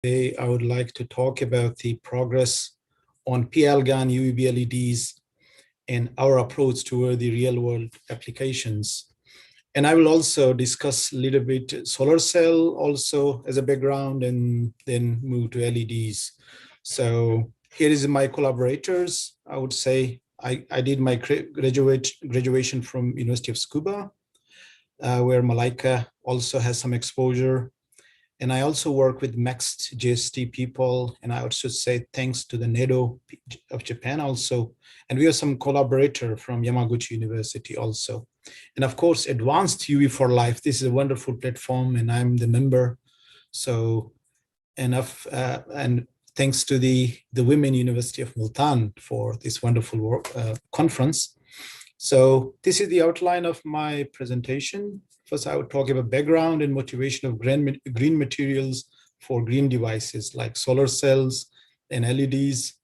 Today, I would like to talk about the progress on PL-GaN UVB LEDs and our approach toward the real-world applications. And I will also discuss a little bit solar cell also as a background and then move to LEDs. So here is my collaborators. I would say I did my graduation from University of Tsukuba, where Malaika also has some exposure. And I also work with Next JST people, and I also say thanks to the NEDO of Japan also. And we have some collaborator from Yamaguchi University also. And of course, Advanced UV for Life. This is a wonderful platform, and I'm the member. So and thanks to the Women University of Multan for this wonderful conference. So this is the outline of my presentation. First, I would talk about background and motivation of green materials for green devices like solar cells and LEDs.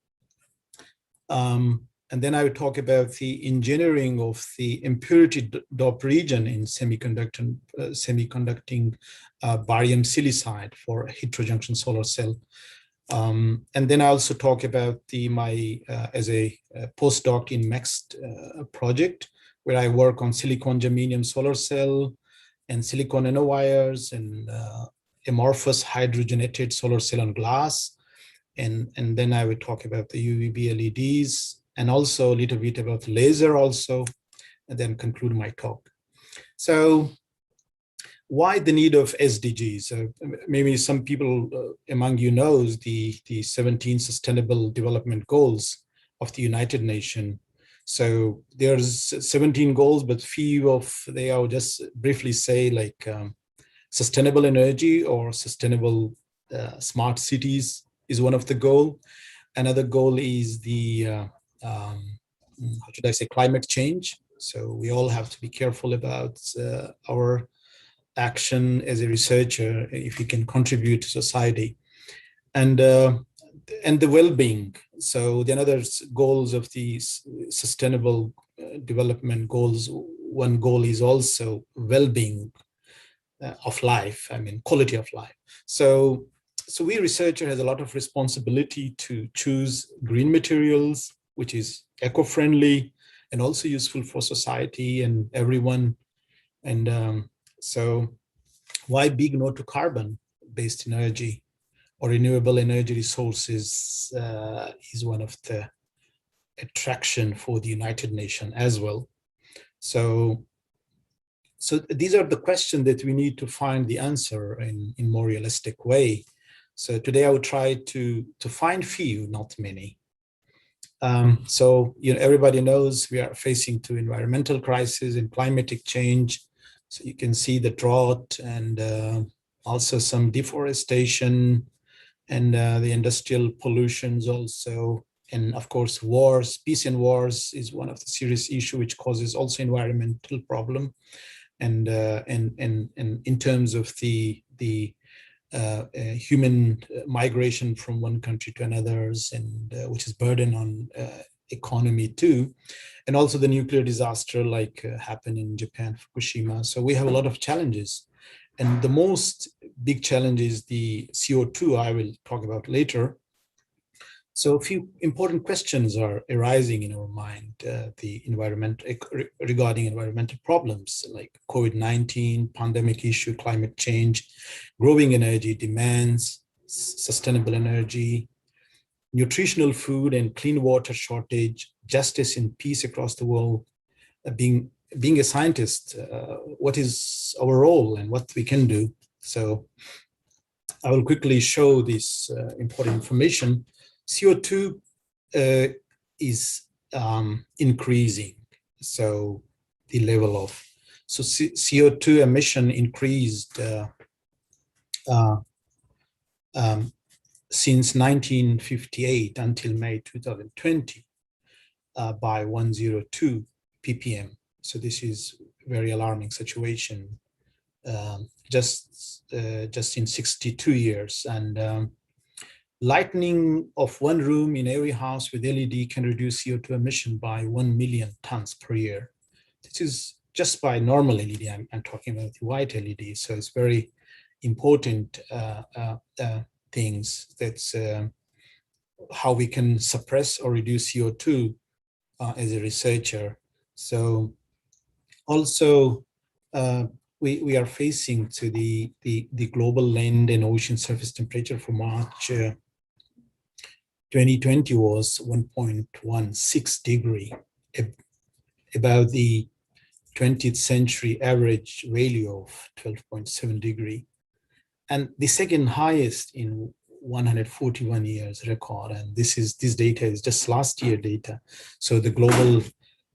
And then I would talk about the engineering of the impurity doped region in semiconducting barium silicide for heterojunction solar cell. And then I also talk about my as a postdoc in MEXT project, where I work on silicon germanium solar cell and silicon nanowires and amorphous hydrogenated solar cell on glass. And then I would talk about the UVB LEDs and also a little bit about laser also, and then conclude my talk. So why the need of SDGs? Maybe some people among you knows the 17 Sustainable Development Goals of the United Nations. So there's 17 goals, but few of they are just briefly say like sustainable energy or sustainable smart cities is one of the goal. Another goal is the how should I say, climate change. So we all have to be careful about our action as a researcher if you can contribute to society, and the well-being. So the other goals of these sustainable development goals, one goal is also well-being of life, I mean quality of life. So we researcher has a lot of responsibility to choose green materials which is eco-friendly and also useful for society and everyone. And so why big no to carbon-based energy or renewable energy resources is one of the attraction for the United Nations as well. So these are the questions that we need to find the answer in more realistic way. So today I will try to find few, not many. So everybody knows we are facing to environmental crisis and climatic change. So you can see the drought and also some deforestation and the industrial pollutions also. And of course, wars, peace and wars is one of the serious issue which causes also environmental problem. And in terms of the human migration from one country to another's, and which is burden on economy too, and also the nuclear disaster like happened in Japan, Fukushima. So we have a lot of challenges, and the most big challenge is the CO2. I will talk about later. So a few important questions are arising in our mind, regarding environmental problems like COVID-19, pandemic issue, climate change, growing energy demands, sustainable energy, nutritional food and clean water shortage, justice and peace across the world. Being a scientist, what is our role and what we can do? So I will quickly show this important information. CO2 is increasing. So the level of CO2 emission increased since 1958 until May 2020 by 102 ppm. So this is a very alarming situation. Just in 62 years, and lighting of one room in every house with LED can reduce CO2 emission by 1 million tons per year. This is just by normal LED. I'm talking about the white LED. So it's very important. things. That's how we can suppress or reduce CO2 as a researcher. So also, we are facing to the global land and ocean surface temperature for March 2020 was 1.16 degree, about the 20th century average value of 12.7 degree. And the second highest in 141 years record. And this data is just last year data. So the global,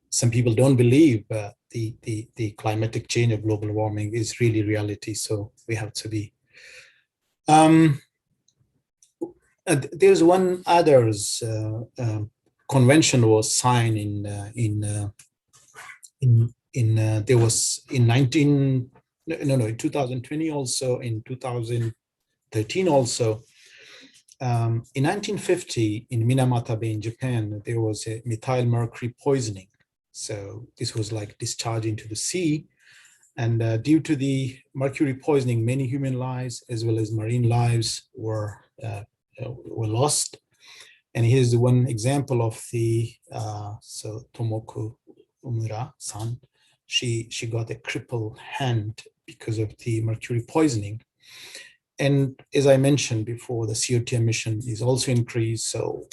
some people don't believe the climatic change of global warming is really reality. So we have to be. There's one others convention was signed there was in 2020 also, in 2013 also. In 1950 in Minamata Bay in Japan, there was a methyl mercury poisoning. So this was like discharged into the sea. And due to the mercury poisoning, many human lives as well as marine lives were lost. And here's the one example of the, so Tomoko Umura-san, she got a crippled hand because of the mercury poisoning. And as I mentioned before, the CO2 emission is also increased. So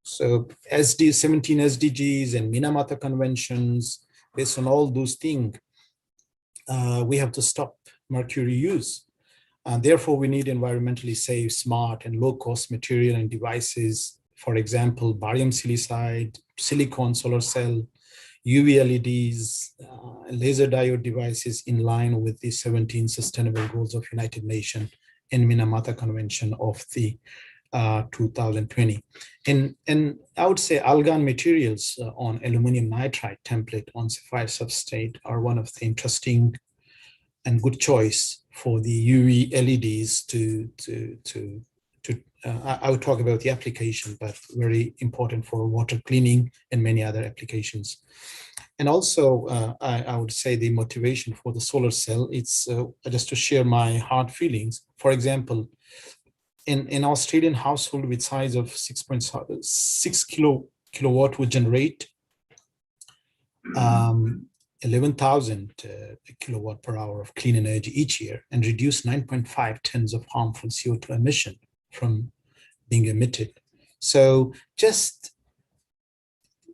17 SDGs and Minamata conventions, based on all those things, we have to stop mercury use. And therefore, we need environmentally safe, smart, and low-cost material and devices. For example, barium silicide, silicon solar cell, UV LEDs, laser diode devices in line with the 17 Sustainable Goals of United Nations and Minamata Convention of the 2020. And I would say argon materials on aluminum nitride template on sapphire substrate are one of the interesting and good choice for the UV LEDs I would talk about the application, but very important for water cleaning and many other applications. And also, I would say the motivation for the solar cell, it's just to share my heart feelings. For example, in an Australian household with size of 6.6 kilowatt would generate 11,000 kilowatt per hour of clean energy each year and reduce 9.5 tons of harmful CO2 emission from being emitted. So just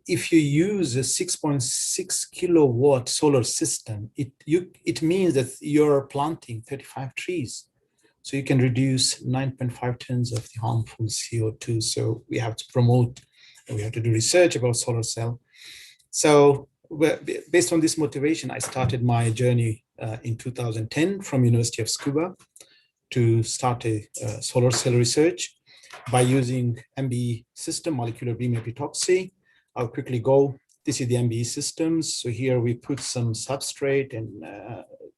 if you use a 6.6 kilowatt solar system, it means that you're planting 35 trees. So you can reduce 9.5 tons of the harmful CO2. So we have to promote, and we have to do research about solar cell. So based on this motivation, I started my journey in 2010 from University of Tsukuba to start a solar cell research by using MBE system, molecular beam epitaxy. I'll quickly go. This is the MBE systems. So here we put some substrate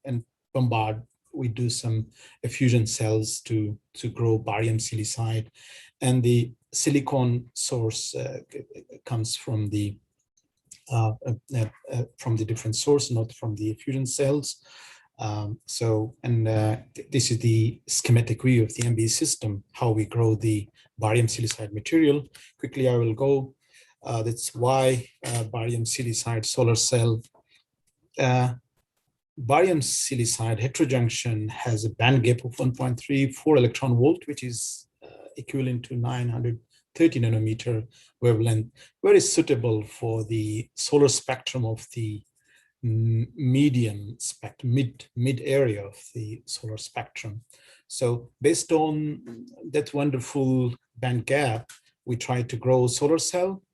and bombard. We do some effusion cells to grow barium silicide, and the silicon source comes from the different source, not from the effusion cells. This is the schematic view of the MBE system, how we grow the barium silicide material. Quickly, I will go. That's why barium silicide solar cell. Barium silicide heterojunction has a band gap of 1.34 electron volt, which is equivalent to 930 nanometer wavelength, very suitable for the solar spectrum of the medium spectrum, mid area of the solar spectrum. So based on that wonderful band gap, we try to grow solar cell.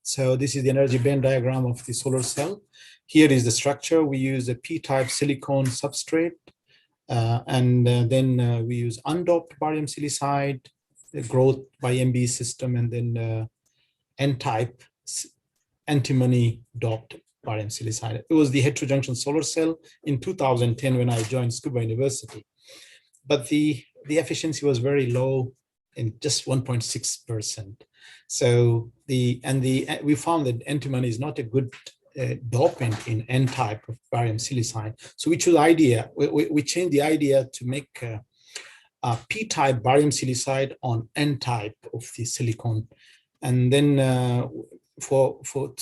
So this is the energy band diagram of the solar cell. Here is the structure. We use a P-type silicon substrate, then we use undoped barium silicide, growth by MBE system, and then N-type antimony doped barium silicide. It was the heterojunction solar cell in 2010 when I joined Tsukuba University. But the efficiency was very low, in just 1.6%. So we found that antimony is not a good dopant in N-type of barium silicide. So we chose idea. We changed the idea to make P-type barium silicide on N-type of the silicon. And then to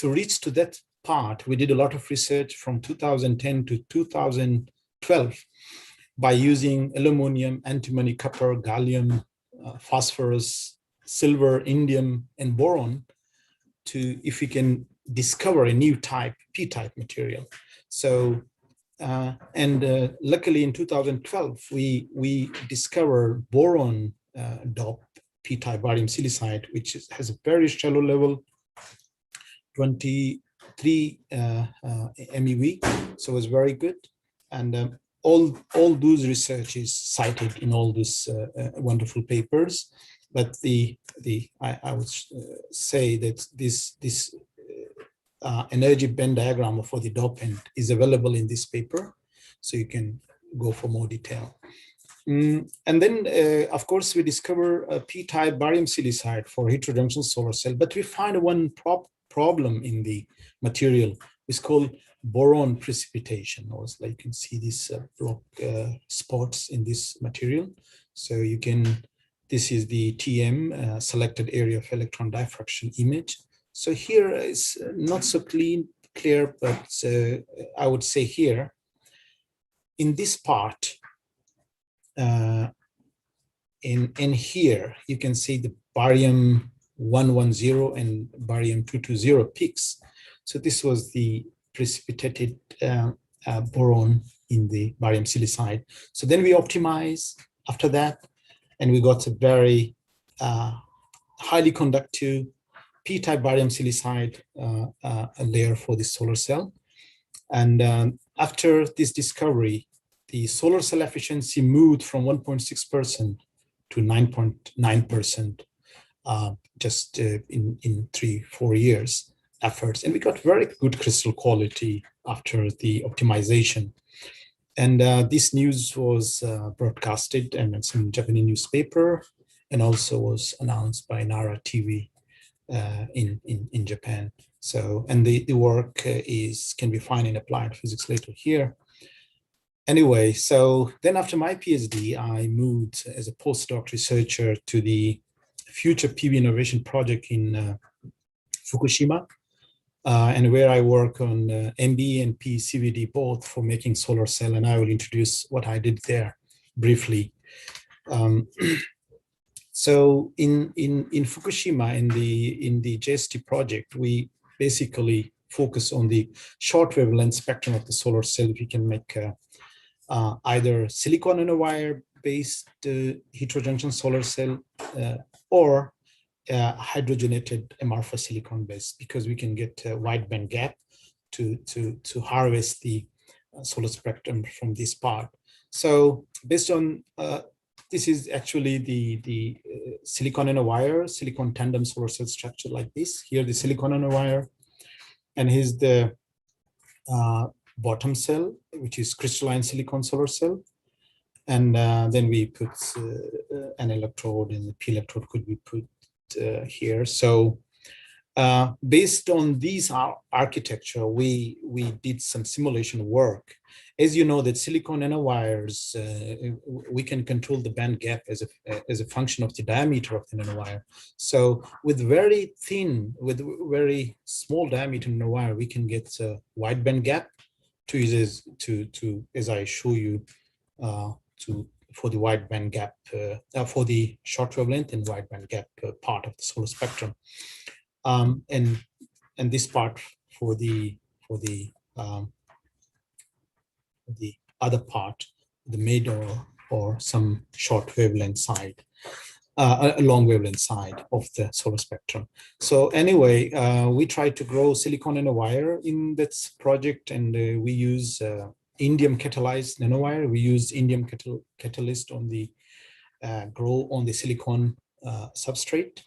reach to that part, we did a lot of research from 2010 to 2012 by using aluminum, antimony, copper, gallium, phosphorus, silver, indium, and boron to, if we can discover a new type, P-type material. So, luckily in 2012, we discovered boron doped P-type barium silicide, which has a very shallow level, 23 MeV, so it's very good. And all those research is cited in all these wonderful papers. But I would say that this energy band diagram for the dopant is available in this paper, so you can go for more detail. And then, of course, we discover a P-type barium silicide for heterojunction solar cell, but we find one problem in the material. It's called boron precipitation. Also, like you can see these block spots in this material. So you can, this is the TM, selected area of electron diffraction image. So here is not so clear, but I would say here, in this part, in here, you can see the barium 110 and barium 220 peaks. So this was the precipitated boron in the barium silicide. So then we optimize after that, and we got a very highly conductive P-type barium silicide a layer for the solar cell. And after this discovery, the solar cell efficiency moved from 1.6% to 9.9% just in 3-4 years efforts. And we got very good crystal quality after the optimization. And this news was broadcasted in some Japanese newspaper, and also was announced by Nara TV in Japan. So, and the work can be found in Applied Physics later here. Anyway, so then after my PhD, I moved as a postdoc researcher to the Future PV Innovation Project in Fukushima, and where I work on MB and PCVD both for making solar cell, and I will introduce what I did there briefly. So in Fukushima, in the JST project, we basically focus on the short wavelength spectrum of the solar cell. We can make either silicon nanowire based heterojunction solar cell or hydrogenated amorphous silicon based, because we can get a wide band gap to harvest the solar spectrum from this part. So based on this is actually the silicon nanowire, silicon tandem solar cell structure like this. Here the silicon nanowire, and here's the bottom cell, which is crystalline silicon solar cell. And then we put an electrode, and the P electrode could be put here. So based on these architecture, we did some simulation work. As you know, that silicon nanowires, we can control the band gap as a function of the diameter of the nanowire. So with very thin, with very small diameter nanowire, we can get a wide band gap as I show you, for the wide band gap, for the short wavelength and wide band gap part of the solar spectrum, and this part for the other part, the mid or some short wavelength side, a long wavelength side of the solar spectrum. So anyway, we tried to grow silicon nanowire in this project, and we use indium catalyzed nanowire. We use indium catalyst on the grow on the silicon substrate.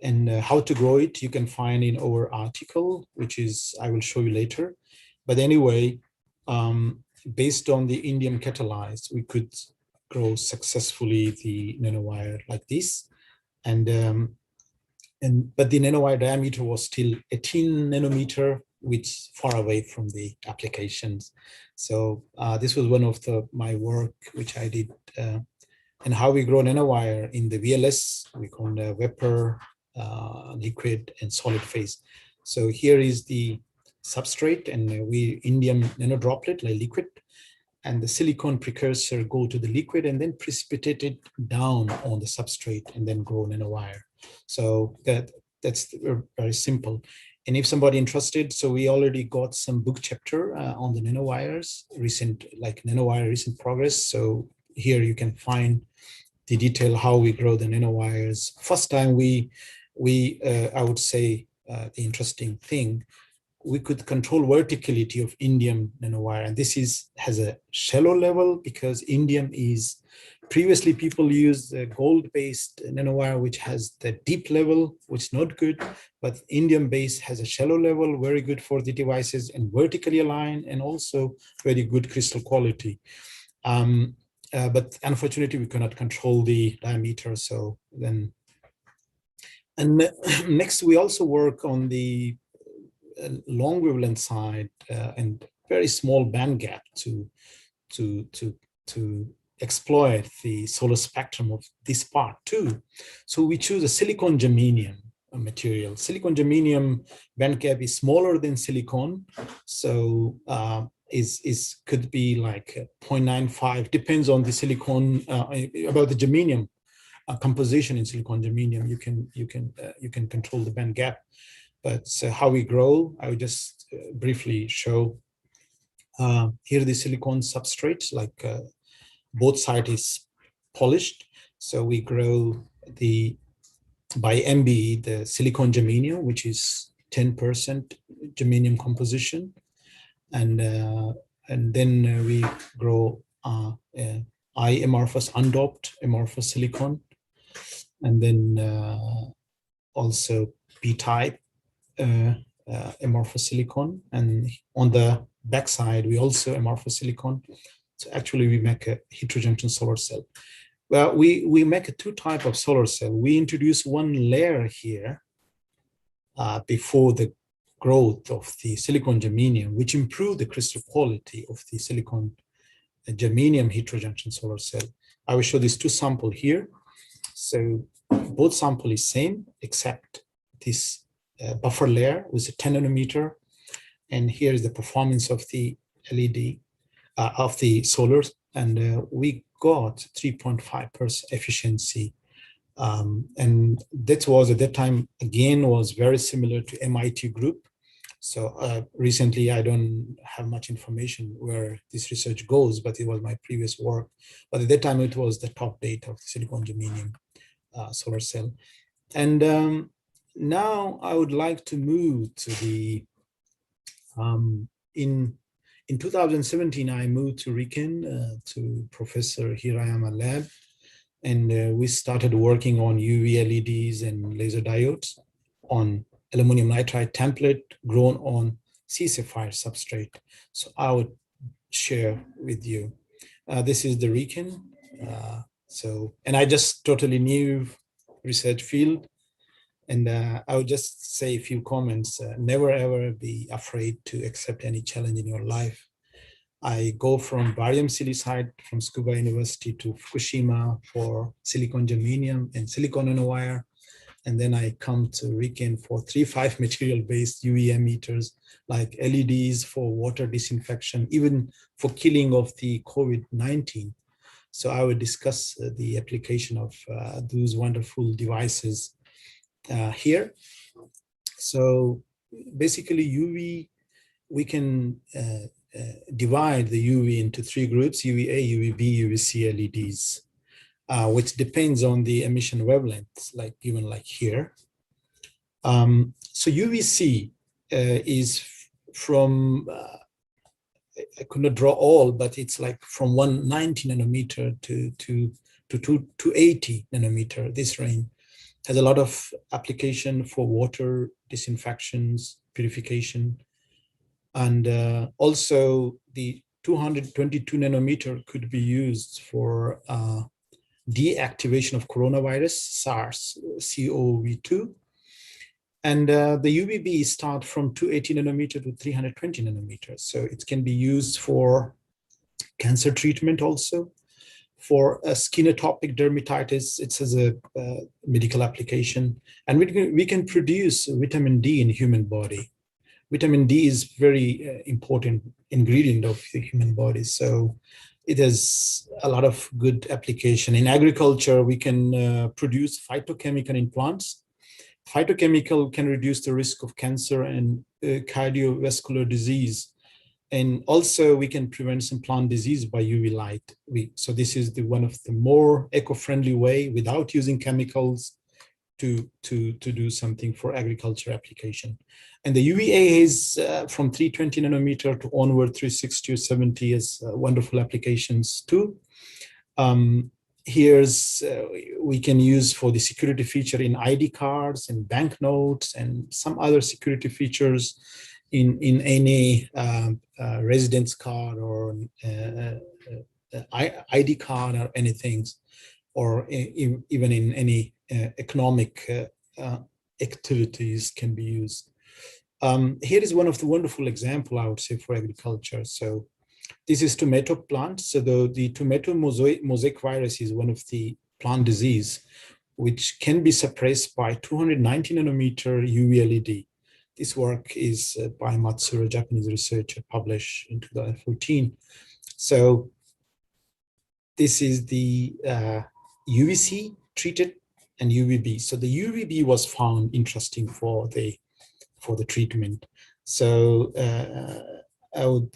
And how to grow it, you can find in our article, which is I will show you later. But anyway, based on the indium catalyzed, we could grow successfully the nanowire like this, but the nanowire diameter was still 18 nanometer, which far away from the applications. So this was one of my work which I did And how we grow nanowire in the VLS, we call it vapor, liquid, and solid phase. So here is the substrate, and we indium nanodroplet, like liquid, and the silicon precursor go to the liquid and then precipitate it down on the substrate and then grow nanowire. So that's very simple. And if somebody interested, so we already got some book chapter on the nanowires, nanowire recent progress. So here you can find the detail how we grow the nanowires. First time I would say the interesting thing, we could control verticality of indium nanowire. And this has a shallow level because indium is, previously people used gold-based nanowire, which has the deep level, which is not good, but indium base has a shallow level, very good for the devices and vertically aligned and also very good crystal quality. But unfortunately, we cannot control the diameter. So then, and next we also work on the long wavelength side and very small band gap to exploit the solar spectrum of this part too. So we choose a silicon germanium material. Silicon germanium band gap is smaller than silicon, so could be like 0.95, depends on the silicon, about the germanium composition in silicon germanium. You can control the band gap. But how we grow, I will just briefly show. Here the silicon substrate, like both sides is polished. So we grow by MBE, the silicon germanium, which is 10% germanium composition. And then we grow I amorphous undoped amorphous silicon. And then also P-type amorphous silicon, and on the backside we also amorphous silicon. So actually we make a heterojunction solar cell. Well, we make two types of solar cell. We introduce one layer here before the growth of the silicon germanium, which improve the crystal quality of the silicon germanium heterojunction solar cell. I will show these two samples here. So both sample is same except this buffer layer with a 10 nanometer. And here is the performance of the LED, of the solar. And we got 3.5% efficiency. And that was at that time, again, was very similar to MIT group. So recently, I don't have much information where this research goes, but it was my previous work. But at that time, it was the top data of the silicon germanium solar cell. And now I would like to move to the, in 2017, I moved to RIKEN to Professor Hirayama lab, and we started working on UV LEDs and laser diodes on aluminum nitride template grown on C-sapphire substrate. So I would share with you. This is the RIKEN. And I just totally new research field. And I would just say a few comments. Never ever be afraid to accept any challenge in your life. I go from barium silicide from Tsukuba University to Fukushima for silicon germanium and silicon nanowire. And then I come to RIKEN for 3.5 material-based UV emitters like LEDs for water disinfection, even for killing of the COVID-19. So I will discuss the application of those wonderful devices here. So basically UV, we can divide the UV into three groups: UVA, UVB, UVC LEDs, which depends on the emission wavelengths, like given like here. So UVC is from, I could not draw all, but it's like from 190 nanometer to 280 nanometer. This range has a lot of application for water disinfections, purification. And also the 222 nanometer could be used for deactivation of coronavirus, SARS-CoV-2. And the UVB start from 280 nanometer to 320 nanometers. So it can be used for cancer treatment also, For a skin atopic dermatitis, it has a medical application, and we can produce vitamin D in human body. Vitamin D is very important ingredient of the human body, so it has a lot of good application. In agriculture, we can produce phytochemical in plants. Phytochemical can reduce the risk of cancer and cardiovascular disease. And also we can prevent some plant disease by UV light. So this is one of the more eco-friendly way without using chemicals to do something for agriculture application. And the UVA is from 320 nanometer to onward 360 or 70 is wonderful applications too. Here's we can use for the security feature in ID cards and banknotes and some other security features in any residence card or ID card or anything, or even in any economic activities can be used. Here is one of the wonderful example, I would say, for agriculture. So this is tomato plant. So the tomato mosaic virus is one of the plant disease, which can be suppressed by 290 nanometer UV LED. This work is by Matsuro, a Japanese researcher, published in 2014. So this is the UVC treated and UVB. So the UVB was found interesting for the treatment. So I would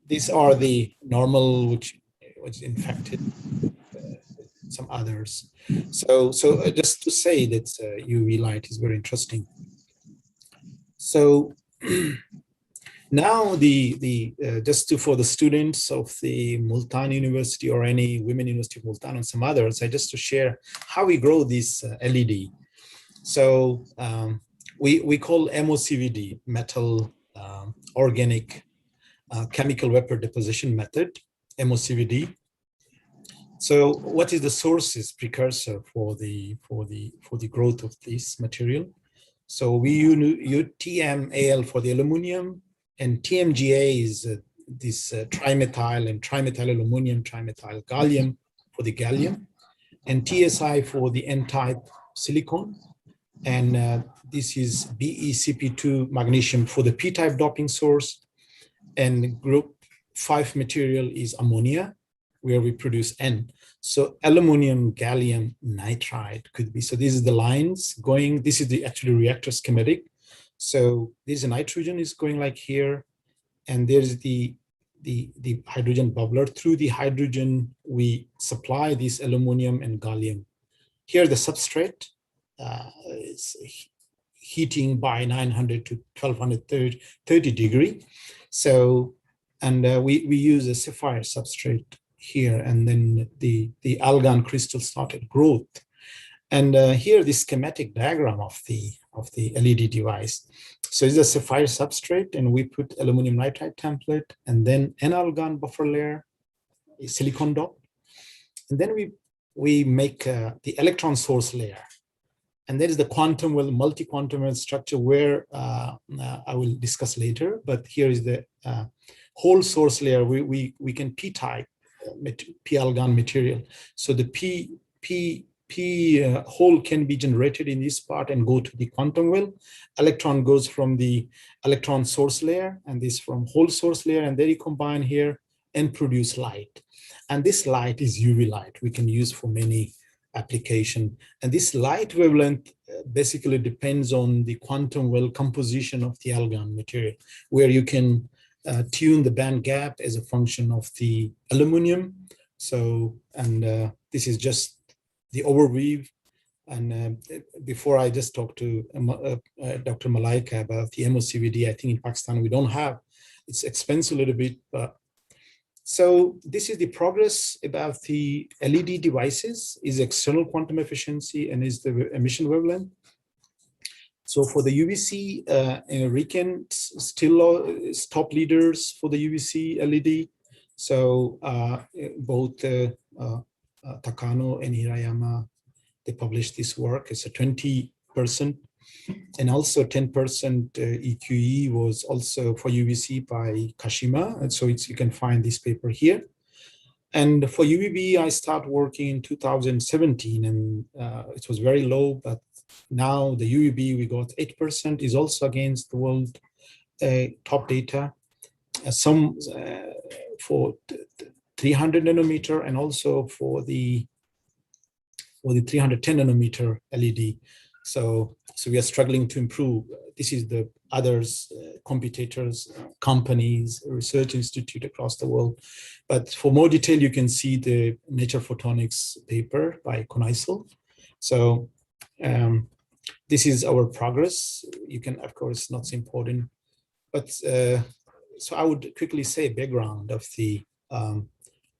these are the normal which was infected, some others. So just to say that UV light is very interesting. So now just for the students of the Multan University or any Women University of Multan and some others, I just to share how we grow this LED. So we call MOCVD, metal organic chemical vapor deposition method, MOCVD. So what is the sources precursor for the growth of this material? So we use TMAL for the aluminum, and TMGA is this trimethyl and trimethyl aluminum, trimethyl gallium for the gallium, and TSI for the N-type silicon, and this is BeCP2 magnesium for the P-type doping source. And group 5 material is ammonia, where we produce N. So aluminum gallium nitride could be. So this is the lines going. This is the actually reactor schematic. So this nitrogen is going like here, and there's the hydrogen bubbler. Through the hydrogen, we supply this aluminum and gallium. Here the substrate is heating by 900 to 1230 degree. So, and we use a sapphire substrate here, and then the argon crystal started growth. And here the schematic diagram of the LED device. So it's a sapphire substrate, and we put aluminum nitride template, and then an argon buffer layer, a silicon dot, and then we make the electron source layer. And there is the quantum well, multi-quantum well structure, where I will discuss later. But here is the whole source layer. We can p-type p-argon material. So the p hole can be generated in this part and go to the quantum well. Electron goes from the electron source layer, and this from whole source layer, and then you combine here and produce light. And this light is UV light. We can use for many application. And this light wavelength basically depends on the quantum well composition of the argon material, where you can tune the band gap as a function of the aluminum. So, and this is just the overview. And before I just talked to Dr. Malaika about the MOCVD, I think in Pakistan we don't have, it's expensive a little bit, but so this is the progress about the LED devices, is external quantum efficiency and is the emission wavelength. So for the UVC, RIKEN still is top leaders for the UVC LED. So both Takano and Hirayama, they published this work. It's a 20%, and also 10% EQE was also for UVC by Kashima. And so you can find this paper here. And for UVB, I started working in 2017, and it was very low, but now the UVB we got 8% is also against the world top data. Some for 300 nanometer and also for the 310 nanometer LED. So we are struggling to improve. This is the others, competitors, companies, research institute across the world. But for more detail, you can see the Nature Photonics paper by Konaisel. So this is our progress. You can, of course, not so important, but so I would quickly say background of the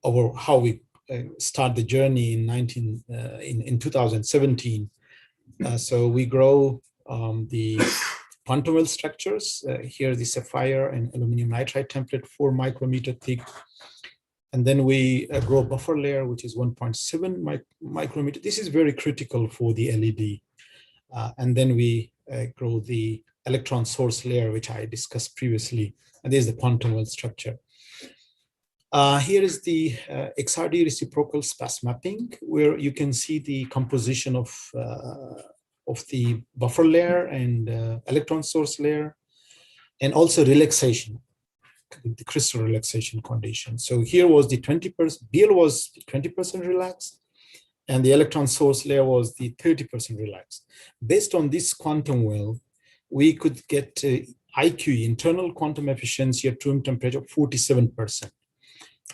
over how we start the journey in 2017. So we grow the quantum well structures. Here, the sapphire and aluminum nitride template, 4 micrometer thick. And then we grow buffer layer, which is 1.7 micrometer. This is very critical for the LED. And then we grow the electron source layer, which I discussed previously. And there's the quantum well structure. Here is the XRD reciprocal space mapping, where you can see the composition of the buffer layer and electron source layer, and also relaxation, the crystal relaxation condition. So here was the 20%, BL was 20% relaxed, and the electron source layer was the 30% relaxed. Based on this quantum well, we could get IQE, internal quantum efficiency at room temperature of 47%.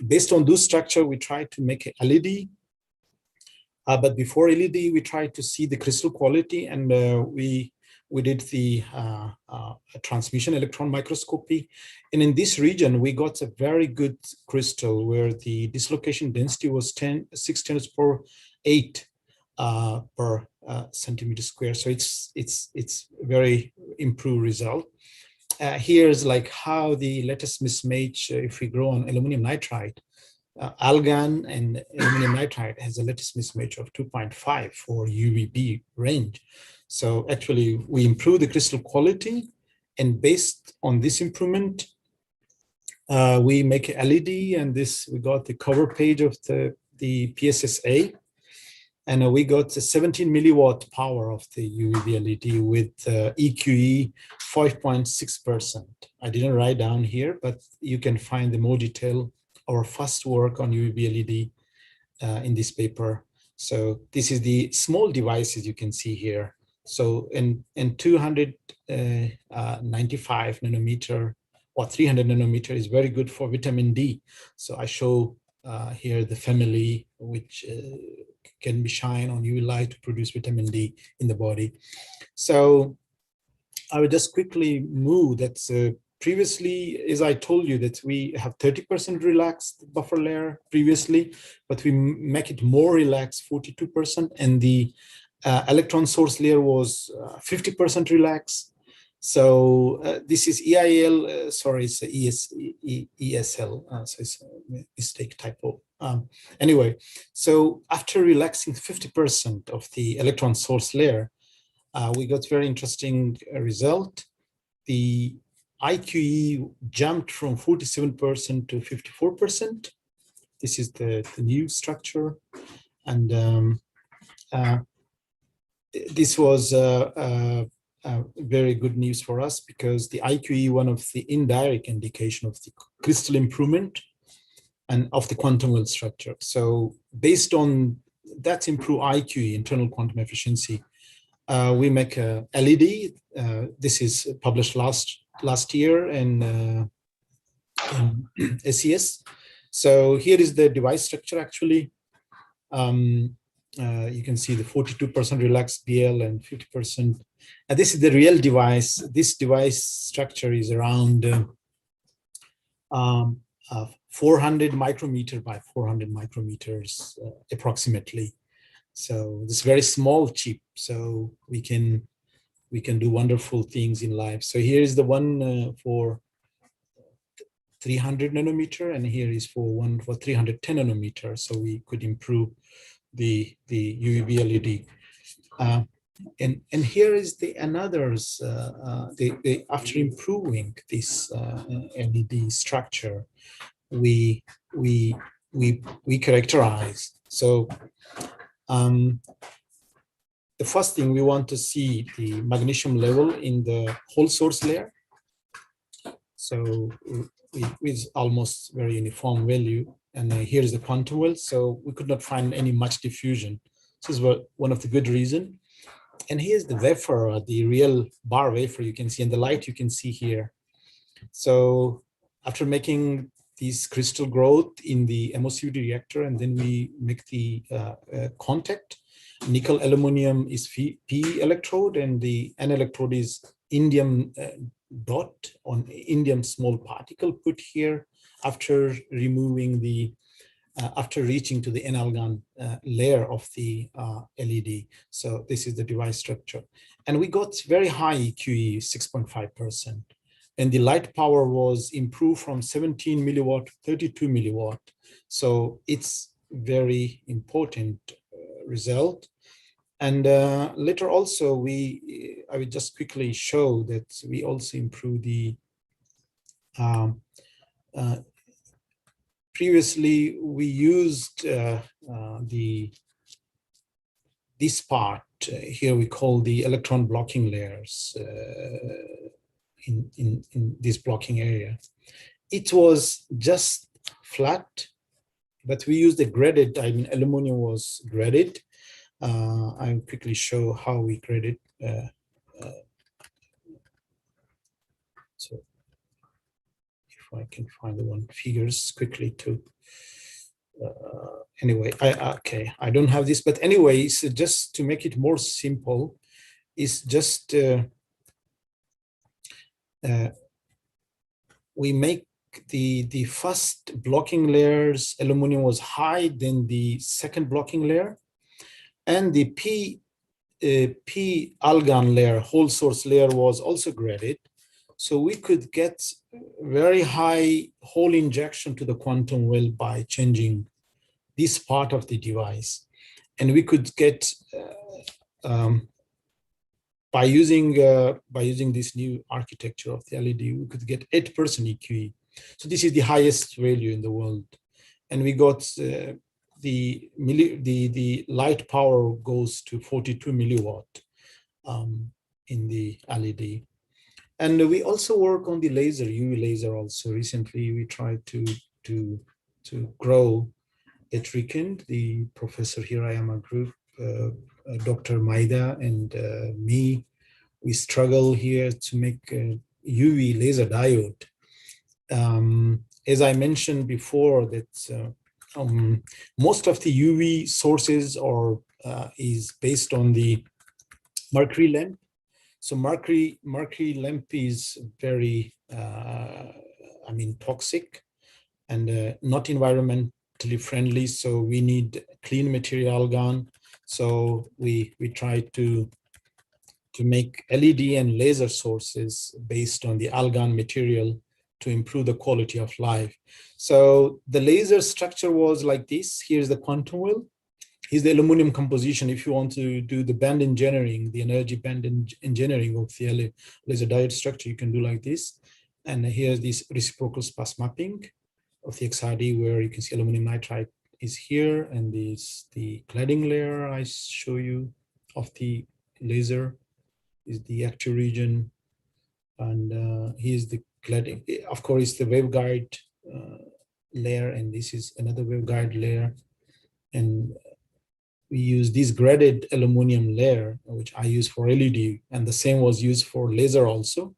Based on this structure, we tried to make a LED. But before LED, we tried to see the crystal quality, and we did the transmission electron microscopy. And in this region, we got a very good crystal where the dislocation density was 6×8 per centimeter square. So it's very improved result. Here's like how the lattice mismatch, if we grow on aluminum nitride, Algan and aluminum nitride has a lattice mismatch of 2.5 for UVB range. So actually we improve the crystal quality, and based on this improvement, we make a LED, and this we got the cover page of the PSSA, and we got the 17 milliwatt power of the UVB LED with EQE 5.6%. I didn't write down here, but you can find the more detail, our first work on UVB LED in this paper. So this is the small devices you can see here. So in 295 nanometer or 300 nanometer is very good for vitamin D. So I show here the family which can be shine on UV light to produce vitamin D in the body. So I will just quickly move that previously, as I told you, that we have 30% relaxed buffer layer previously, but we make it more relaxed, 42%, and the electron source layer was 50% relaxed. So this is EIL, sorry, it's ESL, so it's a mistake typo. Anyway, so after relaxing 50% of the electron source layer, we got very interesting result. The IQE jumped from 47% to 54%. This is the new structure. And this was very good news for us, because the IQE, one of the indirect indication of the crystal improvement and of the quantum well structure. So based on that improved IQE, internal quantum efficiency, we make a LED. This is published last year in SES. So here is the device structure actually. You can see the 42% relaxed BL and 50%. And this is the real device. This device structure is around 400 micrometer by 400 micrometers approximately. So this very small chip. So we can do wonderful things in life. So here is the one for 300 nanometer, and here is for one for 310 nanometer. So we could improve the UVB LED. And here is the another's, after improving this LED structure, we we characterize. So the first thing, we want to see the magnesium level in the whole source layer. So with almost very uniform value. And here's the quantum well. So we could not find any much diffusion. This is one of the good reasons. And here's the wafer, the real bar wafer you can see, and the light you can see here. So after making these crystal growth in the MOCVD reactor, and then we make the contact, nickel aluminum is P electrode, and the N electrode is indium dot on indium small particle put here after removing the after reaching to the N-argon layer of the LED. So this is the device structure. And we got very high EQE, 6.5%. And the light power was improved from 17 milliwatt to 32 milliwatt. So it's very important result. And later also, I will just quickly show that we also improve the previously we used this part here we call the electron blocking layers in this blocking area. It was just flat, but we used the graded, I mean aluminum was graded. I'll quickly show how we graded. So if I can find the one figures quickly too. Anyway, okay, I don't have this, but anyways, just to make it more simple, is just we make the first blocking layers, aluminum was high, then the second blocking layer, and the P argon layer, whole source layer was also graded. So we could get very high hole injection to the quantum well by changing this part of the device. And we could get, by using this new architecture of the LED, we could get 8% EQE. So this is the highest value in the world. And we got the light power goes to 42 milliwatt in the LED. And we also work on the laser, UV laser also. Recently, we tried to grow at RIKEN, the Professor Hirayama group, Dr. Maida and me. We struggle here to make a UV laser diode. As I mentioned before, that most of the UV sources is based on the mercury lamp. So mercury lamp is very, toxic and not environmentally friendly. So we need clean material argon. So we try to make LED and laser sources based on the argon material to improve the quality of life. So the laser structure was like this. Here's the quantum well. Here's the aluminum composition. If you want to do the band engineering, the energy band engineering of the laser diode structure, you can do like this. And here's this reciprocal sparse mapping of the XRD, where you can see aluminum nitride is here, and this the cladding layer I show you of the laser is the active region, and here's the cladding. Of course, the waveguide layer, and this is another waveguide layer, and we use this graded aluminum layer, which I use for LED, and the same was used for laser also.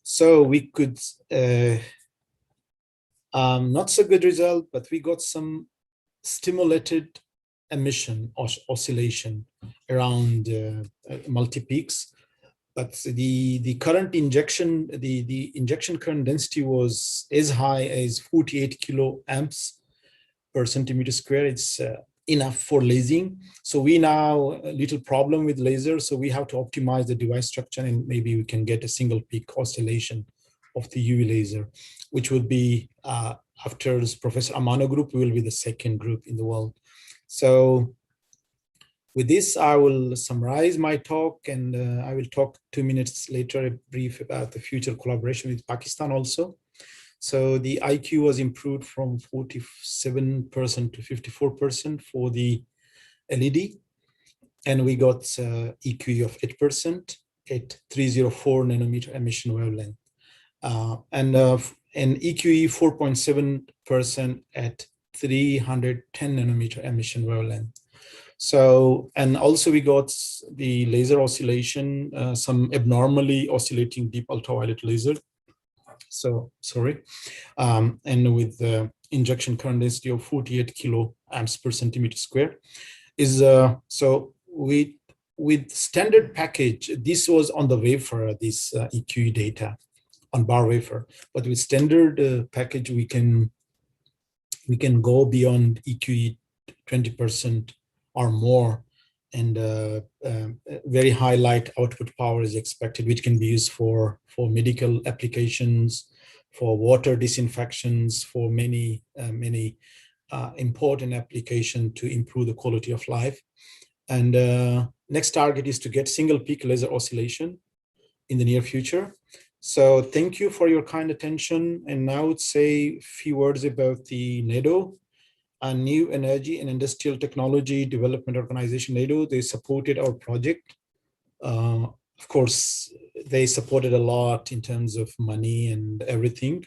So we could, not so good result, but we got some stimulated emission oscillation around multi-peaks. But the current injection, the injection current density was as high as 48 kilo amps per centimeter square. It's enough for lasing. So we now a little problem with laser. So we have to optimize the device structure, and maybe we can get a single peak oscillation of the UV laser, which would be after this Professor Amano group, will be the second group in the world. So with this, I will summarize my talk, and I will talk 2 minutes later, a brief about the future collaboration with Pakistan also. So the IQ was improved from 47% to 54% for the LED. And we got EQE of 8% at 304 nanometer emission wavelength. And EQE 4.7% at 310 nanometer emission wavelength. So, and also we got the laser oscillation, some abnormally oscillating deep ultraviolet laser. So, sorry. And with the injection current density of 48 kilo amps per centimeter square is, so with standard package, this was on the wafer, this EQE data on bar wafer, but with standard package, we can go beyond EQE 20% or more, and very high light output power is expected, which can be used for medical applications, for water disinfections, for many important applications to improve the quality of life. And next target is to get single peak laser oscillation in the near future. So thank you for your kind attention. And now I would say a few words about the NEDO, a New Energy and Industrial Technology Development Organization, NEDO. They supported our project. Of course, they supported a lot in terms of money and everything.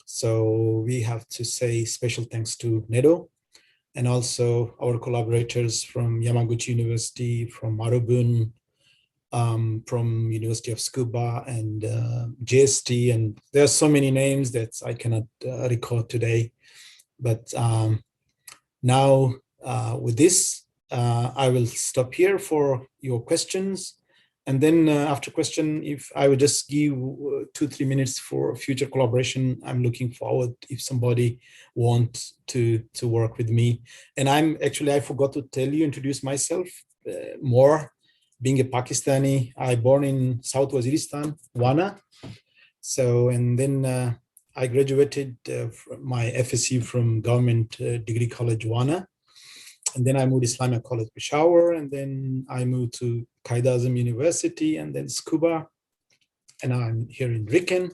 So we have to say special thanks to NEDO, and also our collaborators from Yamaguchi University, from Marubun, from University of Tsukuba, and JST, and there are so many names that I cannot record today. But now with this, I will stop here for your questions. And then after question, if I would just give 2-3 minutes for future collaboration, I'm looking forward if somebody wants to work with me. And I forgot to introduce myself more. Being a Pakistani, I born in South Waziristan, Wana. So, and then I graduated my FSC from Government Degree College, Wana. And then I moved to Islamic College, Peshawar, and then I moved to Qaid-e-Azam University, and then Tsukuba, and I'm here in Riken.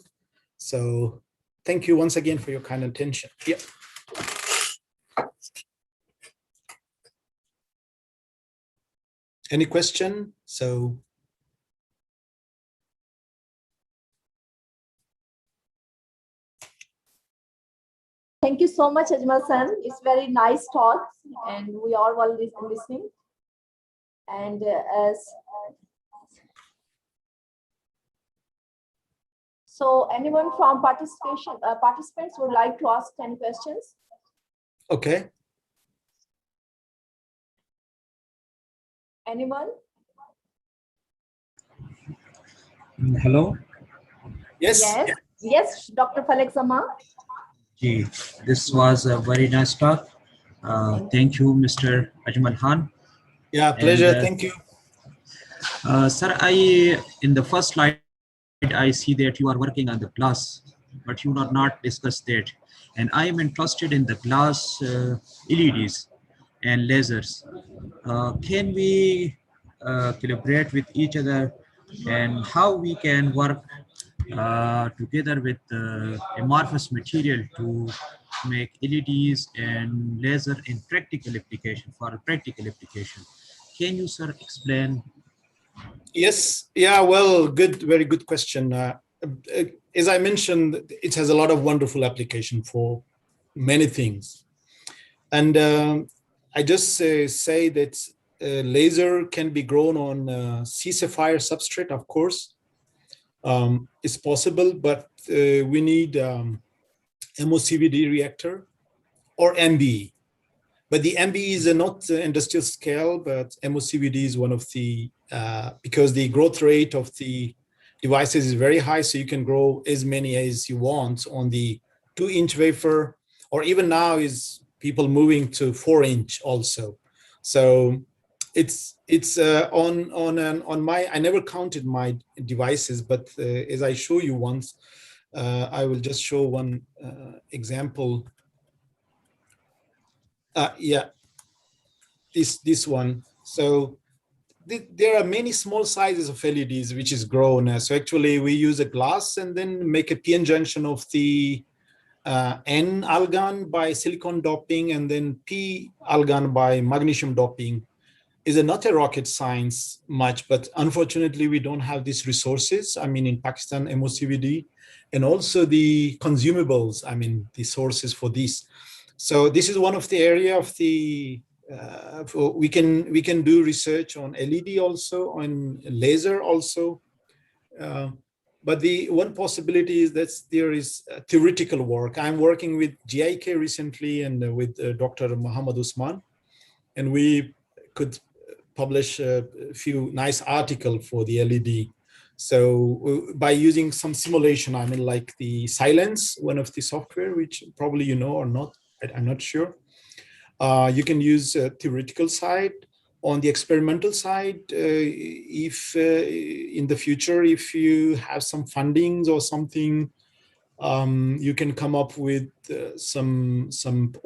So thank you once again for your kind attention. Yeah. Any question? So. Thank you so much, Ajmal San. It's very nice talk, and we are all listening. And so anyone from participants would like to ask any questions? Okay. Anyone? Hello. Yes. Yes. Yes, Dr. Falek Zaman. This was a very nice talk. Thank you, Mr. Ajmal Khan. Yeah, pleasure. Thank you. Sir, in the first slide, I see that you are working on the glass, but you have not discussed that. And I am interested in the glass LEDs and lasers. Can we collaborate with each other, and how we can work together with amorphous material to make LEDs and laser in practical application, for practical application? Can you, sir, explain? Yes. Yeah, well, very good question. As I mentioned, it has a lot of wonderful application for many things. And I just say that laser can be grown on C-sapphire substrate, of course. It's possible, but we need MOCVD reactor or MBE. But the MBE is not industrial scale, but MOCVD is one of the, because the growth rate of the devices is very high, so you can grow as many as you want on the 2-inch wafer, or even now is people moving to 4-inch also. So it's on my, I never counted my devices, but as I show you once, I will just show one example. Yeah, this one. So there are many small sizes of LEDs which is grown. So actually we use a glass and then make a PN junction of the N-algan by silicon doping and then P-algan by magnesium doping is not a rocket science much, but unfortunately we don't have these resources. I mean, in Pakistan, MOCVD, and also the consumables, I mean, the sources for this. So this is one of the area of the, we can do research on LED also, on laser also. But the one possibility is that there is theoretical work. I'm working with GIK recently and with Dr. Muhammad Usman, and we could publish a few nice articles for the LED. So by using some simulation, I mean, like the Silence, one of the software, which probably you know or not, I'm not sure. You can use a theoretical side. On the experimental side, if in the future, if you have some fundings or something, you can come up with some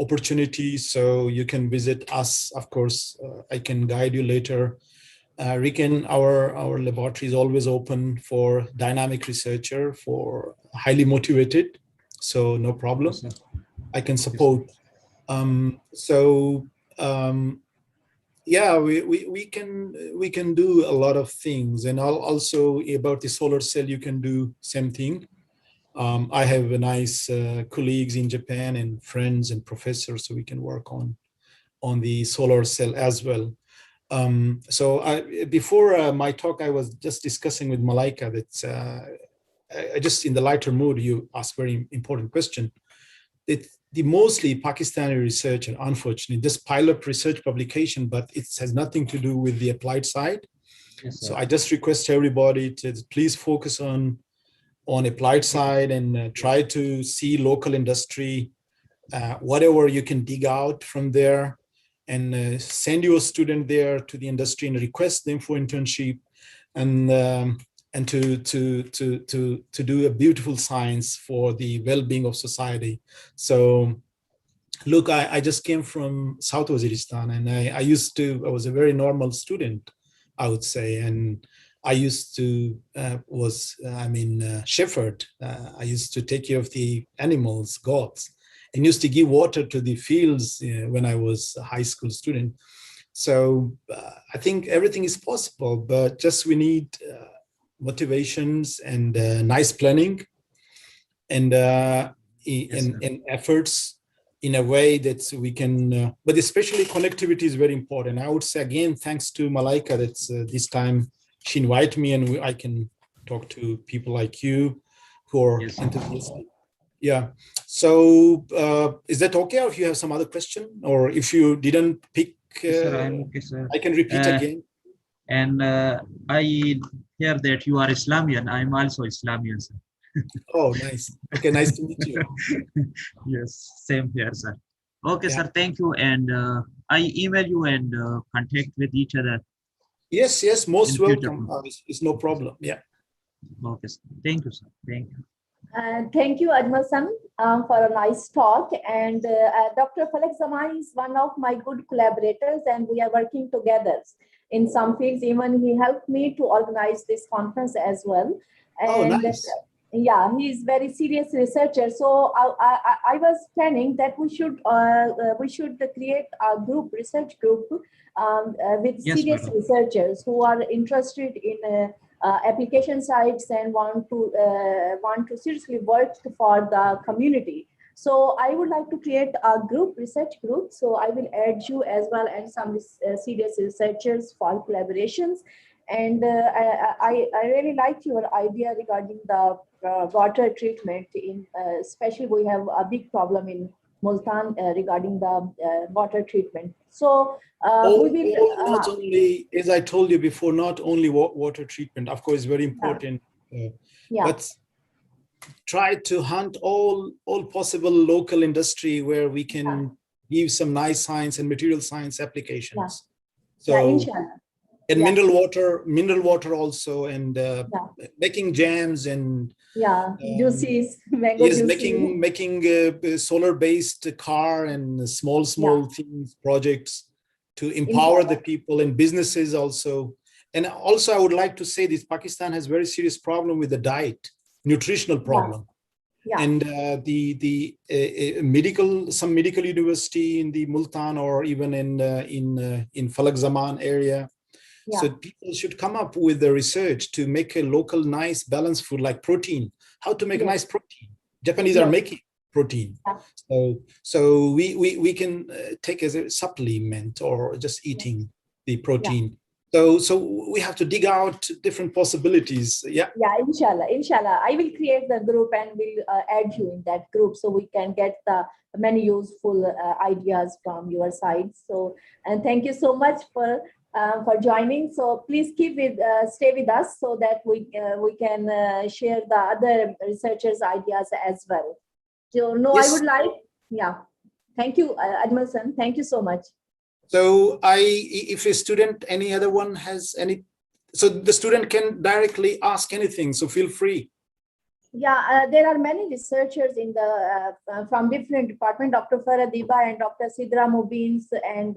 opportunities. So you can visit us. Of course, I can guide you later. Riken, our laboratory is always open for dynamic researcher, for highly motivated. So no problem. Yes, I can support. Yeah, we can do a lot of things, and also about the solar cell, you can do same thing. I have a nice colleagues in Japan and friends and professors, so we can work on the solar cell as well. So before my talk, I was just discussing with Malaika that I just in the lighter mood, you asked very important question. The mostly Pakistani research, and unfortunately, this pilot research publication, but it has nothing to do with the applied side. yes, So I just request everybody to please focus on applied side and try to see local industry, whatever you can dig out from there, and send your student there to the industry and request them for internship, and to do a beautiful science for the well-being of society. So look, I just came from South Waziristan, and I was a very normal student, I would say. And I used to shepherd. I used to take care of the animals, goats, and used to give water to the fields when I was a high school student. So I think everything is possible, but just we need motivations and nice planning and efforts in a way that we can, but especially connectivity is very important. I would say again, thanks to Malaika that this time she invited me and I can talk to people like you who are enthusiastic. Yeah. So is that okay? Or if you have some other question, or if you didn't pick, sir, I'm okay, sir. I can repeat again. And I hear that you are Islamian. I'm also Islamian, sir. Oh, nice. Okay, nice to meet you. Yes, same here, sir. Okay, Yeah. sir, thank you. And I email you and contact with each other. Yes, most In future. welcome. It's no problem. Yeah. Okay, sir. Thank you, sir. Thank you. Thank you, Ajmal San, for a nice talk. And Dr. Falak Zamani is one of my good collaborators, and we are working together in some fields. Even he helped me to organize this conference as well. And Oh, nice. Yeah, he is very serious researcher. So I was planning that we should create a group, research group, with Yes, serious madam. researchers who are interested in application sites and want to seriously work for the community. So I would like to create a group, research group. So I will add you as well and some serious researchers for collaborations. And I really like your idea regarding the water treatment. Especially we have a big problem in Multan regarding the water treatment. So we will not only, as I told you before, not only water treatment, of course, very important, but try to hunt all possible local industry where we can give some nice science and material science applications. So, inshallah. And mineral water also, and making jams and juices, mango juices. making solar-based car and small things, projects to empower the people and businesses also. And also, I would like to say this: Pakistan has very serious problem with the diet, nutritional problem. Yeah. And some medical university in the Multan or even in Falak Zaman area. Yeah. So people should come up with the research to make a local nice balanced food like protein. How to make Yes. nice protein? Japanese are Yes. making protein. Yeah. So we can take as a supplement or just eating the protein. So we have to dig out different possibilities. Yeah. Yeah, inshallah. I will create the group and will add you in that group so we can get the many useful ideas from your side. So, and thank you so much for joining. So please stay with us so that we can share the other researchers' ideas as well. So no, Yes. I would like, yeah. Thank you, Ajmal San. Thank you so much. So if a student, any other one has any, so the student can directly ask anything. So feel free. Yeah, there are many researchers in the from different departments, Dr. Farah Diba and Dr. Sidra Mubins and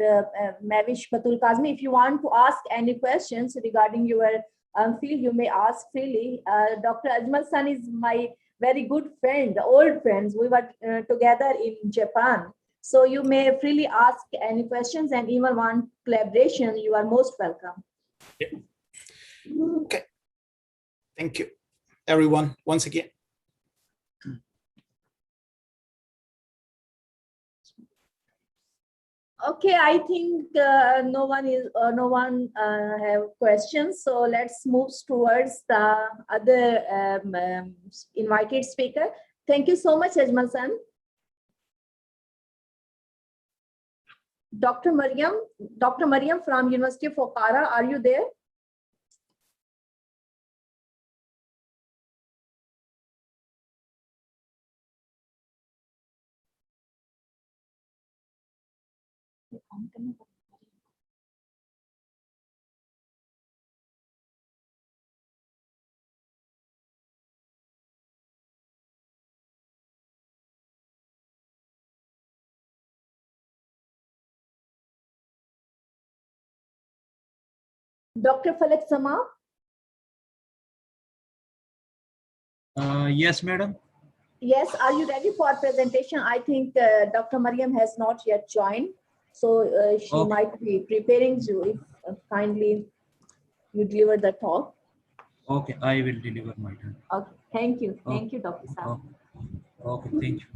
Mavish Batul Kazmi. If you want to ask any questions regarding your field, you may ask freely. Dr. Ajmal San is my very good friend, old friends. We were together in Japan. So you may freely ask any questions and even want collaboration. You are most welcome. Yeah. Okay. Thank you, everyone, once again. Okay, I think no one have questions. So let's move towards the other invited speaker. Thank you so much, Ajmal San. Dr. Mariam from University of Okara, are you there? Dr. Falak Sama? Yes, madam. Yes, are you ready for presentation? I think Dr. Mariam has not yet joined. So she might be preparing you if kindly you deliver the talk. Okay, I will deliver my turn. Okay, thank you. Thank you, Dr. Sam. Okay, thank you.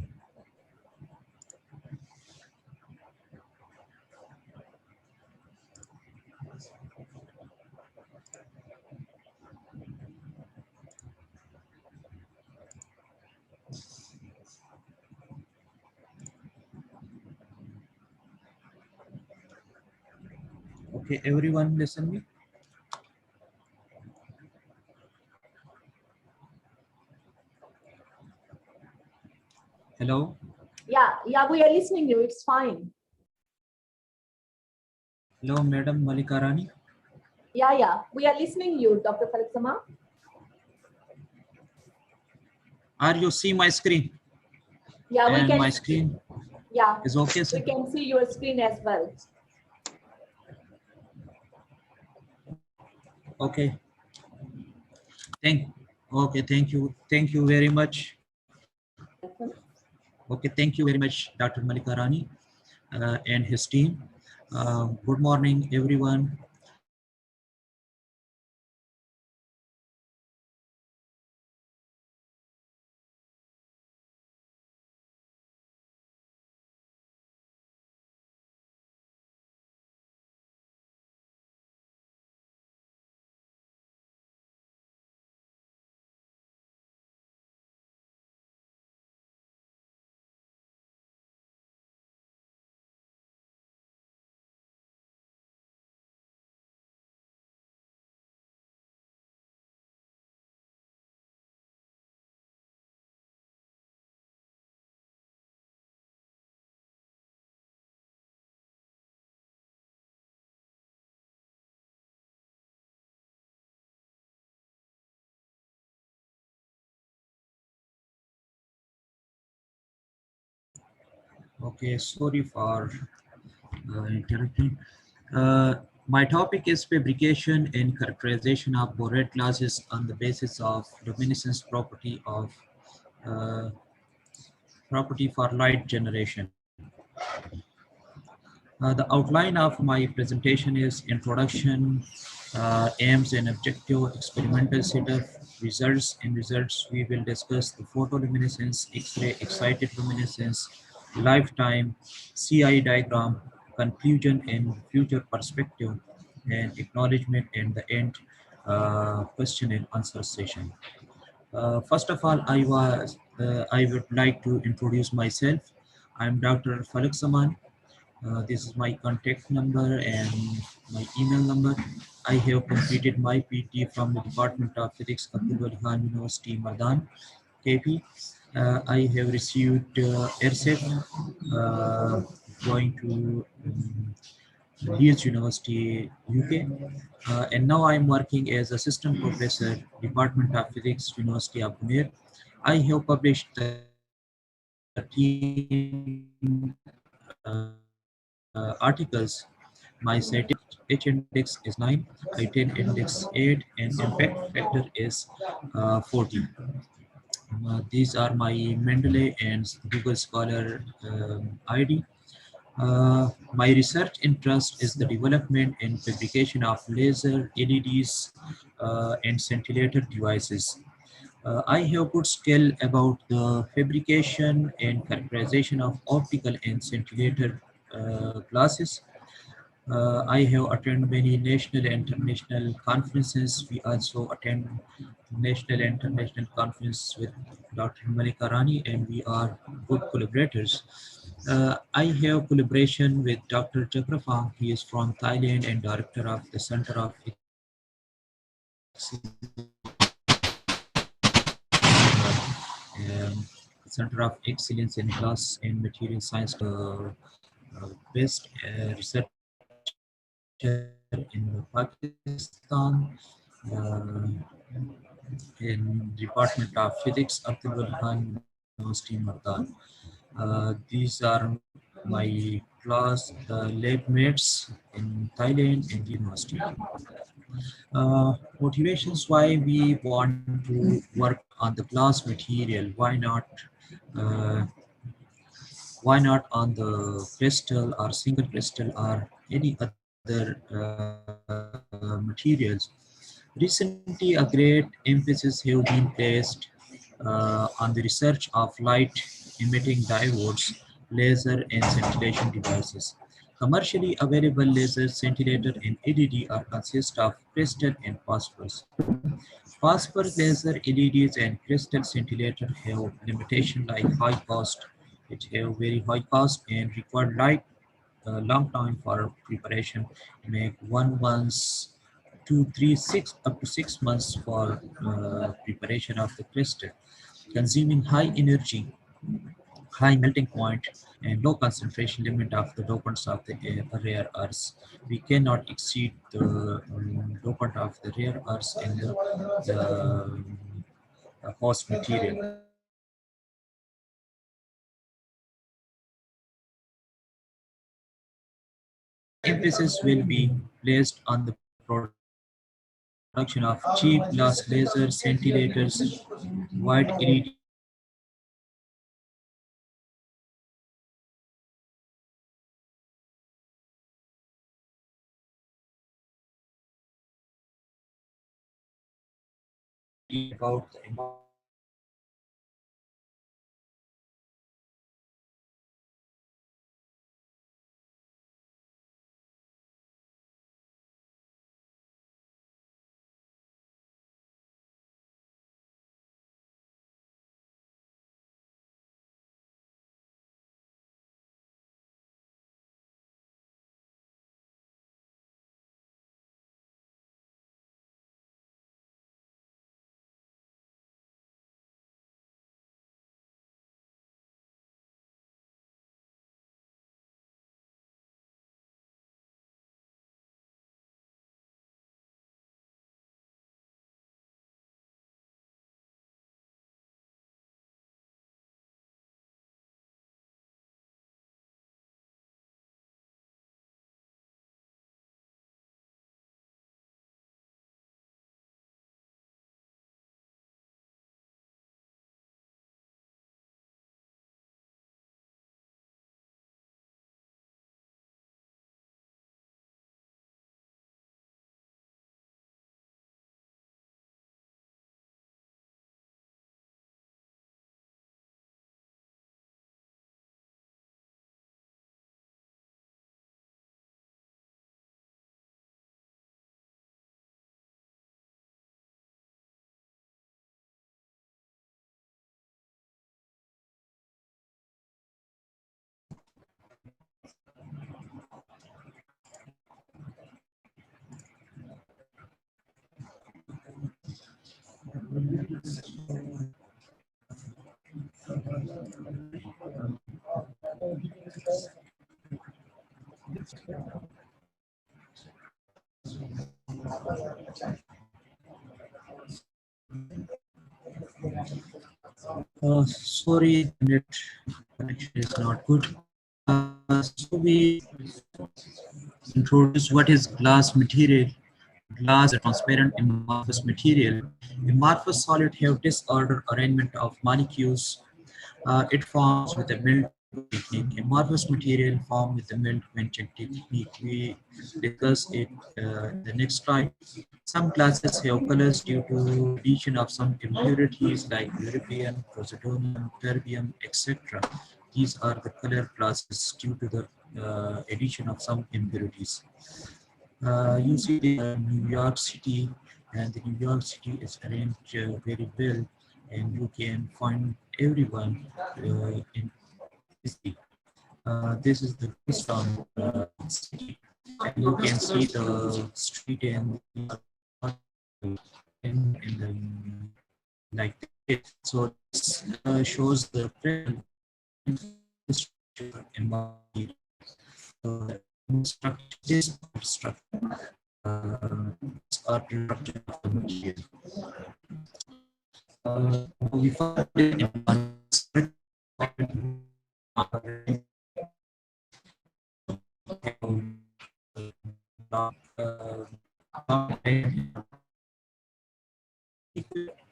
Okay, everyone listen me. Hello. Yeah, we are listening to you. It's fine. Hello, Madam Malika Rani. Yeah, we are listening to you, Dr. Falak Sama. Are you see my screen? Yeah, we and can. My screen. Yeah, is okay, sir. We can see your screen as well. Okay. Thank you very much. Okay, thank you very much, Dr. Malika Rani and his team. Good morning, everyone. Okay, sorry for interrupting. My topic is fabrication and characterization of Borel classes on the basis of luminescence property of property for light generation. The outline of my presentation is introduction, aims and objective, experimental setup, results. In results, we will discuss the photoluminescence, X-ray, excited luminescence, lifetime, CI diagram, conclusion and future perspective, and acknowledgement and the end question and answer session. First of all, I would like to introduce myself. I'm Dr. Falak Saman. This is my contact number and my email number. I have completed my PT from the Department of Physics, Abdul Wali Khan University, Mardan, KP. I have received AirSET, going to Leeds University, UK. And now I'm working as assistant professor, Department of Physics, University of Mir. I have published 13 articles. My cited H index is 9, I-10 index 8, and impact factor is 40. These are my Mendeley and Google Scholar ID. My research interest is the development and fabrication of laser, LEDs, and scintillator devices. I have good skill about the fabrication and characterization of optical and scintillator glasses. I have attended many national and international conferences. We also attend national and international conference with Dr. Malika Rani, and we are good collaborators. I have collaboration with Dr. Chakrafang. He is from Thailand and director of the Center of um, Center of Excellence in Glass and Material Science, best researcher in Pakistan, uh, in Department of Physics, Abdul Wali Khan University, Mardan. These are my class lab mates in Thailand and university. Motivations why we want to work on the glass material. Uh, why not on the crystal or single crystal or any other materials? Recently, a great emphasis have been placed on the research of light emitting diodes, laser and scintillation devices. Commercially available laser, scintillator and LED are consist of crystal and phosphorus. Phosphor laser, LEDs and crystal scintillator have limitation like high cost. It have very high cost and require long time for preparation. Make 1 month, 2, 3, 6 up to 6 months for preparation of the crystal, consuming high energy, high melting point, and low concentration limit of the dopants of the rare earths. We cannot exceed the dopant of the rare earths in the host material. Emphasis will be placed on the production of cheap glass lasers, scintillators, white LED about the Sorry, net connection is not good. So we introduce what is glass material. Glass, a transparent amorphous material. Amorphous solid have disordered arrangement of molecules. It forms with a melt technique. Amorphous material form with the melt quenching technique. We discuss it in the next slide. Some classes have colors due to addition of some impurities like europium, praseodymium, terbium, etc. These are the color classes due to the addition of some impurities. You see the New York City, and the New York City is arranged very well, and you can find everyone in the city. This is the Queenstown city, and you can see the street and in the like this. So this shows the present environment. Structure, this structure are reproduction of the material. We found it in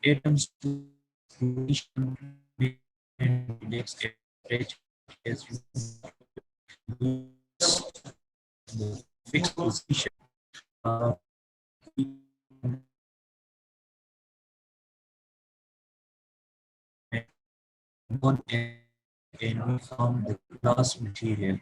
atoms to next stage as the fixed position. One and we found the glass material.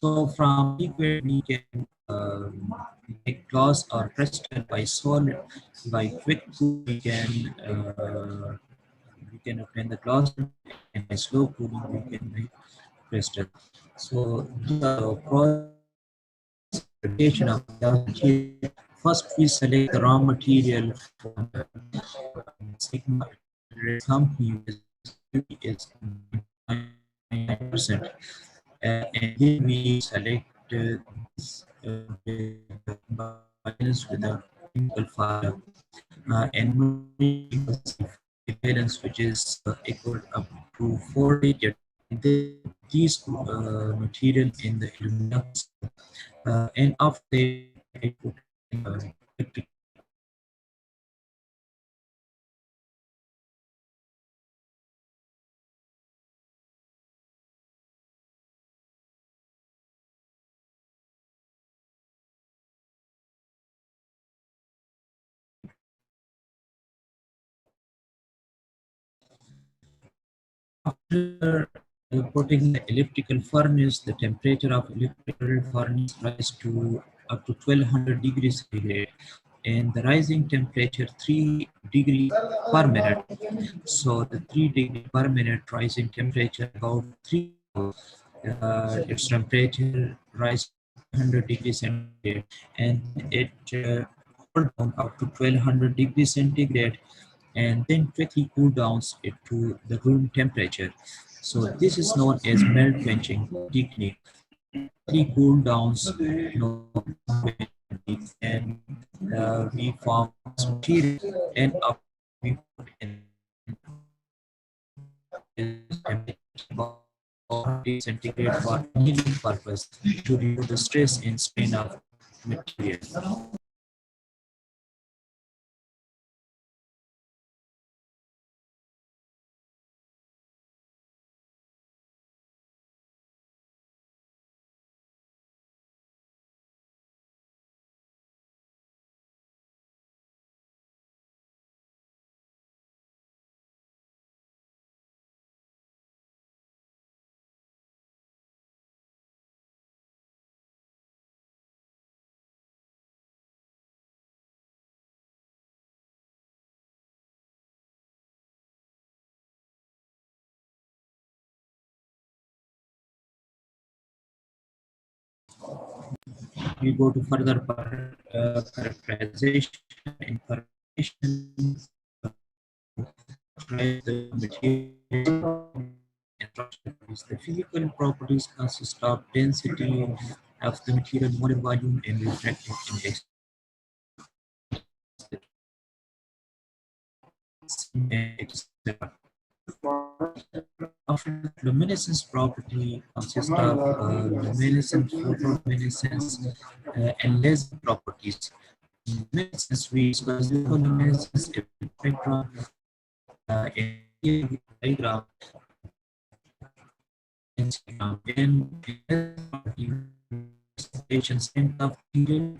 So from liquid we can make glass or crystal by solid. By quick cool we can obtain the glass, and by slow cooling we can make crystal. So the preparation of glass material. First we select the raw material from Sigma company is 9%. And then we select this balance with a single file and balance which is equal up to 40. These material in the aluminum and after they put electric. After putting the elliptical furnace, the temperature of elliptical furnace rises to up to 1200 degrees centigrade, and the rising temperature 3 degrees per minute. So the 3 degree per minute rising temperature about 3 its temperature rise 100 degrees centigrade, and it cool down up to 1200 degrees centigrade, and then quickly cool downs it to the room temperature. So this is known as melt quenching technique. Quickly cool downs, and we form material, and up we put in centigrade for heating purpose to remove the stress and strain of material. we go to further characterization, information, the material, the physical properties consist of density of the material, molar volume, and refractive index. After luminescence property consists of luminescence, photoluminescence, and laser properties. Luminescence, we discuss luminescence spectrum in diagram. In stations and of period,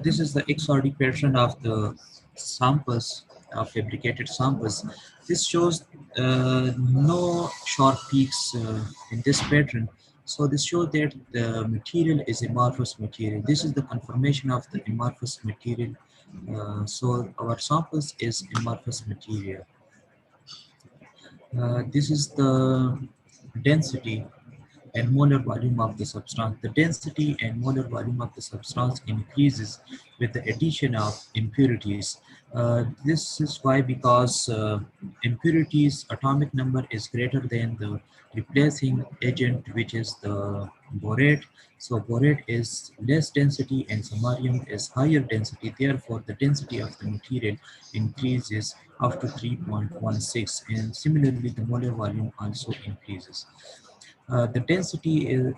this is the XRD pattern of the samples, fabricated samples. This shows no sharp peaks in this pattern. So this shows that the material is amorphous material. This is the confirmation of the amorphous material. So our samples is amorphous material. This is the density and molar volume of the substance. The density and molar volume of the substance increases with the addition of impurities. This is why, because impurities atomic number is greater than the replacing agent, which is the borate. So borate is less density and samarium is higher density. Therefore, the density of the material increases up to 3.16, and similarly the molar volume also increases. The density is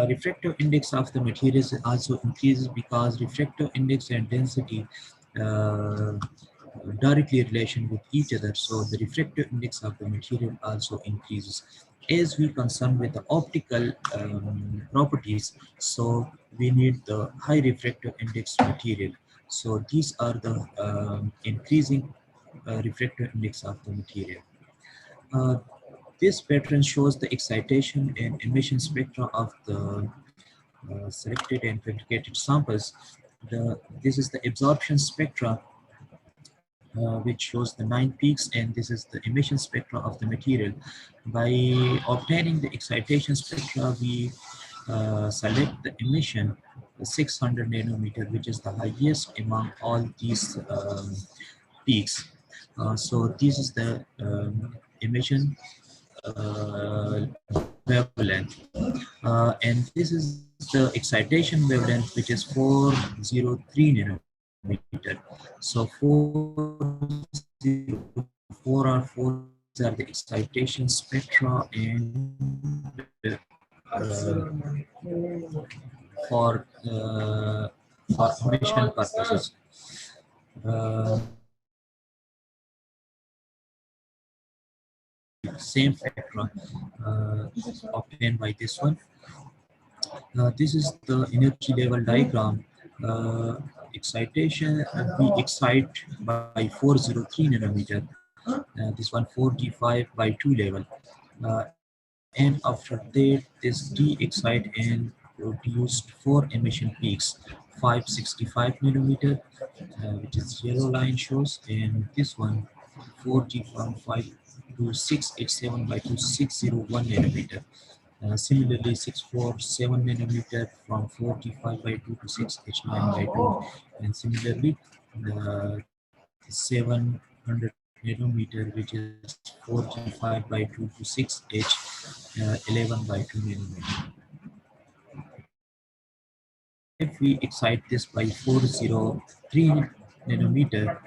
refractive index of the materials also increases, because refractive index and density directly relation with each other. So the refractive index of the material also increases. As we concern with the optical properties, so we need the high refractive index material. So these are the increasing refractive index of the material. Uh, this pattern shows the excitation and emission spectra of the selected and fabricated samples. This is the absorption spectra, which shows the 9 peaks, and this is the emission spectra of the material. By obtaining the excitation spectra, we select the emission 600 nanometer, which is the highest among all these peaks. So this is the emission wavelength, and this is the excitation wavelength, which is 403 nanometer. So 404 or 4 are the excitation spectra, and for emission purposes. Same spectra obtained by this one. This is the energy level diagram. Excitation, we excite by 403 nanometer. This one 4G5 by 2 level. And after that, this de-excite and produced 4 emission peaks, 565 nanometer, which is yellow line shows, and this one 4G from 5 to 687 by 2601 nanometer. Similarly, 647 nanometer from 45 by 2 to 6H9 by 2. And similarly, 700 nanometer, which is 45 by 2 to 6H11 by 2 nanometer. If we excite this by 403 nanometer,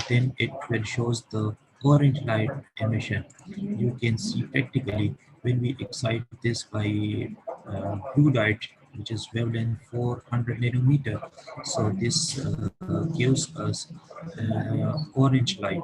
then it will shows the orange light emission. You can see practically when we excite this by blue light, which is wavelength 400 nanometer. So this gives us orange light.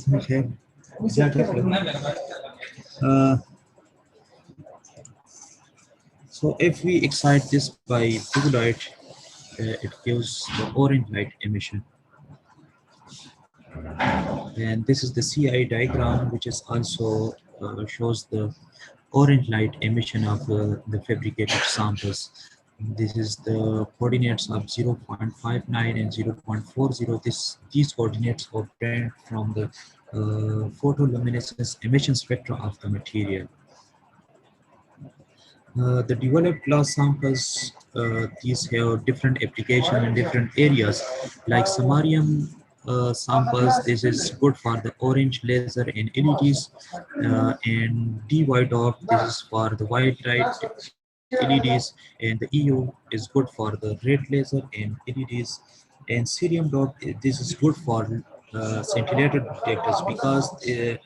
Okay. Uh, so if we excite this by blue light, it gives the orange light emission. And this is the CI diagram, which is also shows the orange light emission of the fabricated samples. This is the coordinates of 0.59 and 0.40. These coordinates are obtained from the photoluminescence emission spectra of the material. The developed glass samples, these have different application in different areas. Like samarium samples, this is good for the orange laser and LEDs, and D white dot, this is for the white light LEDs, and the EU is good for the red laser and LEDs, and cerium dot, this is good for scintillator detectors because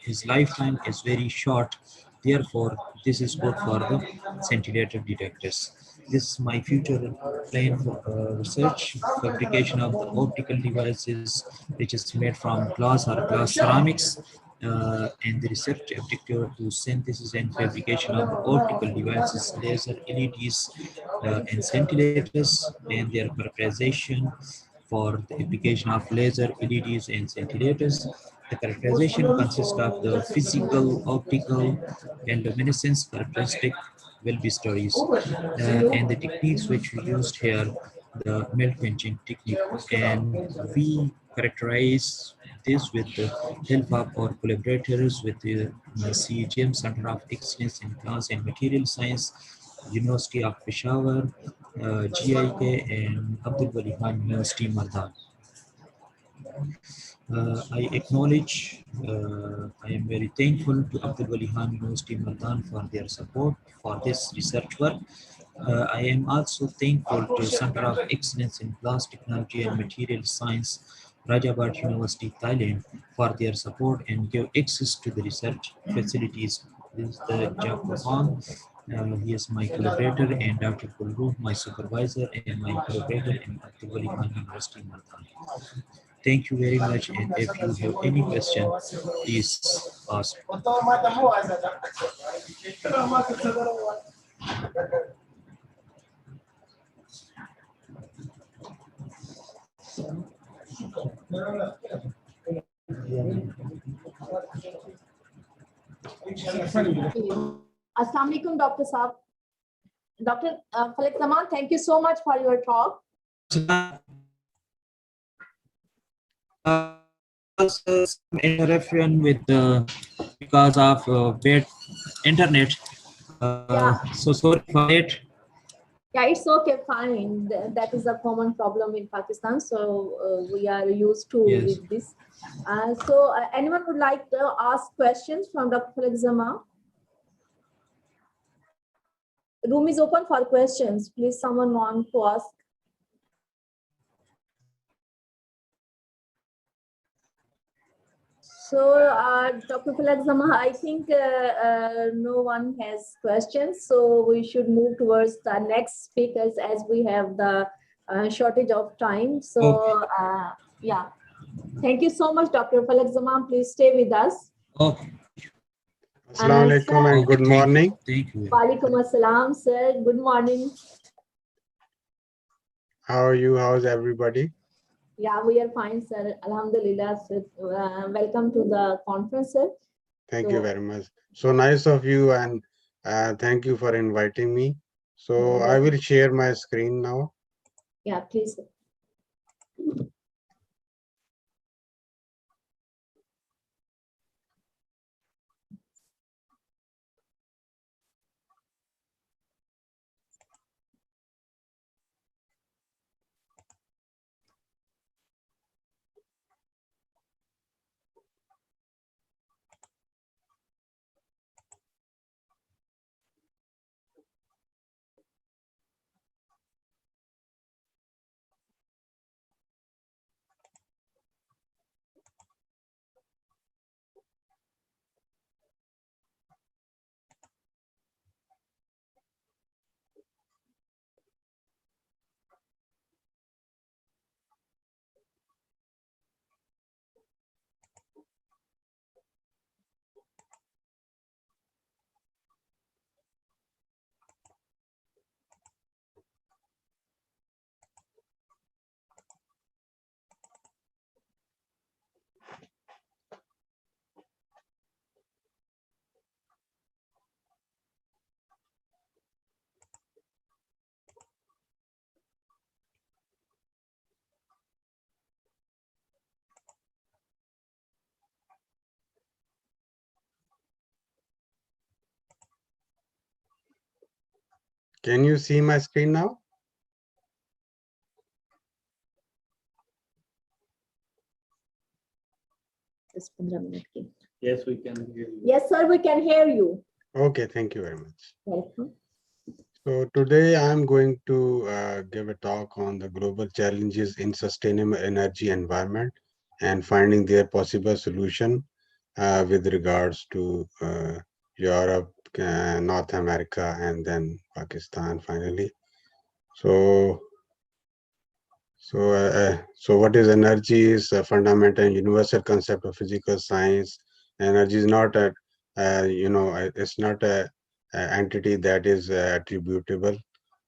his lifetime is very short. Therefore, this is good for the scintillator detectors. This is my future plan for research, fabrication of the optical devices, which is made from glass or glass ceramics, and the research objective to synthesis and fabrication of the optical devices, laser, LEDs, and scintillators, and their characterization for the application of laser, LEDs, and scintillators. The characterization consists of the physical, optical, and luminescence characteristic will be studies, and the techniques which we used here, the melt quenching technique, and we characterize this with the help of our collaborators with the CGM Center of Excellence in Glass and Material Science, University of Peshawar, GIK, and Abdul Wali Khan University, Mardan. I acknowledge, I am very thankful to Abdul Wali Khan University, Mardan for their support for this research work. I am also thankful to Center of Excellence in Glass Technology and Material Science, Rajabad University, Thailand, for their support and give access to the research facilities. This is the Jacob Khan. He is my collaborator, and Dr. Kulru, my supervisor, and my collaborator in Abdul Wali Khan University, Mardan. Thank you very much, and if you have any question, please ask. Assalamu alaikum, Dr. Saab. Dr. Falak Zaman, thank you so much for your talk. Some interruption with because of bad internet. So sorry for it. Yeah, it's okay, fine. That is a common problem in Pakistan. So we are used to Yes. with this. So anyone would like to ask questions from Dr. Falak Zaman? Room is open for questions. Please, someone want to ask. So, Dr. Falak Zaman, I think no one has questions. So we should move towards the next speakers as we have the shortage of time. So, yeah. Thank you so much, Dr. Falak Zaman. Please stay with us. Okay. Assalamu alaikum and good morning. Thank you. Walaikum assalam, sir. Good morning. How are you? How's everybody? Yeah, we are fine, sir. Alhamdulillah, sir. Welcome to the conference, sir. Thank you very much. So nice of you, and thank you for inviting me. So I will share my screen now. Yeah, please. Can you see my screen now? Yes, we can hear you. Yes, sir, we can hear you. Okay, thank you very much. Welcome. So today I'm going to give a talk on the global challenges in sustainable energy environment and finding their possible solution with regards to Europe, North America, and then Pakistan finally. So what is energy is a fundamental and universal concept of physical science. Energy is not a, it's not a entity that is attributable.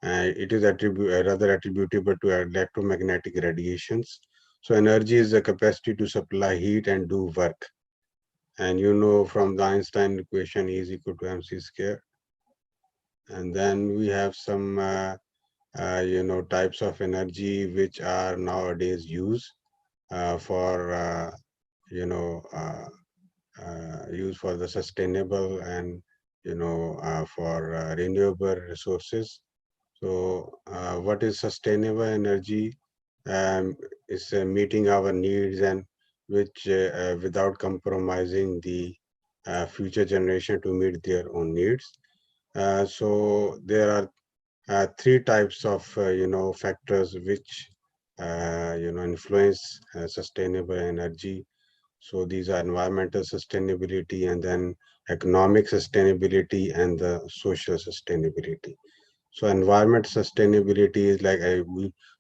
It is rather attributable to electromagnetic radiations. So energy is the capacity to supply heat and do work. And you know from the Einstein equation, E is equal to mc square. And then we have some types of energy which are nowadays used for used for the sustainable and for renewable resources. So what is sustainable energy? Is meeting our needs and which without compromising the future generation to meet their own needs. So there are three types of factors which influence sustainable energy. So these are environmental sustainability, and then economic sustainability, and the social sustainability. So environment sustainability is like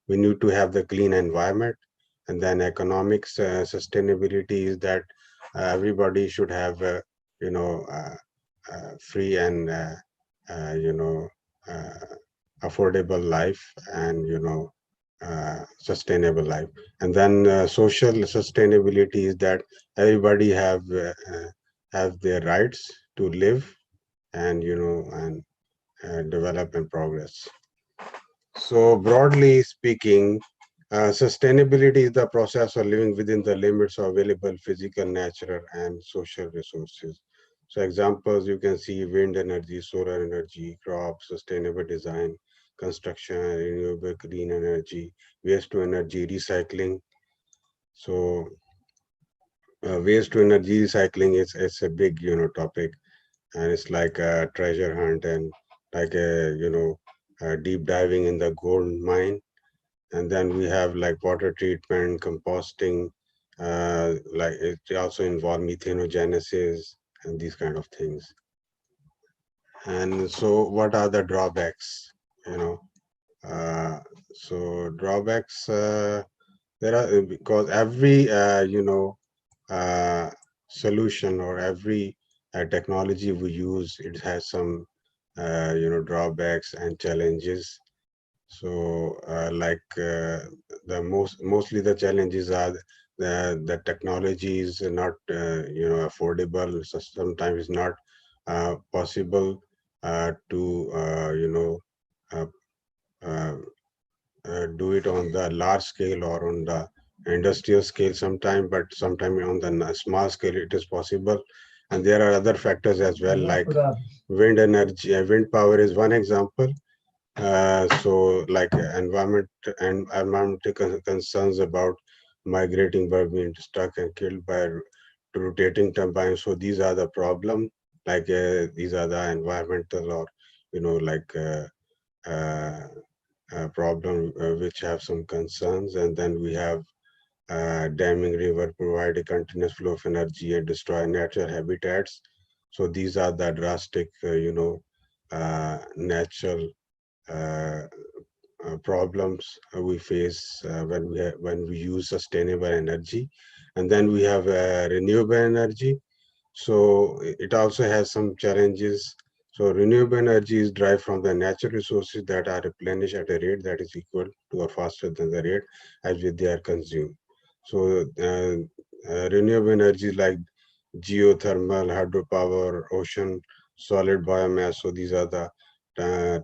we need to have the clean environment, and then economic sustainability is that everybody should have free and affordable life, and sustainable life. And then social sustainability is that everybody have their rights to live and develop and progress. So broadly speaking, sustainability is the process of living within the limits of available physical, natural, and social resources. So examples you can see: wind energy, solar energy, crops, sustainable design, construction, renewable green energy, waste to energy recycling. So waste to energy recycling is it's a big topic, and it's like a treasure hunt and like a deep diving in the gold mine. And then we have like water treatment, composting, like it also involve methanogenesis and these kind of things. And so what are the drawbacks? You know, so drawbacks, there are, because every, uh, solution or every technology we use, it has some, drawbacks and challenges. So, mostly the challenges are the technology is not affordable. So sometimes it's not possible to uh, uh, do it on the large scale or on the industrial scale sometime, but sometime on the small scale it is possible. And there are other factors as well, like wind energy. Wind power is one example. So like environmental concerns about migrating bird being stuck and killed by rotating turbines. So these are the problem. Like these are the environmental or like problem which have some concerns. And then we have damming river provide a continuous flow of energy and destroy natural habitats. So these are the drastic, natural uh, problems we face when we use sustainable energy. And then we have renewable energy. So it also has some challenges. So renewable energy is derived from the natural resources that are replenished at a rate that is equal to or faster than the rate at which they are consumed. So renewable energy like geothermal, hydropower, ocean, solid biomass. So these are the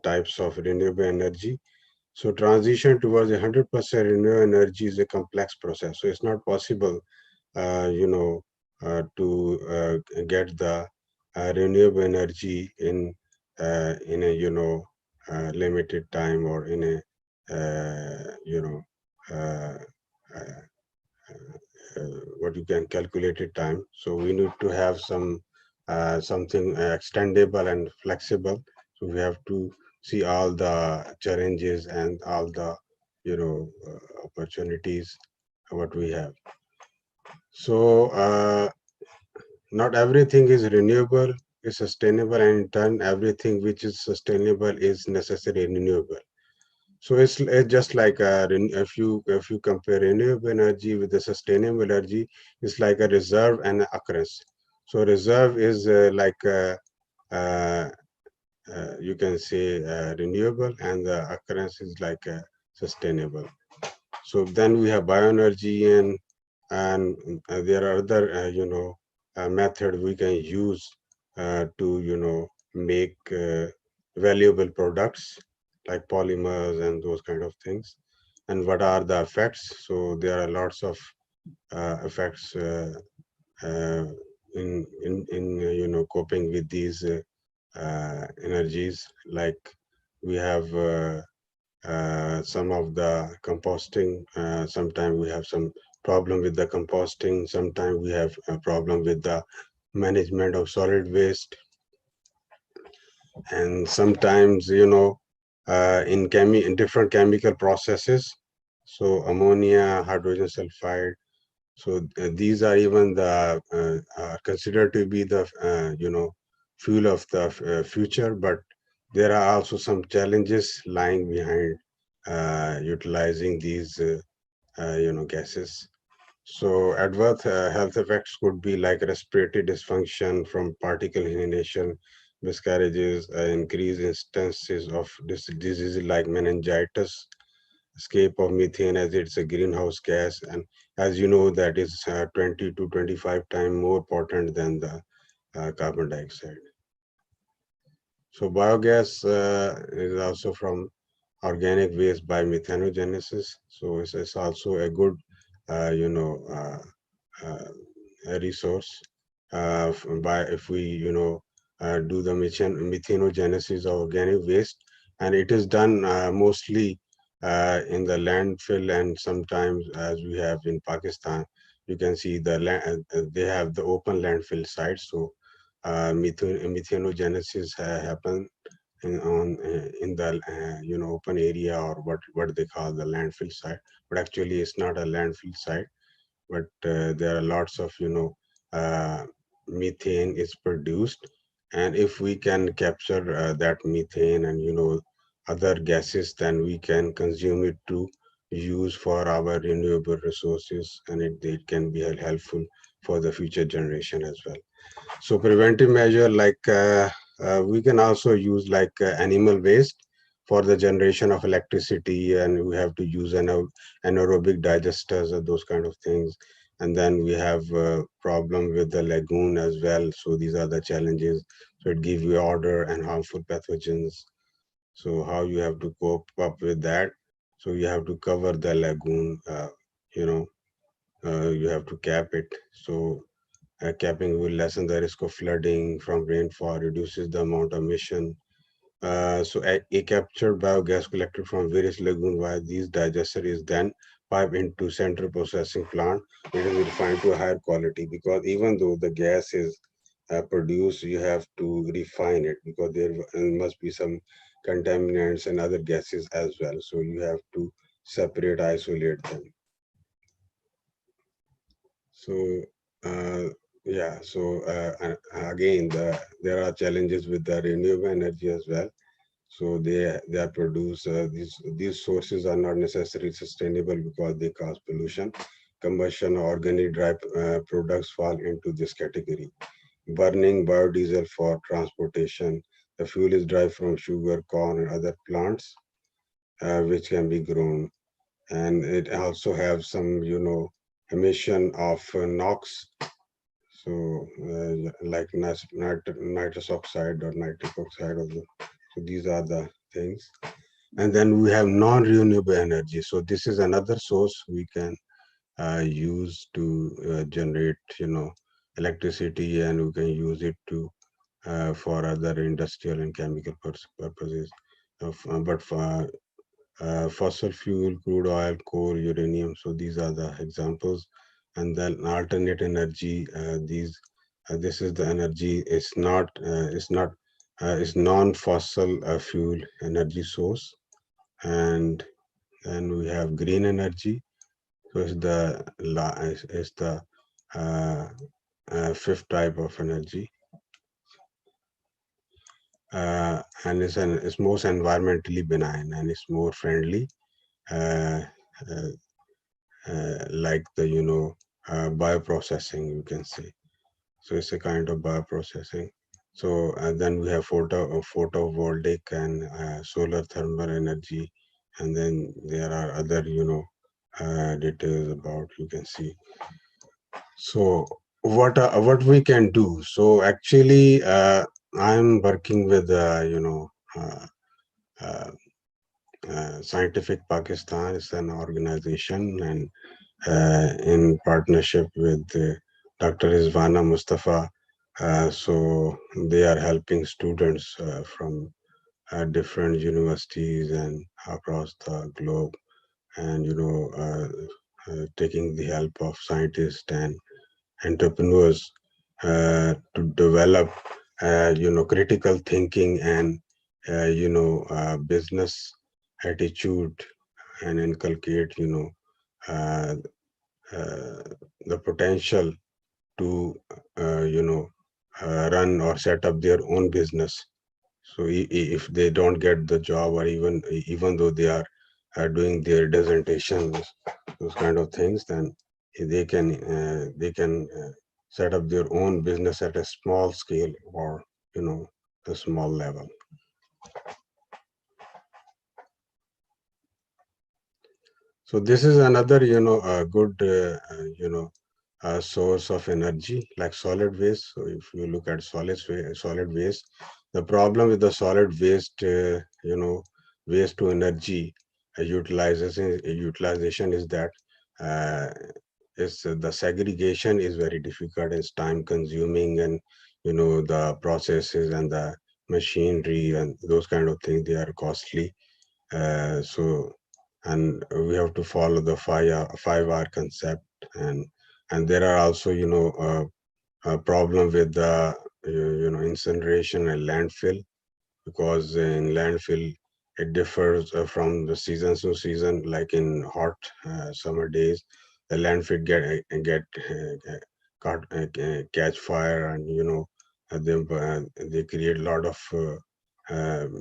types of renewable energy. So transition towards 100% renewable energy is a complex process. So it's not possible, to get the renewable energy in a limited time or in a uh, uh, what you can calculate it time. So we need to have something extendable and flexible. So we have to see all the challenges and all the opportunities what we have. So not everything is renewable is sustainable, and in turn everything which is sustainable is necessarily renewable. So it's just like if you compare renewable energy with the sustainable energy, it's like a reserve and an occurrence. So reserve is uh, you can say renewable, and the occurrence is like sustainable. So then we have bioenergy, and there are other method we can use to make valuable products like polymers and those kind of things. And what are the effects? So there are lots of effects uh, in coping with these energies. Like we have some of the composting. Sometimes we have some problem with the composting. Sometimes we have a problem with the management of solid waste. And sometimes, in different chemical processes. So ammonia, hydrogen sulfide. So these are even the are considered to be the fuel of the future, but there are also some challenges lying behind utilizing these gases. So adverse health effects could be like respiratory dysfunction from particle inhalation, miscarriages, increased instances of diseases like meningitis, escape of methane, as it's a greenhouse gas, and as you know, that is 20 to 25 times more potent than the carbon dioxide. So biogas is also from organic waste by methanogenesis. So it's also a good, a resource by if we, do the methanogenesis of organic waste, and it is done mostly in the landfill, and sometimes, as we have in Pakistan, you can see the land, they have the open landfill sites. So methanogenesis happen in the open area, or what they call the landfill site, but actually it's not a landfill site, but there are lots of methane is produced, and if we can capture that methane and other gases, then we can consume it to use for our renewable resources, and it can be helpful for the future generation as well. So preventive measure, like we can also use like animal waste for the generation of electricity, and we have to use anaerobic digesters or those kind of things. And then we have a problem with the lagoon as well. So these are the challenges. So it gives you odor and harmful pathogens. So how you have to cope up with that? So you have to cover the lagoon, you know, you have to cap it. So capping will lessen the risk of flooding from rainfall, reduces the amount of emission. So a captured biogas collected from various lagoons via these digester is then piped into central processing plant. It is refined to a higher quality, because even though the gas is produced, you have to refine it, because there must be some contaminants and other gases as well. So you have to separate, isolate them. So uh, yeah, so again, there are challenges with the renewable energy as well. So they are produced, these sources are not necessarily sustainable because they cause pollution. Combustion or organic dry products fall into this category. Burning biodiesel for transportation. The fuel is derived from sugar, corn, and other plants which can be grown, and it also have some emission of NOx, so like nitrous oxide or nitric oxide of the, so these are the things. And then we have non-renewable energy. So this is another source we can use to generate electricity, and we can use it to for other industrial and chemical purposes. But for fossil fuel, crude oil, coal, uranium. So these are the examples. And then alternate energy. This is the energy. It's non-fossil fuel energy source. And then we have green energy. So it's the fifth type of energy. And it's most environmentally benign, and it's more friendly, uh, uh, like the bioprocessing, you can say. So it's a kind of bioprocessing. So then we have photovoltaic and solar thermal energy, and then there are other details about, you can see. So what we can do? So actually, I'm working with Scientific Pakistan. Is an organization, and in partnership with Dr. Rizwana Mustafa. So they are helping students from different universities and across the globe, and taking the help of scientists and entrepreneurs to develop critical thinking and business attitude, and inculcate uh, the potential to run or set up their own business. So if they don't get the job, or even though they are doing their dissertations, those kind of things, then they can set up their own business at a small scale, or a small level. So this is another, a good, source of energy like solid waste. So if you look at solid waste, the problem with the solid waste, waste to energy utilization is that uh, the segregation is very difficult. It's time consuming, and the processes and the machinery and those kind of things, they are costly. So, and we have to follow the 5R concept, and there are also a problem with the incineration and landfill, because in landfill it differs from the season to season. Like in hot summer days, the landfill catch fire, and they create a lot of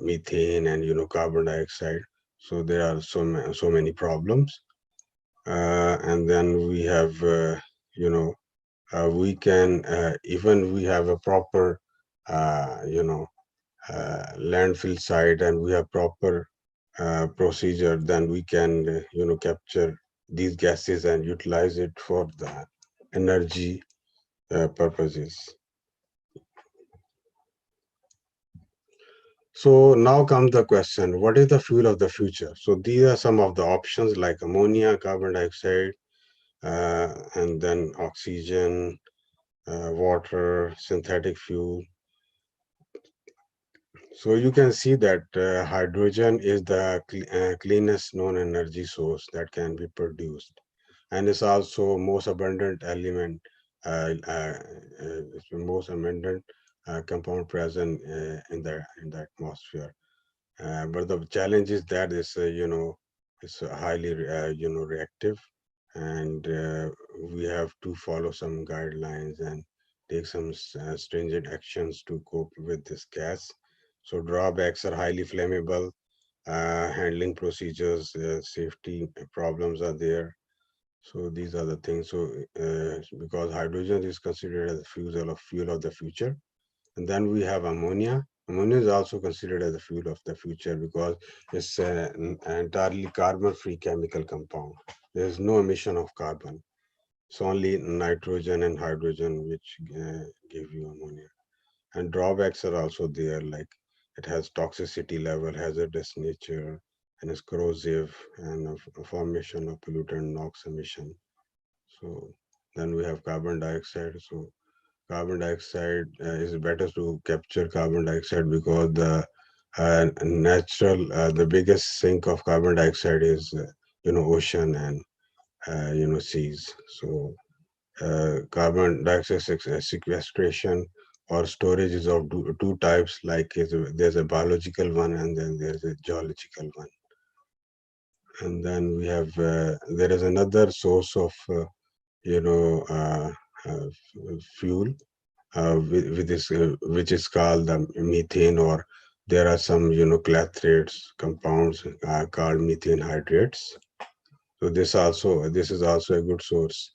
methane and carbon dioxide. So there are so many problems. And then we have we can even we have a proper landfill site, and we have proper procedure, then we can capture these gases and utilize it for the energy purposes. So now comes the question, what is the fuel of the future? So these are some of the options like ammonia, carbon dioxide, and then oxygen, water, synthetic fuel. So you can see that hydrogen is the cleanest known energy source that can be produced, and it's also most abundant element, it's the most abundant compound present in the atmosphere. But the challenge is that it's highly reactive, and we have to follow some guidelines and take some stringent actions to cope with this gas. So drawbacks are highly flammable, handling procedures, safety problems are there. So these are the things. So because hydrogen is considered as a fuel of the future, and then we have ammonia. Ammonia is also considered as the fuel of the future because it's an entirely carbon-free chemical compound. There is no emission of carbon. It's only nitrogen and hydrogen which give you ammonia. And drawbacks are also there, like it has toxicity level, hazardous nature, and is corrosive, and a formation of pollutant NOx emission. So then we have carbon dioxide. So carbon dioxide is better to capture carbon dioxide because the biggest sink of carbon dioxide is ocean and seas. So carbon dioxide sequestration or storage is of two types, like there's a biological one and then there's a geological one. And then we have there is another source of you know uh, uh, fuel with this which is called the methane, or there are some clathrates compounds called methane hydrates. So this is also a good source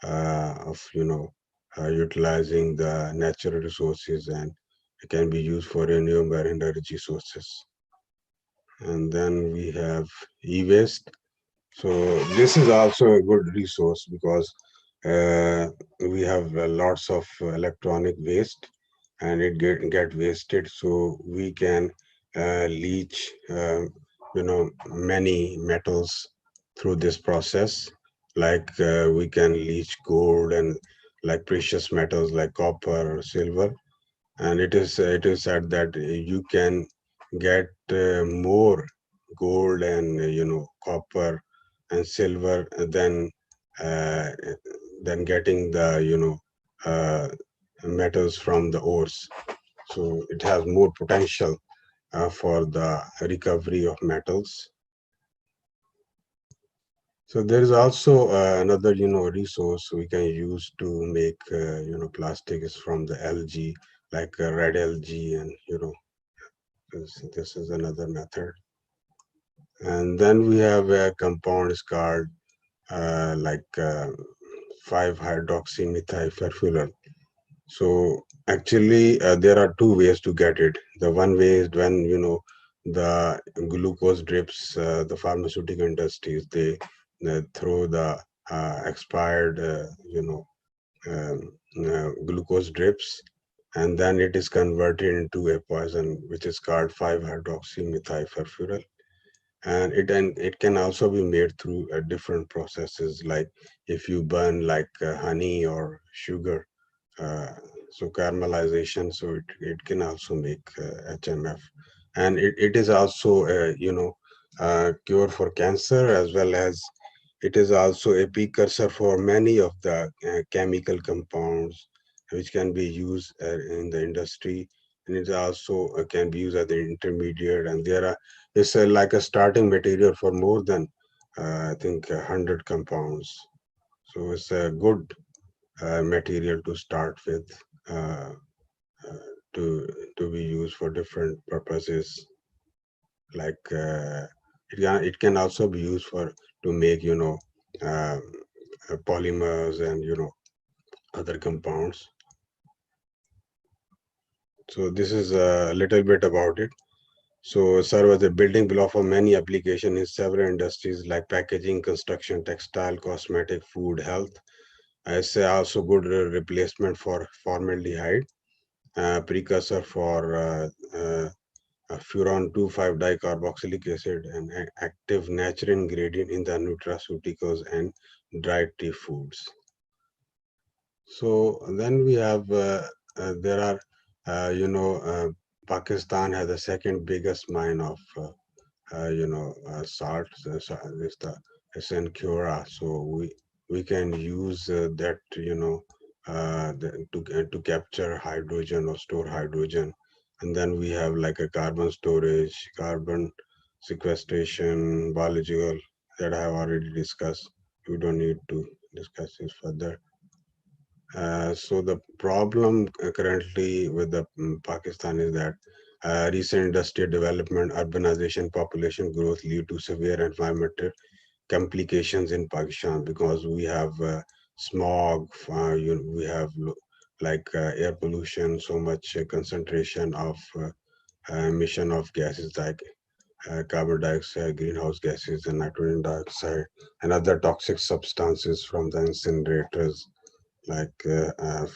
of utilizing the natural resources, and it can be used for renewable energy sources. And then we have e-waste. So this is also a good resource because we have lots of electronic waste, and it get wasted. So we can leach many metals through this process. Like we can leach gold and like precious metals like copper or silver. And it is said that you can get more gold and copper and silver uh, than getting the metals from the ores. So it has more potential for the recovery of metals. So there is also another resource we can use to make plastic is from the algae, like red algae, and this is another method. And then we have a compound is called like 5-hydroxymethyl. So actually, there are two ways to get it. The one way is when the glucose drips, the pharmaceutical industries, they through the expired, glucose drips, and then it is converted into a poison, which is called 5-hydroxymethylfurfural. And it can also be made through different processes, like if you burn like honey or sugar, uh, so caramelization, so it can also make HMF. And it is also cure for cancer, as well as it is also a precursor for many of the chemical compounds which can be used in the industry, and it also can be used as an intermediate. And there are it's like a starting material for more than I think 100 compounds. So it's a good material to start with, uh, uh, to be used for different purposes. Like it can also be used for to make um, polymers and other compounds. So this is a little bit about it. So serve as a building block for many applications in several industries like packaging, construction, textile, cosmetic, food, health. It's also good replacement for formaldehyde, precursor for furan 2,5-dicarboxylic acid, and active natural ingredient in the nutraceuticals and dried tea foods. So then we have there are Pakistan has the second biggest mine of salt. Is the Sencura. So we can use that to capture hydrogen or store hydrogen. And then we have like a carbon storage, carbon sequestration, biological, that I have already discussed. We don't need to discuss this further. So the problem currently with the Pakistan is that recent industrial development, urbanization, population growth lead to severe environmental complications in Pakistan, because we have smog, we have like air pollution, so much concentration of emission of gases like carbon dioxide, greenhouse gases, and nitrogen dioxide, and other toxic substances from the incinerators like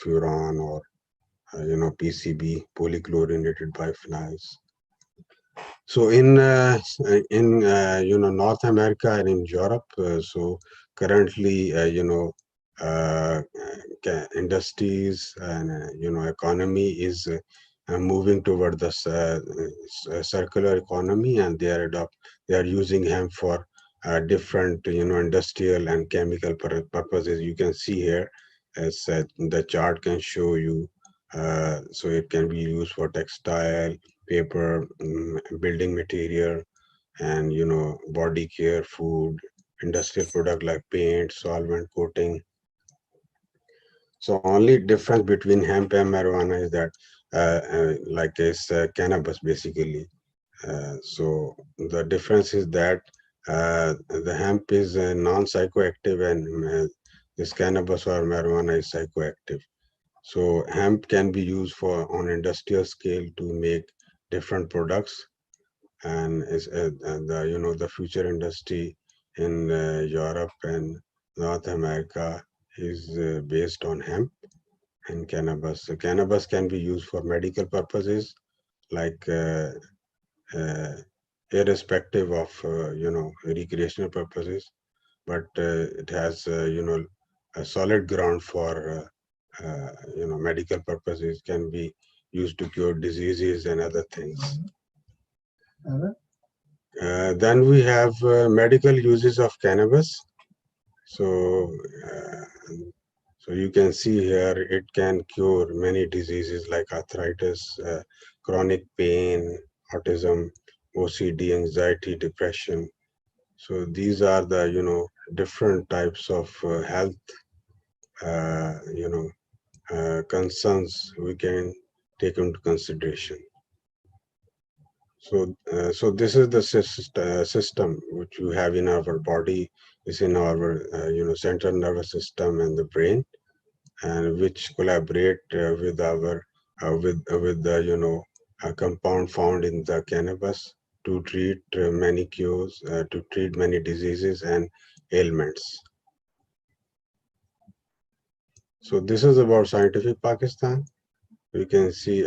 furan or PCB, polychlorinated biphenyls. So in North America and in Europe, so currently industries and economy is moving toward the circular economy, and they are using hemp for different industrial and chemical purposes. You can see here, as the chart can show you. So it can be used for textile, paper, building material, and body care, food, industrial product like paint, solvent, coating. So only difference between hemp and marijuana is that like it's cannabis basically. So the difference is that the hemp is non-psychoactive, and this cannabis or marijuana is psychoactive. So hemp can be used for on industrial scale to make different products, and is the future industry in Europe and North America is based on hemp and cannabis. So cannabis can be used for medical purposes, like uh, irrespective of recreational purposes, but it has a solid ground for medical purposes, can be used to cure diseases and other things. Then we have medical uses of cannabis. So, so you can see here, it can cure many diseases like arthritis, chronic pain, autism, OCD, anxiety, depression. So these are the different types of health concerns we can take into consideration. So this is the system which we have in our body, is in our central nervous system and the brain, and which collaborate with our with the compound found in the cannabis to treat many cures, to treat many diseases, and ailments. So this is about Scientific Pakistan. We can see,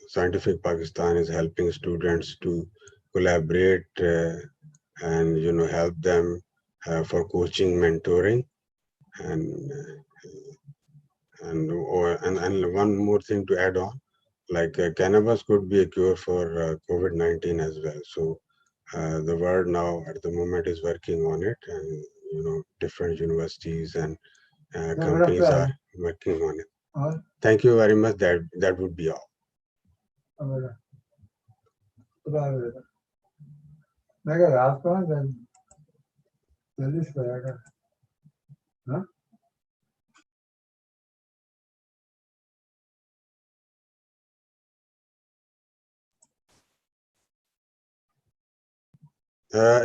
Scientific Pakistan is helping students to collaborate and help them for coaching, mentoring, and one more thing to add on, like cannabis could be a cure for COVID-19 as well. So the world now at the moment is working on it, and different universities and companies are working on it. Thank you very much. That would be all.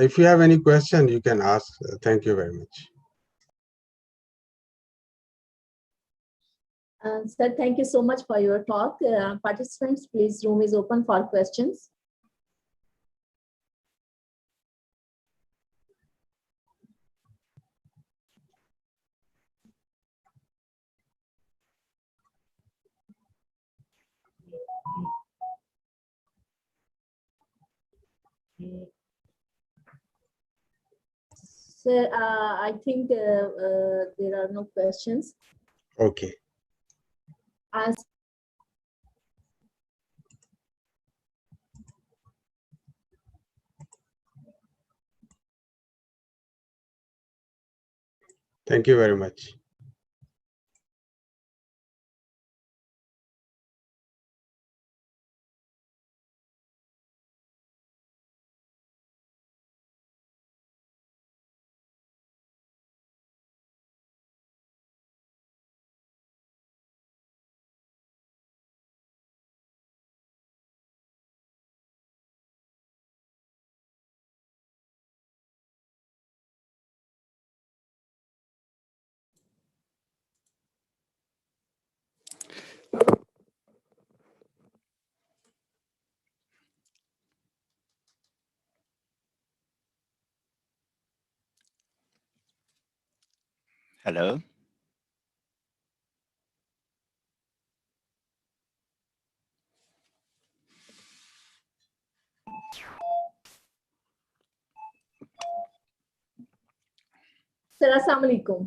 If you have any question, you can ask. Thank you very much. Sir, thank you so much for your talk. Participants, please, room is open for questions. Sir, I think there are no questions. Okay. As Thank you very much. Hello. Sir, assalamu alaikum.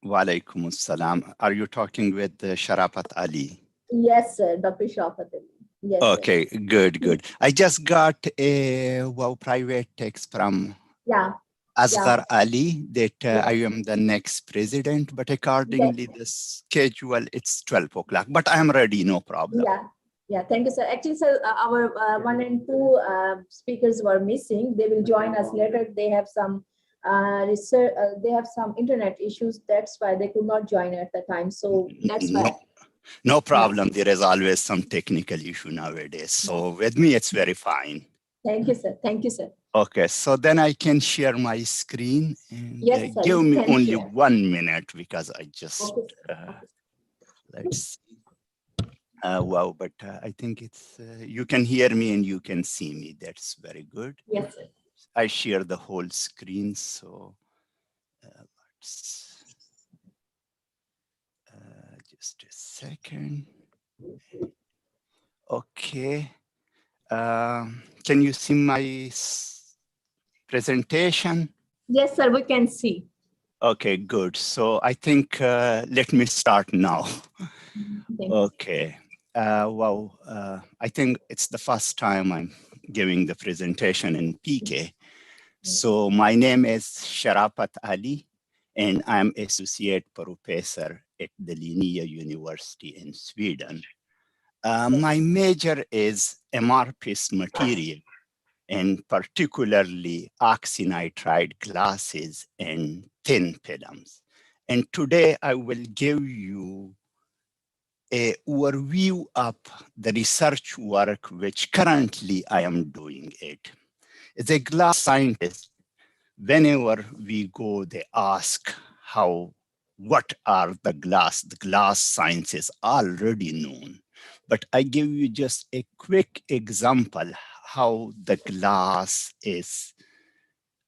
Wa alaikum assalam. Are you talking with Sharafat Ali? Yes, sir, Dr. Sharafat Ali. Yes. Okay, sir. good. I just got a private text from Asghar Ali that I am the next president, but accordingly the schedule, it's 12 o'clock, but I am ready, no problem. Yeah, thank you, sir. Actually, sir, our 1 and 2 speakers were missing. They will join us later. They have some research, they have some internet issues. That's why they could not join at the time. So that's why. No problem. There is always some technical issue nowadays. So with me, it's very fine. Thank you, sir. Thank you, sir. Okay, so then I can share my screen. And, yes, sir. Give me only 1 minute because I just, let's see. Wow, but I think it's, you can hear me and you can see me. That's very good. Yes, sir. I share the whole screen, so let's, just a second. Okay. Can you see my presentation? Yes, sir, we can see. Okay, good. So I think, let me start now. Okay. I think it's the first time I'm giving the presentation in PK. So my name is Sharafat Ali, and I'm associate professor at the Linnaea University in Sweden. My major is MRPIS material, and particularly oxynitride glasses and thin films. And today I will give you an overview of the research work which currently I am doing it. As a glass scientist, whenever we go, they ask what are the glass? The glass science is already known. But I give you just a quick example how the glass is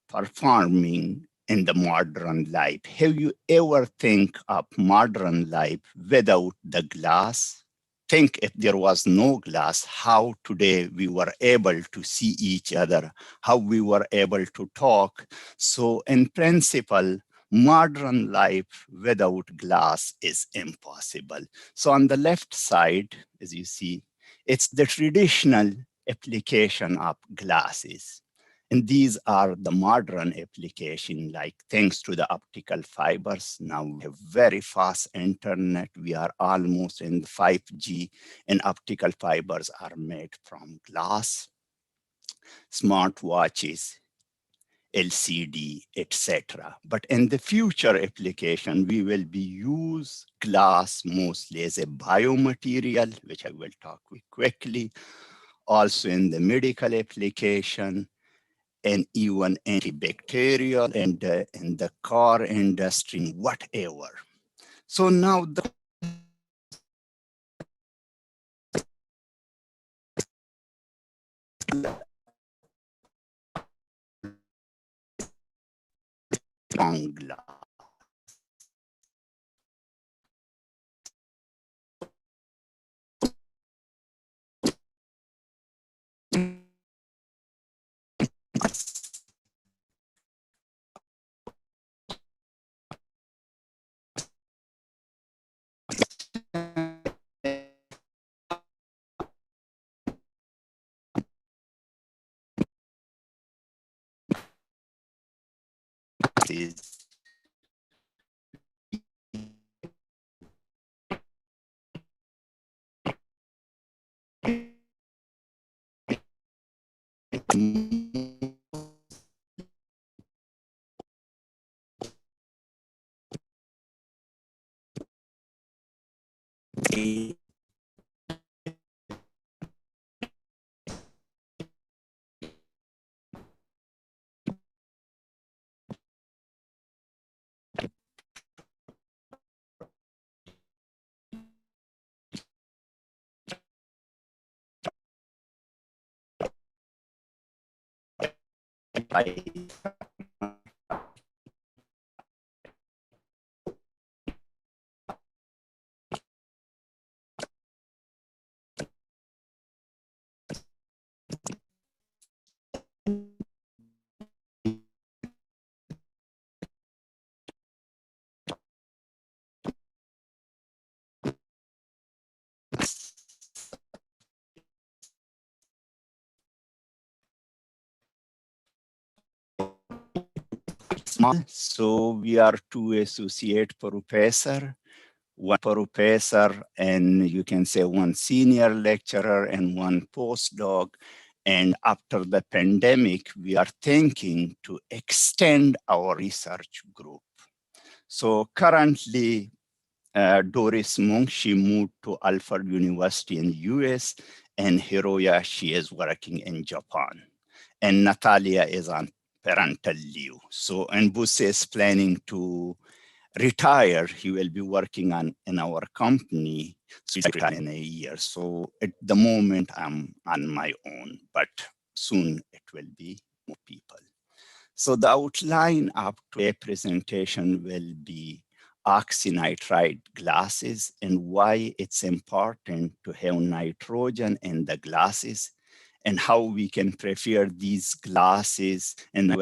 performing in the modern life. Have you ever think of modern life without the glass? Think if there was no glass, how today we were able to see each other, how we were able to talk. So in principle, modern life without glass is impossible. So on the left side, as you see, it's the traditional application of glasses. And these are the modern application, like thanks to the optical fibers. Now we have very fast internet. We are almost in 5G, and optical fibers are made from glass, smartwatches, LCD, etc. But in the future application, we will be use glass mostly as a biomaterial, which I will talk quickly. Also in the medical application, and even antibacterial and in the car industry, whatever. So now the strong glass. Is small. So we are two associate professor, one professor, and you can say one senior lecturer and one postdoc. And after the pandemic, we are thinking to extend our research group. So currently, Doris Monk, she moved to Alfred University in US, and Hiroya, she is working in Japan. And Natalia is on parental leave. So, and Buse is planning to retire. He will be working in our company in a year. So at the moment, I'm on my own, but soon it will be more people. So the outline of today's presentation will be oxynitride glasses and why it's important to have nitrogen in the glasses and how we can prepare these glasses and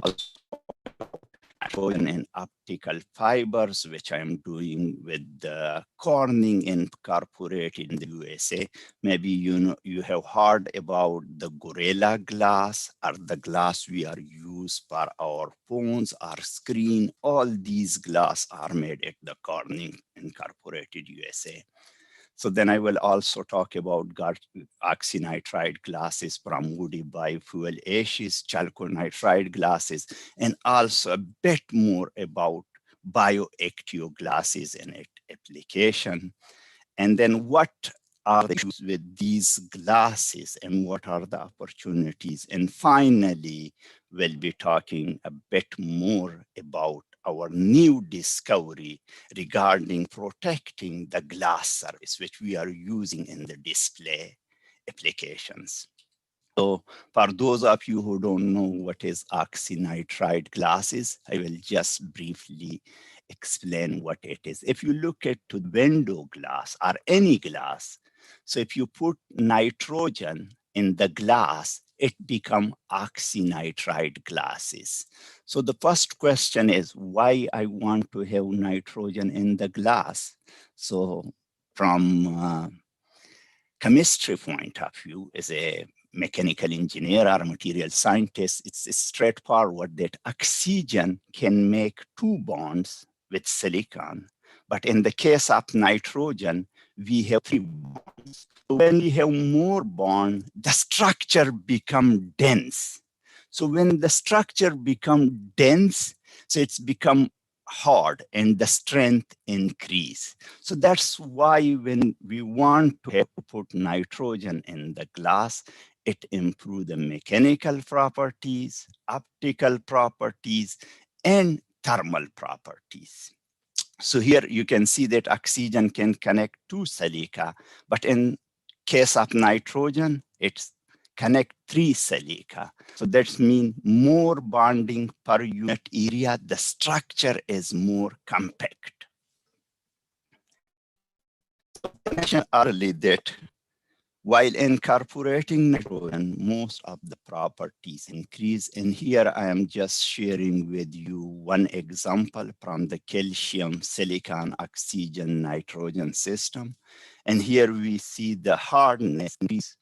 and optical fibers, which I'm doing with the Corning Incorporated in the USA. Maybe you know you have heard about the Gorilla Glass or the glass we are used for our phones, our screen. All these glass are made at the Corning Incorporated USA. So then I will also talk about oxynitride glasses from woody biofuel ashes, chalconitride glasses, and also a bit more about bioactive glasses and its application. And then what are the issues with these glasses and what are the opportunities? And finally, we'll be talking a bit more about our new discovery regarding protecting the glass surface, which we are using in the display applications. So for those of you who don't know what is oxynitride glasses, I will just briefly explain what it is. If you look at the window glass or any glass, so if you put nitrogen in the glass, it become oxynitride glasses. So the first question is why I want to have nitrogen in the glass. So from chemistry point of view, as a mechanical engineer or material scientist, it's straightforward that oxygen can make 2 bonds with silicon. But in the case of nitrogen, we have 3 bonds. When we have more bonds, the structure becomes dense. So when the structure becomes dense, so it's become hard and the strength increase. So that's why when we want to have to put nitrogen in the glass, it improves the mechanical properties, optical properties, and thermal properties. So here you can see that oxygen can connect to silica, but in case of nitrogen, it's connect 3 silica. So that means more bonding per unit area, the structure is more compact. So I mentioned earlier that while incorporating nitrogen, most of the properties increase. And here I am just sharing with you one example from the calcium, silicon, oxygen, nitrogen system. And here we see the hardness increase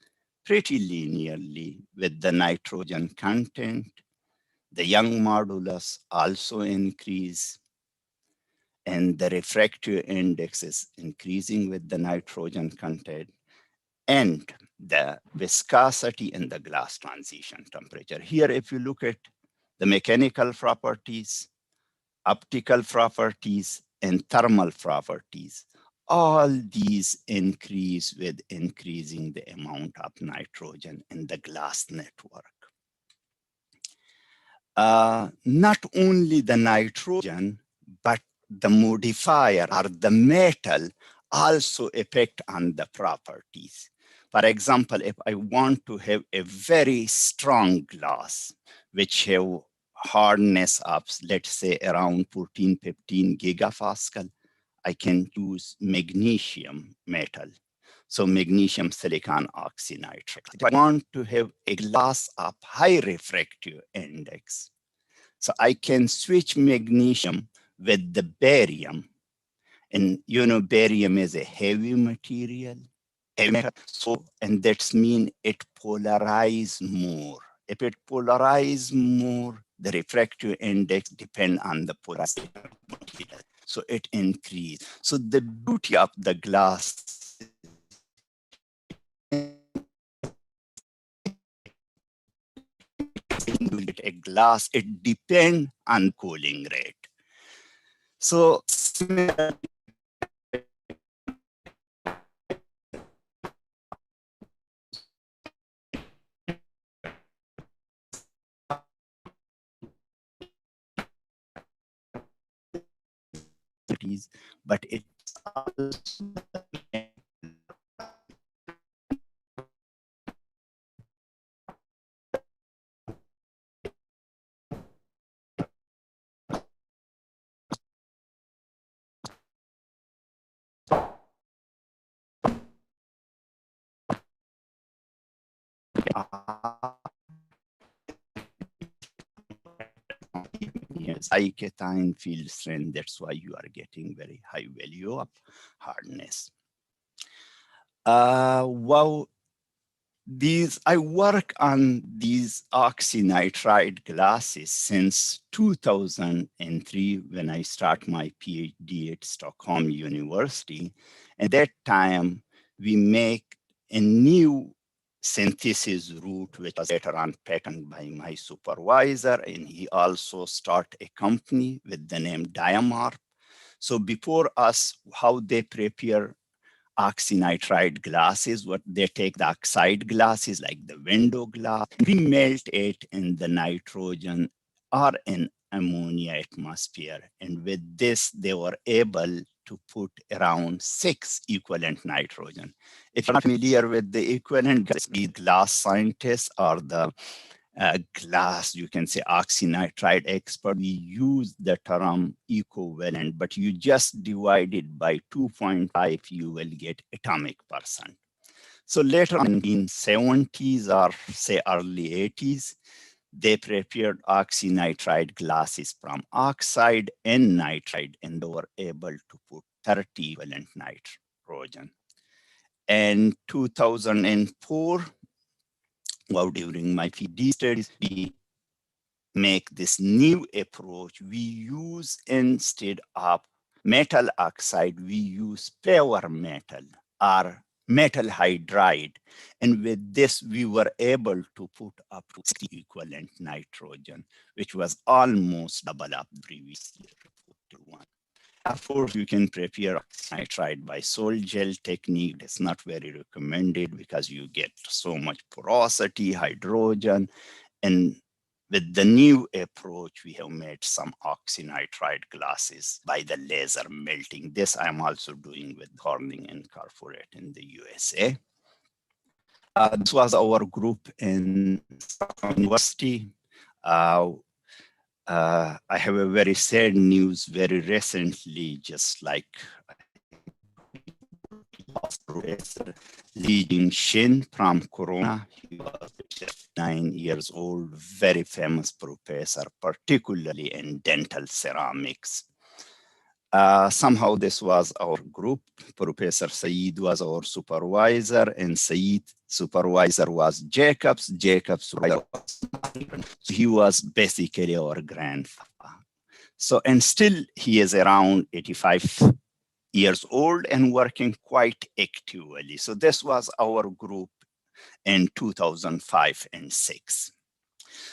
pretty linearly with the nitrogen content. The Young modulus also increase, and the refractive index is increasing with the nitrogen content, and the viscosity in the glass transition temperature. Here, if you look at the mechanical properties, optical properties, and thermal properties, all these increase with increasing the amount of nitrogen in the glass network. Not only the nitrogen, but the modifier or the metal also affect on the properties. For example, if I want to have a very strong glass, which have hardness of, let's say, around 14, 15 gigapascal, I can use magnesium metal. So magnesium silicon oxynitride. If I want to have a glass of high refractive index, so I can switch magnesium with the barium. And you know, barium is a heavy material. So, and that means it polarizes more. If it polarizes more, the refractive index depends on the polarization material. So it increases. So the beauty of the glass a glass, it depends on cooling rate. So but it's also high cation field strength. That's why you are getting very high value of hardness. Well, I work on these oxynitride glasses since 2003 when I start my PhD at Stockholm University. At that time, we make a new synthesis route, which was later on patented by my supervisor, and he also started a company with the name Diamorph. So before us, how they prepare oxynitride glasses, what they take the oxide glasses like the window glass, we melt it in the nitrogen or in ammonia atmosphere. And with this, they were able to put around 6 equivalent nitrogen. If you're not familiar with the equivalent, the glass scientists or the glass, you can say oxynitride expert, we use the term equivalent, but you just divide it by 2.5, you will get atomic percent. So later on in 70s or say early 80s, they prepared oxynitride glasses from oxide and nitride, and they were able to put 30 equivalent nitrogen. And 2004, well, during my PhD studies, we make this new approach. We use, instead of metal oxide, we use pure metal or metal hydride. And with this, we were able to put up to 60 equivalent nitrogen, which was almost double up previously reported one. Of course, you can prepare nitride by sol gel technique. It's not very recommended because you get so much porosity, hydrogen. And with the new approach, we have made some oxynitride glasses by the laser melting. This I'm also doing with Corning Incorporated in the USA. This was our group in university. I have a very sad news very recently, just like Professor Li Jingshin from Corona. He was just 9 years old, very famous professor, particularly in dental ceramics. Somehow this was our group. Professor Saeed was our supervisor, and Saeed's supervisor was Jacobs. Jacobs' supervisor was so he was basically our grandfather. So, and still he is around 85 years old and working quite actively. So this was our group in 2005 and 6.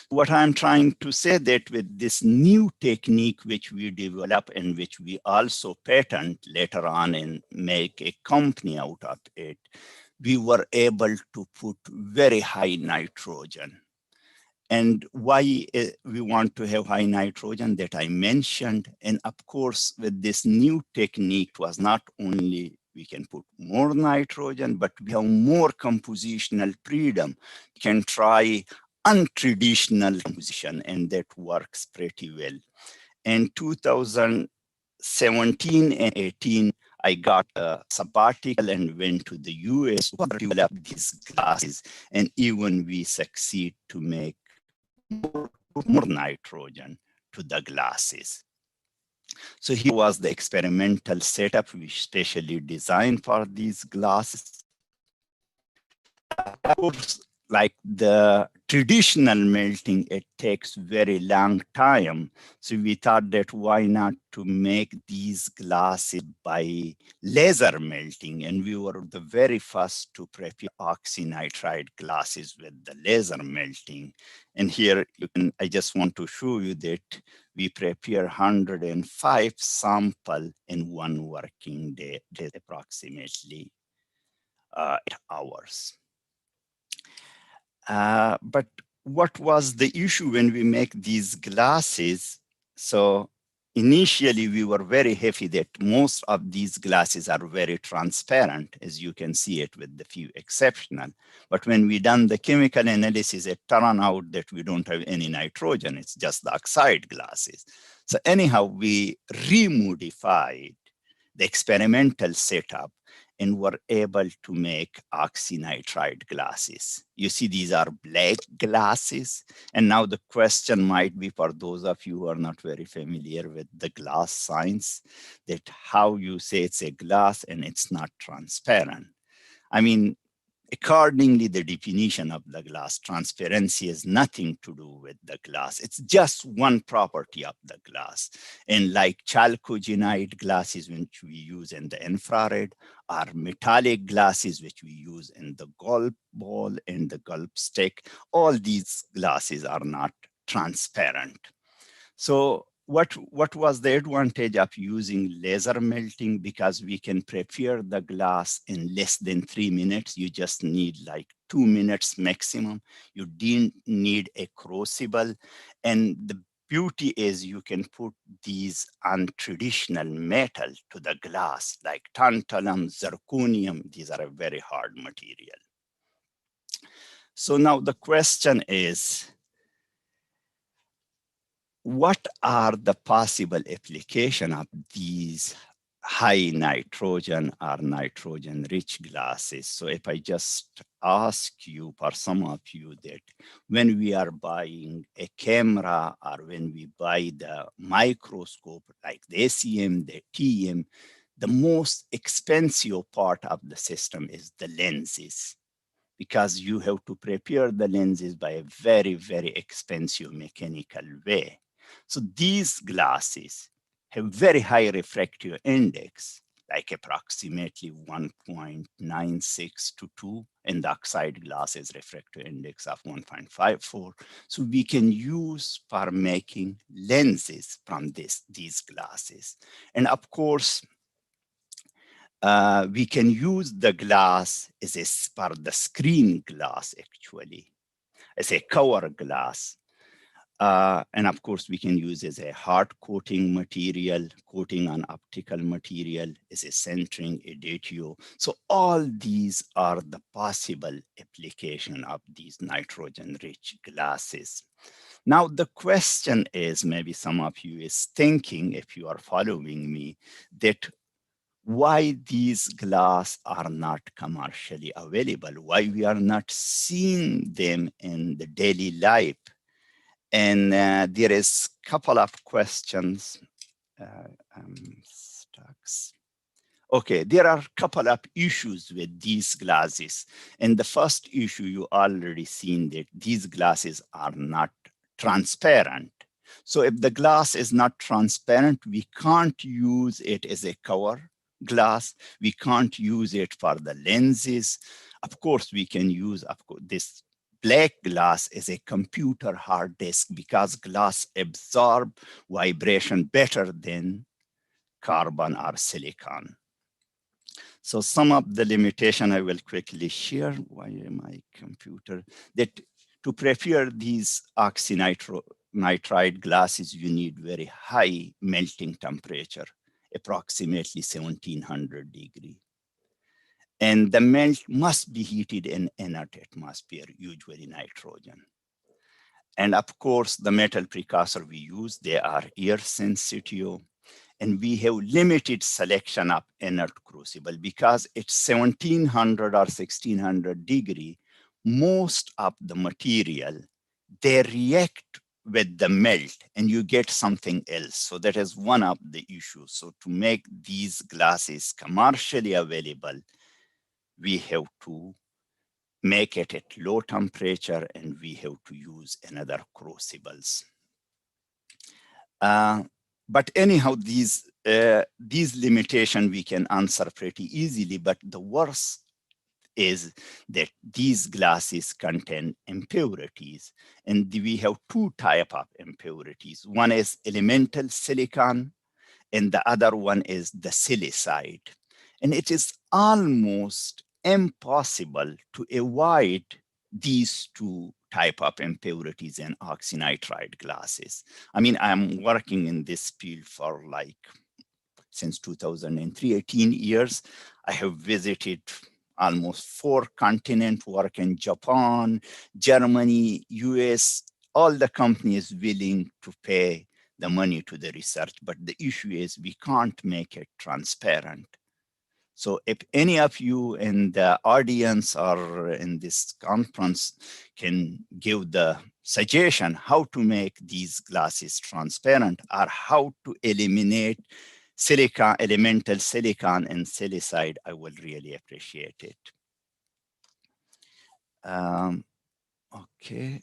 What I'm trying to say that with this new technique which we develop and which we also patent later on and make a company out of it, we were able to put very high nitrogen. And why we want to have high nitrogen that I mentioned. And of course, with this new technique, it was not only we can put more nitrogen, but we have more compositional freedom. We can try untraditional composition, and that works pretty well. In 2017 and 18, I got a sabbatical and went to the US to develop these glasses, and even we succeed to make more nitrogen to the glasses. So here was the experimental setup we specially designed for these glasses. Of course, like the traditional melting, it takes very long time. So we thought that why not to make these glasses by laser melting? And we were the very first to prepare oxynitride glasses with the laser melting. And here I just want to show you that we prepare 105 samples in one working day, approximately 8 hours. But what was the issue when we make these glasses? So initially we were very happy that most of these glasses are very transparent, as you can see it with the few exceptional. But when we done the chemical analysis, it turned out that we don't have any nitrogen. It's just the oxide glasses. So anyhow, we remodified the experimental setup and were able to make oxynitride glasses. You see, these are black glasses. And now the question might be for those of you who are not very familiar with the glass science, that how you say it's a glass and it's not transparent. I mean, accordingly, the definition of the glass, transparency has nothing to do with the glass. It's just one property of the glass. And like chalcogenide glasses, which we use in the infrared, or metallic glasses, which we use in the golf ball and the golf stick, all these glasses are not transparent. So what was the advantage of using laser melting? Because we can prepare the glass in less than 3 minutes. You just need like 2 minutes maximum. You didn't need a crucible. And the beauty is you can put these untraditional metal to the glass, like tantalum, zirconium. These are a very hard material. So now the question is, what are the possible application of these high nitrogen or nitrogen rich glasses? So if I just ask you, for some of you, that when we are buying a camera or when we buy the microscope like the ACM, the TM, the most expensive part of the system is the lenses, because you have to prepare the lenses by a very, very expensive mechanical way. So these glasses have very high refractive index, like approximately 1.96 to 2, and the oxide glasses refractive index of 1.54. So we can use for making lenses from these glasses. And of course, we can use the glass as a for the screen glass, actually, as a cover glass. And of course, we can use as a hard coating material, coating on optical material, as a centering, aditio. So all these are the possible application of these nitrogen-rich glasses. Now, the question is, maybe some of you is thinking, if you are following me, that why these glass are not commercially available, why we are not seeing them in the daily life. And there is a couple of questions. Okay, there are a couple of issues with these glasses. And the first issue, you already seen that these glasses are not transparent. So if the glass is not transparent, we can't use it as a cover glass. We can't use it for the lenses. Of course, we can use this black glass is a computer hard disk, because glass absorb vibration better than carbon or silicon. So some of the limitation I will quickly share. Why my computer? That to prepare these oxynitride glasses, you need very high melting temperature, approximately 1700 degrees. And the melt must be heated in inert atmosphere, usually nitrogen. And of course, the metal precursor we use, they are air sensitive. And we have limited selection of inert crucible, because it's 1700 or 1600 degree. Most of the material, they react with the melt and you get something else. So that is one of the issues. So to make these glasses commercially available, we have to make it at low temperature and we have to use another crucibles. But anyhow, these limitations we can answer pretty easily, but the worst is that these glasses contain impurities. And we have two types of impurities. One is elemental silicon, and the other one is the silicide. And it is almost impossible to avoid these two type of impurities in oxynitride glasses. I mean, I'm working in this field for since 2003, 18 years. I have visited almost 4 continents, work in Japan, Germany, US, all the companies willing to pay the money to the research, but the issue is we can't make it transparent. So if any of you in the audience or in this conference can give the suggestion how to make these glasses transparent, or how to eliminate silicon, elemental silicon and silicide, I will really appreciate it. Okay.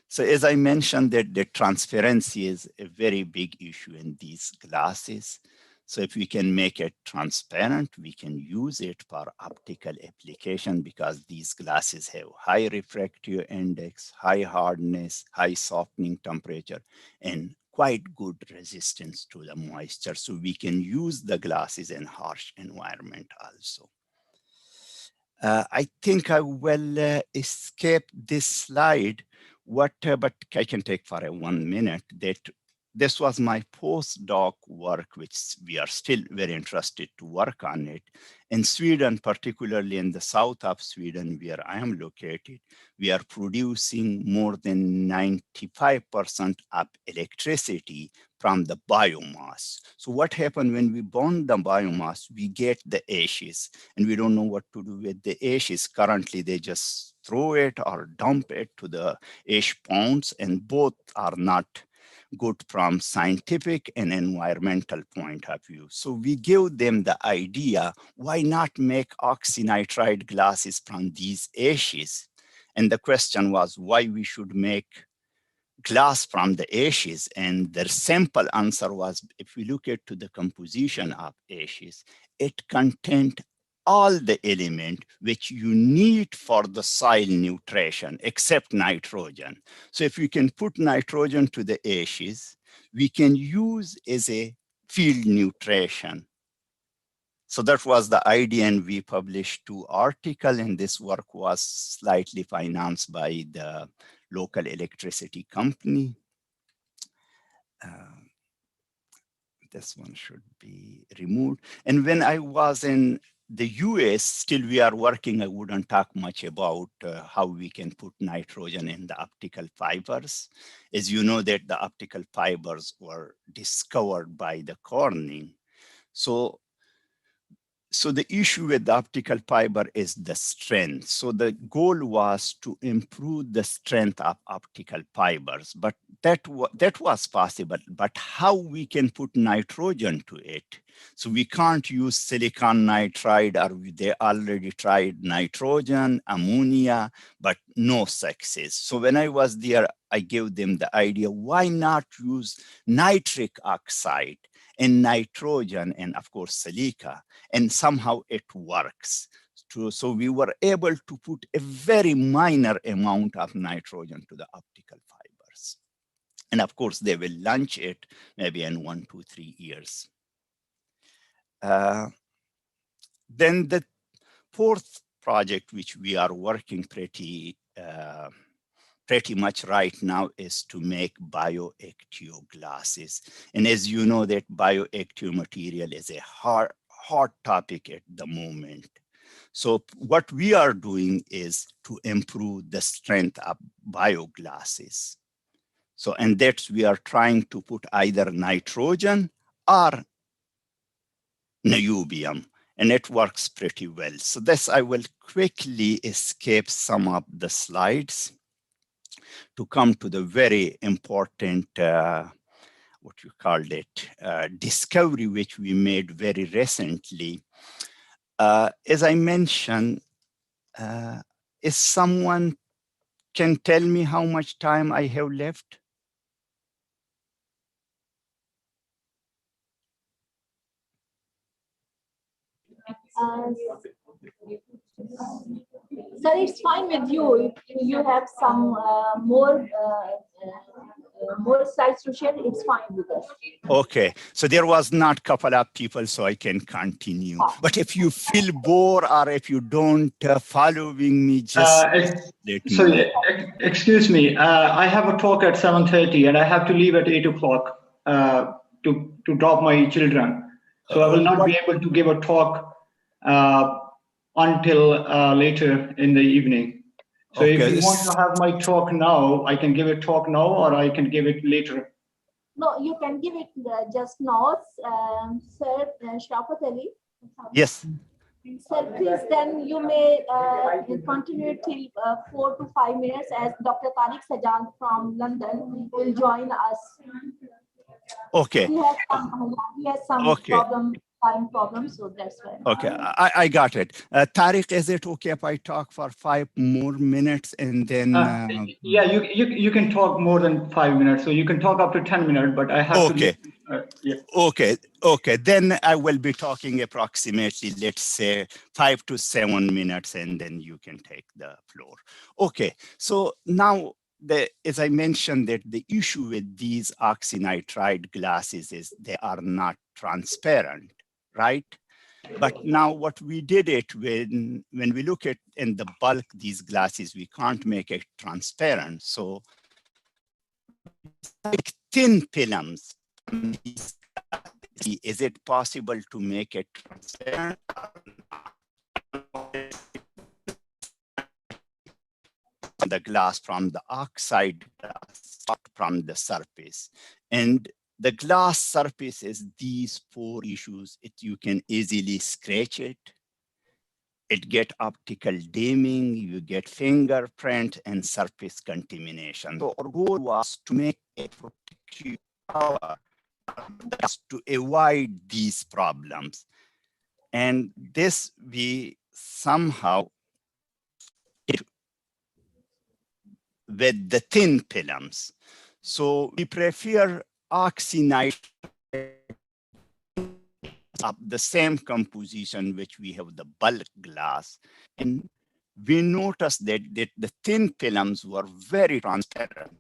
So as I mentioned, that the transparency is a very big issue in these glasses. So if we can make it transparent, we can use it for optical application, because these glasses have high refractive index, high hardness, high softening temperature, and quite good resistance to the moisture. So we can use the glasses in harsh environment also. I think I will escape this slide. but I can take for a 1 minute that this was my postdoc work, which we are still very interested to work on it. In Sweden, particularly in the south of Sweden, where I am located, we are producing more than 95% of electricity from the biomass. So what happened when we burn the biomass, we get the ashes and we don't know what to do with the ashes. Currently, they just throw it or dump it to the ash ponds, and both are not good from scientific and environmental point of view. So we gave them the idea, why not make oxynitride glasses from these ashes? And the question was why we should make glass from the ashes. And the simple answer was, if we look at to the composition of ashes, it contained all the element which you need for the soil nutrition except nitrogen. So if we can put nitrogen to the ashes, we can use as a field nutrition. So that was the idea, and we published 2 articles, and this work was slightly financed by the local electricity company. This one should be removed. And when I was in the US, still we are working, I wouldn't talk much about how we can put nitrogen in the optical fibers. As you know that the optical fibers were discovered by the Corning. So the issue with the optical fiber is the strength. So the goal was to improve the strength of optical fibers, but that was possible. But how we can put nitrogen to it? So we can't use silicon nitride, or they already tried nitrogen, ammonia, but no success. So when I was there, I gave them the idea, why not use nitric oxide and nitrogen and of course silica, and somehow it works. So we were able to put a very minor amount of nitrogen to the optical fibers. And of course they will launch it maybe in 1 to 3 years. Then the 4th project, which we are working pretty much right now, is to make bioactive glasses. And as you know, that bioactive material is a hot topic at the moment. So what we are doing is to improve the strength of bioglasses. So, and that's, we are trying to put either nitrogen or niobium, and it works pretty well. So this, I will quickly escape some of the slides to come to the very important, what you called it, discovery, which we made very recently. As I mentioned, if someone can tell me how much time I have left? Sir, it's fine with you. If you have some more slides to share, it's fine with us. Okay, so there was not a couple of people, so I can continue. But if you feel bored or if you don't following me, just let me know. Excuse me. I have a talk at 7:30 and I have to leave at 8 o'clock to drop my children. So I will not be able to give a talk until later in the evening. So if you want to have my talk now, I can give a talk now, or I can give it later. No, you can give it just now, Sir Shafat Ali. Yes. Sir, please, then you may continue till 4 to 5 minutes, as Dr. Tariq Sajjan from London will join us. Okay. He has some time problem, so that's why. Okay, I got it. Tariq, is it okay if I talk for 5 more minutes and then? Yeah, you can talk more than 5 minutes, so you can talk up to 10 minutes, but I have to. Yeah. Okay. Then I will be talking approximately, let's say 5 to 7 minutes, and then you can take the floor. Okay, so now, as I mentioned, that the issue with these oxynitride glasses is they are not transparent, right? But now what we did it when we look at in the bulk, these glasses, we can't make it transparent. So like thin films, is it possible to make it transparent? The glass from the oxide glass from the surface. And the glass surface is these 4 issues. You can easily scratch it. It get optical dimming, you get fingerprint and surface contamination. So our goal was to make a protective cover to avoid these problems. And this we somehow with the thin films. So we prefer oxynitride of the same composition which we have the bulk glass. And we noticed that the thin films were very transparent.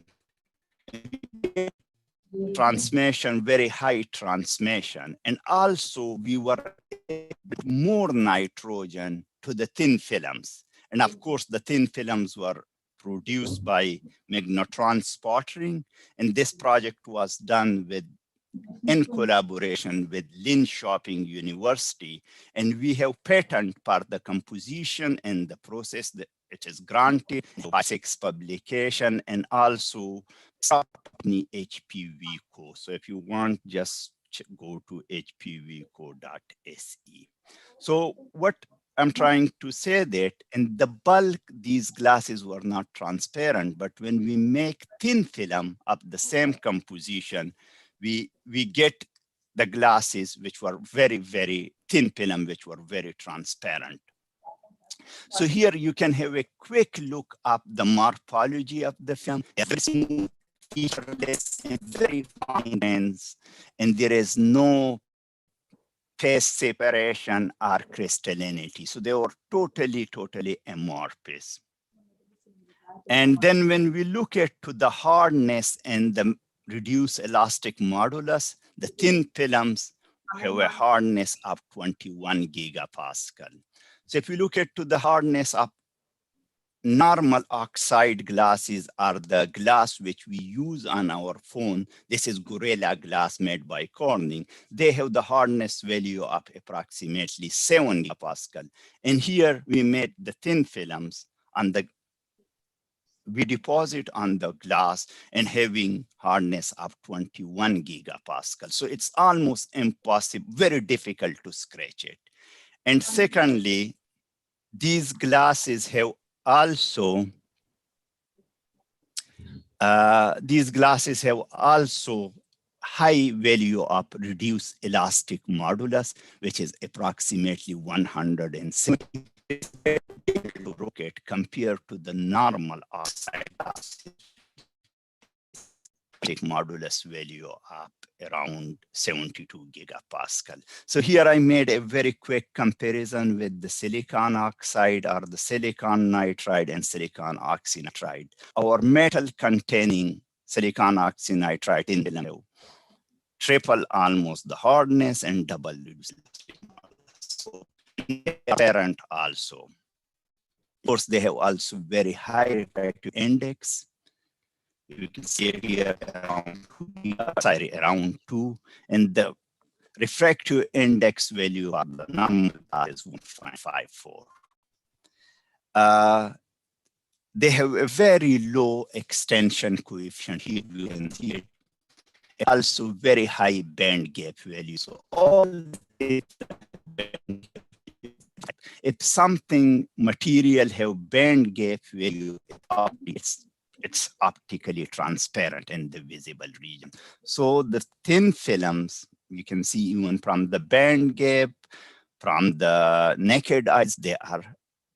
Transmission, very high transmission. And also we were more nitrogen to the thin films. And of course, the thin films were produced by magnetron sputtering. And this project was done in collaboration with Linköping University. And we have patent for the composition and the process that it is granted by 6 publication and also HPV Co. So if you want, just go to hpvco.se. So what I'm trying to say that in the bulk, these glasses were not transparent, but when we make thin film of the same composition, we get the glasses which were very, very thin film, which were very transparent. So here you can have a quick look up the morphology of the film. Very smooth, featureless, and very fine lines, and there is no phase separation or crystallinity. So they were totally, totally amorphous. And then when we look at to the hardness and the reduced elastic modulus, the thin films have a hardness of 21 gigapascal. So if you look at to the hardness of normal oxide glasses are the glass which we use on our phone. This is Gorilla Glass made by Corning. They have the hardness value of approximately 7 gigapascal. And here we made the thin films on the, we deposit on the glass and having hardness of 21 gigapascal. So it's almost impossible, very difficult to scratch it. And secondly, these glasses have also, high value of reduced elastic modulus, which is approximately 170 rocket compared to the normal oxide glasses. Modulus value of around 72 gigapascal. So here I made a very quick comparison with the silicon oxide or the silicon nitride and silicon oxynitride. Our metal containing silicon oxynitride in the triple almost the hardness and double reduced. So apparent also. Of course, they have also very high refractive index. You can see it here around 2, and the refractive index value of the number is 1.54. They have a very low extension coefficient. Here you can see it. Also very high band gap value. So all this, if something material have band gap value, it's optically transparent in the visible region. So the thin films, you can see even from the band gap, from the naked eyes, they are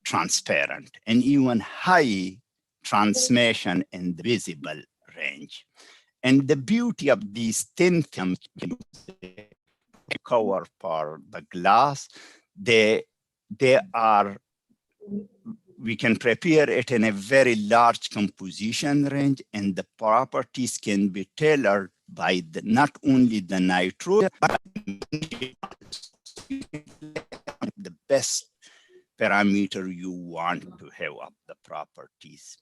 transparent, and even high transmission in the visible range. And the beauty of these thin films cover for the glass, they are, we can prepare it in a very large composition range, and the properties can be tailored by not only the nitrogen, but best parameter you want to have of the properties.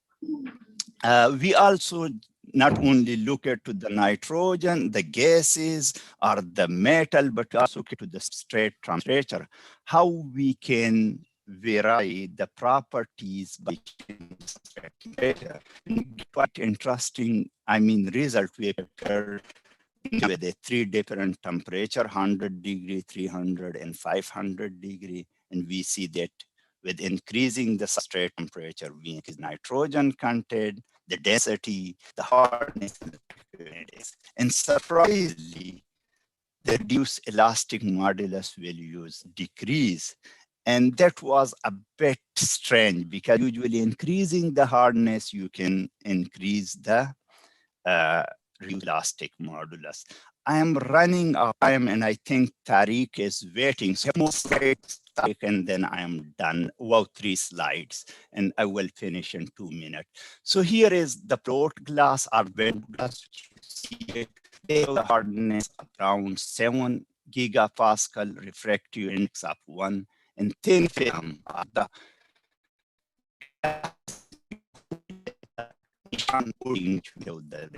We also not only look at to the nitrogen, the gases, or the metal, but also look to the substrate temperature, how we can vary the properties by temperature. Quite interesting, result we occurred with a 3 different temperature, 100 degree, 300, and 500 degree. And we see that with increasing the substrate temperature, we increase nitrogen content, the density, the hardness, and surprisingly, the reduced elastic modulus values decrease. And that was a bit strange because usually increasing the hardness, you can increase the elastic modulus. I am running out of time and I think Tariq is waiting. So more slides, and then I am done. Wow, 3 slides, and I will finish in 2 minutes. So here is the plot glass or bent glass, which you see it. They have the hardness around 7 gigapascal, refractive index of 1, and thin film are the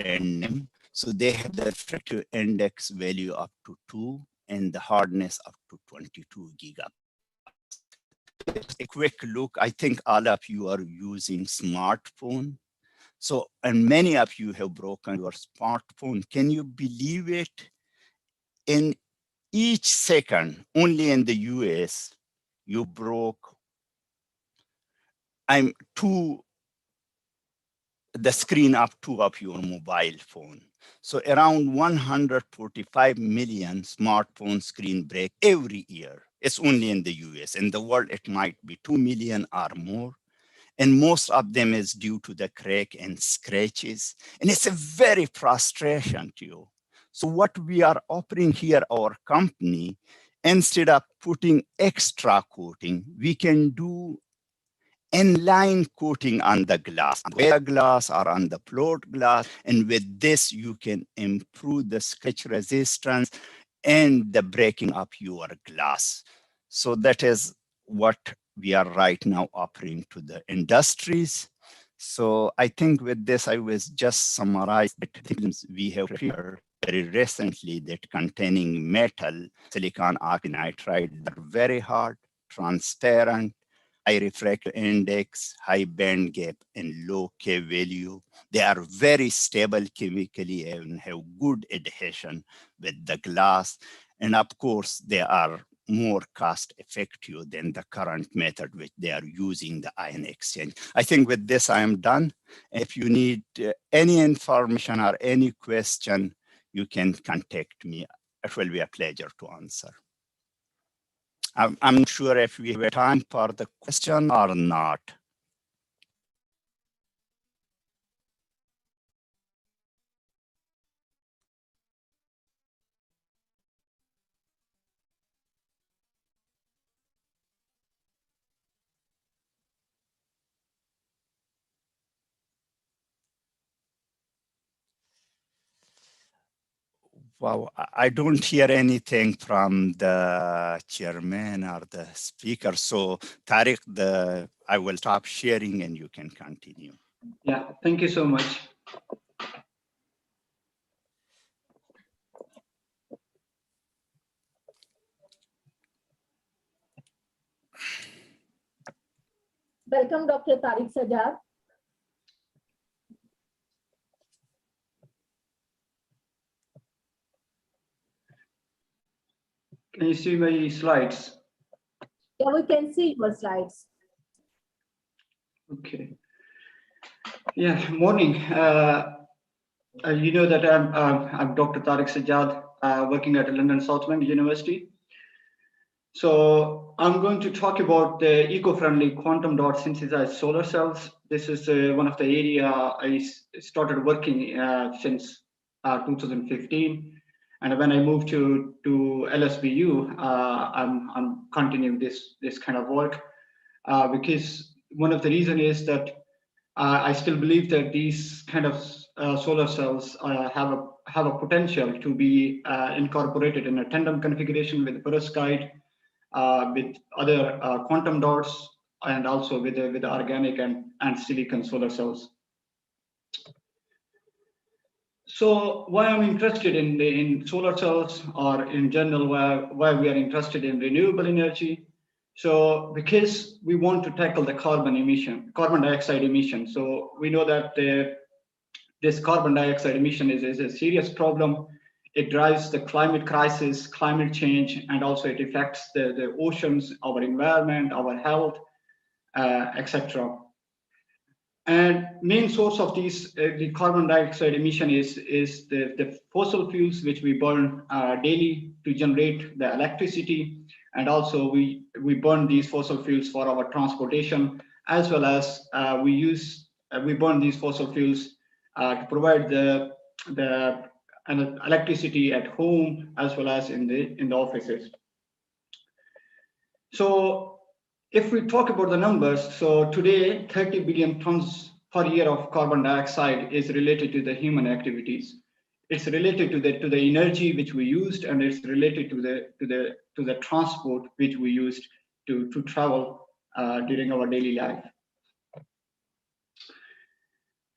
random. So they have the refractive index value up to 2 and the hardness up to 22 gigapascal. A quick look, I think all of you are using smartphone. So, and many of you have broken your smartphone. Can you believe it? In each second, only in the US, you broke the screen of 2 of your mobile phone. So around 145 million smartphone screen break every year. It's only in the US. In the world, it might be 2 million or more. And most of them is due to the crack and scratches. And it's a very frustration to you. So what we are offering here, our company, instead of putting extra coating, we can do inline coating on the glass, or on the plot glass. And with this, you can improve the scratch resistance and the breaking of your glass. So that is what we are right now offering to the industries. So I think with this, I was just summarize the things we have here very recently that containing metal, silicon oxynitride, that are very hard, transparent, high refractive index, high band gap, and low K value. They are very stable chemically and have good adhesion with the glass. And of course, they are more cost effective than the current method which they are using, the ion exchange. I think with this, I am done. If you need any information or any question, you can contact me. It will be a pleasure to answer. I'm sure if we have time for the question or not. Wow, I don't hear anything from the chairman or the speaker. So Tariq, I will stop sharing and you can continue. Yeah, thank you so much. Welcome, Dr. Tariq Sajjad. Can you see my slides? Yeah, we can see your slides. Okay. Yeah, morning. You know that I'm Dr. Tariq Sajjad, working at London Southbank University. So I'm going to talk about the eco-friendly quantum dot synthesized solar cells. This is one of the area I started working since 2015. And when I moved to LSBU, I'm continuing this kind of work because one of the reasons is that I still believe that these kind of solar cells have a potential to be incorporated in a tandem configuration with perovskite with other quantum dots, and also with the organic and silicon solar cells. So why I'm interested in solar cells, or in general, why we are interested in renewable energy? So because we want to tackle the carbon dioxide emission. So we know that this carbon dioxide emission is a serious problem. It drives the climate crisis, climate change, and also it affects the oceans, our environment, our health, etc. And main source of these the carbon dioxide emission is the fossil fuels which we burn daily to generate the electricity, and also we burn these fossil fuels for our transportation, as well as we burn these fossil fuels to provide the electricity at home as well as in the offices. So if we talk about the numbers, so today 30 billion tons per year of carbon dioxide is related to the human activities. It's related to the energy which we used, and it's related to the transport which we used to travel during our daily life.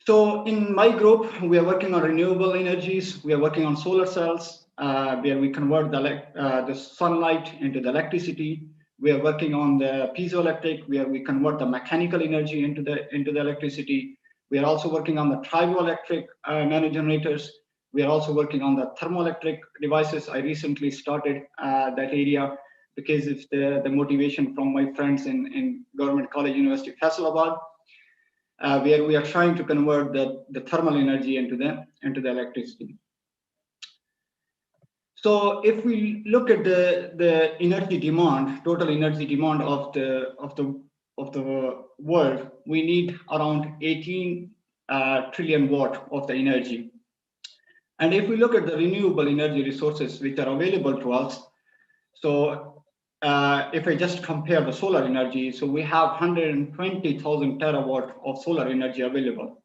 So in my group, we are working on renewable energies. We are working on solar cells, where we convert the sunlight into the electricity. We are working on the piezoelectric, where we convert the mechanical energy into the electricity. We are also working on the triboelectric nanogenerators. We are also working on the thermoelectric devices. I recently started that area because of the motivation from my friends in Government College University, Faisalabad, where we are trying to convert the thermal energy into the electricity. So if we look at the energy demand, total energy demand of the world, we need around 18 trillion watt of the energy. And if we look at the renewable energy resources which are available to us, so if I just compare the solar energy, so we have 120,000 terawatt of solar energy available.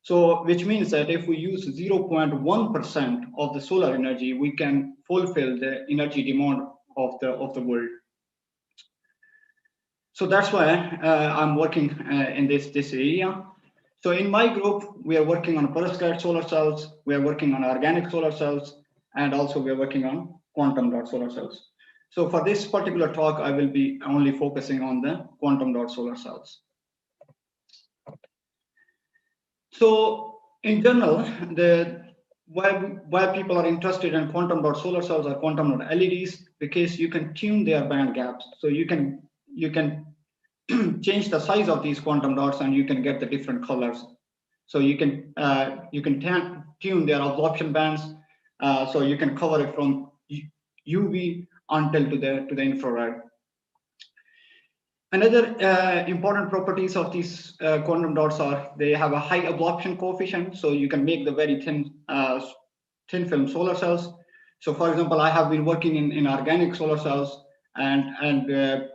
So which means that if we use 0.1% of the solar energy, we can fulfill the energy demand of the world. So that's why I'm working in this area. So in my group, we are working on perovskite solar cells, we are working on organic solar cells, and also we are working on quantum dot solar cells. So for this particular talk, I will be only focusing on the quantum dot solar cells. So in general, why people are interested in quantum dot solar cells or quantum dot LEDs, because you can tune their band gaps. So you can change the size of these quantum dots and you can get the different colors. So you can tune their absorption bands. So you can cover it from UV until to the infrared. Another important properties of these quantum dots are they have a high absorption coefficient, so you can make the very thin film solar cells. So for example, I have been working in organic solar cells, and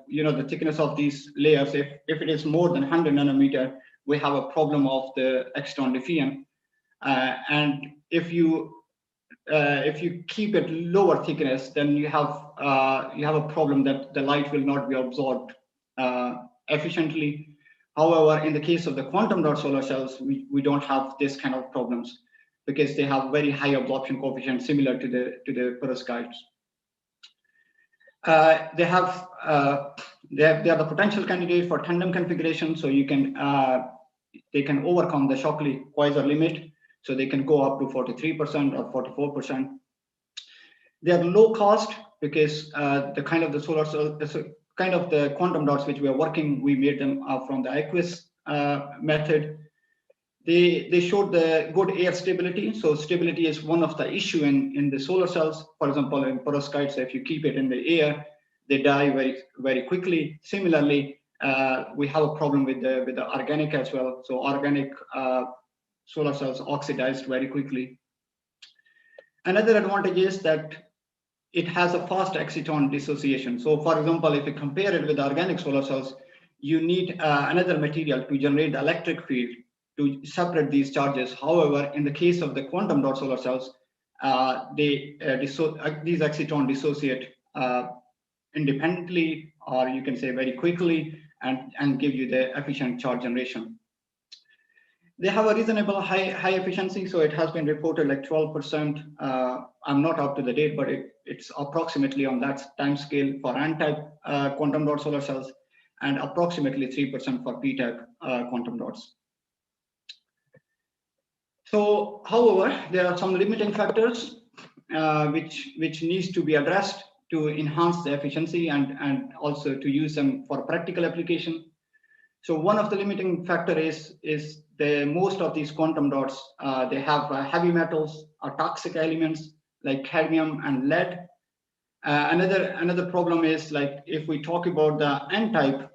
you know, the thickness of these layers, if it is more than 100 nanometer, we have a problem of the exciton diffusion. And if you keep it lower thickness, then you have a problem that the light will not be absorbed efficiently. However, in the case of the quantum dot solar cells, we don't have this kind of problems because they have very high absorption coefficient similar to the perovskites. They are the potential candidate for tandem configuration, so you can they can overcome the Shockley-Queisser limit, so they can go up to 43% or 44%. They are low cost because the kind of the solar cell, kind of the quantum dots which we are working, we made them from the aqueous method. They showed the good air stability. So stability is one of the issue in the solar cells. For example, in perovskites, if you keep it in the air, they die very, very quickly. Similarly, we have a problem with the organic as well. So organic solar cells oxidized very quickly. Another advantage is that it has a fast exciton dissociation. So for example, if you compare it with organic solar cells, you need another material to generate the electric field to separate these charges. However, in the case of the quantum dot solar cells, these exciton dissociate independently, or you can say very quickly, and give you the efficient charge generation. They have a reasonable high efficiency, so it has been reported like 12%. I'm not up to the date, but it's approximately on that time scale for N-type quantum dot solar cells, and approximately 3% for P-type quantum dots. So, however, there are some limiting factors which needs to be addressed to enhance the efficiency and also to use them for practical application. So one of the limiting factor is the most of these quantum dots, they have heavy metals or toxic elements like cadmium and lead. Another problem is, like, if we talk about the N-type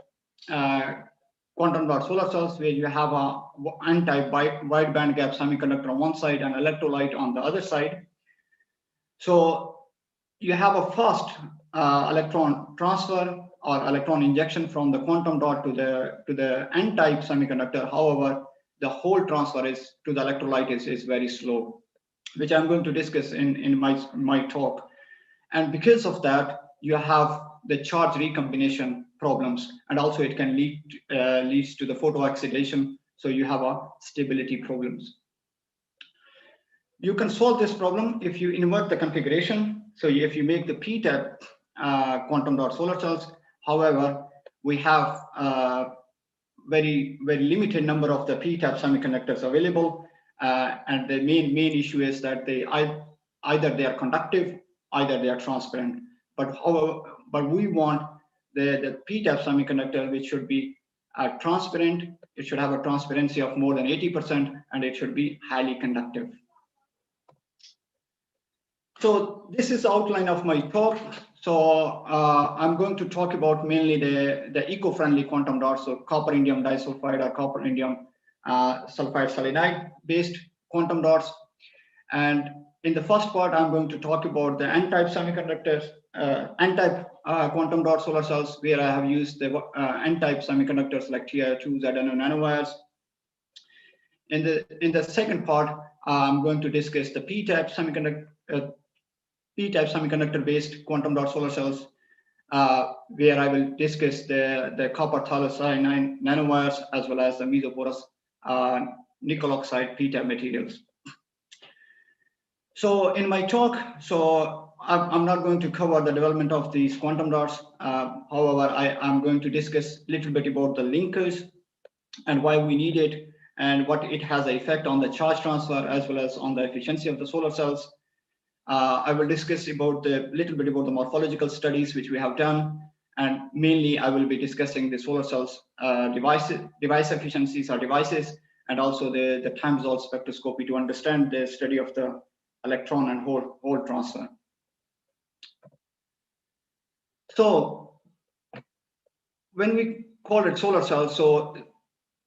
quantum dot solar cells, where you have a N-type wide band gap semiconductor on one side and electrolyte on the other side. So you have a fast electron transfer or electron injection from the quantum dot to the N-type semiconductor. However, the whole transfer is to the electrolyte is very slow, which I'm going to discuss in my talk. And because of that, you have the charge recombination problems, and also it can leads to the photooxidation. So you have a stability problems. You can solve this problem if you invert the configuration. So if you make the P-type quantum dot solar cells. However, we have very limited number of the P-type semiconductors available, and the main issue is that either they are conductive, either they are transparent. But we want the P-type semiconductor, which should be transparent. It should have a transparency of more than 80%, and it should be highly conductive. So this is the outline of my talk. So I'm going to talk about mainly the eco-friendly quantum dots, so copper indium disulfide or copper indium sulfide selenide based quantum dots. And in the first part, I'm going to talk about the N-type semiconductors, N-type quantum dot solar cells, where I have used the N-type semiconductors like TiO2, ZnO nanowires. In the second part, I'm going to discuss the P-type semiconductor based quantum dot solar cells, where I will discuss the copper thiocyanide nanowires as well as the mesoporous nickel oxide P-type materials. So in my talk, so I'm not going to cover the development of these quantum dots. However, I'm going to discuss a little bit about the linkers and why we need it and what it has an effect on the charge transfer as well as on the efficiency of the solar cells. I will discuss about little bit about the morphological studies which we have done, and mainly I will be discussing the solar cells device efficiencies or devices, and also the time resolved spectroscopy to understand the study of the electron and hole transfer. So when we call it solar cells, so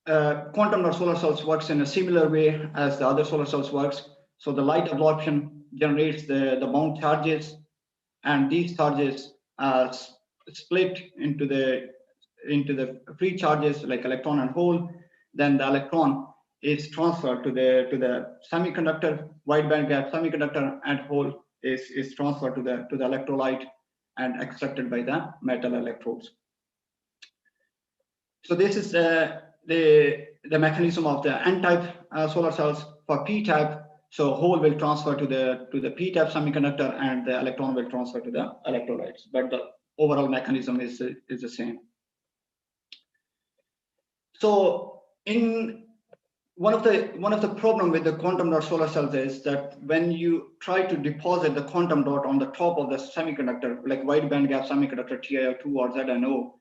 quantum dot solar cells works in a similar way as the other solar cells works. So the light absorption generates the bound charges, and these charges are split into the free charges like electron and hole. Then the electron is transferred to the semiconductor, wide band gap semiconductor, and hole is transferred to the electrolyte and extracted by the metal electrodes. So this is the mechanism of the N-type solar cells. For P-type, so hole will transfer to the P-type semiconductor, and the electron will transfer to the electrolytes. But the overall mechanism is the same. So in one of the problem with the quantum dot solar cells is that when you try to deposit the quantum dot on the top of the semiconductor, like wide band gap semiconductor TiO2 or ZnO,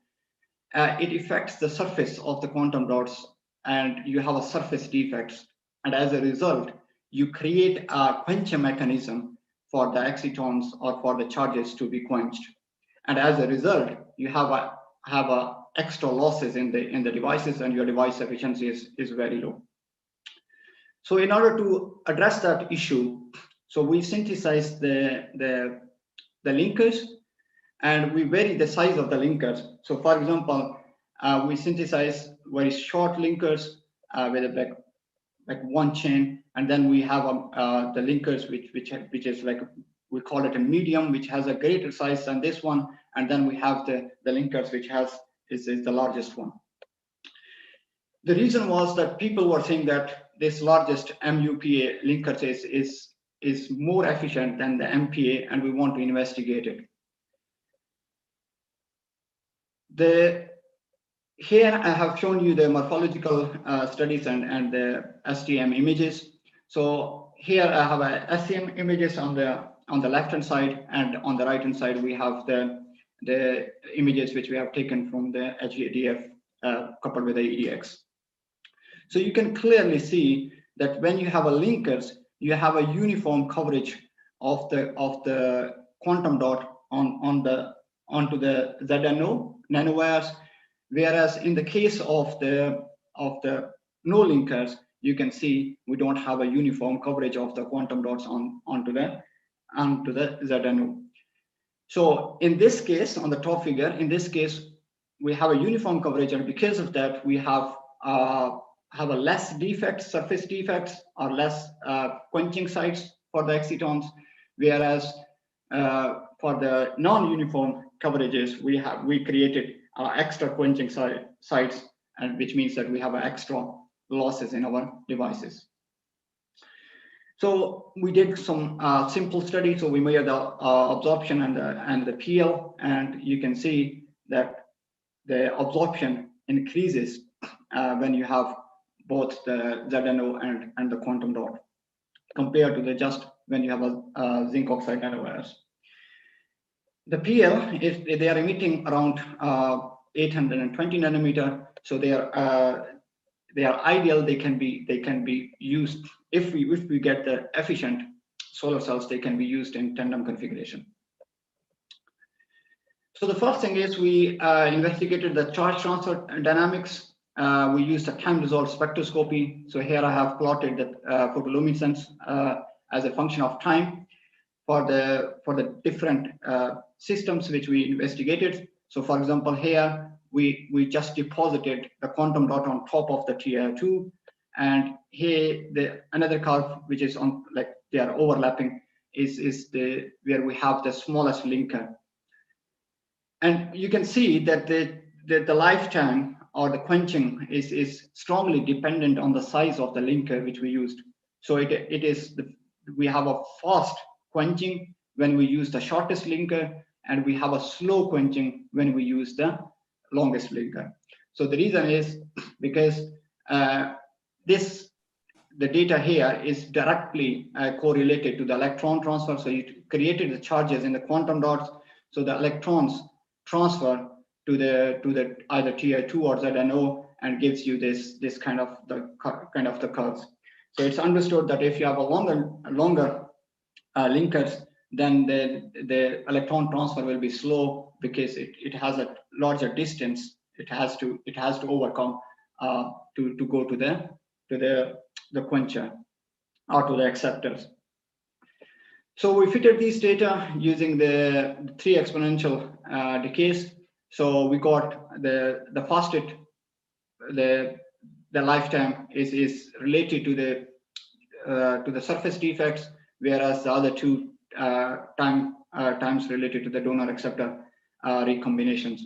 it affects the surface of the quantum dots, and you have a surface defects. And as a result, you create a quenching mechanism for the excitons or for the charges to be quenched. And as a result, you have a extra losses in the devices, and your device efficiency is very low. So in order to address that issue, so we synthesize the linkers, and we vary the size of the linkers. So for example, we synthesize very short linkers with like one chain, and then we have the linkers which is like, we call it a medium, which has a greater size than this one, and then we have the linkers, which is the largest one. The reason was that people were saying that this largest MUPA linker is more efficient than the MPA, and we want to investigate it. Here I have shown you the morphological studies and the STM images. So here I have a STM images on the left hand side, and on the right hand side we have the images which we have taken from the HADF coupled with the EDX. So you can clearly see that when you have a linkers, you have a uniform coverage of the quantum dot onto the ZNO nanowires, whereas in the case of the no linkers, you can see we don't have a uniform coverage of the quantum dots onto the ZNO. So in this case, on the top figure, in this case, we have a uniform coverage, and because of that, we have a less defects, surface defects, or less quenching sites for the excitons, whereas for the non-uniform coverages, we created extra quenching sites, and which means that we have extra losses in our devices. So we did some simple studies. So we measured the absorption and the PL, and you can see that the absorption increases when you have both the ZNO and the quantum dot, compared to the just when you have a zinc oxide nanowires. The PL, if they are emitting around 820 nanometer, so they are ideal. They can be used if we get the efficient solar cells. They can be used in tandem configuration. So the first thing is we investigated the charge transfer dynamics. We used a time-dissolved spectroscopy. So here I have plotted the photoluminescence as a function of time for the different systems which we investigated. So for example, here we just deposited the quantum dot on top of the TiO2, and here another curve which is on, like they are overlapping, is where we have the smallest linker. And you can see that the lifetime or the quenching is strongly dependent on the size of the linker which we used. So we have a fast quenching when we use the shortest linker, and we have a slow quenching when we use the longest linker. So the reason is because the data here is directly correlated to the electron transfer. So you created the charges in the quantum dots, so the electrons transfer to the either TiO2 or ZNO, and gives you this kind of the curves. So it's understood that if you have a longer linkers, then the electron transfer will be slow, because it has a larger distance it has to overcome to go to the quencher or to the acceptors. So we fitted these data using the 3 exponential decays. So we got the fastest, the lifetime is related to the surface defects, whereas the other 2 times related to the donor acceptor recombinations.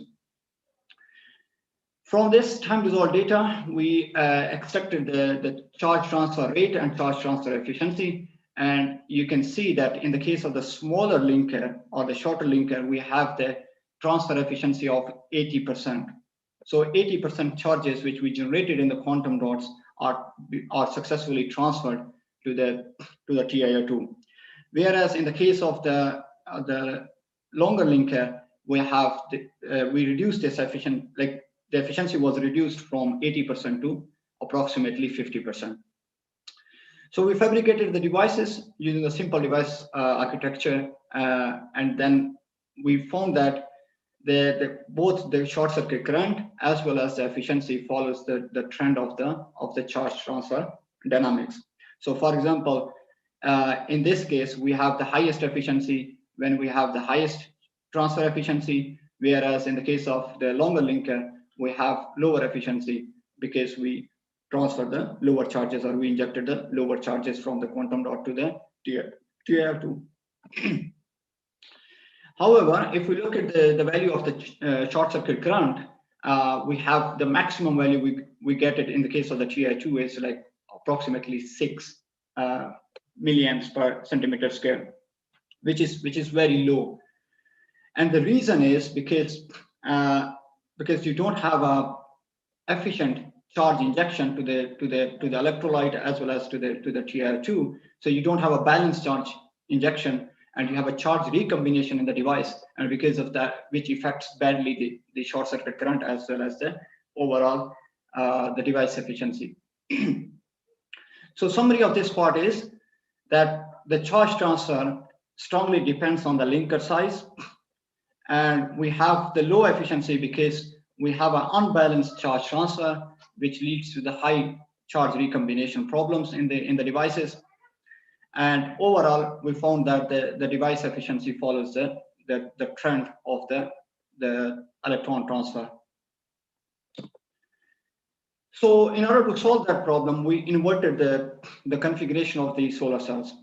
From this time-dissolved data, we extracted the charge transfer rate and charge transfer efficiency. And you can see that in the case of the smaller linker or the shorter linker, we have the transfer efficiency of 80%. So 80% charges which we generated in the quantum dots are successfully transferred to the TiO2. Whereas in the case of the longer linker, we reduced this efficient, like the efficiency was reduced from 80% to approximately 50%. So we fabricated the devices using a simple device architecture, and then we found that both the short circuit current as well as the efficiency follows the trend of the charge transfer dynamics. So for example, in this case, we have the highest efficiency when we have the highest transfer efficiency, whereas in the case of the longer linker, we have lower efficiency because we transfer the lower charges, or we injected the lower charges from the quantum dot to the TiO2. However, if we look at the value of the short circuit current, we have the maximum value we get it in the case of the TI2 is like approximately 6 milliamps per centimeter square, which is very low. And the reason is because you don't have a efficient charge injection to the electrolyte as well as to the TI2. So you don't have a balanced charge injection, and you have a charge recombination in the device, and because of that, which affects badly the short circuit current as well as the overall the device efficiency. So summary of this part is that the charge transfer strongly depends on the linker size, and we have the low efficiency because we have an unbalanced charge transfer, which leads to the high charge recombination problems in the devices. And overall, we found that the device efficiency follows the trend of the electron transfer. So in order to solve that problem, we inverted the configuration of the solar cells.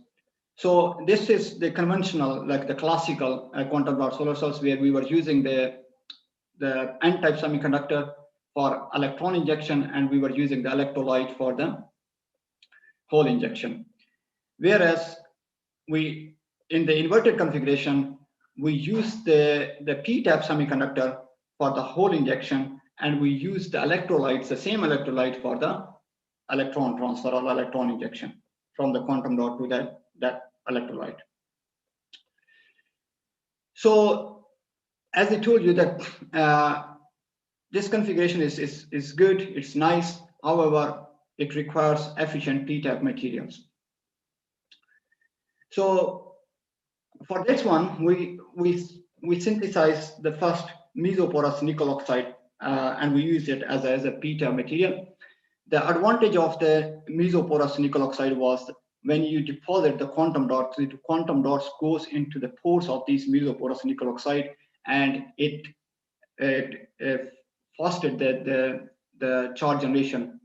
So this is the conventional, like the classical quantum dot solar cells, where we were using the N-type semiconductor for electron injection, and we were using the electrolyte for the hole injection. Whereas in the inverted configuration, we use the P-type semiconductor for the hole injection, and we use the electrolytes, the same electrolyte for the electron transfer or electron injection from the quantum dot to that electrolyte. So as I told you that this configuration is good, it's nice. However, it requires efficient P-type materials. So for this one, we synthesized the first mesoporous nickel oxide, and we used it as a P-type material. The advantage of the mesoporous nickel oxide was when you deposit the quantum dots, the quantum dots goes into the pores of these mesoporous nickel oxide, and it fostered the charge generation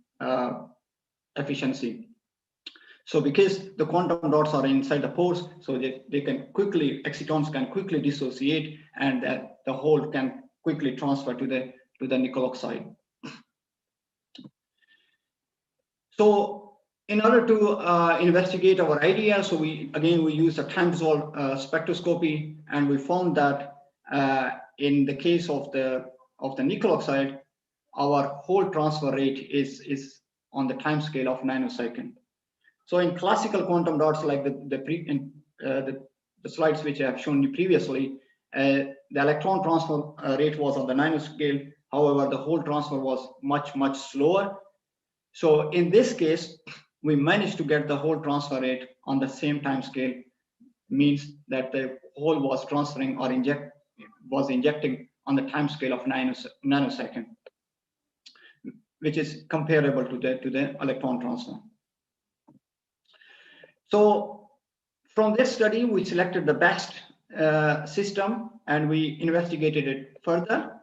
efficiency. So because the quantum dots are inside the pores, so they can quickly, excitons can quickly dissociate, and the hole can quickly transfer to the nickel oxide. So in order to investigate our idea, so we used a time dissolved spectroscopy, and we found that in the case of the nickel oxide, our hole transfer rate is on the time scale of nanosecond. So in classical quantum dots, like the slides which I have shown you previously, the electron transfer rate was on the nanoscale. However, the hole transfer was much slower. So in this case, we managed to get the hole transfer rate on the same time scale, means that the hole was transferring or injecting on the time scale of nanosecond, which is comparable to the electron transfer. So from this study, we selected the best system, and we investigated it further.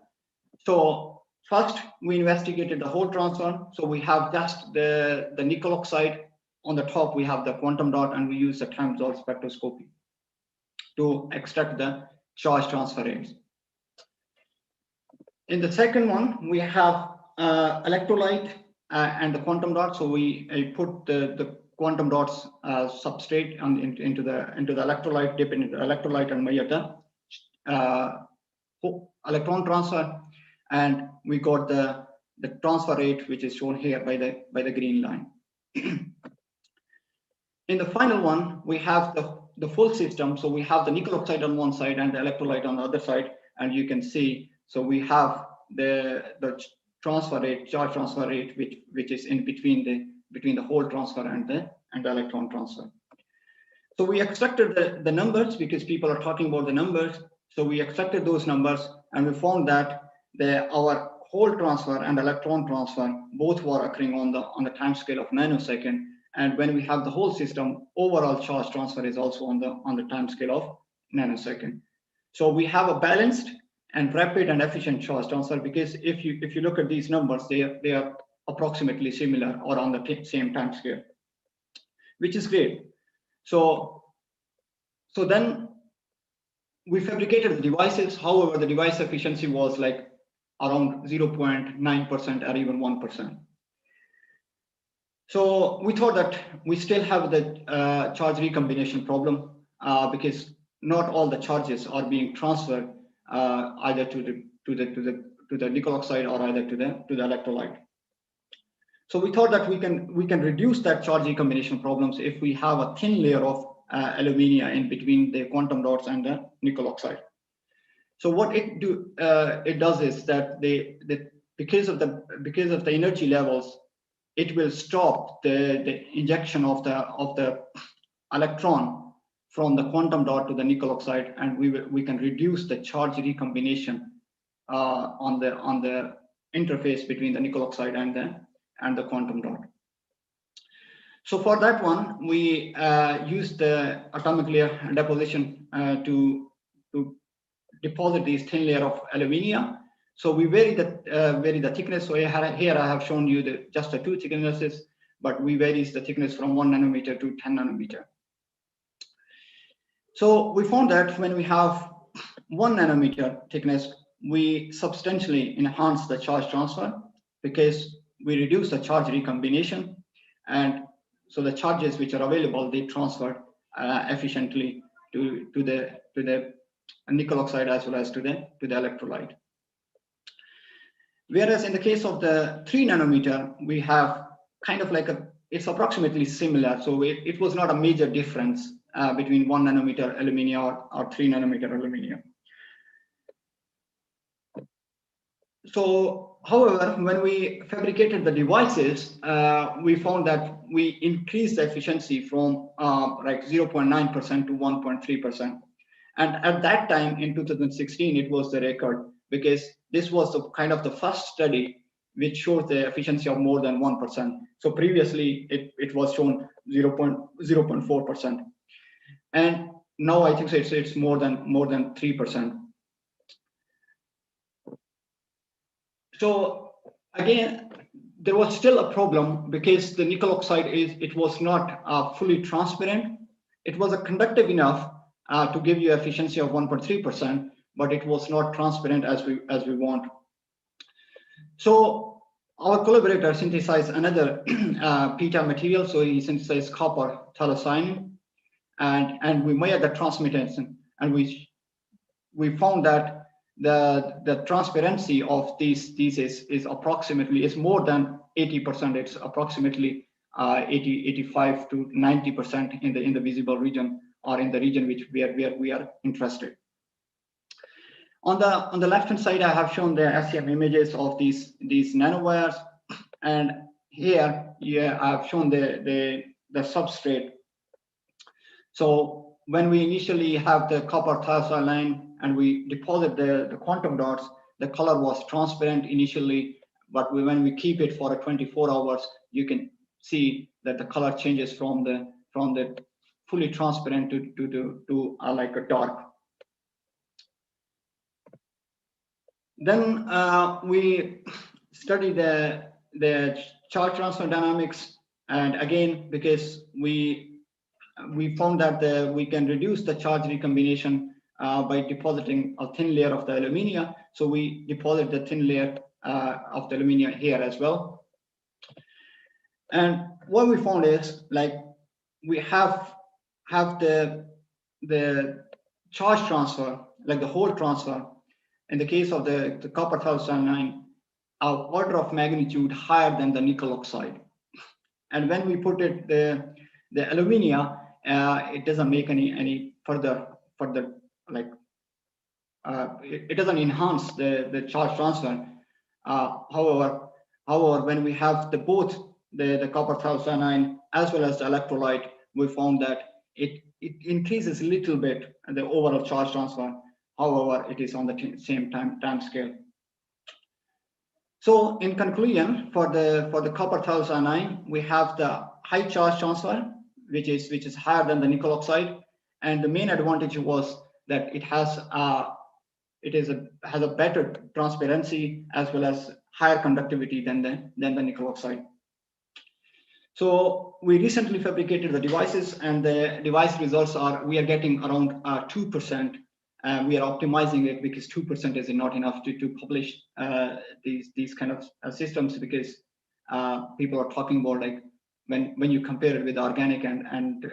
So first, we investigated the hole transfer. So we have just the nickel oxide. On the top, we have the quantum dot, and we use the time dissolved spectroscopy to extract the charge transfer rates. In the second one, we have electrolyte and the quantum dot. So we put the quantum dots substrate into the electrolyte, dip into the electrolyte, and measure the electron transfer, and we got the transfer rate, which is shown here by the green line. In the final one, we have the full system. So we have the nickel oxide on one side and the electrolyte on the other side, and you can see. So we have the transfer rate, charge transfer rate, which is in between the hole transfer and the electron transfer. So we extracted the numbers because people are talking about the numbers. So we extracted those numbers, and we found that our hole transfer and electron transfer both were occurring on the time scale of nanosecond. And when we have the whole system, overall charge transfer is also on the time scale of nanosecond. So we have a balanced and rapid and efficient charge transfer, because if you look at these numbers, they are approximately similar or on the same time scale, which is great. So then we fabricated the devices. However, the device efficiency was like around 0.9% or even 1%. So we thought that we still have the charge recombination problem because not all the charges are being transferred either to the nickel oxide or either to the electrolyte. So we thought that we can reduce that charge recombination problems if we have a thin layer of alumina in between the quantum dots and the nickel oxide. So what it does is that because of the energy levels, it will stop the injection of the electron from the quantum dot to the nickel oxide, and we can reduce the charge recombination on the interface between the nickel oxide and the quantum dot. So for that one, we used the atomic layer deposition to deposit these thin layer of alumina. So we vary the thickness. So here I have shown you just the two thicknesses, but we vary the thickness from 1 nanometer to 10 nanometer. So we found that when we have 1 nanometer thickness, we substantially enhance the charge transfer because we reduce the charge recombination, and so the charges which are available, they transfer efficiently to the nickel oxide as well as to the electrolyte. Whereas in the case of the 3 nanometer, we have kind of like it's approximately similar. So it was not a major difference between 1 nanometer aluminium or 3 nanometer aluminium. So, however, when we fabricated the devices, we found that we increased the efficiency from like 0.9% to 1.3%. And at that time in 2016, it was the record because this was the kind of the first study which showed the efficiency of more than 1%. So previously it was shown 0.4%. And now I think it's more than 3%. So again, there was still a problem because the nickel oxide it was not fully transparent. It was conductive enough to give you efficiency of 1.3%, but it was not transparent as we want. So our collaborator synthesized another PTAB material. So he synthesized copper phthalocyanine, and we measured the transmittance, and we found that the transparency of these is approximately more than 80%. It's approximately 85 to 90% in the visible region, or in the region where we are interested. On the left hand side, I have shown the SEM images of these nanowires, and here I have shown the substrate. So when we initially have the copper phthalocyanine and we deposit the quantum dots, the color was transparent initially, but when we keep it for 24 hours, you can see that the color changes from the fully transparent to like a dark. Then we study the charge transfer dynamics, and again, because we found that we can reduce the charge recombination by depositing a thin layer of the alumina. So we deposit the thin layer of the alumina here as well. And what we found is like we have the charge transfer, like the whole transfer. In the case of the copper phthalocyanine, our order of magnitude higher than the nickel oxide. And when we put it the alumina, it doesn't make any further like it doesn't enhance the charge transfer. However, when we have both the copper phthalocyanine as well as the electrolyte, we found that it increases a little bit the overall charge transfer. However, it is on the same time scale. So in conclusion, for the copper phthalocyanine, we have the high charge transfer, which is higher than the nickel oxide, and the main advantage was that it has a better transparency as well as higher conductivity than the nickel oxide. So we recently fabricated the devices, and the device results we are getting around 2% we are optimizing it because 2% is not enough to publish these kind of systems, because people are talking about, like, when you compare it with organic and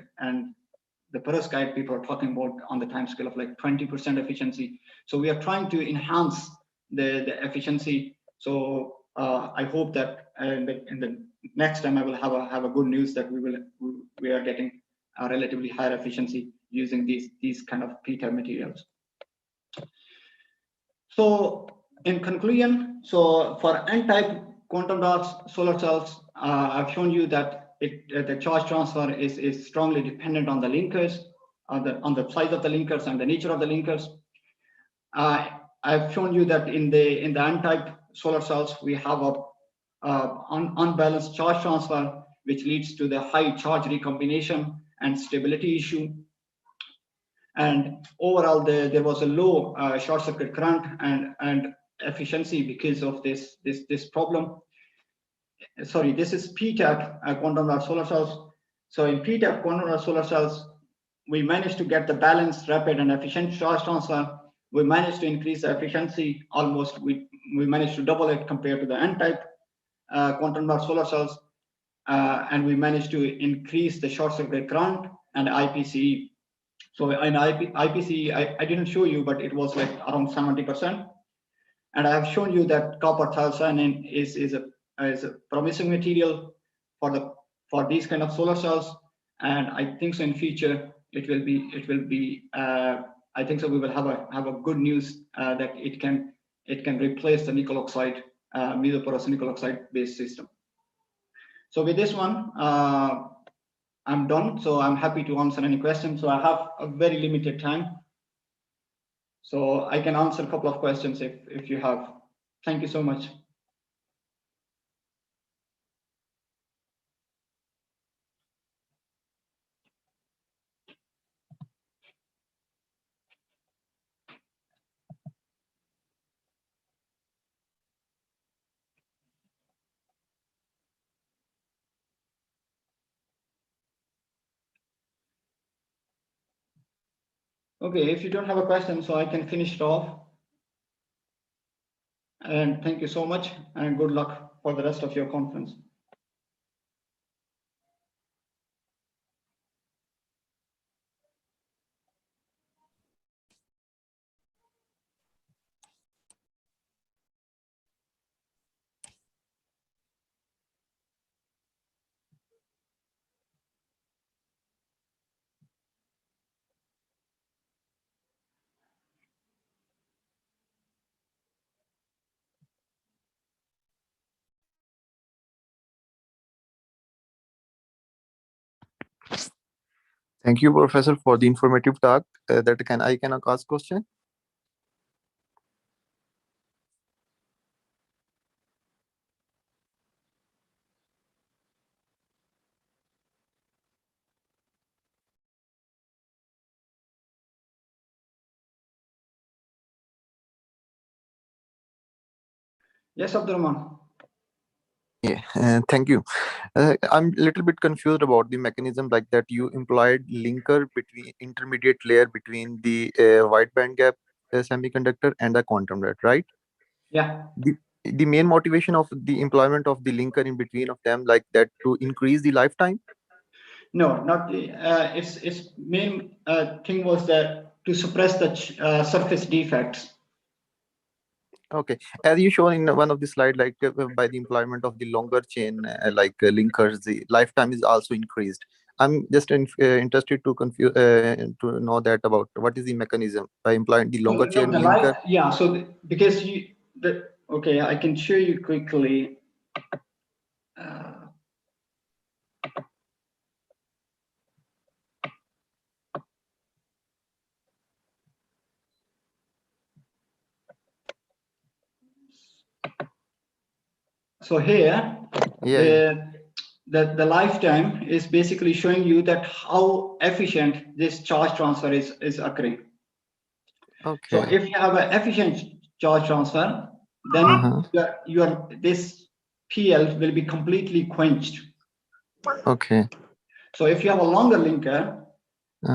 the perovskite, people are talking about on the time scale of like 20% efficiency. So we are trying to enhance the efficiency. So I hope that in the next time I will have a good news that we are getting a relatively higher efficiency using these kind of PTAB materials. So in conclusion, so for N-type quantum dot solar cells, I've shown you that the charge transfer is strongly dependent on the linkers, on the size of the linkers and the nature of the linkers. I've shown you that in the N-type solar cells, we have a unbalanced charge transfer, which leads to the high charge recombination and stability issue. And overall, there was a low short circuit current and efficiency because of this problem. Sorry, this is PTAB quantum dot solar cells. So in PTAB quantum dot solar cells, we managed to get the balanced, rapid, and efficient charge transfer. We managed to increase the efficiency almost. We managed to double it compared to the N-type quantum dot solar cells, and we managed to increase the short circuit current and IPCE. So in IPCE, I didn't show you, but it was like around 70%. And I have shown you that copper thiocyanate is a promising material for these kind of solar cells. And I think so in future it will be I think so we will have a good news that it can replace the nickel oxide mesoporous nickel oxide based system. So with this one, I'm done. So I'm happy to answer any questions. So I have a very limited time. So I can answer a couple of questions if you have. Thank you so much. Okay, if you don't have a question, so I can finish it off. And thank you so much, and good luck for the rest of your conference. Thank you, Professor, for the informative talk. I can ask question. Yes, Abdurrahman. Yeah, thank you. I'm a little bit confused about the mechanism, like that you employed linker between intermediate layer between the wide band gap semiconductor and the quantum dot, right? Yeah. The main motivation of the employment of the linker in between of them, like that, to increase the lifetime? No, not the. Its main thing was that to suppress the surface defects. Okay, as you shown in one of the slide, like by the employment of the longer chain linkers, the lifetime is also increased. I'm just interested to know that about what is the mechanism by employing the longer chain linker. Yeah, so because okay, I can show you quickly. So here, the lifetime is basically showing you that how efficient this charge transfer is occurring. Okay. So if you have an efficient charge transfer, then this PL will be completely quenched. Okay. So if you have a longer linker,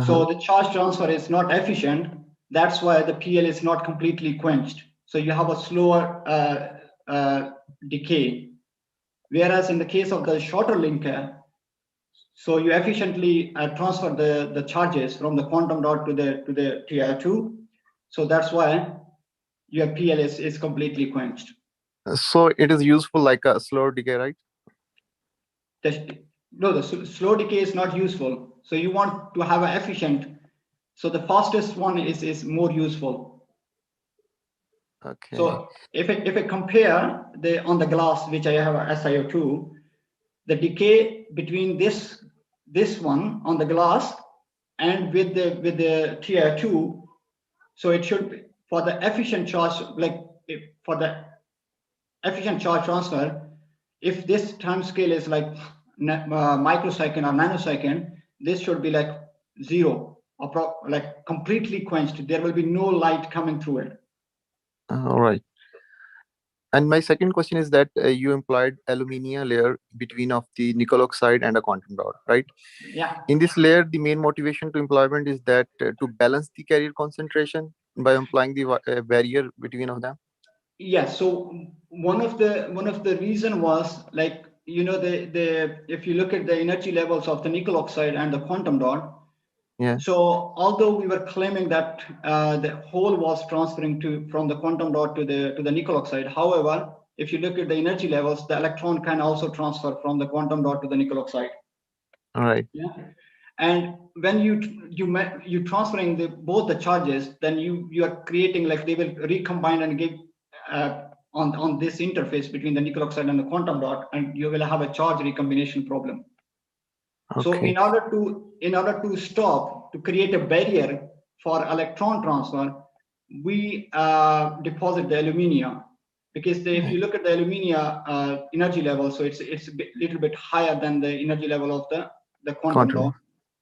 so the charge transfer is not efficient, That's why the PL is not completely quenched. So you have a slower decay. Whereas in the case of the shorter linker, so you efficiently transfer the charges from the quantum dot to the TR2. So that's why your PL is completely quenched. So it is useful like a slower decay, right? No, the slow decay is not useful. So you want to have an efficient. So the fastest one is more useful. Okay. So if I compare on the glass, which I have a SiO2, the decay between this one on the glass and with the TiO2, so it should be for the efficient charge, for the efficient charge transfer, if this time scale is like microsecond or nanosecond, this should be like 0, like completely quenched. There will be no light coming through it. All right. And my second question is that you employed alumina layer between of the nickel oxide and a quantum dot, right? Yeah. In this layer, the main motivation to employment is that to balance the carrier concentration by applying the barrier between of them. Yeah. So one of the reason was like, you know, if you look at the energy levels of the nickel oxide and the quantum dot. Yeah. So although we were claiming that the hole was transferring from the quantum dot to the nickel oxide, however, if you look at the energy levels, the electron can also transfer from the quantum dot to the nickel oxide. All right. Yeah. And when you transferring both the charges, then you are creating, like, they will recombine and give on this interface between the nickel oxide and the quantum dot, and you will have a charge recombination problem. Okay. So in order to stop, to create a barrier for electron transfer, we deposit the alumina, because if you look at the alumina energy level, so it's a little bit higher than the energy level of the quantum dot.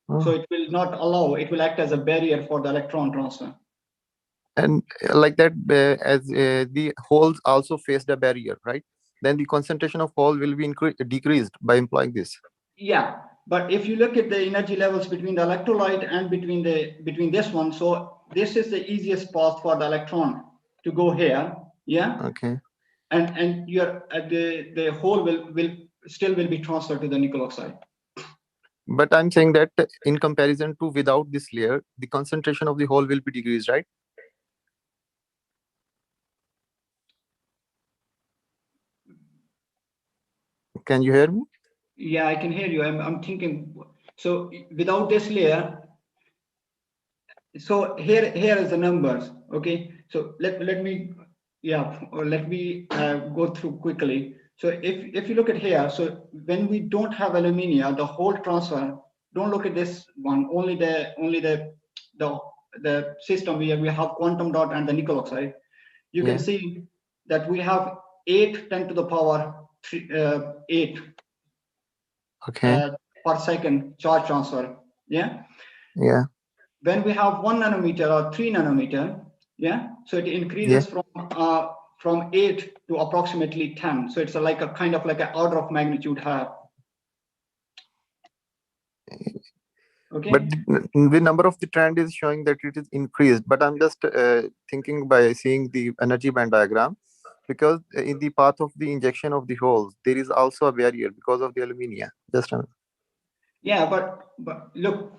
Oh. So it will not allow, it will act as a barrier for the electron transfer. And like that, as the holes also face the barrier, right? Then the concentration of hole will be decreased by employing this. Yeah, but if you look at the energy levels between the electrolyte and between this one, so this is the easiest path for the electron to go here. Yeah. Okay. And the hole will be transferred to the nickel oxide. But I'm saying that in comparison to without this layer, the concentration of the hole will be decreased, right? Can you hear me? Yeah, I can hear you. I'm thinking. So without this layer, so here is the numbers. Okay. So let me go through quickly. So if you look at here, so when we don't have alumina, the whole transfer. Don't look at this one. Only the system where we have quantum dot and the nickel oxide. You can see that we have 8 × 10⁸ per second charge transfer. Yeah. Yeah. When we have 1 nanometer or 3 nanometer, yeah, so it increases from 8 to approximately 10. So it's like a kind of like an order of magnitude higher. Okay. But the number of the trend is showing that it is increased. But I'm just thinking by seeing the energy band diagram, because in the path of the injection of the holes, there is also a barrier because of the alumina. Just yeah, but look,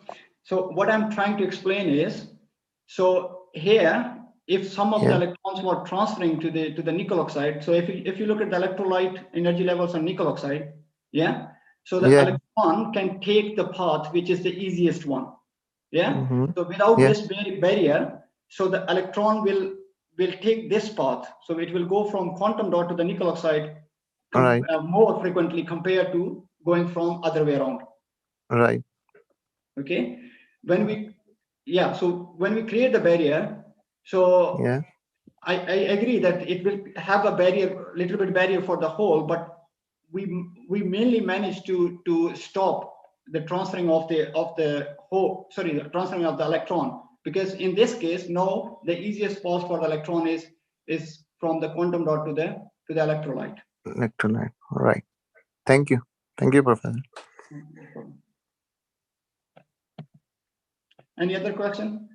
so what I'm trying to explain is, so here, if some of the electrons were transferring to the nickel oxide, so if you look at the electrolyte energy levels on nickel oxide, yeah, so the electron can take the path which is the easiest one. Yeah. So without this barrier, so the electron will take this path. So it will go from quantum dot to the nickel oxide more frequently compared to going from other way around. Right. Okay. When we create the barrier, so I agree that it will have a barrier, little bit barrier for the hole, but we mainly managed to stop the transferring of the transferring of the electron, because in this case, no, the easiest path for the electron is from the quantum dot to the electrolyte. Electrolyte. All right. Thank you, Professor. Any other question?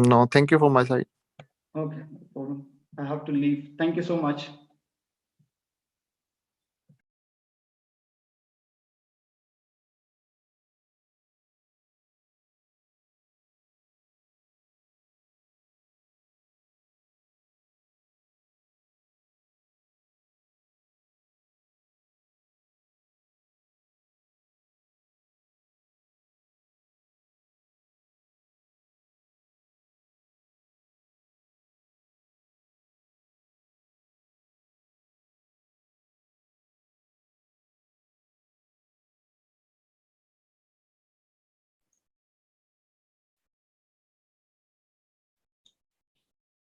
No, thank you for my side. Okay, no problem. I have to leave. Thank you so much.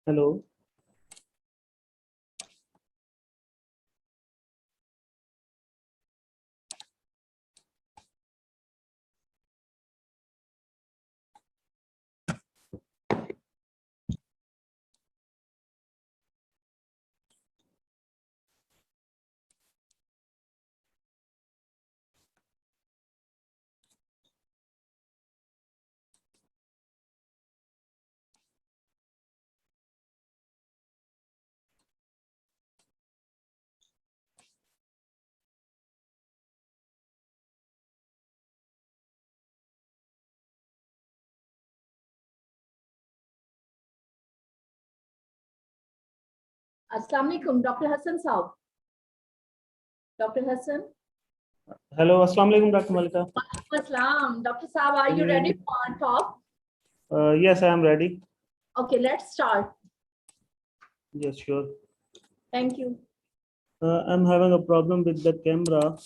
Hello. Assalamu alaikum, Dr. Hassan Saab. Dr. Hassan. Hello. Assalamu alaikum, Dr. Malika. Assalam. Dr. Saab, are you ready for talk? Yes, I am ready. Okay, let's start. Yes, sure. Thank you. I'm having a problem with the camera.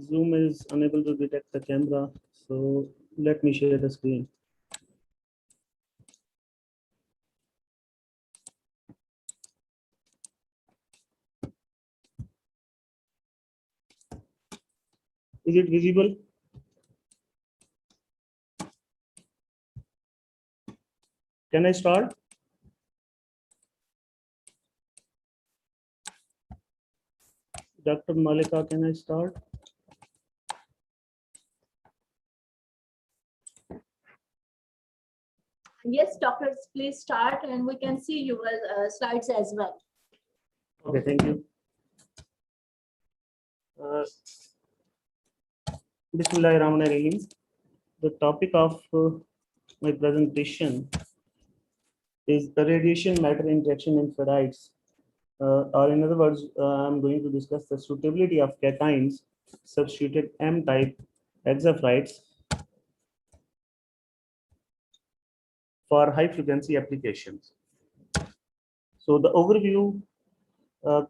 Zoom is unable to detect the camera. So let me share the screen. Is it visible? Can I start? Dr. Malika, can I start? Yes, doctors, please start, and we can see your slides as well. Okay, thank you. Bismillahirrahmanirrahim. The topic of my presentation is the radiation matter interaction in ferrites. Or in other words, I'm going to discuss the suitability of cations substituted M-type hexaferides for high frequency applications. So the overview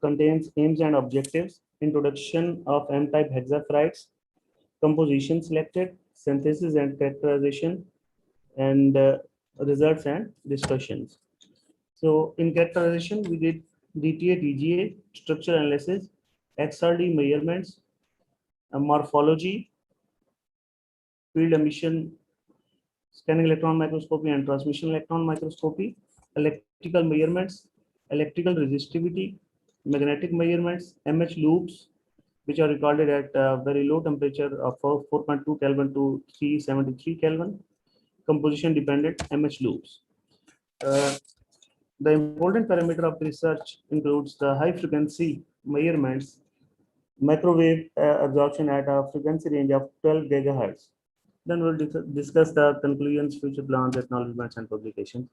contains aims and objectives, introduction of M-type hexaferides, composition selected, synthesis and characterization, and results and discussions. So in characterization, we did DTA, TGA, structure analysis, XRD measurements, morphology, field emission, scanning electron microscopy and transmission electron microscopy, electrical measurements, electrical resistivity, magnetic measurements, MH loops, which are recorded at very low temperature of 4.2 Kelvin to 373 Kelvin, composition dependent MH loops. The important parameter of research includes the high frequency measurements, microwave absorption at a frequency range of 12 gigahertz. Then we'll discuss the conclusions, future plans, acknowledgements, and publications.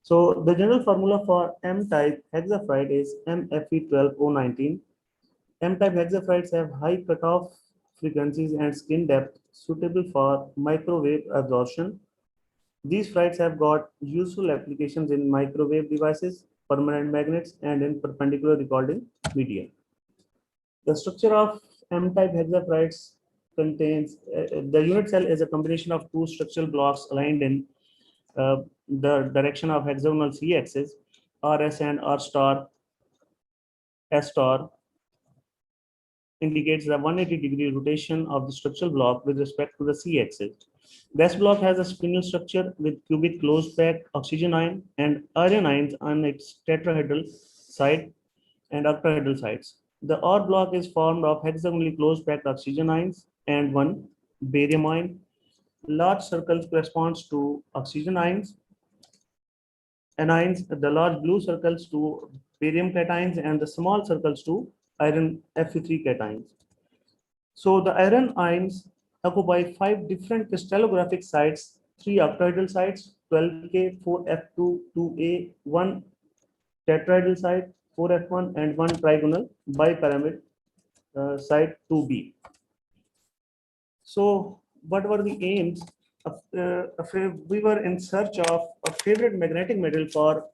So the general formula for M-type hexaferrite is MFE12019. M-type hexaferides have high cutoff frequencies and skin depth suitable for microwave absorption. These ferrites have got useful applications in microwave devices, permanent magnets, and in perpendicular recording media. The structure of M-type hexaferides contains the unit cell is a combination of two structural blocks aligned in the direction of hexagonal C-axis. RS and R star S star indicates the 180-degree rotation of the structural block with respect to the C-axis. This block has a spinel structure with cubic closed pack oxygen ion and iron ions on its tetrahedral side and octahedral sides. The OR block is formed of hexagonally closed packed oxygen ions and one barium ion. large circles corresponds to oxygen ions, anions, the large blue circles to barium cations, and the small circles to iron Fe3 cations. So the iron ions occupy 5 different crystallographic sites, 3 octahedral sites, 12K, 4F2, 2A, 1 tetrahedral site, 4F1, and 1 trigonal bipyramid site 2B. So what were the aims? We were in search of a favorite magnetic metal for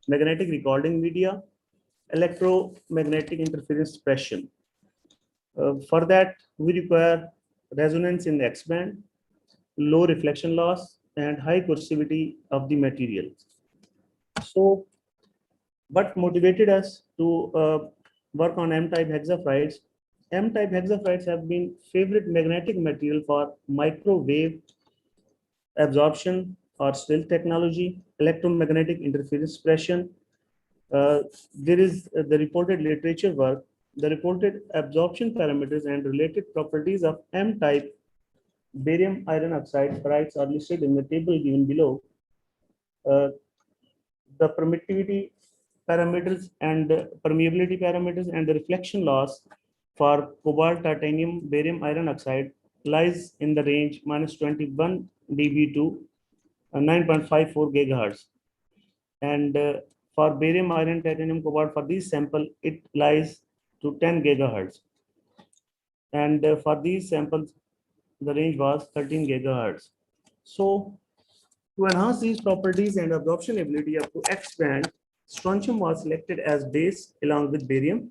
magnetic recording media, electromagnetic interference suppression. For that, we require resonance in the X band, low reflection loss, and high coercivity of the materials. So what motivated us to work on M-type hexafluorides? M-type hexafluorides have been favorite magnetic material for microwave absorption or stealth technology, electromagnetic interference suppression. There is the reported literature work, the reported absorption parameters and related properties of M-type barium iron oxide ferrites are listed in the table given below. The permittivity parameters and permeability parameters and the reflection loss for cobalt, titanium, barium iron oxide lies in the range minus 21 dB to 9.54 gigahertz. And for barium, iron, titanium, cobalt, for these sample, it lies to 10 gigahertz. And for these samples, the range was 13 gigahertz. So to enhance these properties and absorption ability up to X band, strontium was selected as base along with barium.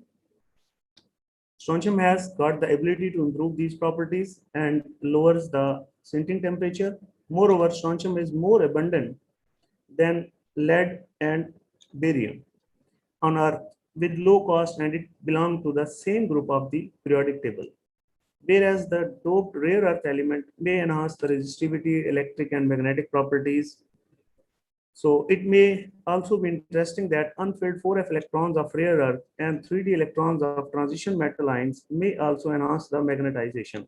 Strontium has got the ability to improve these properties and lowers the sinking temperature. Moreover, strontium is more abundant than lead and barium on Earth with low cost, and it belongs to the same group of the periodic table. Whereas the doped rare earth element may enhance the resistivity, electric and magnetic properties. So it may also be interesting that unfilled 4f electrons of rare earth and 3d electrons of transition metal ions may also enhance the magnetization.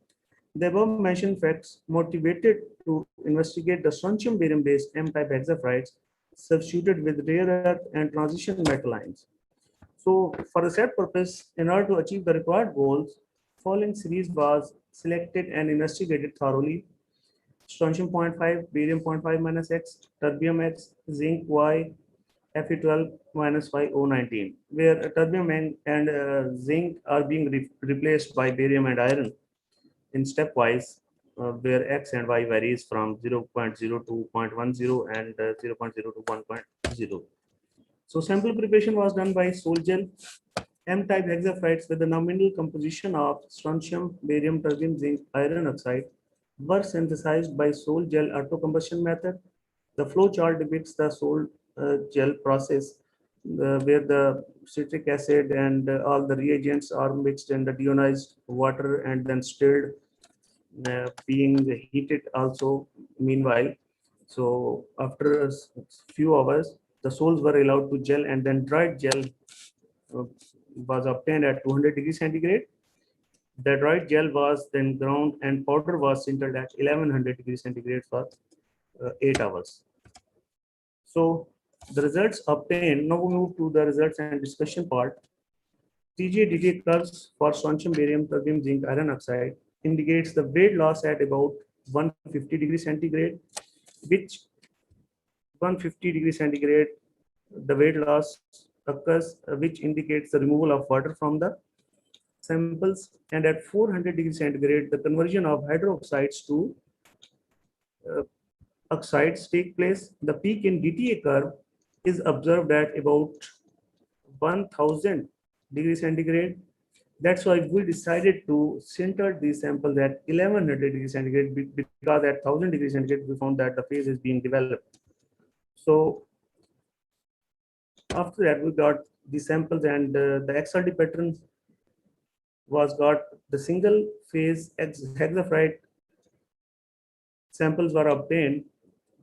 The above mentioned facts motivated to investigate the strontium barium based M-type hexafluorides substituted with rare earth and transition metal ions. So for the said purpose, in order to achieve the required goals, following series was selected and investigated thoroughly: strontium 0.5, barium 0.5 minus X, terbium X, zinc Y, Fe12 minus Y O19, where terbium and zinc are being replaced by barium and iron in stepwise, where X and Y varies from 0.0 to 0.10 and 0.0 to 1.0. So sample preparation was done by Sol-Gel. M-type hexafluorides with the nominal composition of strontium, barium, terbium, zinc, iron oxide were synthesized by Sol-Gel autocombustion method. The flow chart depicts the Sol-Gel process where the citric acid and all the reagents are mixed in the deionized water and then stirred, being heated also meanwhile. So after a few hours, the sols were allowed to gel, and then dried gel was obtained at 200 degrees centigrade. The dried gel was then ground and powder was sintered at 1100 degrees centigrade for 8 hours. So the results obtained, now we move to the results and discussion part. TJ-DT curves for strontium, barium, terbium, zinc, iron oxide indicates the weight loss at about 150 degrees centigrade, which 150 degrees centigrade, the weight loss occurs, which indicates the removal of water from the samples, and at 400 degrees centigrade, the conversion of hydroxides to oxides take place. The peak in DTA curve is observed at about 1000 degrees centigrade. That's why we decided to sinter these samples at 1100 degrees centigrade, because at 1000 degrees centigrade, we found that the phase is being developed. So after that, we got the samples, and the XRD pattern was got. The single phase hexafluoride samples were obtained,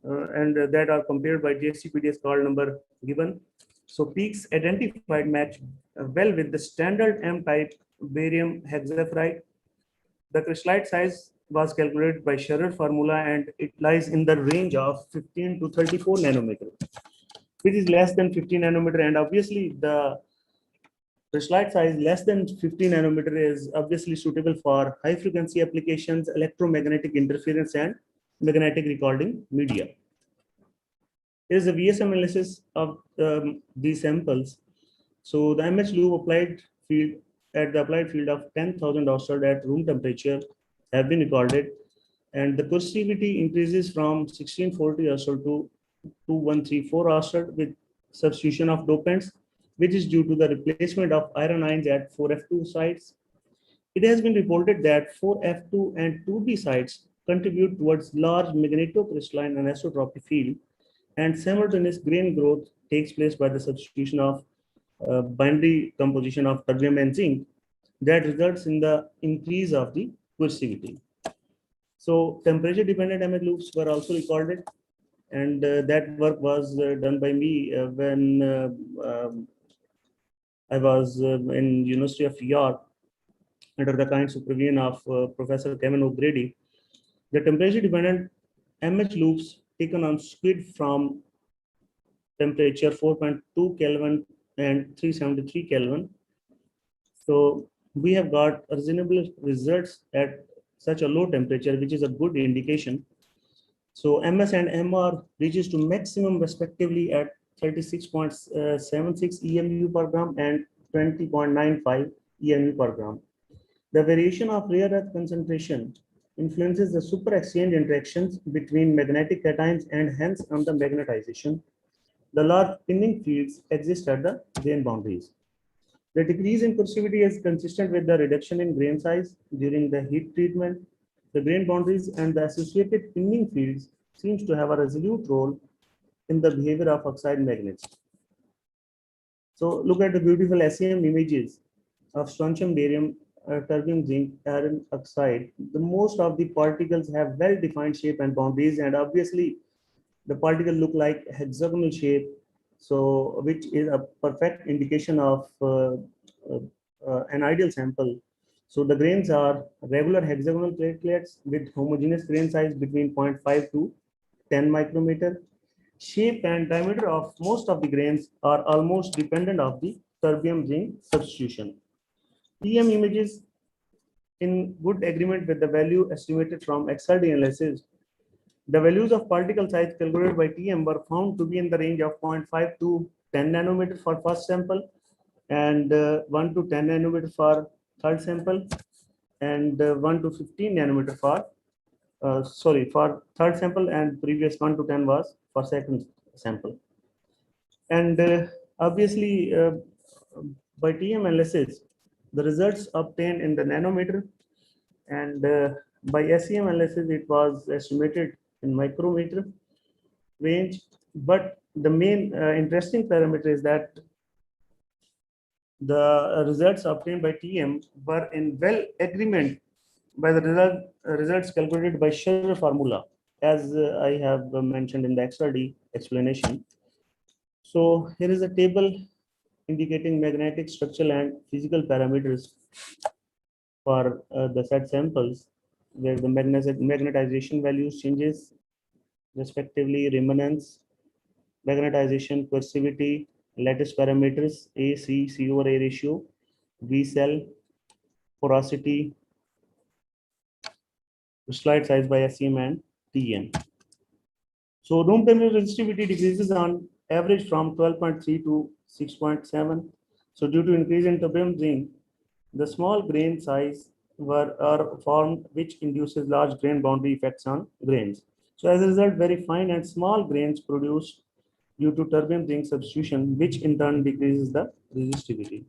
and that are compared by JCPDS call number given. So peaks identified match well with the standard M-type barium hexafluoride. The crystallite size was calculated by Scherrer formula, and it lies in the range of 15 to 34 nanometer, which is less than 15 nanometer. And obviously the slide size less than 50 nanometer is obviously suitable for high frequency applications, electromagnetic interference, and magnetic recording media. Here is a VSM analysis of these samples. So the MH loop applied field at the applied field of 10,000 Oersted at room temperature have been recorded, and the coercivity increases from 1640 Oersted to 2134 Oersted with substitution of dopants, which is due to the replacement of iron ions at 4F2 sites. It has been reported that 4F2 and 2B sites contribute towards large magnetocrystalline anisotropy field, and simultaneous grain growth takes place by the substitution of binary composition of terbium and zinc that results in the increase of the coercivity. So temperature dependent MH loops were also recorded, and that work was done by me when I was in University of York under the kind supervision of Professor Kevin O'Grady. The temperature dependent MH loops taken on squid from temperature 4.2 Kelvin and 373 Kelvin. So we have got reasonable results at such a low temperature, which is a good indication. So MS and MR reaches to maximum respectively at 36.76 EMU per gram and 20.95 EMU per gram. The variation of rare earth concentration influences the super exchange interactions between magnetic cations and hence on the magnetization. The large pinning fields exist at the grain boundaries. The decrease in coercivity is consistent with the reduction in grain size during the heat treatment. The grain boundaries and the associated pinning fields seems to have a resolute role in the behavior of oxide magnets. So look at the beautiful SEM images of strontium, barium, terbium, zinc, iron oxide. The most of the particles have well-defined shape and boundaries, and obviously the particle look like hexagonal shape, so which is a perfect indication of an ideal sample. So the grains are regular hexagonal platelets with homogeneous grain size between 0.5 to 10 micrometer. Shape and diameter of most of the grains are almost dependent of the terbium zinc substitution. TM images in good agreement with the value estimated from XRD analysis. The values of particle size calculated by TM were found to be in the range of 0.5 to 10 nanometer for first sample, and 1 to 10 nanometer for third sample, and 1 to 15 nanometer for for third sample, and previous 1 to 10 was for second sample. And obviously by TM analysis, the results obtained in the nanometer, and by SEM analysis, it was estimated in micrometer range. But the main interesting parameter is that the results obtained by TM were in well agreement by the results calculated by Scherrer formula, as I have mentioned in the XRD explanation. So here is a table indicating magnetic, structural, and physical parameters for the set samples, where the magnetization values changes respectively: remanence, magnetization, coercivity, lattice parameters, A, C, C over A ratio, V cell, porosity, slide size by SEM and TN. So room temperature resistivity decreases on average from 12.3 to 6.7. So due to increase in terbium zinc, the small grain size are formed, which induces large grain boundary effects on grains. So as a result, very fine and small grains produced due to terbium zinc substitution, which in turn decreases the resistivity.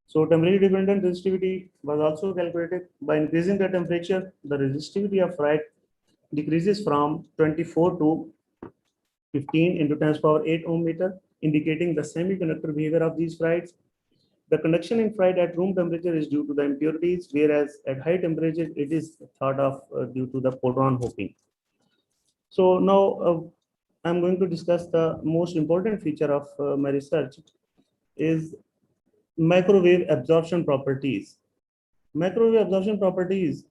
So temperature dependent resistivity was also calculated. By increasing the temperature, the resistivity of ferrite decreases from 24 to 15 into 10 to the power 8 ohm meter, indicating the semiconductor behavior of these ferrites. The conduction in ferrite at room temperature is due to the impurities, whereas at high temperature it is thought of due to the proton hopping. So now I'm going to discuss the most important feature of my research is microwave absorption properties. Microwave absorption properties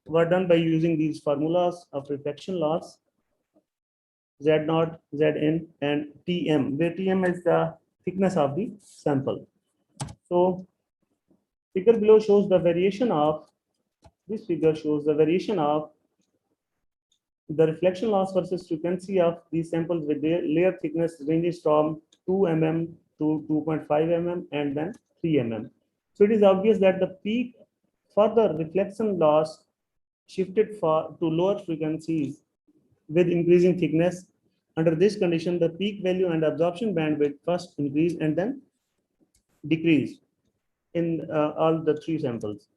were done by using these formulas of reflection loss, Z0, Zn, and Tm, where Tm is the thickness of the sample. So figure below shows the variation of, this figure shows the variation of the reflection loss versus frequency of these samples with their layer thickness ranges from 2 mm to 2.5 mm and then 3 mm. So it is obvious that the peak for the reflection loss shifted to lower frequencies with increasing thickness. Under this condition, the peak value and absorption bandwidth first increase and then decrease in all the three samples.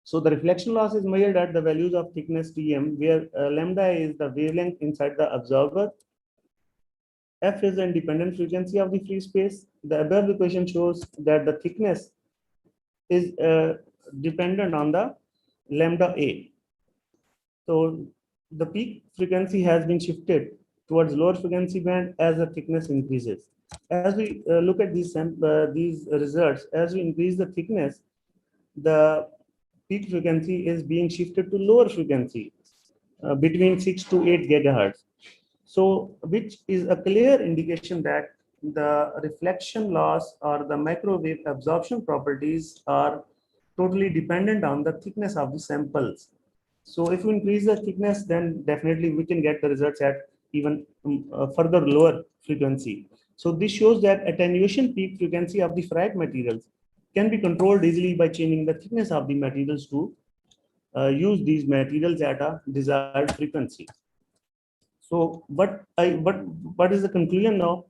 So the reflection loss is measured at the values of thickness Tm, where lambda is the wavelength inside the absorber. F is the independent frequency of the free space. The above equation shows that the thickness is dependent on the lambda A. So the peak frequency has been shifted towards lower frequency band as the thickness increases. As we look at these results, as we increase the thickness, the peak frequency is being shifted to lower frequency between 6 to 8 gigahertz. So, which is a clear indication that the reflection loss or the microwave absorption properties are totally dependent on the thickness of the samples. So if we increase the thickness, then definitely we can get the results at even further lower frequency. So this shows that attenuation peak frequency of the Frey materials can be controlled easily by changing the thickness of the materials to use these materials at a desired frequency. So what is the conclusion now?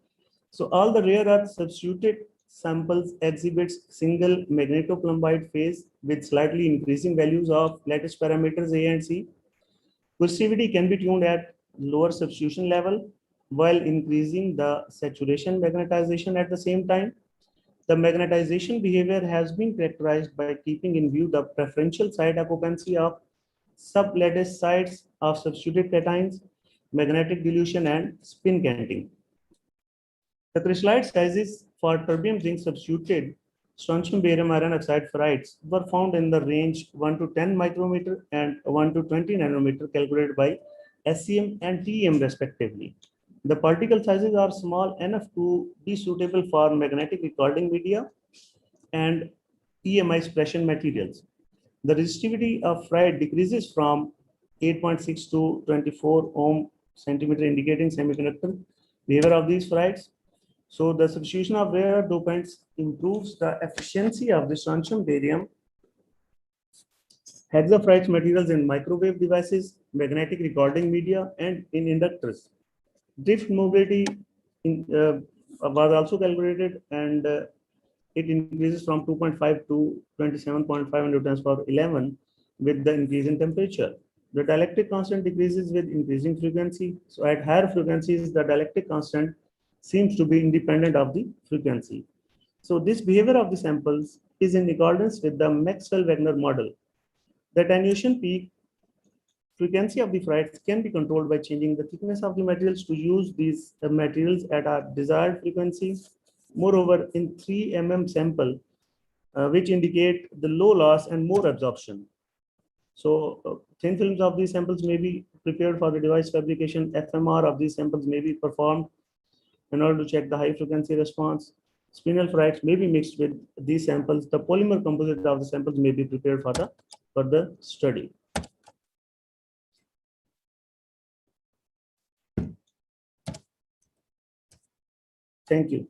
So all the rare earth substituted samples exhibits single magnetoplumboid phase with slightly increasing values of lattice parameters A and C. Coercivity can be tuned at lower substitution level while increasing the saturation magnetization at the same time. The magnetization behavior has been characterized by keeping in view the preferential site occupancy of sublattice sites of substituted cations, magnetic dilution, and spin canting. The crystallite sizes for terbium zinc substituted strontium barium iron oxide ferrites were found in the range 1 to 10 micrometer and 1 to 20 nanometer calculated by SCM and TEM respectively. The particle sizes are small enough to be suitable for magnetic recording media and EMI suppression materials. The resistivity of ferrite decreases from 8.6 to 24 ohm centimeter, indicating semiconductor behavior of these ferrites. So the substitution of rare dopants improves the efficiency of the strontium barium hexaferrite materials in microwave devices, magnetic recording media, and in inductors. Drift mobility was also calculated, and it increases from 2.5 to 27.5 newtons per 11 with the increase in temperature. The dielectric constant decreases with increasing frequency. So at higher frequencies, the dielectric constant seems to be independent of the frequency. So this behavior of the samples is in accordance with the Maxwell-Wagner model. The attenuation peak frequency of the ferrites can be controlled by changing the thickness of the materials to use these materials at a desired frequency. Moreover, in 3 mm sample, which indicate the low loss and more absorption. So thin films of these samples may be prepared for the device fabrication. FMR of these samples may be performed in order to check the high frequency response. Spinel ferrites may be mixed with these samples. The polymer composite of the samples may be prepared for the further study. Thank you.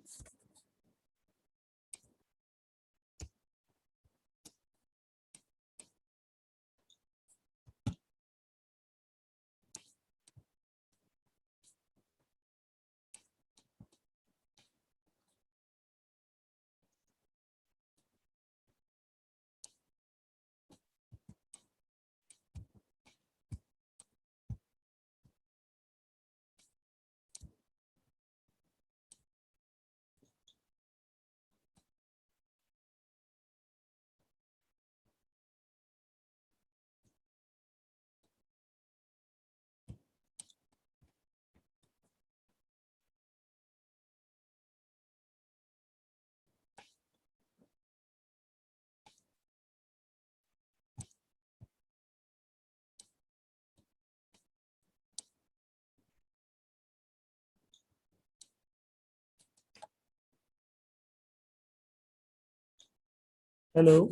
Hello.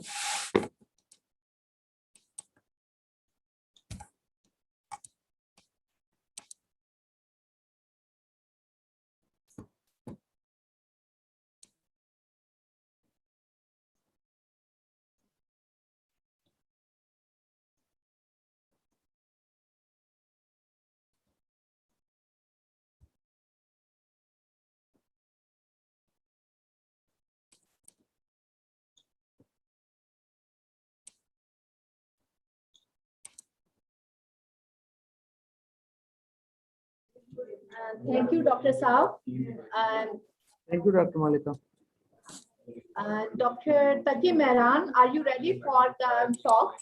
Thank you, Dr. Saab. And Thank you, Dr. Malika. Dr. Taki Mehran, are you ready for the talk?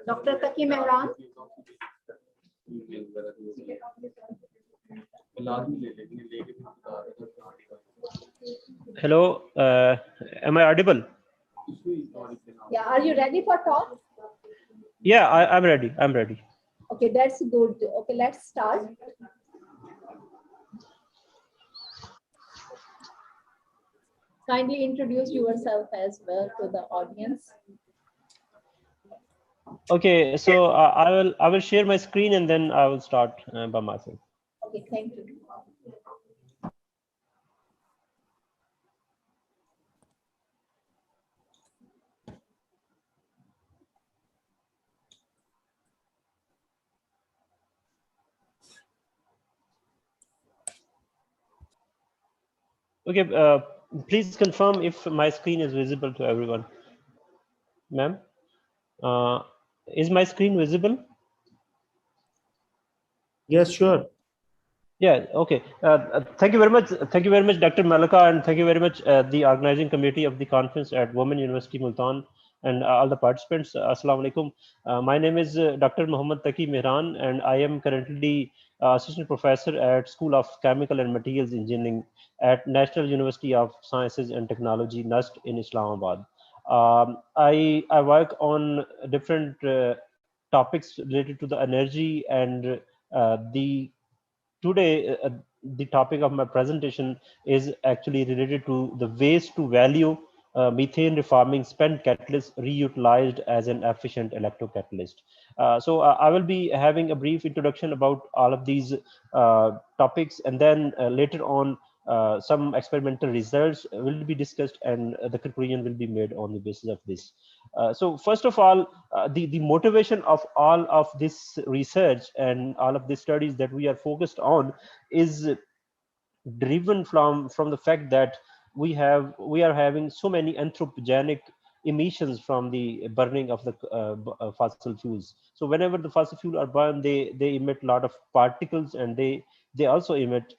Dr. Taki Mehran. Hello, am I audible? Yeah, are you ready for talk? Yeah, I'm ready. I'm ready. Okay, that's good. Okay, let's start. Kindly introduce yourself as well to the audience. Okay, so I will share my screen and then I will start by myself. Okay, thank you. Okay, please confirm if my screen is visible to everyone. Ma'am, is my screen visible? Yes, sure. Yeah, okay. Thank you very much. Thank you very much, Dr. Malika, and thank you very much, the organizing committee of the conference at Women University Multan and all the participants. Assalamu alaikum. My name is Dr. Muhammad Taki Mehran, and I am currently assistant professor at School of Chemical and Materials Engineering at National University of Sciences and Technology, NUST in Islamabad. I work on different topics related to the energy and the today the topic of my presentation is actually related to the waste to value methane reforming spent catalyst reutilized as an efficient electrocatalyst. So I will be having a brief introduction about all of these topics, and then later on some experimental results will be discussed, and the conclusion will be made on the basis of this. So first of all, the motivation of all of this research and all of these studies that we are focused on is driven from the fact that we are having so many anthropogenic emissions from the burning of the fossil fuels. So whenever the fossil fuel are burned, they emit a lot of particles, and they also emit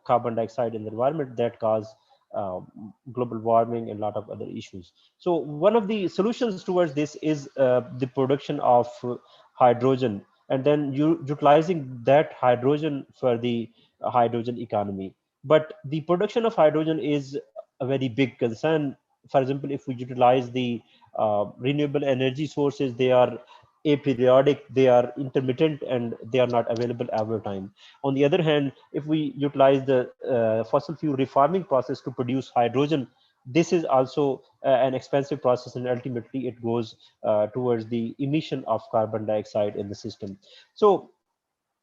carbon dioxide in the environment that cause global warming and a lot of other issues. So one of the solutions towards this is the production of hydrogen, and then utilizing that hydrogen for the hydrogen economy. But the production of hydrogen is a very big concern. For example, if we utilize the renewable energy sources, they are aperiodic, they are intermittent, and they are not available every time. On the other hand, if we utilize the fossil fuel reforming process to produce hydrogen, this is also an expensive process, and ultimately it goes towards the emission of carbon dioxide in the system. So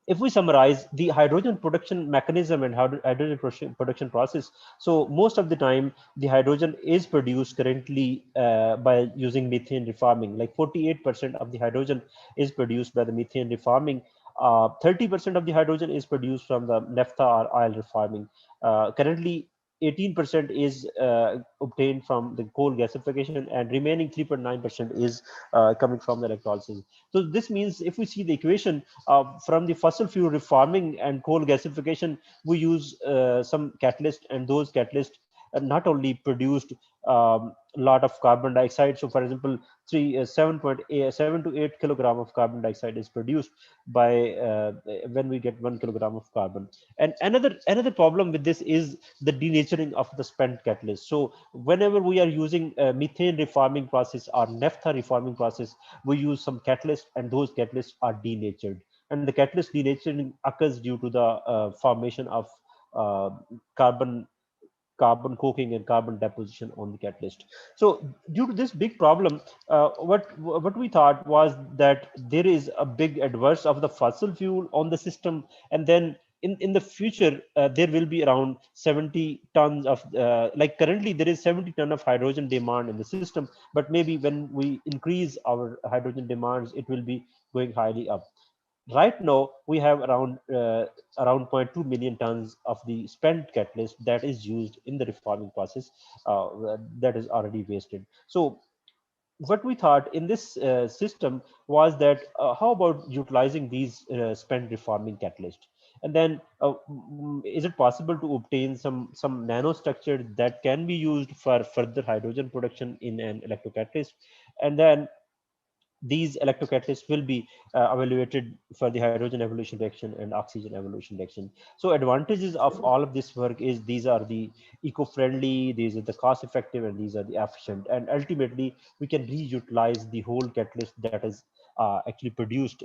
if we summarize the hydrogen production mechanism and hydrogen production process, so most of the time the hydrogen is produced currently by using methane reforming. Like 48% of the hydrogen is produced by the methane reforming. 30% of the hydrogen is produced from the naphtha or oil reforming. Currently 18% is obtained from the coal gasification, and remaining 3.9% is coming from the electrolysis. So this means if we see the equation from the fossil fuel reforming and coal gasification, we use some catalyst, and those catalysts not only produced a lot of carbon dioxide. So for example, 7 to 8 kilogram of carbon dioxide is produced by when we get 1 kilogram of carbon. And another problem with this is the denaturing of the spent catalyst. So whenever we are using methane reforming process or naphtha reforming process, we use some catalyst, and those catalysts are denatured, and the catalyst denaturing occurs due to the formation of carbon coking and carbon deposition on the catalyst. So due to this big problem, what we thought was that there is a big adverse of the fossil fuel on the system, and then in the future there will be around 70 tons of like currently there is 70 ton of hydrogen demand in the system, but maybe when we increase our hydrogen demands, it will be going highly up. Right now we have around 0.2 million tons of the spent catalyst that is used in the reforming process, that is already wasted. So what we thought in this system was that how about utilizing these spent reforming catalyst, and then is it possible to obtain some nanostructure that can be used for further hydrogen production in an electrocatalyst, and then these electrocatalysts will be evaluated for the hydrogen evolution reaction and oxygen evolution reaction. So advantages of all of this work is these are the eco-friendly, these are the cost effective, and these are the efficient, and ultimately we can reutilize the whole catalyst that is actually produced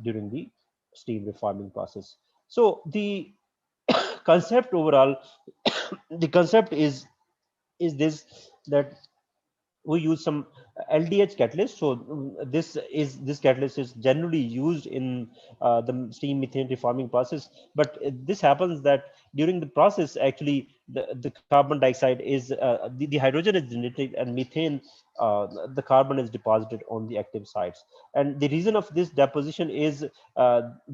during the steam reforming process. So the concept overall, the concept is this, that we use some LDH catalyst. So this catalyst is generally used in the steam methane reforming process. But this happens that during the process, actually, the carbon dioxide is the hydrogen is generated, and methane, the carbon is deposited on the active sites. And the reason of this deposition is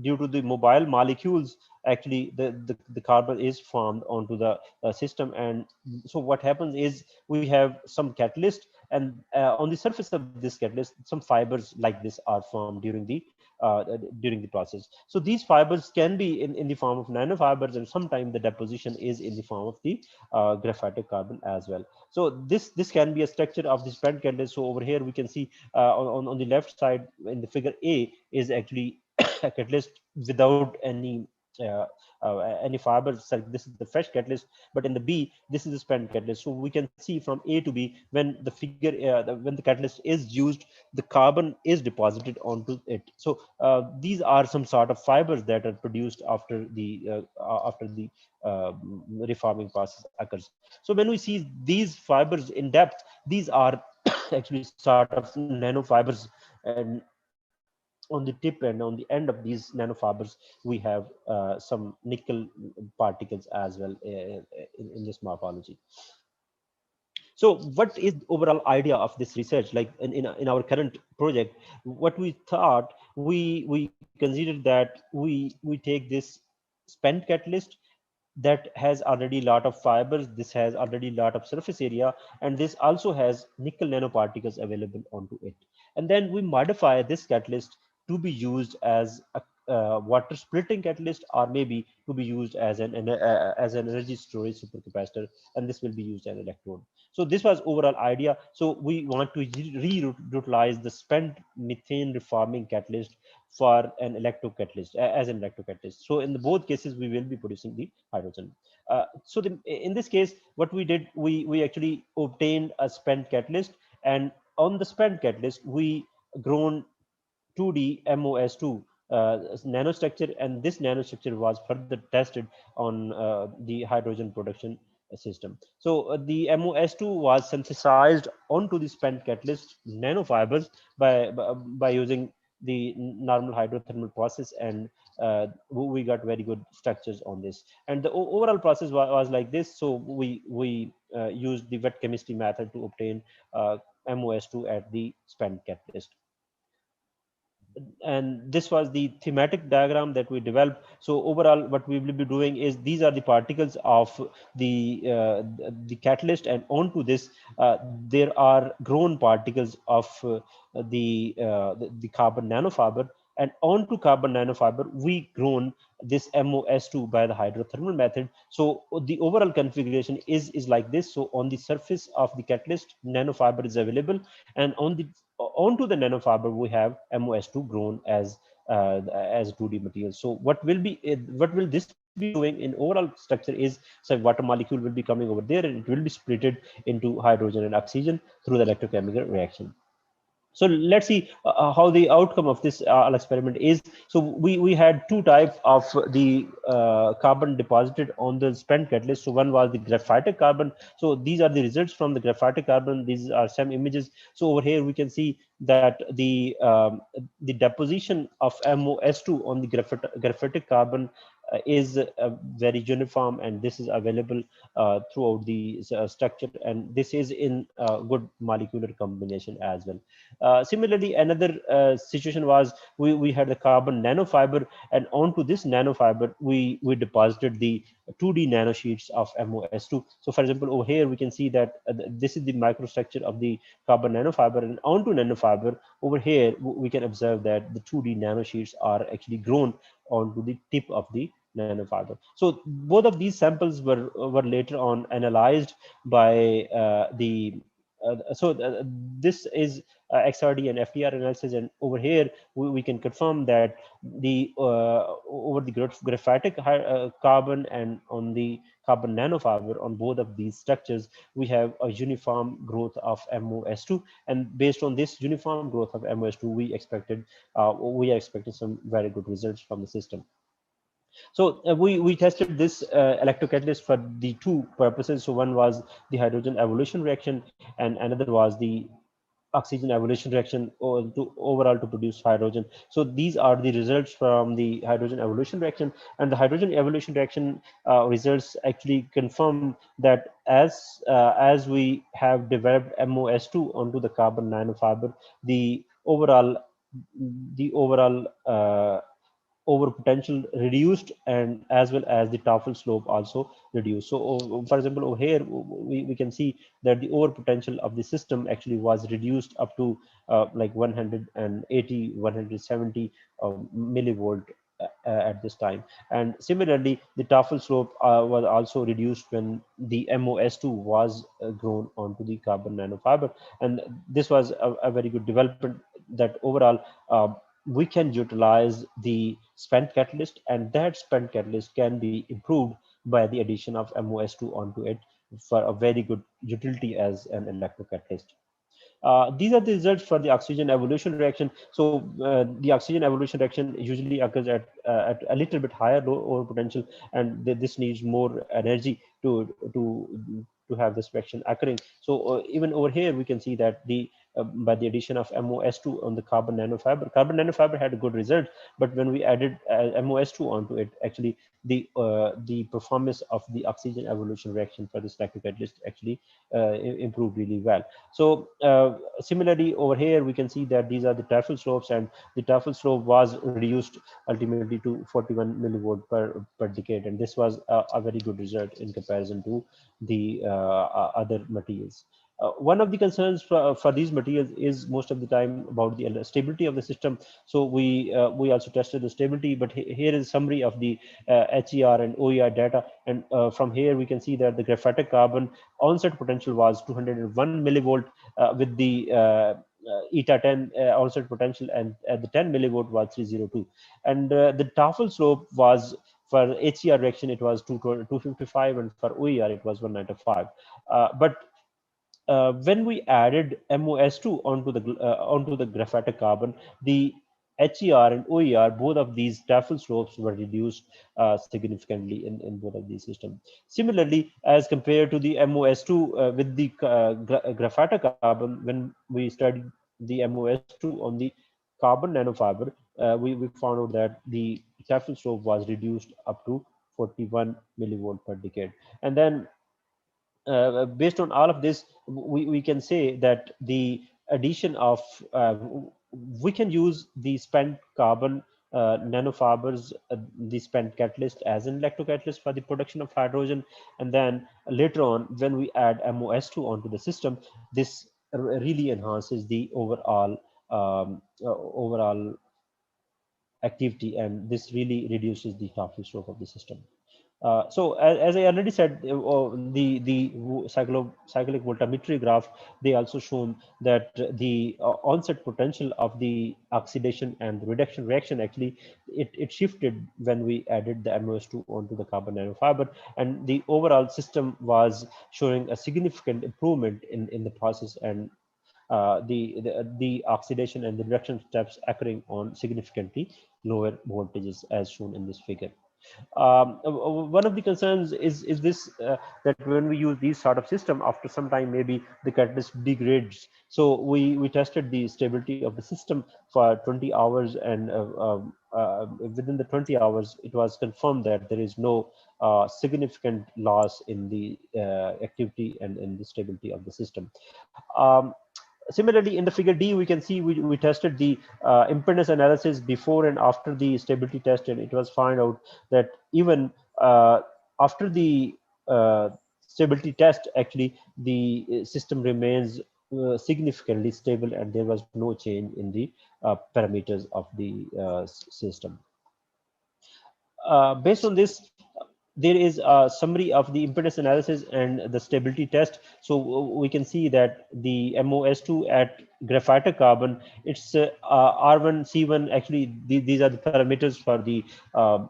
due to the mobile molecules. Actually, the carbon is formed onto the system, and so what happens is we have some catalyst, and on the surface of this catalyst, some fibers like this are formed during the process. So these fibers can be in the form of nanofibers, and sometimes the deposition is in the form of the graphitic carbon as well. So this can be a structure of the spent catalyst. So over here we can see on the left side in the figure A is actually a catalyst without any fibers. So this is the fresh catalyst, but in the B, this is the spent catalyst. So we can see from A to B, when the figure when the catalyst is used, the carbon is deposited onto it. So these are some sort of fibers that are produced after the reforming process occurs. So when we see these fibers in depth, these are actually sort of nanofibers, and on the tip and on the end of these nanofibers, we have some nickel particles as well in this morphology. So what is the overall idea of this research? Like in our current project, what we thought, we considered that we take this spent catalyst that has already a lot of fibers, this has already a lot of surface area, and this also has nickel nanoparticles available onto it. And then we modify this catalyst to be used as a water splitting catalyst, or maybe to be used as an energy storage supercapacitor, and this will be used as an electrode. So this was overall idea. So we want to reutilize the spent methane reforming catalyst for an electrocatalyst, as an electrocatalyst. So in both cases, we will be producing the hydrogen. So in this case, what we did, we actually obtained a spent catalyst, and on the spent catalyst, we grown 2D MOS2 nanostructure, and this nanostructure was further tested on the hydrogen production system. So the MOS2 was synthesized onto the spent catalyst nanofibers by using the normal hydrothermal process, and we got very good structures on this. And the overall process was like this. So we used the wet chemistry method to obtain MOS2 at the spent catalyst. And this was the thematic diagram that we developed. So overall, what we will be doing is, these are the particles of the catalyst, and onto this there are grown particles of the carbon nanofiber, and onto carbon nanofiber we grown this MOS2 by the hydrothermal method. So the overall configuration is like this. So on the surface of the catalyst, nanofiber is available, and onto the nanofiber we have MOS2 grown as 2D material. So what will this be doing in overall structure is, so water molecule will be coming over there, and it will be splitted into hydrogen and oxygen through the electrochemical reaction. So let's see how the outcome of this experiment is. So we had two types of the carbon deposited on the spent catalyst. So one was the graphitic carbon. So these are the results from the graphitic carbon. These are some images. So over here we can see that the deposition of MOS2 on the graphitic carbon is very uniform, and this is available throughout the structure, and this is in good molecular combination as well. Similarly, another situation was we had the carbon nanofiber, and onto this nanofiber we deposited the 2D nanosheets of MOS2. So for example, over here we can see that this is the microstructure of the carbon nanofiber, and onto nanofiber over here we can observe that the 2D nanosheets are actually grown onto the tip of the nanofiber. So both of these samples were later on analyzed by this is XRD and FDR analysis, and over here we can confirm that the over the graphitic carbon and on the carbon nanofiber on both of these structures we have a uniform growth of MOS2, and based on this uniform growth of MOS2 we are expecting some very good results from the system. So we tested this electrocatalyst for the two purposes. So one was the hydrogen evolution reaction, and another was the oxygen evolution reaction overall to produce hydrogen. So these are the results from the hydrogen evolution reaction, and the hydrogen evolution reaction results actually confirm that as we have developed MOS2 onto the carbon nanofiber, the overall over potential reduced, and as well as the Tafel slope also reduced. So for example, over here we can see that the over potential of the system actually was reduced up to like 180 170 millivolt at this time. And similarly, the Tafel slope was also reduced when the MOS2 was grown onto the carbon nanofiber, and this was a very good development that overall we can utilize the spent catalyst, and that spent catalyst can be improved by the addition of MOS2 onto it for a very good utility as an electrocatalyst. These are the results for the oxygen evolution reaction. So the oxygen evolution reaction usually occurs at a little bit higher over potential, and this needs more energy to have this reaction occurring. So even over here we can see that the by the addition of MOS2 on the carbon nanofiber had a good result, but when we added MOS2 onto it, actually the performance of the oxygen evolution reaction for this electrocatalyst actually improved really well. So similarly over here we can see that these are the Tafel slopes, and the Tafel slope was reduced ultimately to 41 millivolt per decade, and this was a very good result in comparison to the other materials. One of the concerns for these materials is most of the time about the stability of the system. So we also tested the stability, but here is a summary of the HER and OER data, and from here we can see that the graphitic carbon onset potential was 201 millivolt with the eta 10 onset potential, and at the 10 millivolt was 302, and the Tafel slope was for HER reaction it was 255, and for OER it was 195. But when we added MOS2 onto the graphitic carbon, the HER and OER, both of these Tafel slopes were reduced significantly in both of these systems. Similarly, as compared to the MOS2 with the graphitic carbon, when we studied the MOS2 on the carbon nanofiber, we found out that the Tafel slope was reduced up to 41 millivolt per decade. And then based on all of this, we can say that the addition of we can use the spent carbon nanofibers, the spent catalyst as an electrocatalyst for the production of hydrogen, and then later on when we add MOS2 onto the system, this really enhances the overall activity, and this really reduces the Tafel slope of the system. So as I already said, the cyclic voltammetry graph, they also shown that the onset potential of the oxidation and reduction reaction actually it shifted when we added the MOS2 onto the carbon nanofiber, and the overall system was showing a significant improvement in the process, and the oxidation and the reduction steps occurring on significantly lower voltages as shown in this figure. One of the concerns is this that when we use these sort of system, after some time maybe the catalyst degrades. So we tested the stability of the system for 20 hours, and within the 20 hours it was confirmed that there is no significant loss in the activity and in the stability of the system. Similarly, in the figure D, we can see we tested the impedance analysis before and after the stability test, and it was found out that even after the stability test, actually the system remains significantly stable, and there was no change in the parameters of the system. Based on this, there is a summary of the impedance analysis and the stability test. So we can see that the MOS2 at graphite carbon, it's R1, C1, actually these are the parameters for the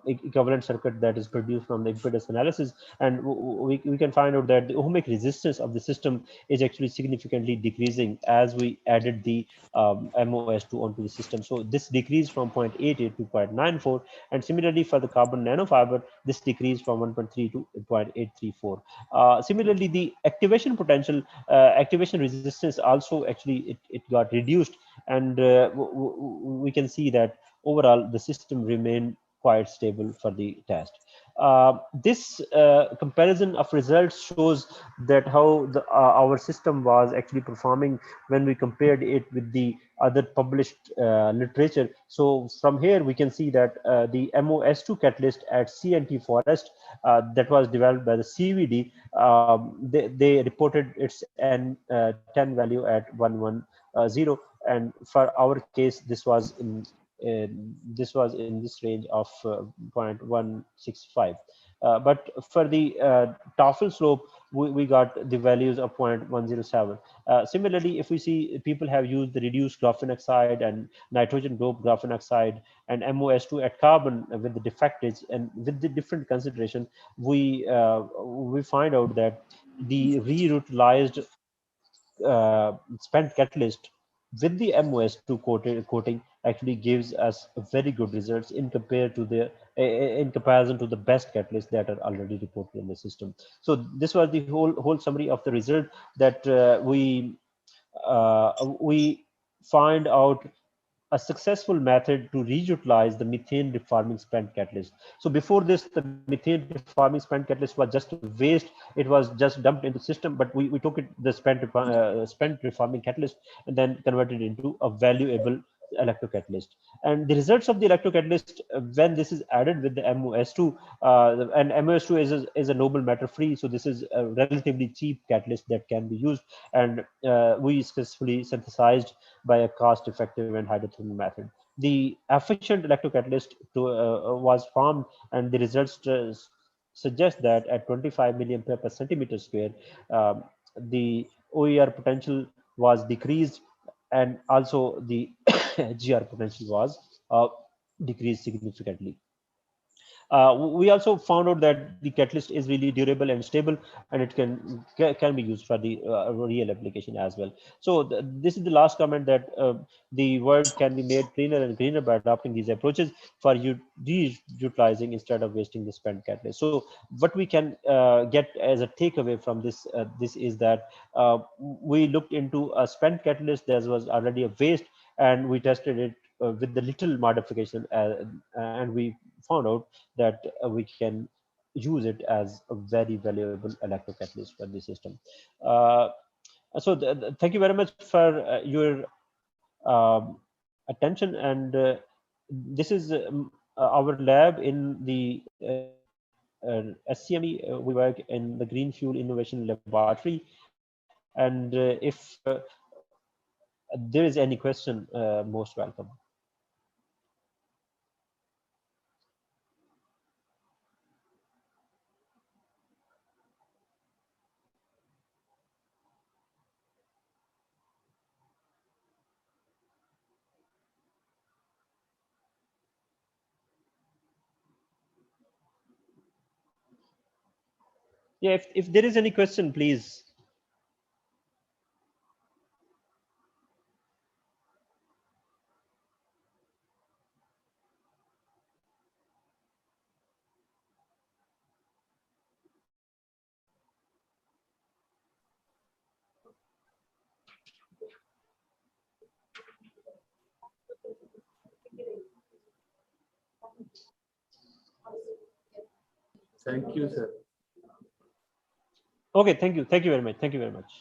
equivalent circuit that is produced from the impedance analysis. And we can find out that the ohmic resistance of the system is actually significantly decreasing as we added the MOS2 onto the system. So this decreased from 0.88 to 0.94. And similarly for the carbon nanofiber, this decreased from 1.3 to 0.834. Similarly, the activation potential, activation resistance also actually it got reduced, and we can see that overall the system remained quite stable for the test. This comparison of results shows that how our system was actually performing when we compared it with the other published literature. So from here we can see that the MOS2 catalyst at CNT Forest that was developed by the CVD, they reported its N10 value at 110, and for our case this was in this range of 0.165. But for the TOEFL slope, we got the values of 0.107. Similarly, if we see people have used the reduced graphene oxide and nitrogen doped graphene oxide and MOS2 at carbon with the defectives and with the different consideration, we find out that the reutilized spent catalyst with the MOS2 coating actually gives us very good results in comparison to the best catalysts that are already reported in the system. So this was the whole summary of the result that we find out a successful method to reutilize the methane reforming spent catalyst. So before this, the methane reforming spent catalyst was just waste. It was just dumped into the system, but we took it, the spent reforming catalyst, and then converted into a valuable electrocatalyst. And the results of the electrocatalyst, when this is added with the MOS2, and MOS2 is a noble matter free, so this is a relatively cheap catalyst that can be used, and we successfully synthesized by a cost-effective and hydrothermal method. The efficient electrocatalyst was formed, and the results suggest that at 25 milliampere per centimeter square, the OER potential was decreased, and also the GR potential was decreased significantly. We also found out that the catalyst is really durable and stable, and it can be used for the real application as well. So this is the last comment, that the world can be made cleaner and greener by adopting these approaches for utilizing instead of wasting the spent catalyst. So what we can get as a takeaway from this is that we looked into a spent catalyst that was already a waste, and we tested it with the little modification, and we found out that we can use it as a very valuable electrocatalyst for the system. So thank you very much for your attention, and this is our lab in the SCME. We work in the Green Fuel Innovation Laboratory, and if there is any question, most welcome. Yeah, if there is any question, please. Thank you, sir. Okay, thank you. Thank you very much. Thank you very much.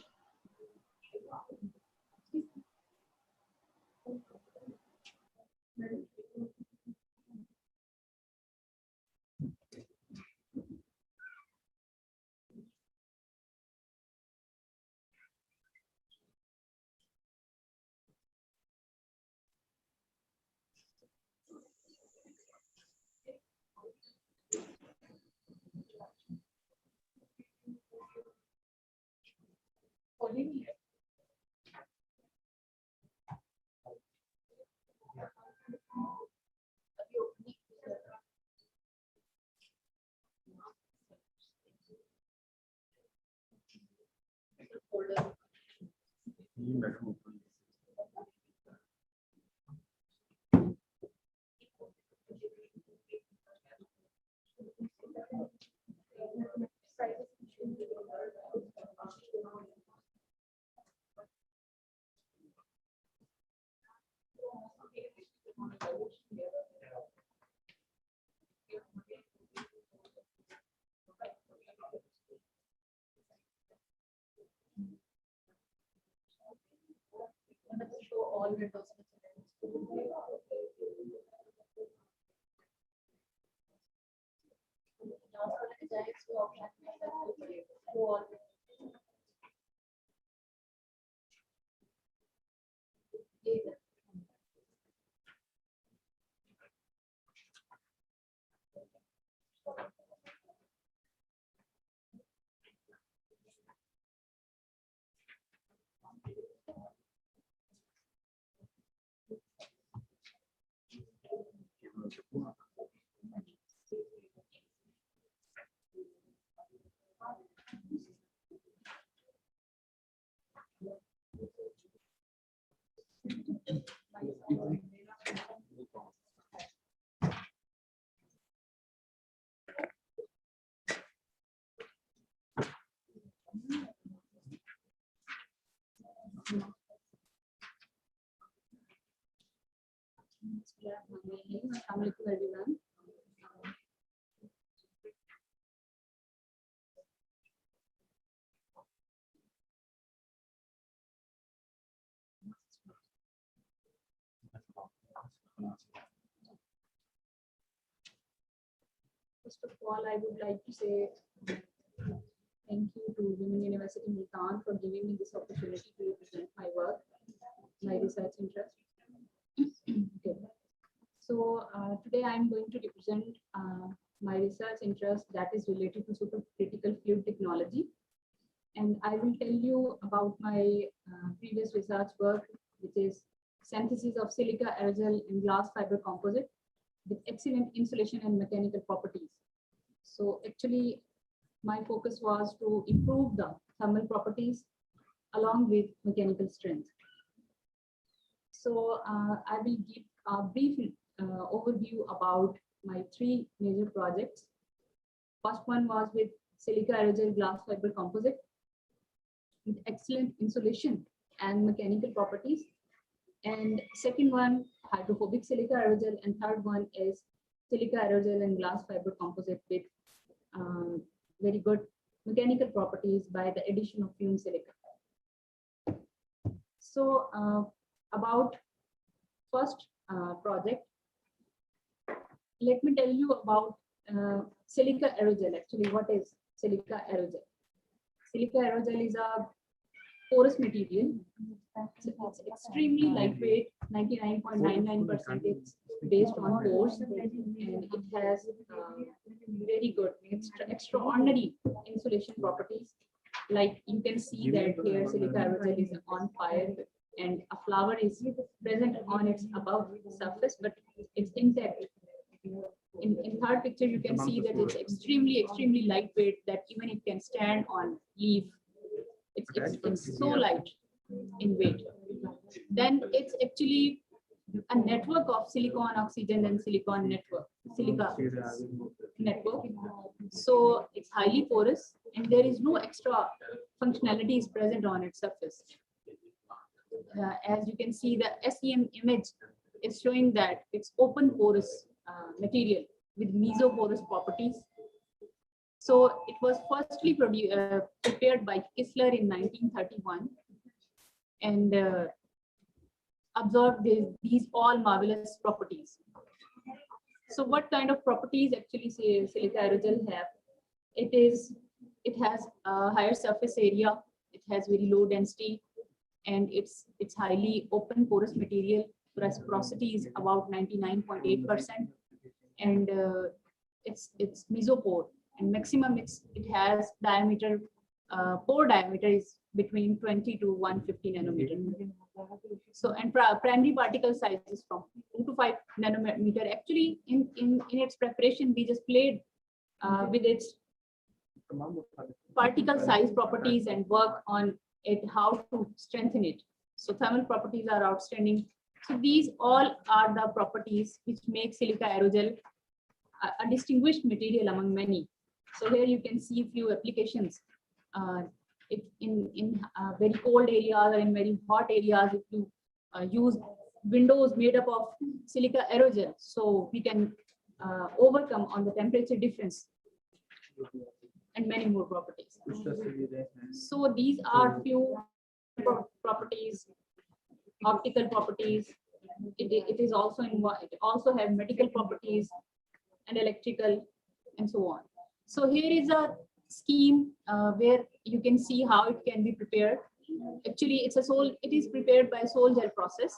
Assalamualaikum everyone. First of all, I would like to say thank you to Women University Multan for giving me this opportunity to represent my work, my research interest. Okay. So today I'm going to represent my research interest that is related to supercritical fluid technology. And I will tell you about my previous research work, which is synthesis of silica aerogel in glass fiber composite with excellent insulation and mechanical properties. So actually, my focus was to improve the thermal properties along with mechanical strength. So I will give a brief overview about my three major projects. First one was with silica aerogel glass fiber composite with excellent insulation and mechanical properties. And second one, hydrophobic silica aerogel, and third one is silica aerogel and glass fiber composite with very good mechanical properties by the addition of fumed silica. So about first project, let me tell you about silica aerogel. Actually, what is silica aerogel? Silica aerogel is a porous material. It's extremely lightweight, 99.99%. It's based on pores, and it has very good, extraordinary insulation properties. Like you can see that here, silica aerogel is on fire, and a flower is present on its above surface, but it's intact. In third picture, you can see that it's extremely lightweight, that even it can stand on leaf. It's so light in weight. Then it's actually a network of silicon, oxygen, and silica network. So it's highly porous, and there is no extra functionalities present on its surface. As you can see, the SEM image is showing that it's open porous material with mesoporous properties. So it was firstly prepared by Kistler in 1931 and observed these all marvelous properties. So what kind of properties actually silica aerogel have? It has a higher surface area, it has very low density, and it's highly open porous material. Porosity is about 99.8%, and it's mesopore, and maximum it has diameter, pore diameter is between 20 to 150 nanometer. So, and primary particle size is from 2 to 5 nanometer. Actually, in its preparation, we just played with its particle size properties and work on it, how to strengthen it. So thermal properties are outstanding. So these all are the properties which make silica aerogel a distinguished material among many. So here you can see a few applications. In very cold areas or in very hot areas, if you use windows made up of silica aerogel, so we can overcome on the temperature difference and many more properties. So these are few properties, optical properties. It is also it also have medical properties and electrical and so on. So here is a scheme where you can see how it can be prepared. Actually, it is prepared by sol gel process,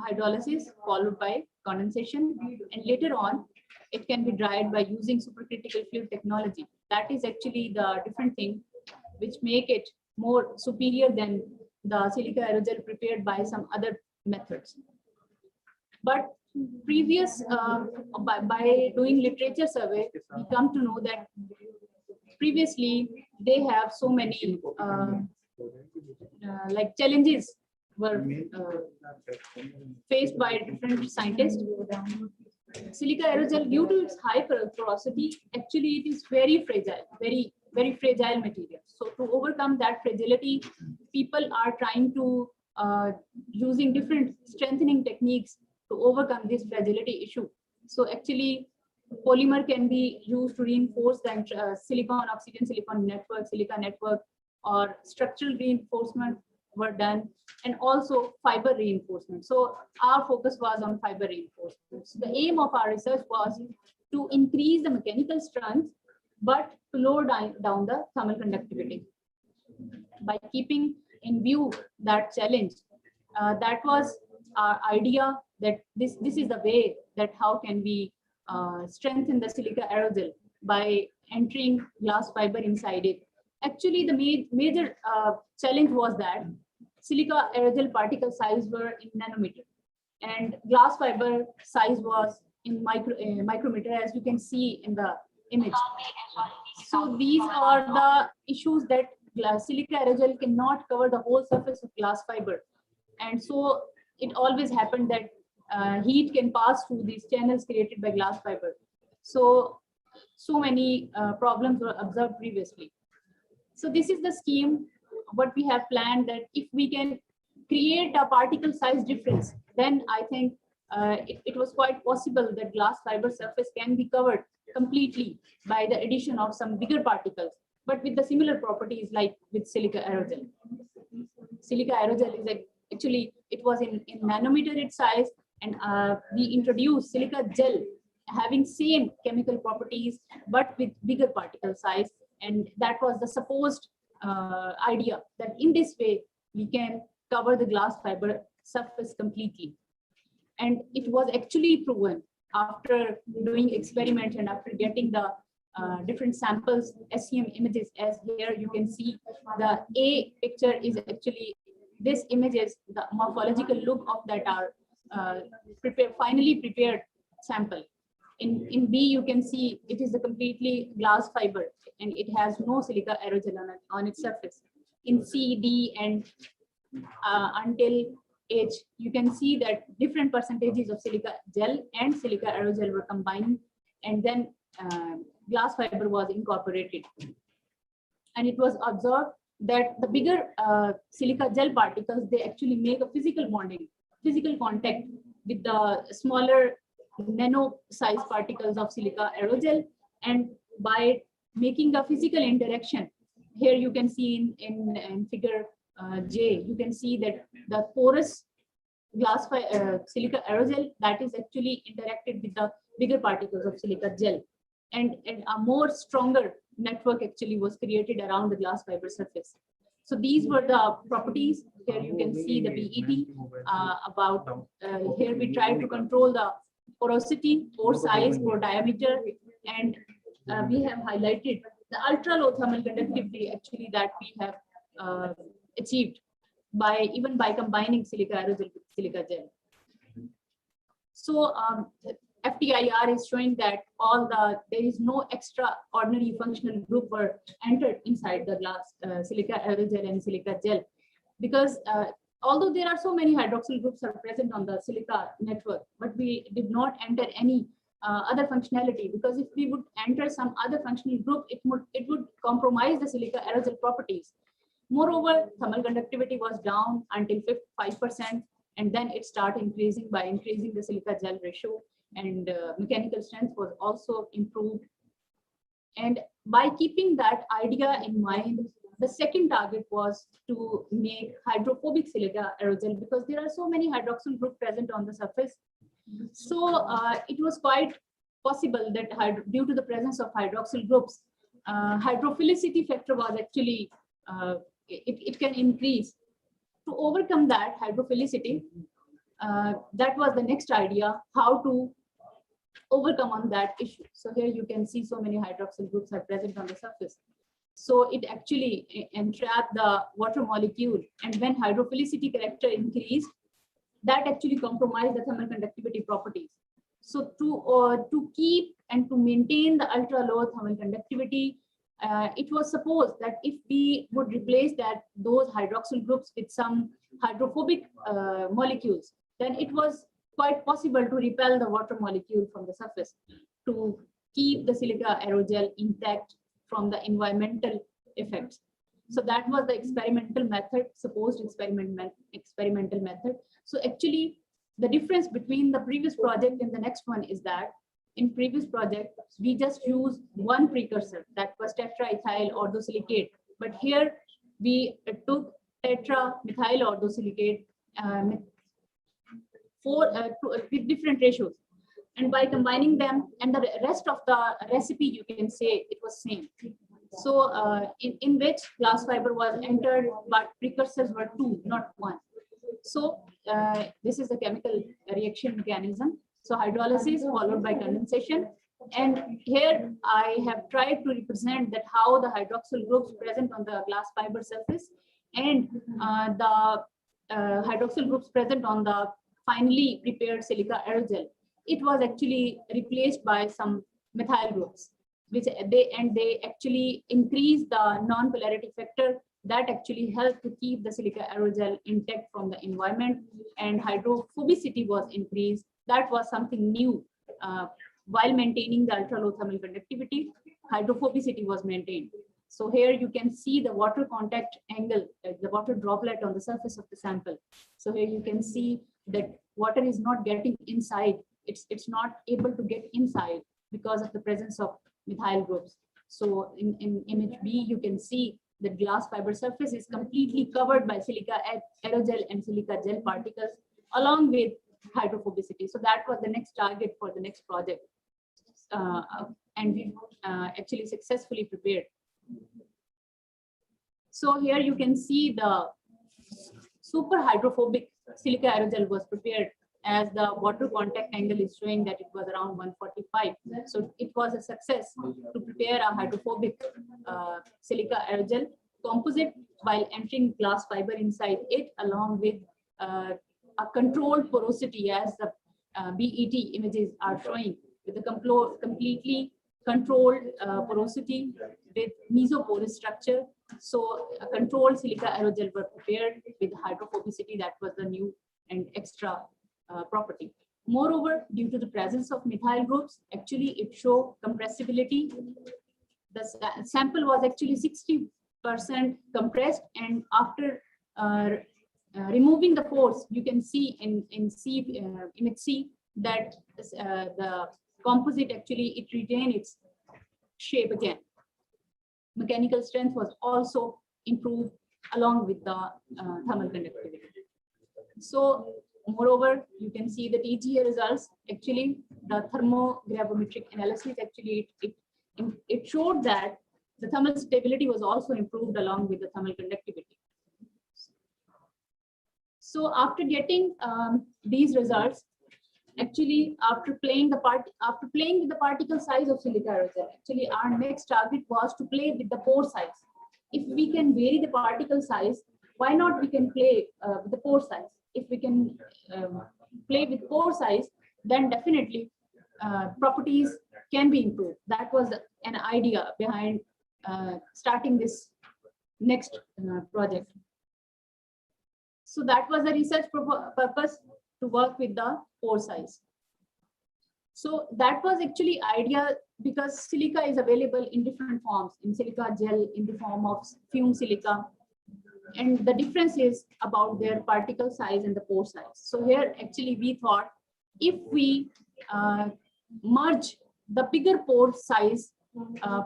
hydrolysis followed by condensation, and later on it can be dried by using supercritical fluid technology. That is actually the different thing which make it more superior than the silica aerogel prepared by some other methods. But previous, by doing literature survey, we come to know that previously they have so many like challenges were faced by different scientists. Silica aerogel, due to its high porosity, actually it is very fragile, very fragile material. So to overcome that fragility, people are trying to using different strengthening techniques to overcome this fragility issue. So actually, polymer can be used to reinforce the silicon, oxygen silicon network, silica network, or structural reinforcement were done, and also fiber reinforcement. So our focus was on fiber reinforcement. So the aim of our research was to increase the mechanical strength, but to lower down the thermal conductivity. By keeping in view that challenge, that was our idea, that this is the way that how can we strengthen the silica aerogel by entering glass fiber inside it. Actually, the major challenge was that silica aerogel particle size were in nanometer, and glass fiber size was in micrometer, as you can see in the image. So these are the issues that silica aerogel cannot cover the whole surface of glass fiber, and so it always happened that heat can pass through these channels created by glass fiber. So many problems were observed previously. So this is the scheme, what we have planned, that if we can create a particle size difference, then I think it was quite possible that glass fiber surface can be covered completely by the addition of some bigger particles, but with the similar properties like with silica aerogel. Silica aerogel is actually, it was in nanometer its size, and we introduced silica gel having same chemical properties but with bigger particle size, and that was the supposed idea, that in this way we can cover the glass fiber surface completely. And it was actually proven after doing experiments and after getting the different samples, SEM images, as here you can see. The A picture is actually, this image is the morphological look of that are finally prepared sample. In B, you can see it is a completely glass fiber and it has no silica aerogel on its surface. In C, D, and until H, you can see that different percentages of silica gel and silica aerogel were combined, and then glass fiber was incorporated. And it was observed that the bigger silica gel particles, they actually make a physical bonding, physical contact with the smaller nano size particles of silica aerogel, and by making a physical interaction. Here you can see in figure J, you can see that the porous glass silica aerogel that is actually interacted with the bigger particles of silica gel, and a more stronger network actually was created around the glass fiber surface. So these were the properties. Here you can see the BET here we try to control the porosity, pore size, pore diameter, and we have highlighted the ultra low thermal conductivity actually that we have achieved by combining silica aerogel with silica gel. So FTIR is showing that there is no extraordinary functional group were entered inside the glass silica aerogel and silica gel, because although there are so many hydroxyl groups are present on the silica network, but we did not enter any other functionality, because if we would enter some other functional group, it would compromise the silica aerogel properties. Moreover, thermal conductivity was down until 5%, and then it started increasing by increasing the silica gel ratio, and mechanical strength was also improved. And by keeping that idea in mind, the second target was to make hydrophobic silica aerogel, because there are so many hydroxyl groups present on the surface. So it was quite possible that due to the presence of hydroxyl groups, hydrophilicity factor was actually, it can increase. To overcome that hydrophilicity, that was the next idea, how to overcome on that issue. So here you can see so many hydroxyl groups are present on the surface. So it actually entrapped the water molecule, and when hydrophilicity character increased, that actually compromised the thermal conductivity properties. So to keep and to maintain the ultra low thermal conductivity, it was supposed that if we would replace those hydroxyl groups with some hydrophobic molecules, then it was quite possible to repel the water molecule from the surface to keep the silica aerogel intact from the environmental effects. So that was the experimental method, supposed experimental method. So actually, the difference between the previous project and the next one is that in previous project, we just used one precursor, that was tetraethyl ordosilicate. But here we took tetramethyl ordosilicate with different ratios. And by combining them, and the rest of the recipe, you can say it was same. So in which glass fiber was entered, but precursors were 2, not 1. So this is the chemical reaction mechanism. So hydrolysis followed by condensation. And here I have tried to represent that how the hydroxyl groups present on the glass fiber surface and the hydroxyl groups present on the finally prepared silica aerogel, it was actually replaced by some methyl groups, which they actually increase the non-polarity factor that actually helped to keep the silica aerogel intact from the environment, and hydrophobicity was increased. That was something new. While maintaining the ultra low thermal conductivity, hydrophobicity was maintained. So here you can see the water contact angle, the water droplet on the surface of the sample. So here you can see that water is not getting inside. It's not able to get inside because of the presence of methyl groups. So in image B, you can see the glass fiber surface is completely covered by silica aerogel and silica gel particles along with hydrophobicity. So that was the next target for the next project. And we actually successfully prepared. So here you can see the super hydrophobic silica aerogel was prepared, as the water contact angle is showing that it was around 145. So it was a success to prepare a hydrophobic silica aerogel composite while entering glass fiber inside it, along with a controlled porosity, as the BET images are showing, with a completely controlled porosity with mesoporous structure. So a controlled silica aerogel were prepared with hydrophobicity. That was the new and extra property. Moreover, due to the presence of methyl groups, actually it showed compressibility. The sample was actually 60% compressed, and after removing the pores, you can see in image C that the composite actually it retained its shape again. mechanical strength was also improved along with the thermal conductivity. So moreover, you can see the TGA results. Actually, the thermogravimetric analysis, actually it showed that the thermal stability was also improved along with the thermal conductivity. So after getting these results, actually after playing with the particle size of silica aerogel, actually our next target was to play with the pore size. If we can vary the particle size, why not we can play with the pore size? If we can play with pore size, then definitely properties can be improved. That was an idea behind starting this next project. So that was the research purpose, to work with the pore size. So that was actually idea, because silica is available in different forms, in silica gel, in the form of fume silica, and the difference is about their particle size and the pore size. So here actually we thought, if we merge the bigger pore size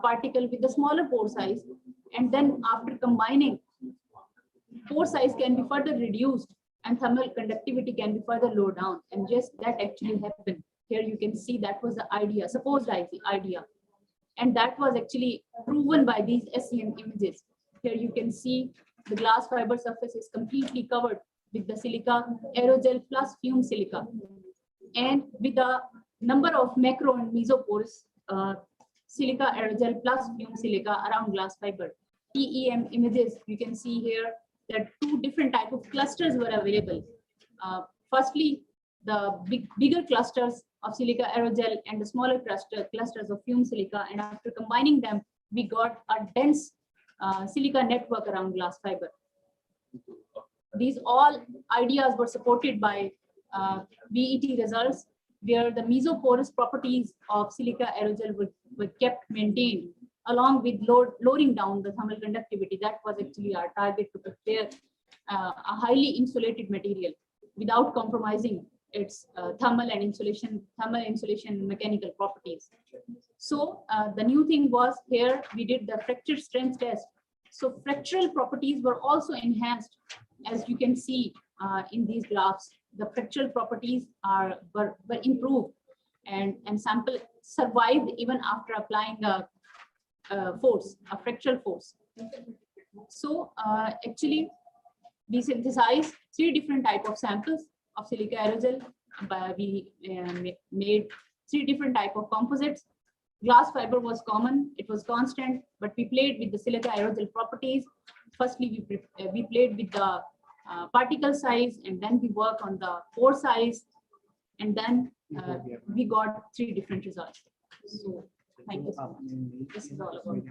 particle with the smaller pore size, and then after combining, pore size can be further reduced and thermal conductivity can be further lowered down, and just that actually happened. Here you can see that was the idea, supposed idea, and that was actually proven by these SEM images. Here you can see the glass fiber surface is completely covered with the silica aerogel plus fume silica, and with the number of macro and mesoporous silica aerogel plus fume silica around glass fiber. TEM images, you can see here that two different type of clusters were available. Firstly, the bigger clusters of silica aerogel and the smaller clusters of fume silica, and after combining them, we got a dense silica network around glass fiber. These all ideas were supported by VET results, where the mesoporous properties of silica aerogel were kept maintained, along with lowering down the thermal conductivity. That was actually our target, to prepare a highly insulated material without compromising its thermal insulation mechanical properties. So the new thing was, here we did the fracture strength test. So fractural properties were also enhanced, as you can see in these graphs. The fractural properties were improved, and sample survived even after applying a fractural force. So actually, we synthesized 3 different type of samples of silica aerogel. We made 3 different type of composites. Glass fiber was common, it was constant, but we played with the silica aerogel properties. Firstly, we played with the particle size, and then we work on the pore size, and then we got 3 different results. So thank you so much. This is all about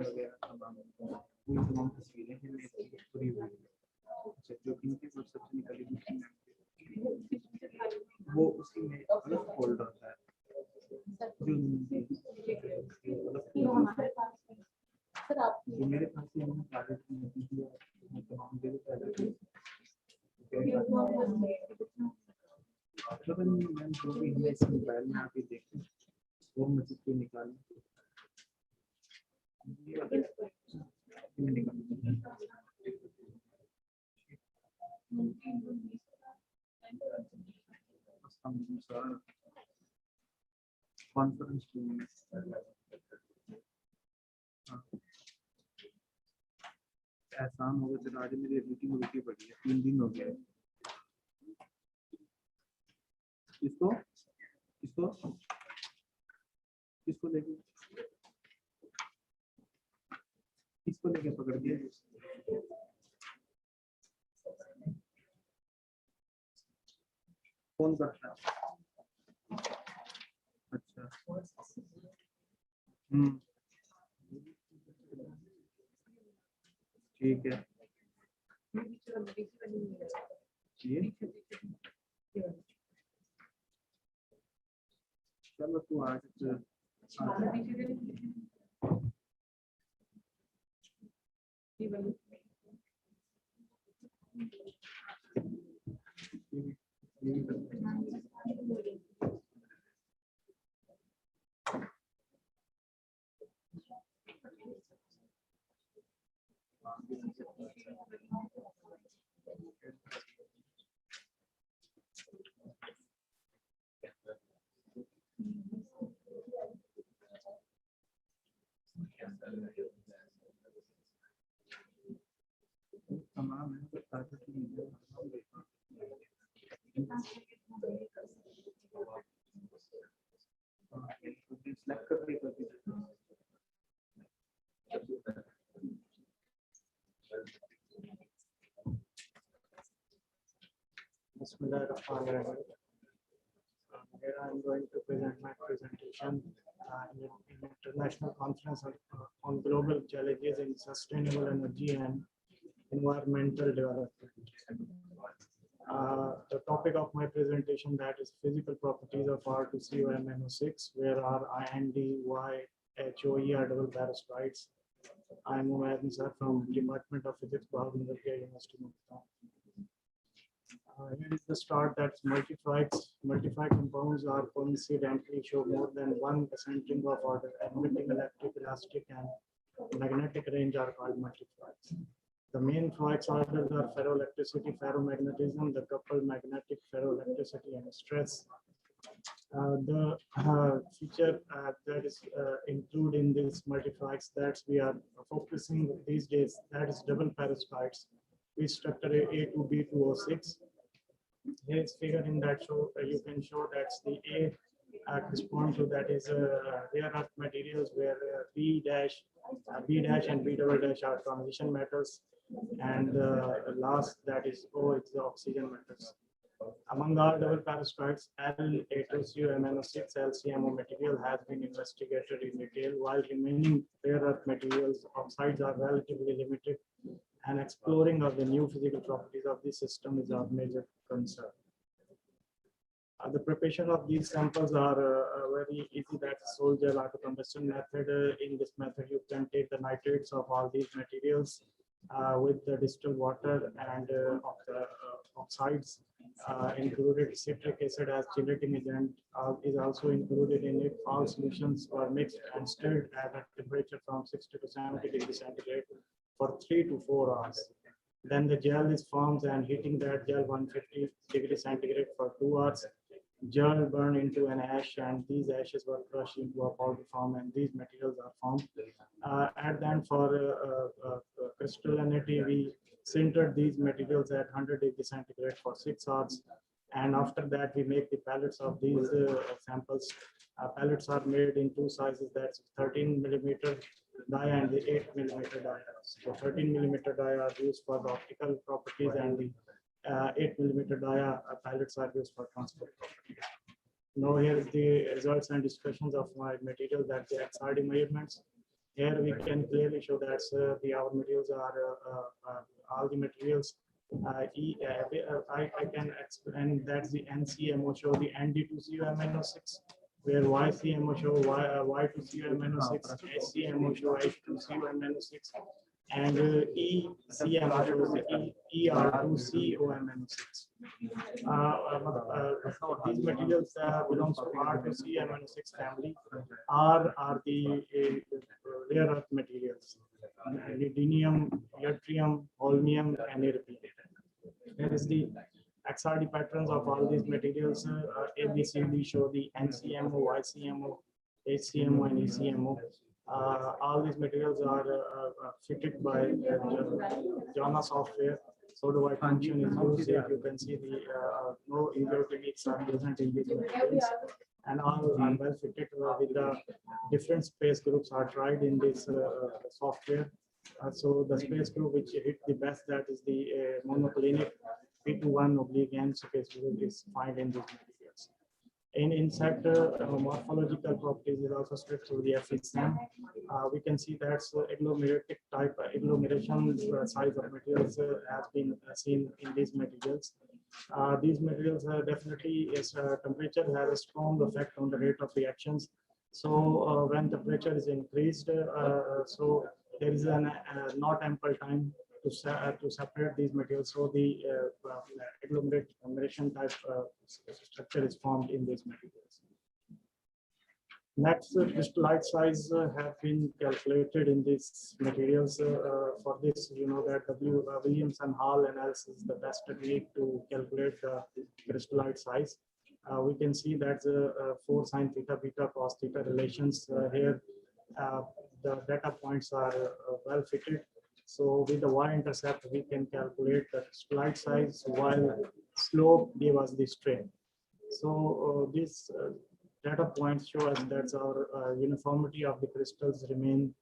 conference एहसान हो गया तो आज मेरी meeting रुकी पड़ी है 3 दिन हो गए इसको लेके पकड़ के कौन करता है अच्छा ठीक है चलो तू आज Bismillahirrahmanirrahim. Here I'm going to present my presentation in an international conference on global challenges in sustainable energy and environmental development. The topic of my presentation, that is physical properties of R2COMnO6, where R, IND, Y, HOE are double perovskites. I'm Umayyad Nisar from Department of Physics, Bahawalpur University. Here is the start. That's multified. Multified compounds are coincidentally show more than one centering of order. Emitting electric, elastic, and magnetic range are called multifieds. The main Fides orders are ferroelectricity, ferromagnetism, the coupled magnetic ferroelectricity, and stress. The feature that is included in these multifieds that we are focusing these days, that is double perovskites. We structure A2B2O6. Here is figure in that show. You can show that's the A correspond to, that is rare earth materials, where B dash and B double dash are transition metals, and last, that is O, it's the oxygen metals. Among all double perovskites, L2COMnO6 LCMO material has been investigated in detail, while remaining rare earth materials oxides are relatively limited, and exploring of the new physical properties of this system is our major concern. The preparation of these samples are very easy. That's Sol gel autocombustion method. In this method, you can take the nitrates of all these materials with the distilled water and of the oxides included. Citric acid as chelating agent is also included in it. All solutions are mixed and stirred at a temperature from 60 to 70 degrees centigrade for 3 to 4 hours. Then the gel is formed, and heating that gel 150 degrees centigrade for 2 hours. Gel burned into an ash, and these ashes were crushed into a powder form, and these materials are formed. And then for crystallinity, we sintered these materials at 100 degrees centigrade for 6 hours. And after that, we make the pellets of these samples. Pellets are made in two sizes, that's 13 millimeter die and the 8 millimeter die. So 13 millimeter die are used for the optical properties, and the 8 millimeter dia pellets are used for transport properties. Now here is the results and discussions of my material, that the XRD measurements. Here we can clearly show that our materials are all the materials. I can explain that the NCMO show the ND2COMnO6, where YCMO show Y2COMnO6, HCMO show H2COMnO6, and ECMO shows the ER2COMnO6. These materials belong to R2COMnO6 family. Are the rare earth materials: neodymium, yttrium, holmium, and erbium. Here is the XRD patterns of all these materials. ABCD show the NCMO, YCMO, HCMO, and ECMO. All these materials are fitted by JANA software. So the white function is used. You can see the no impurities are present in these materials, and all are well fitted with the different space groups are tried in this software. So the space group which hit the best, that is the monoclinic P21/N space group is found in these materials. In insect morphological properties is also stripped through the FECM. We can see that agglomeratic type agglomeration size of materials has been seen in these materials. These materials definitely temperature has a strong effect on the rate of reactions. So when temperature is increased, so there is not ample time to separate these materials. So the agglomeration type structure is formed in these materials. Next, crystallite size have been calculated in these materials. For this, you know that Williamson Hall analysis is the best technique to calculate the crystallite size. We can see that 4 sine theta beta cos theta relations here. The data points are well fitted. So with the y-intercept, we can calculate the crystallite size, while slope gave us the strain. So these data points show us that our uniformity of the crystals remain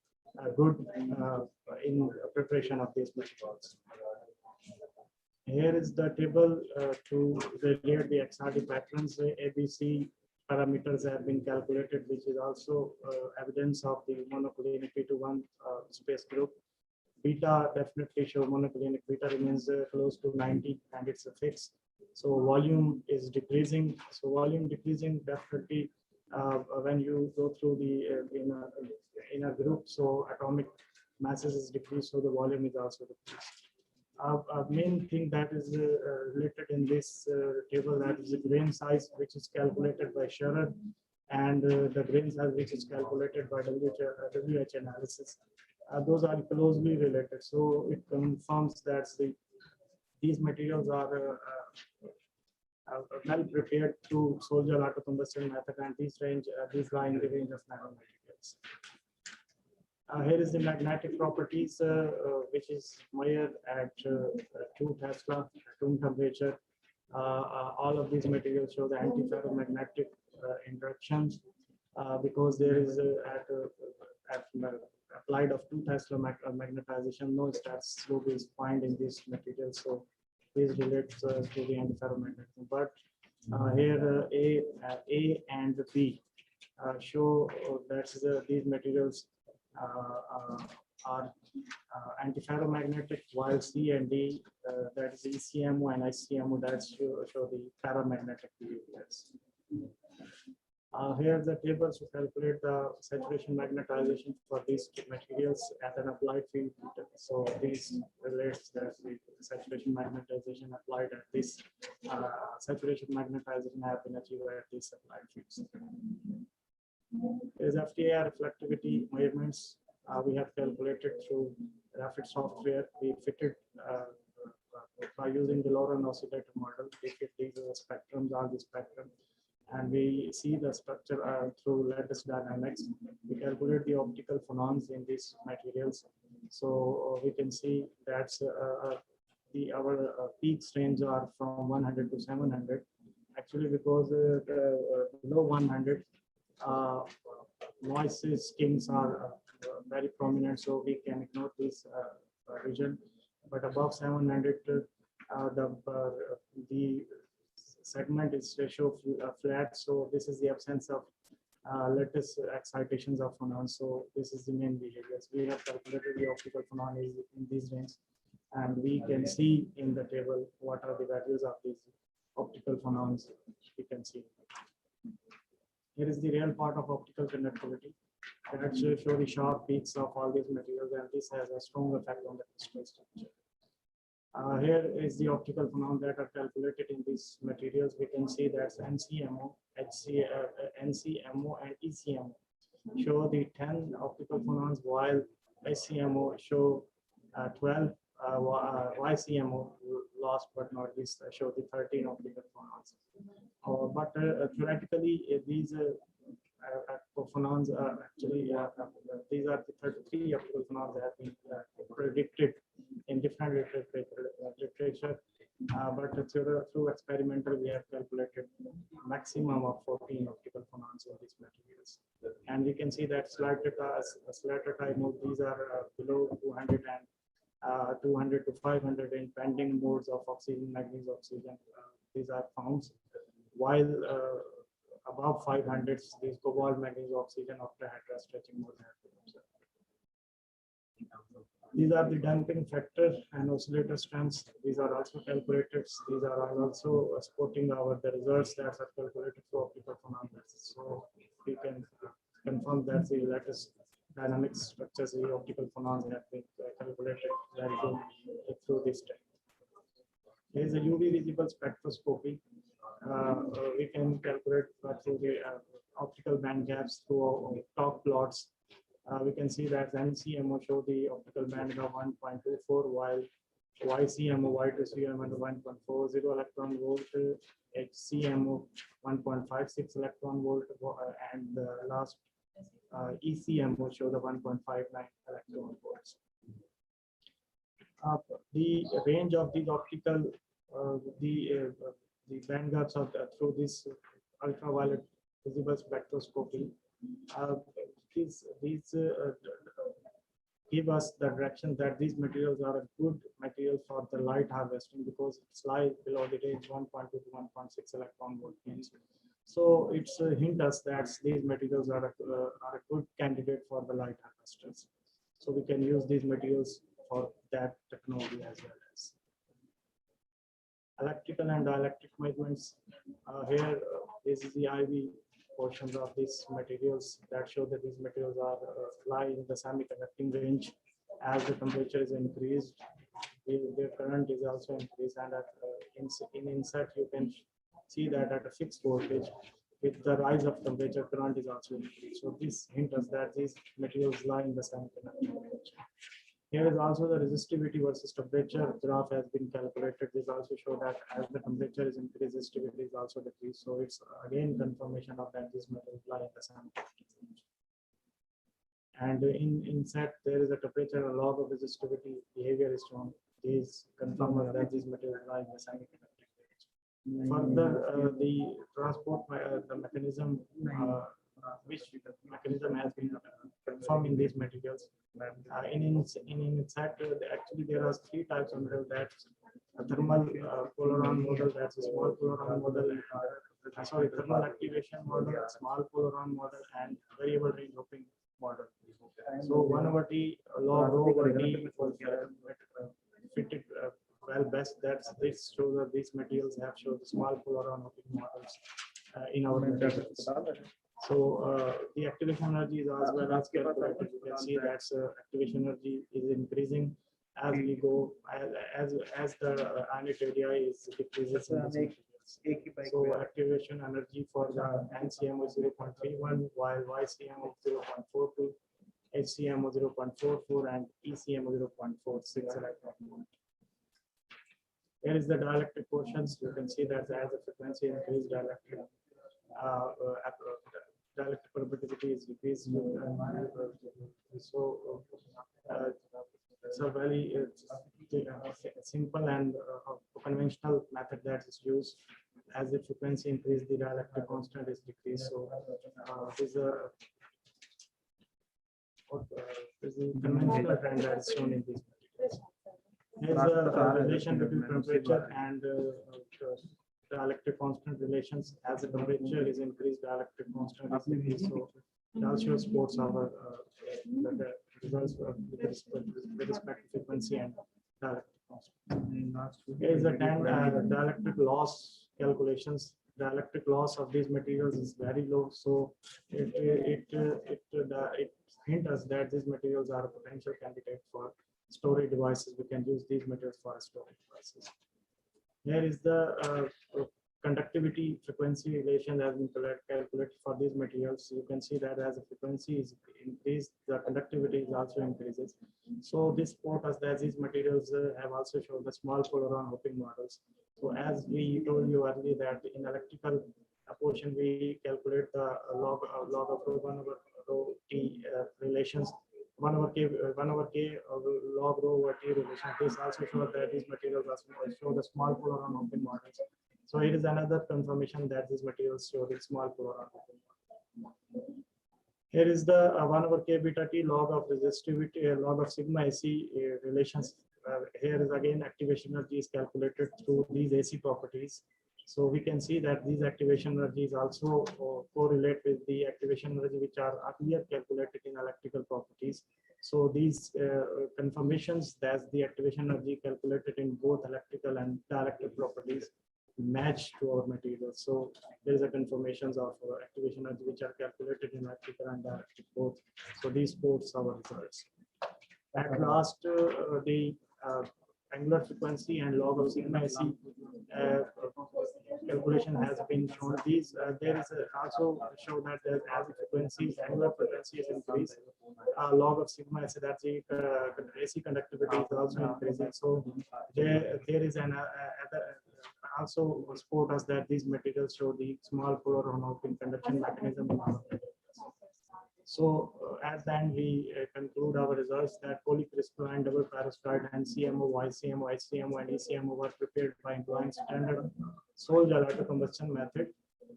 good in preparation of these materials. Here is the table to relate the XRD patterns. ABC parameters have been calculated, which is also evidence of the monoclinic P2-1 space group. Beta definitely show monoclinic beta remains close to 90 and it's a fix. So volume is decreasing. So volume decreasing definitely when you go through the in a group, so atomic masses is decreased, so the volume is also decreased. Main thing that is related in this table, that is the grain size, which is calculated by Scherer, and the grain size which is calculated by WH analysis. Those are closely related, so it confirms that these materials are well prepared through Sol-Gel autocombustion method, and these lie in the range of nanomaterials. Here is the magnetic properties, which is measured at 2 Tesla room temperature. All of these materials show the antiferromagnetic interactions because there is at applied of 2 Tesla magnetization, no status slope is found in these materials. So this relates to the antiferromagnetism. But here A and B show that these materials are antiferromagnetic, while C and D, that is ECMO and ICMO, that show the paramagnetic behaviors. Here are the tables to calculate the saturation magnetization for these materials at an applied field. So this relates that the saturation magnetization applied at this saturation magnetization have been achieved at these applied fields. Is FTIR reflectivity measurements we have calculated through Rapid software. We fitted by using the Laurent oscillator model. We fit these spectrums, all the spectrum, and we see the structure through lattice dynamics. We calculate the optical phonons in these materials. So we can see that our peaks range are from 100 to 700. Actually, because below 100, noises, skins are very prominent, so we can ignore this region. But above 700, the segment is show flat, so this is the absence of lattice excitations of phonons. So this is the main behaviors. We have calculated the optical phonon is in these range, and we can see in the table what are the values of these optical phonons. We can see. Here is the real part of optical conductivity. That show the sharp peaks of all these materials, and this has a strong effect on the crystal structure. Here is the optical phenomena that are calculated in these materials. We can see that NCMO, NCMO, and ECMO show the 10 optical phonons, while ICMO show 12. YCMO, last but not least, show the 13 optical phonons. But theoretically, these phonons are actually these are the 33 optical phonons that have been predicted in different literature. But through experimental, we have calculated maximum of 14 optical phonons in these materials. And we can see that slattertite mode, these are below 200 and 200 to 500 in pending modes of oxygen, magnesium, oxygen. These are found, while above 500, these cobalt, magnesium, oxygen octahedra stretching mode have been observed. These are the damping factor and oscillator strengths. These are also calculated. These are also supporting the results that are calculated through optical phenomena. So we can confirm that the lattice dynamics structures, the optical phenomena have been calculated very good through this step. There is a UV visible spectroscopy. We can calculate through the optical band gaps through top plots. We can see that NCMO show the optical band of 1.24, while YCMO, Y2CMO 1.40 electron volt, HCMO 1.56 electron volt, and the last ECMO show the 1.59 electron volts. The range of these optical, the band gaps of through this ultraviolet visible spectroscopy, these give us the direction that these materials are a good material for the light harvesting because it's lies below the range 1.2 to 1.6 electron volt gains. So it's a hint us that these materials are a good candidate for the light harvesters. So we can use these materials for that technology as well as electrical and dielectric measurements. Here, this is the IV portions of these materials that show that these materials are lie in the semiconducting range. As the temperature is increased, their current is also increased, and in inset you can see that at a fixed voltage, with the rise of temperature, current is also increased. So this hints us that these materials lie in the semiconducting range. Here is also the resistivity versus temperature graph has been calculated. This also show that as the temperature is increased, resistivity is also decreased. So it's again confirmation of that these materials lie in the semiconducting range. And in set, there is a temperature, a log of resistivity behavior is shown. These confirm that these materials lie in the semiconducting range. Further, the transport, the mechanism, which mechanism has been confirmed in these materials. In set, actually there are three types of model. That's a thermal Polaron model, that's a small Polaron model, sorry, thermal activation model, small Polaron model, and variable range hopping model. So 1/T log rho over T was fitted well best. That's this shows that these materials have shown small Polaron hopping models in our materials. So the activation energy is as well as calculated. You can see that activation energy is increasing as we go, as the ionic radii is decreases in the materials. So activation energy for the NCM is 0.31, while YCM is 0.42, HCM is 0.44, and ECM is 0.46 electron volt. Here is the dielectric portions. You can see that as the frequency increases, dielectric permittivity is decreased. So it's a very simple and conventional method that is used. As the frequency increases, the dielectric constant is decreased. So this is a conventional trend that is shown in these materials. Here's a relation between temperature and dielectric constant relations. As the temperature is increased, dielectric constant is decreased. So it also supports our the results with respect to frequency and dielectric constant. Here is the dielectric loss calculations. Dielectric loss of these materials is very low, so it hints us that these materials are a potential candidate for storage devices. We can use these materials for storage devices. Here is the conductivity frequency relation that has been calculated for these materials. You can see that as the frequency is increased, the conductivity is also increases. So this supports us that these materials have also shown the small Polaron hopping models. So as we told you earlier that in electrical portion we calculate the log of rho 1/rho T relations. 1/k log rho over T relation. This also shows that these materials show the small Polaron hopping models. So it is another confirmation that these materials show the small Polaron hopping model. Here is the 1/k beta T log of resistivity, log of sigma AC relations. Here is again activation energy is calculated through these AC properties. So we can see that these activation energies also correlate with the activation energy which are earlier calculated in electrical properties. So these confirmations that the activation energy calculated in both electrical and dielectric properties match to our materials. So there is a confirmations of activation energy which are calculated in electrical and dielectric both. So these supports our results. At last, the angular frequency and log of sigma AC calculation has been shown. These there is also show that as the frequencies, angular frequency is increased, log of sigma AC, that's the AC conductivity is also increasing. So there is an also support us that these materials show the small Polaron hopping conduction mechanism in our materials. So at the end, we conclude our results that polycrystalline double perovskite and CMO, YCMO, HCMO, and ECMO were prepared by employing standard Solz combustion method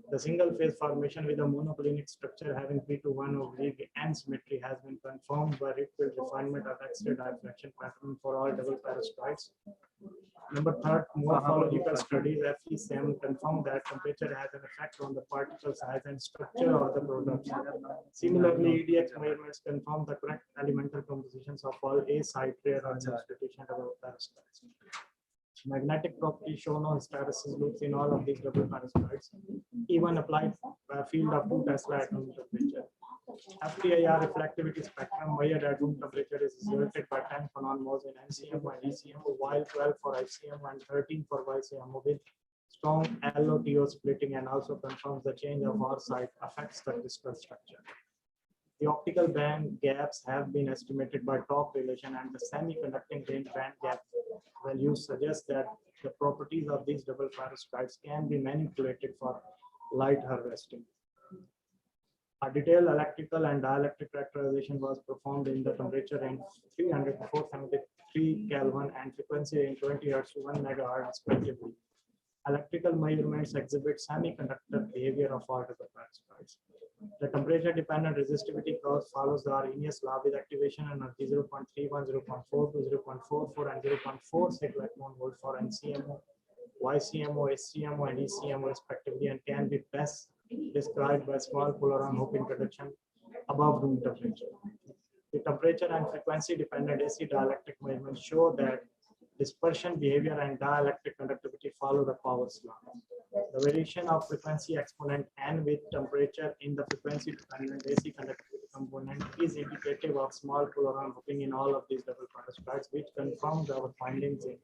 The single phase formation with a monoclinic structure having P2-1 oblique and symmetry has been confirmed by Rickwell refinement of X-ray diffraction pattern for all double perovskites. Number third, morphological studies FECM confirm that temperature has an effect on the particle size and structure of the product. Similarly, EDX measurements confirm the correct elemental compositions of all A-site rare earth substitution double perovskites. Magnetic properties shown on hysteresis loops in all of these double perovskites, even applied by a field of 2 Tesla at room temperature. FTIR reflectivity spectrum measured at room temperature is resulted by 10 phonon moles in NCMO and ECMO, while 12 for ICMO and 13 for YCMO with strong LOTO splitting, and also confirms the change of our site affects the crystal structure. The optical band gaps have been estimated by top relation, and the semiconducting range band gap values suggest that the properties of these double perovskites can be manipulated for light harvesting. A detailed electrical and dielectric characterization was performed in the temperature range 300 to 473 Kelvin and frequency range 20 Hz to 1 MHz respectively. Electrical measurements exhibit semiconductor behavior of all double perovskites. The temperature-dependent resistivity curve follows the Arrhenius law with activation energy 0.31, 0.4 to 0.44 and 0.46 electron volt for NCMO, YCMO, SCMO, and ECMO respectively, and can be best described by small polar hoop introduction above room temperature. The temperature and frequency-dependent AC dielectric measurements show that dispersion behavior and dielectric conductivity follow the Powers law. The variation of frequency exponent n with temperature in the frequency-dependent AC conductivity component is indicative of small polar hooping in all of these double perovskites, which confirms our findings in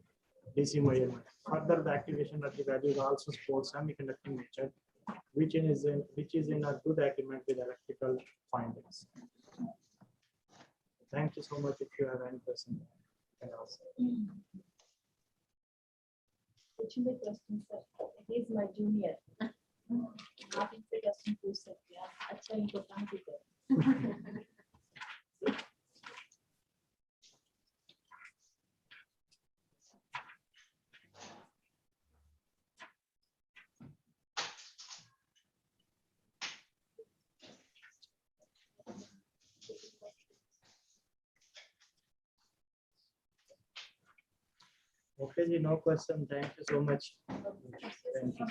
DC measurement. Further, the activation energy values also support semiconducting nature, which is in a good agreement with electrical findings. Thank you so much. If you have any question, you can ask. कुछ भी question sir, he is my junior. आप इनसे question पूछ सकते हैं, अच्छा इनको काम भी करें. Okay, ji, no question. Thank you so much. Thank you.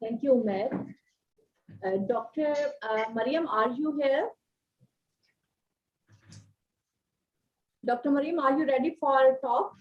Thank you, Umair. Dr. Mariam, are you here? Dr. Mariam, are you ready for a talk?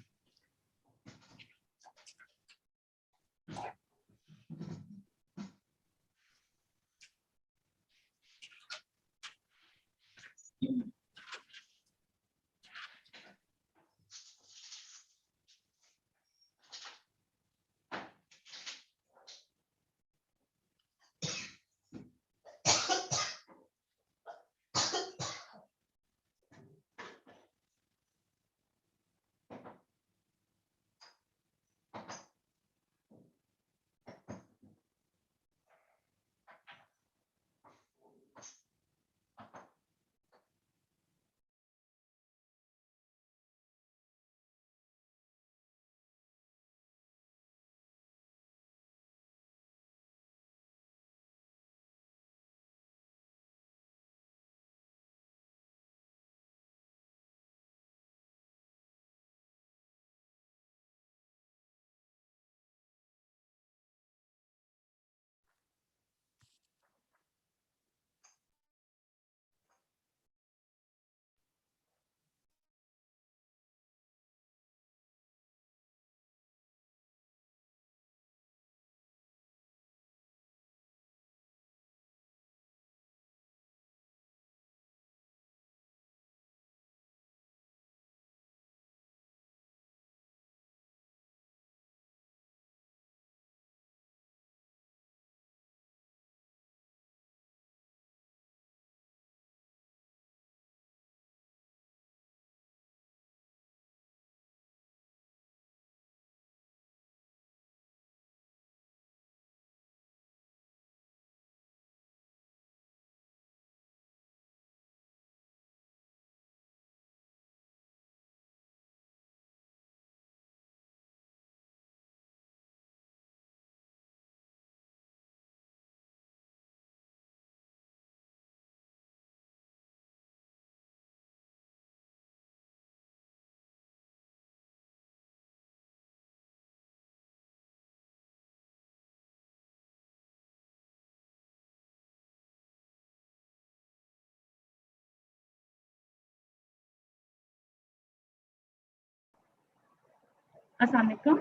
अस्सलाम वालेकुम।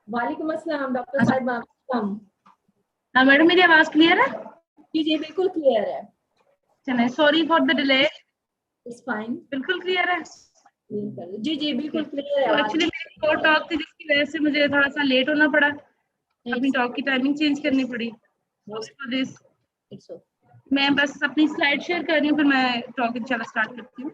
वालेकुम अस्सलाम डॉक्टर साहिबा। हाँ मैडम, मेरी आवाज क्लियर है? जी जी बिल्कुल क्लियर है। चलें, sorry for the delay. It's fine. बिल्कुल क्लियर है? जी जी बिल्कुल क्लियर है। एक्चुअली मेरी और टॉक थी जिसकी वजह से मुझे थोड़ा सा लेट होना पड़ा, अपनी टॉक की टाइमिंग चेंज करनी पड़ी। मैं बस अपनी स्लाइड शेयर कर रही हूँ, फिर मैं टॉक इंशाल्लाह स्टार्ट करती हूँ।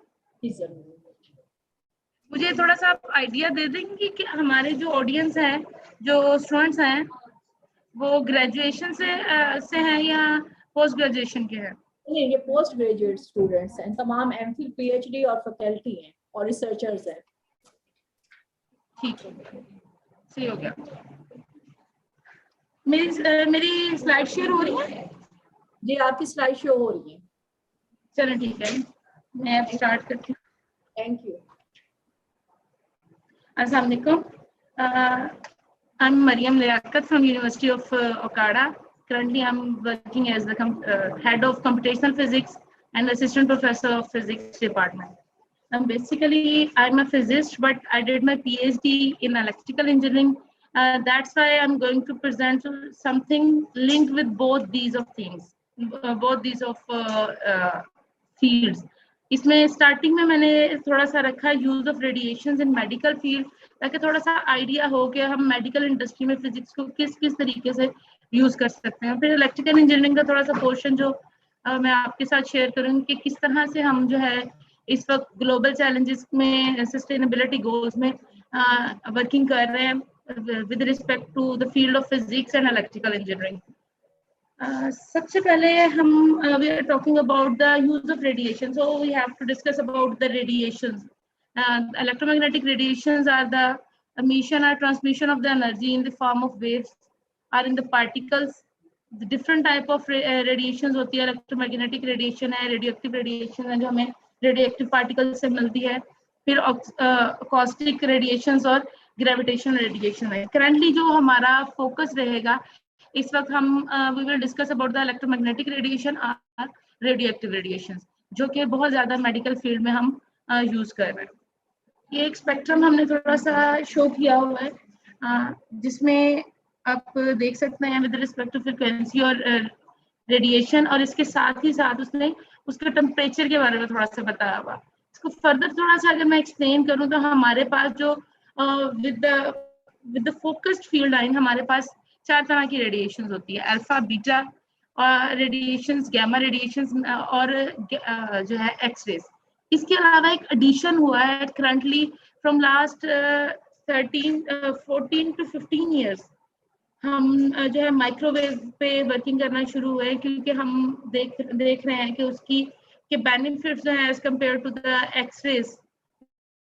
मुझे थोड़ा सा आप आइडिया दे देंगे कि हमारे जो ऑडियंस है, जो स्टूडेंट्स हैं, वो ग्रेजुएशन से हैं या पोस्ट ग्रेजुएशन के हैं? नहीं, ये पोस्ट ग्रेजुएट स्टूडेंट्स हैं, तमाम एमफिल पीएचडी और फैकल्टी हैं और रिसर्चर्स हैं। ठीक है, सही हो गया। मेरी स्लाइड शेयर हो रही है? जी आपकी स्लाइड शो हो रही है। चलें ठीक है, मैं अब स्टार्ट करती हूँ। Thank you. अस्सलाम वालेकुम। I'm Mariam Liaquat from University of Okada. Currently, I'm working as the head of computational physics and assistant professor of physics department. Basically, I'm a physicist, but I did my PhD in electrical engineering. That's why I'm going to present something linked with both these of things, both these of fields. इसमें starting में मैंने थोड़ा सा रखा use of radiations in medical field, ताकि थोड़ा सा idea हो कि हम मेडिकल इंडस्ट्री में फिजिक्स को किस किस तरीके से यूज कर सकते हैं। फिर इलेक्ट्रिकल इंजीनियरिंग का थोड़ा सा पोर्शन जो मैं आपके साथ शेयर करूँगी कि किस तरह से हम जो है इस वक्त ग्लोबल चैलेंजेस में सस्टेनेबिलिटी गोल्स में वर्किंग कर रहे हैं with respect to the field of physics and electrical engineering. सबसे पहले हम we are talking about the use of radiation, so we have to discuss about the radiations. Electromagnetic radiations are the emission or transmission of the energy in the form of waves or in the particles. The different type of radiations होती है, electromagnetic radiation है, radioactive radiation है जो हमें radioactive particles से मिलती है, फिर acoustic radiations और gravitational radiation है। Currently जो हमारा focus रहेगा इस वक्त हम we will discuss about the electromagnetic radiation और radioactive radiations, जो कि बहुत ज़्यादा मेडिकल फील्ड में हम यूज़ कर रहे हैं। ये एक स्पेक्ट्रम हमने थोड़ा सा शो किया हुआ है, जिसमें आप देख सकते हैं विद रिस्पेक्ट टू फ्रिक्वेंसी और रेडिएशन, और इसके साथ ही साथ उसने उसके टेम्परेचर के बारे में थोड़ा सा बताया हुआ। इसको फर्दर थोड़ा सा अगर मैं एक्सप्लेन करूँ तो हमारे पास जो with the focused field line हमारे पास 4 तरह की रेडिएशंस होती है, अल्फा, बीटा और रेडिएशंस, गामा रेडिएशंस और जो है एक्स-रेज। इसके अलावा एक एडिशन हुआ है currently from last 14 to 15 years, हम जो है माइक्रोवेव पे वर्किंग करना शुरू हुए, क्योंकि हम देख रहे हैं कि उसकी के बेनिफिट्स जो है as compare to the x rays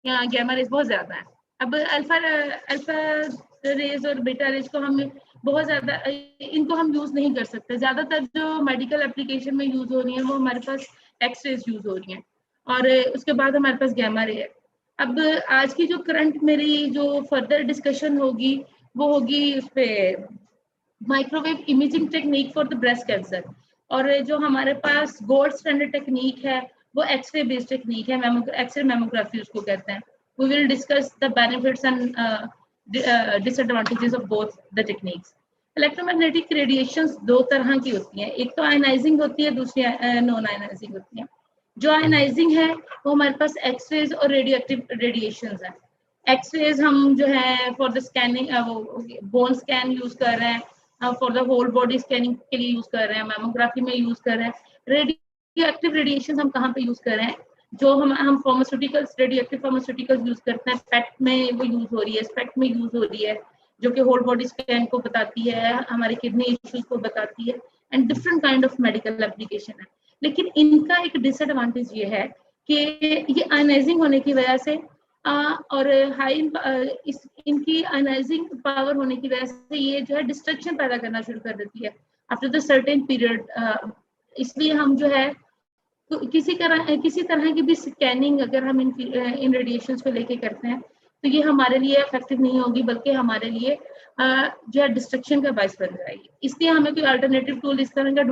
या गामा रेज बहुत ज़्यादा है। अब अल्फा रेज और बीटा रेज को हम बहुत ज़्यादा इनको हम यूज़ नहीं कर सकते। ज़्यादातर जो मेडिकल एप्लीकेशन में यूज़ हो रही है वो हमारे पास एक्स रेज यूज़ हो रही हैं, और उसके बाद हमारे पास गामा रे है। अब आज की जो करंट मेरी जो फर्दर डिस्कशन होगी वो होगी उस पर microwave imaging technique for the breast cancer, और जो हमारे पास गोल्ड स्टैंडर्ड टेक्निक है वो एक्सरे बेस्ड टेक्निक है, एक्सरे मेमोग्राफी उसको कहते हैं। We will discuss the benefits and disadvantages of both the techniques. Electromagnetic radiations 2 तरह की होती हैं, एक तो आयनाइजिंग होती है, दूसरी नॉन आयनाइजिंग होती है। जो आयनाइजिंग है वो हमारे पास एक्स-रेज और रेडियोएक्टिव रेडिएशंस हैं। एक्स-रेज हम जो है for the scanning bone scan use कर रहे हैं, for the whole body scanning के लिए यूज कर रहे हैं, मैमोग्राफी में यूज कर रहे हैं। रेडियोएक्टिव रेडिएशंस हम कहाँ पे यूज कर रहे हैं, जो हम फार्मास्यूटिकल्स, रेडियोएक्टिव फार्मास्यूटिकल्स यूज करते हैं, पेट में वो यूज हो रही है, स्पेक्ट में यूज हो रही है, जो कि होल बॉडी स्कैन को बताती है, हमारे किडनी इश्यूज को बताती है, and different kind of medical application है। लेकिन इनका एक डिसएडवांटेज ये है कि ये आयनाइजिंग होने की वजह से और हाई इनकी आयनाइजिंग पावर होने की वजह से ये जो है डिस्ट्रक्शन पैदा करना शुरू कर देती है आफ्टर द सर्टेन पीरियड। इसलिए हम जो है तो किसी तरह की भी स्कैनिंग अगर हम इन रेडिएशंस को लेके करते हैं तो ये हमारे लिए इफेक्टिव नहीं होगी, बल्कि हमारे लिए जो है डिस्ट्रक्शन का बायस बन जाएगी। इसलिए हमें कोई अल्टरनेटिव टूल इस तरह का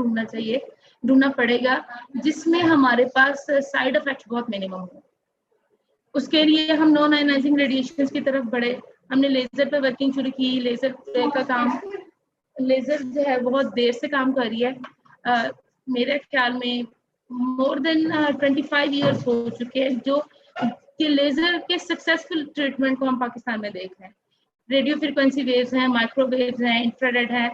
ढूंढना पड़ेगा जिसमें हमारे पास साइड इफेक्ट बहुत मिनिमम हो। उसके लिए हम नॉन आयनाइजिंग रेडिएशंस की तरफ बढ़े। हमने लेजर पे वर्किंग शुरू की। लेजर का काम, लेजर जो है बहुत देर से काम कर रही है। मेरे ख्याल में मोर देन 25 ईयर्स हो चुके हैं जो कि लेजर के सक्सेसफुल ट्रीटमेंट को हम पाकिस्तान में देख रहे हैं। रेडियो फ्रिक्वेंसी वेव्स हैं, माइक्रोवेव्स हैं, इंफ्रारेड है,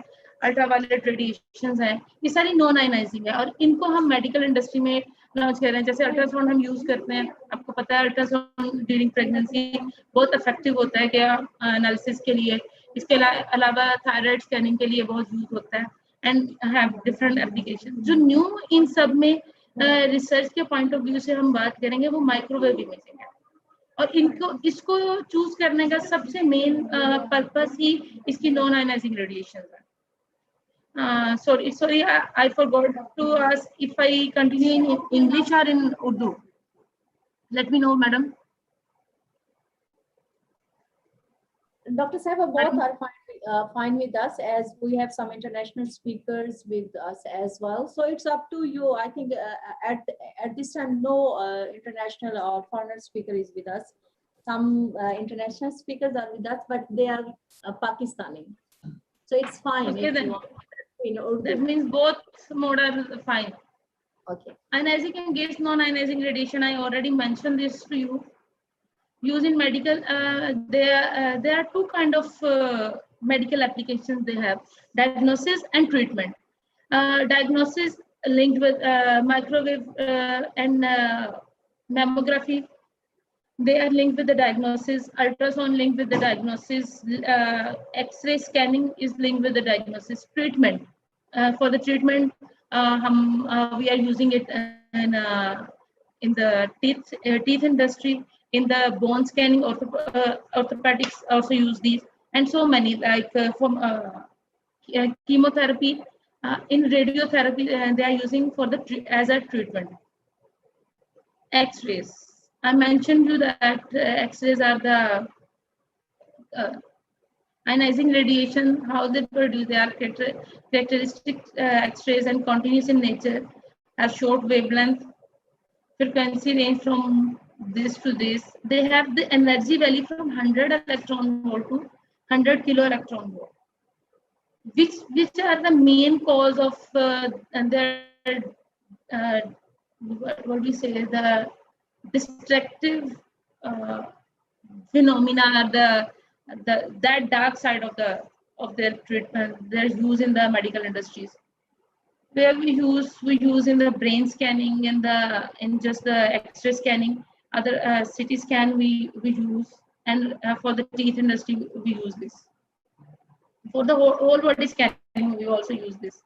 अल्ट्रावायलेट रेडिएशंस हैं, ये सारी नॉन आयनाइजिंग है और इनको हम मेडिकल इंडस्ट्री में लॉन्च कर रहे हैं। जैसे अल्ट्रासाउंड हम यूज करते हैं, आपको पता है अल्ट्रासाउंड ड्यूरिंग प्रेगनेंसी बहुत इफेक्टिव होता है क्या एनालिसिस के लिए। इसके अलावा थायराइड स्कैनिंग के लिए बहुत यूज होता है एंड हैव डिफरेंट एप्लीकेशन। जो न्यू इन सब में रिसर्च के पॉइंट ऑफ व्यू से हम बात करेंगे वो माइक्रोवेव इमेजिंग है और इसको चूज करने का सबसे मेन पर्पस ही इसकी नॉन आयनाइजिंग रेडिएशन है। Sorry, I forgot to ask if I continue in English or in Urdu. Let me know, madam. Dr. Saib, both are fine with us, as we have some international speakers with us as well. So it's up to you. I think at this time, no international or foreign speaker is with us. Some international speakers are with us, but they are Pakistani. So it's fine. Okay, then. That means both mode are fine. Okay. Ionizing and gas non-ionizing radiation, I already mentioned this to you. Used in medical, there are two kind of medical applications they have: diagnosis and treatment. Diagnosis linked with microwave and mammography. They are linked with the diagnosis. Ultrasound linked with the diagnosis. X-ray scanning is linked with the diagnosis. Treatment. For the treatment, we are using it in the teeth industry. In the bone scanning, orthopedics also use these, and so many like from chemotherapy. In radiotherapy, they are using for the as a treatment. X-rays. I mentioned you that X-rays are the ionizing radiation. How they produce? They are characteristic X-rays and continuous in nature, have short wavelength, frequency range from this to this. They have the energy value from 100 electron volt to 100 kilo electron volt, which are the main cause of their what do we say, the destructive phenomena, that dark side of their treatment, their use in the medical industries. Where we use in the brain scanning, in just the X-ray scanning, other CT scan we use, and for the teeth industry we use this. For the whole body scanning we also use this.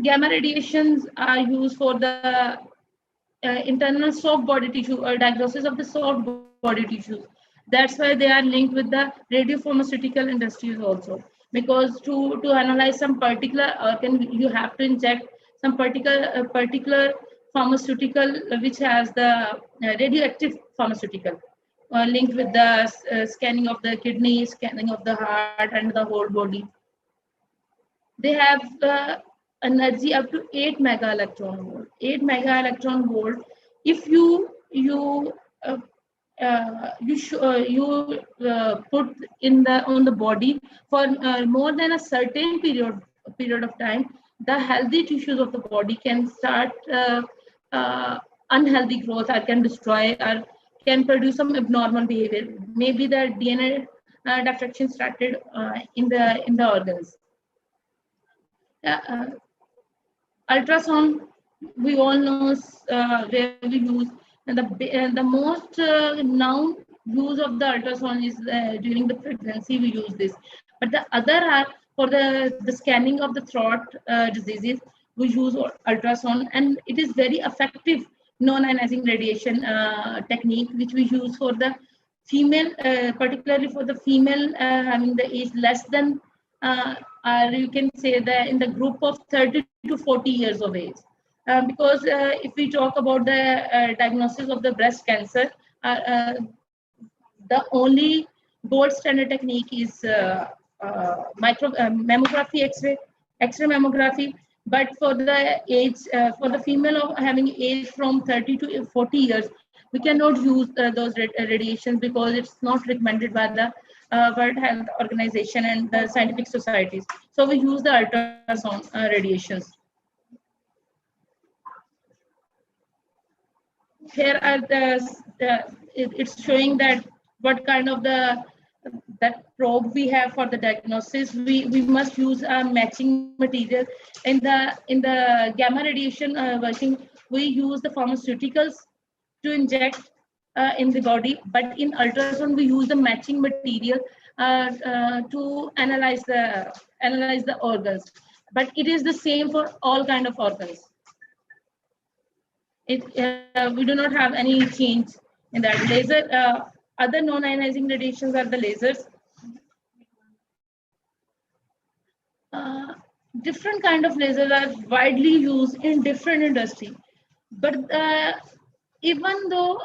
Gamma radiations are used for the internal soft body tissue or diagnosis of the soft body tissues. That's why they are linked with the radiopharmaceutical industries also, because to analyze some particular organ, you have to inject some particular pharmaceutical which has the radioactive pharmaceutical linked with the scanning of the kidney, scanning of the heart and the whole body. They have energy up to 8 mega electron volt. 8 mega electron volt. If you put on the body for more than a certain period of time, the healthy tissues of the body can start unhealthy growth, or can destroy, or can produce some abnormal behavior. Maybe the DNA defection started in the organs. Ultrasound, we all know where we use, and the most known use of the ultrasound is during the pregnancy we use this. But the other are for the scanning of the throat diseases, we use ultrasound, and it is very effective non-ionizing radiation technique which we use for the female, particularly for the female having the age less than, or you can say that in the group of 30 to 40 years of age. Because if we talk about the diagnosis of the breast cancer, the only gold standard technique is mammography, X-ray mammography. But for the age, for the female of having age from 30 to 40 years, We cannot use those radiations because it's not recommended by the World Health Organization and the scientific societies. So we use the ultrasound radiations. Here are it's showing that what kind of that probe we have for the diagnosis. We must use a matching material. In the gamma radiation working, we use the pharmaceuticals to inject in the body, but in ultrasound we use the matching material to analyze the organs. But it is the same for all kind of organs. We do not have any change in that. Laser, other non-ionizing radiations are the lasers. Different kind of lasers are widely used in different industry, but even though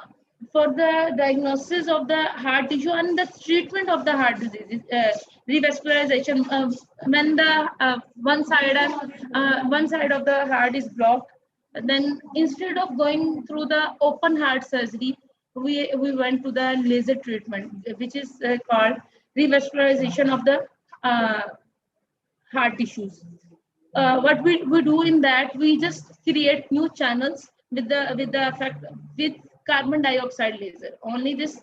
for the diagnosis of the heart tissue and the treatment of the heart disease, revascularization, when the one side of the heart is blocked, then instead of going through the open heart surgery, we went to the laser treatment, which is called revascularization of the heart tissues. What we do in that, we just create new channels with carbon dioxide laser. Only this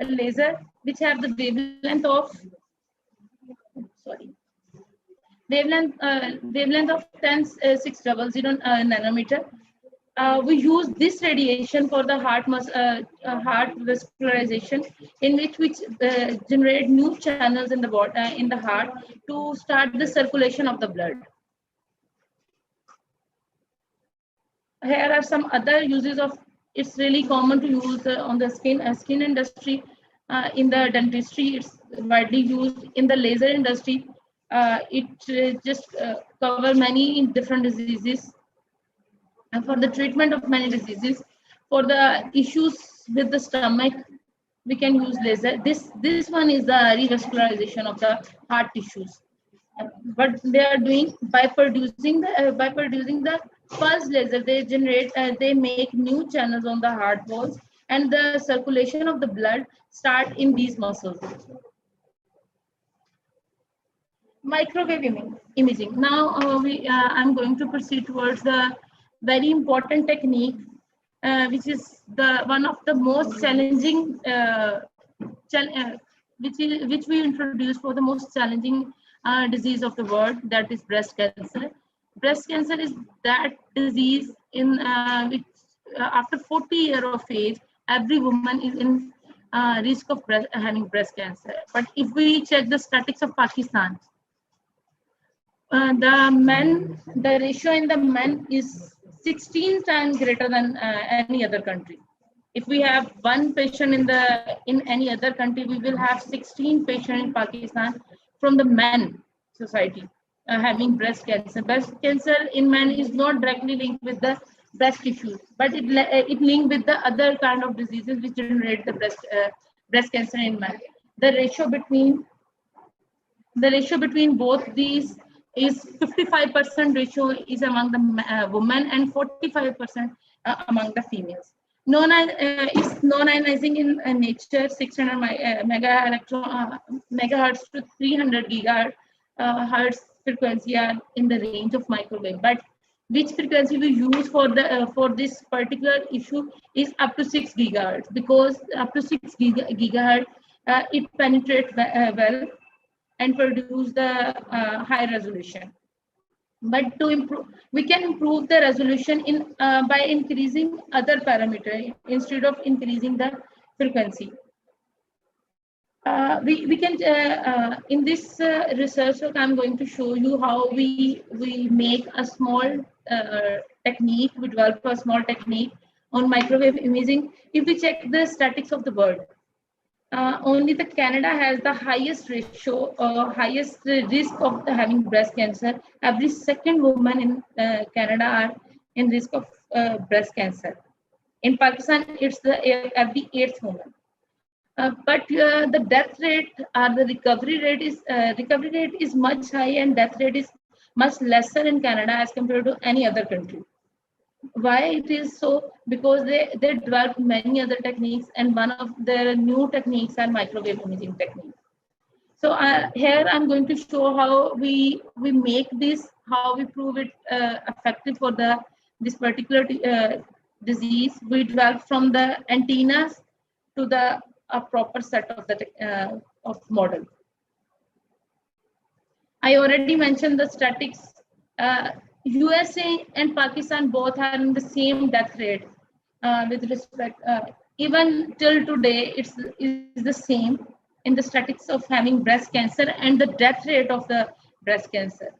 laser which have the wavelength of wavelength of 10.600 nanometer. We use this radiation for the heart vascularization, in which generate new channels in the body, in the heart, to start the circulation of the blood. Here are some other uses of. It's really common to use on the skin industry, in the dentistry. It's widely used in the laser industry. It just cover many different diseases. And for the treatment of many diseases, for the issues with the stomach, we can use laser. This one is the revascularization of the heart tissues. What they are doing by producing the pulse laser, they make new channels on the heart walls, and the circulation of the blood start in these muscles. Microwave imaging. Now I'm going to proceed towards the very important technique, which is one of the most challenging, which we introduce for the most challenging disease of the world, that is breast cancer. Breast cancer is that disease in which after 40 years of age, every woman is in risk of having breast cancer. But if we check the statistics of Pakistan, the ratio in the men is 16 times greater than any other country. If we have one patient in any other country, we will have 16 patients in Pakistan from the men society having breast cancer. Breast cancer in men is not directly linked with the breast tissue, but it linked with the other kind of diseases which generate the breast cancer in men. The ratio between both these is 55% ratio is among the women and 45% among the females. Is non-ionizing in nature, 600 megahertz to 300 gigahertz frequency are in the range of microwave. But which frequency we use for this particular issue is up to 6 gigahertz, because up to 6 gigahertz it penetrates well and produce the high resolution. But to improve, we can improve the resolution by increasing other parameters instead of increasing the frequency. We can in this research work, I'm going to show you how we make a small technique. We develop a small technique on microwave imaging. If we check the statistics of the world, only the Canada has the highest ratio, highest risk of having breast cancer. Every second woman in Canada are in risk of breast cancer. In Pakistan, it's every 8th woman. But the death rate or the recovery rate is much high, and death rate is much lesser in Canada as compared to any other country. Why it is so? Because they developed many other techniques, and one of their new techniques are microwave imaging techniques. So here I'm going to show how we make this, how we prove it effective for this particular disease. We develop from the antennas to the a proper set of the of model. I already mentioned the statics. USA and Pakistan both are in the same death rate with respect. Even till today, is the same in the statistics of having breast cancer and the death rate of the breast cancer.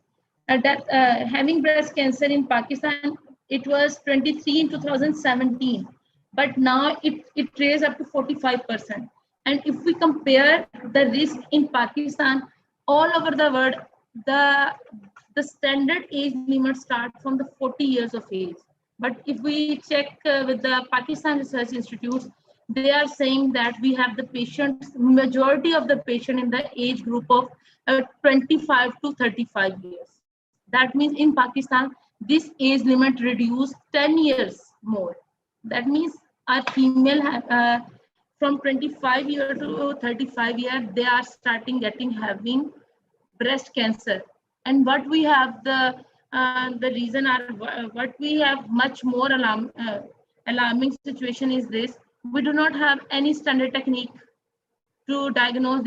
Having breast cancer in Pakistan, it was 23 in 2017, but now it raised up to 45%. And if we compare the risk in Pakistan, all over the world, the standard age limit start from the 40 years of age. But if we check with the Pakistan Research Institute, they are saying that we have the patients, majority of the patient in the age group of 25 to 35 years. That means in Pakistan, this age limit reduced 10 years more. That means our female from 25 year to 35 year, they are starting having breast cancer. And what we have the reason are what we have much more alarming situation is this: we do not have any standard technique to diagnose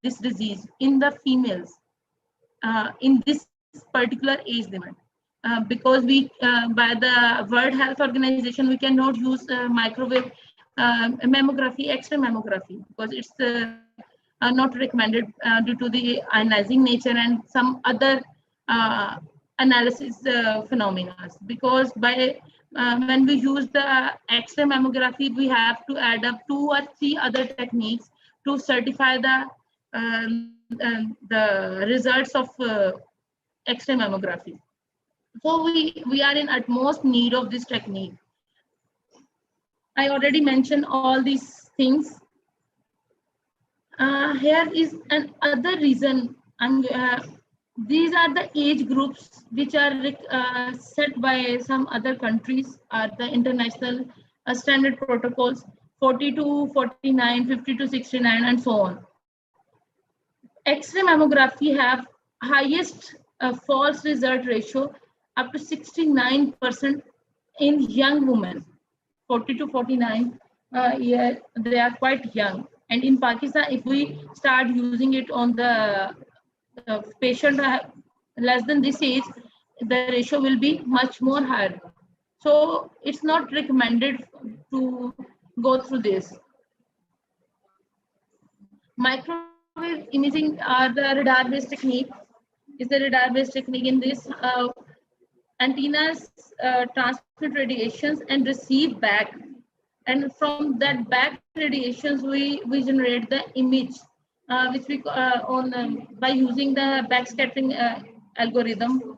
this disease in the females in this particular age limit. Because we by the World Health Organization, we cannot use microwave mammography, X-ray mammography, because it's not recommended due to the ionizing nature and some other analysis phenomena. Because by when we use the X-ray mammography, we have to add up 2 or 3 other techniques to certify the results of X-ray mammography. So we are in utmost need of this technique. I already mentioned all these things. Here is another reason. These are the age groups which are set by some other countries, are the international standard protocols: 40 to 49, 50 to 69, and so on. X-ray mammography have highest false result ratio up to 69% in young women. 40 to 49 years, they are quite young. And in Pakistan, if we start using it on the patient less than this age, the ratio will be much more higher. So it's not recommended to go through this. Microwave imaging are the radar-based technique. Is the radar-based technique in this antennas transmit radiations and receive back, and from that back radiations we generate the image which we by using the backscattering algorithm.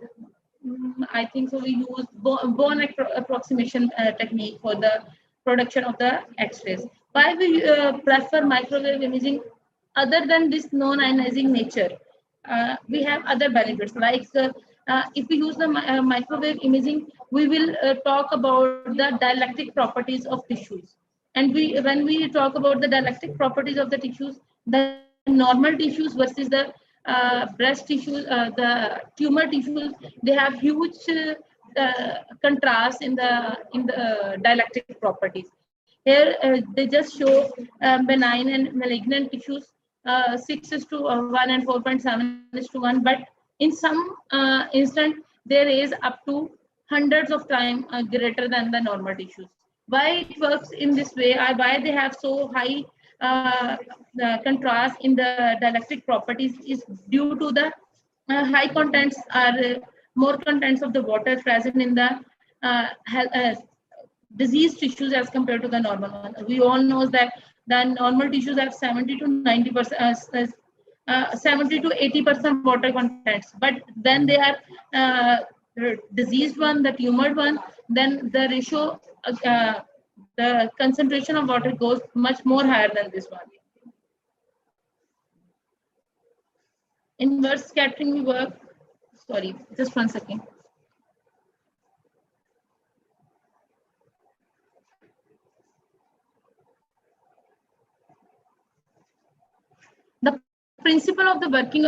I think so we use Born approximation technique for the production of the X-rays. Why we prefer microwave imaging other than this non-ionizing nature? We have other benefits, like if we use the microwave imaging, we will talk about the dielectric properties of tissues. And when we talk about the dielectric properties of the tissues, the normal tissues versus the breast tissues, the tumor tissues, they have huge contrast in the dielectric properties. Here they just show benign and malignant tissues 6:1 and 4.7:1, but in some instant there is up to hundreds of times greater than the normal tissues. Why it works in this way, or why they have so high the contrast in the dielectric properties, is due to the high contents or more contents of the water present in the diseased tissues as compared to the normal one. We all know that the normal tissues have 70 to 90%, 70 to 80% water contents, but then they are diseased one, the tumored one, then the ratio, the concentration of water goes much more higher than this one. Inverse scattering we work, sorry, just 1 second. The principle of the working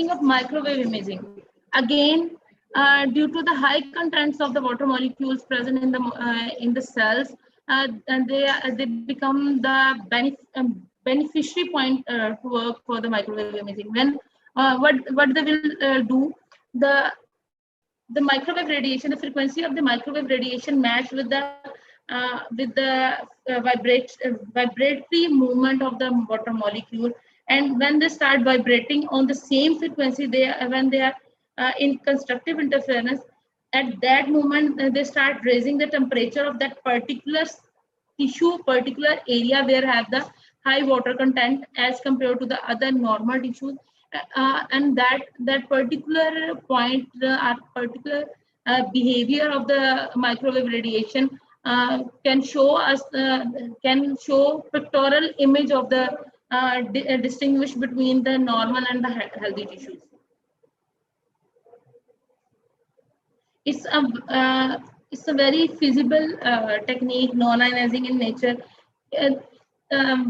of microwave imaging. Again, due to the high contents of the water molecules present in the cells, and they become the beneficiary point to work for the microwave imaging. When what they will do, the microwave radiation, the frequency of the microwave radiation match with the vibratory movement of the water molecule, and when they start vibrating on the same frequency, when they are in constructive interference, at that moment they start raising the temperature of that particular tissue, particular area where have the high water content as compared to the other normal tissues. And that particular point, particular behavior of the microwave radiation can show us, can show pictorial image of the distinguish between the normal and the healthy tissues. It's a very feasible technique, non-ionizing in nature.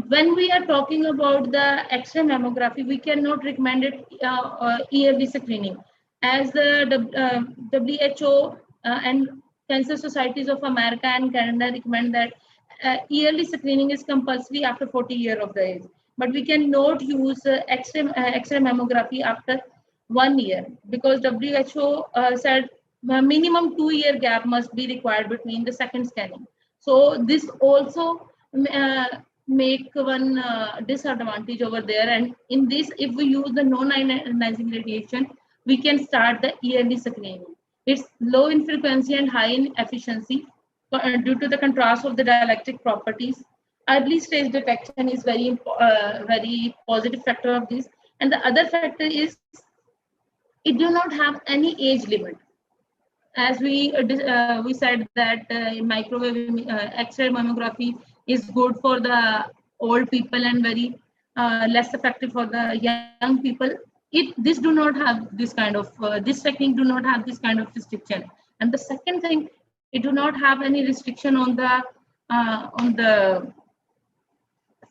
When we are talking about the X-ray mammography, we cannot recommend it yearly screening, as the WHO and Cancer Societies of America and Canada recommend that yearly screening is compulsory after 40 years of the age. But we cannot use X-ray mammography after 1 year, because WHO said a minimum 2-year gap must be required between the second scanning. So this also make one disadvantage over there. And in this, if we use the non-ionizing radiation, we can start the yearly screening. It's low in frequency and high in efficiency due to the contrast of the dielectric properties. Early stage detection is very positive factor of this. And the other factor is it do not have any age limit. As we said that microwave X-ray mammography is good for the old people and very less effective for the young people. This do not have this kind of this technique do not have this kind of restriction. And the second thing, it do not have any restriction on the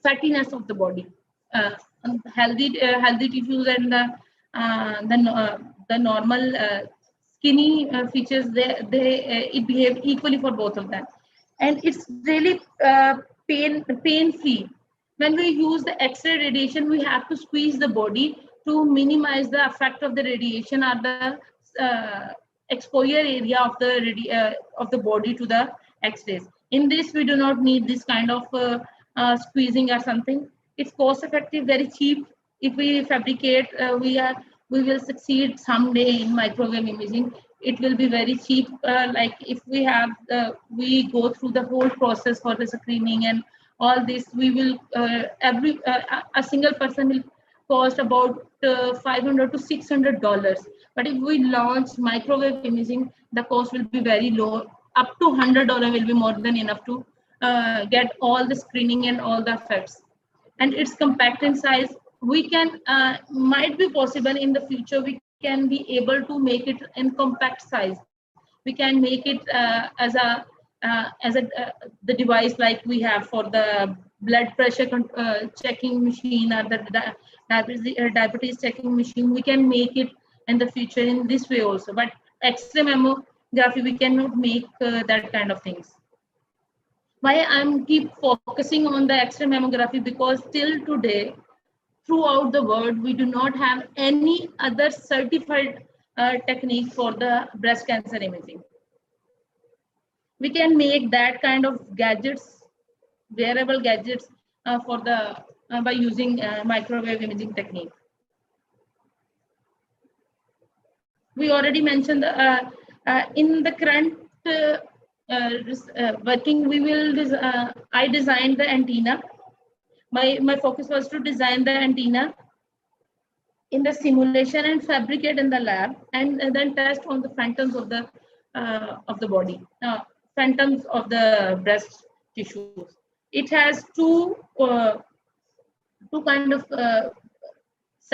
fattiness of the body. Healthy tissues and the normal skinny features, it behave equally for both of them, and it's really pain free. When we use the X-ray radiation, we have to squeeze the body to minimize the effect of the radiation or the exposure area of the body to the X-rays. In this, we do not need this kind of squeezing or something. It's cost effective, very cheap. If we fabricate, we will succeed someday in microwave imaging. It will be very cheap. Like if we have we go through the whole process for the screening and all this, we will a single person will cost about $500 to $600. But if we launch microwave imaging, the cost will be very low. Up to $100 will be more than enough to get all the screening and all the effects. And it's compact in size. We can might be possible in the future. We can be able to make it in compact size. We can make it as the device like we have for the blood pressure checking machine or the diabetes checking machine. We can make it in the future in this way also. But X-ray mammography, we cannot make that kind of things. Why I'm keep focusing on the X-ray mammography? Because till today, throughout the world, we do not have any other certified technique for the breast cancer imaging. We can make that kind of gadgets, wearable gadgets, for the by using microwave imaging technique. We already mentioned in the current working, I designed the antenna. My focus was to design the antenna in the simulation and fabricate in the lab, and then test on the phantoms of the body, phantoms of the breast tissues. It has two kind of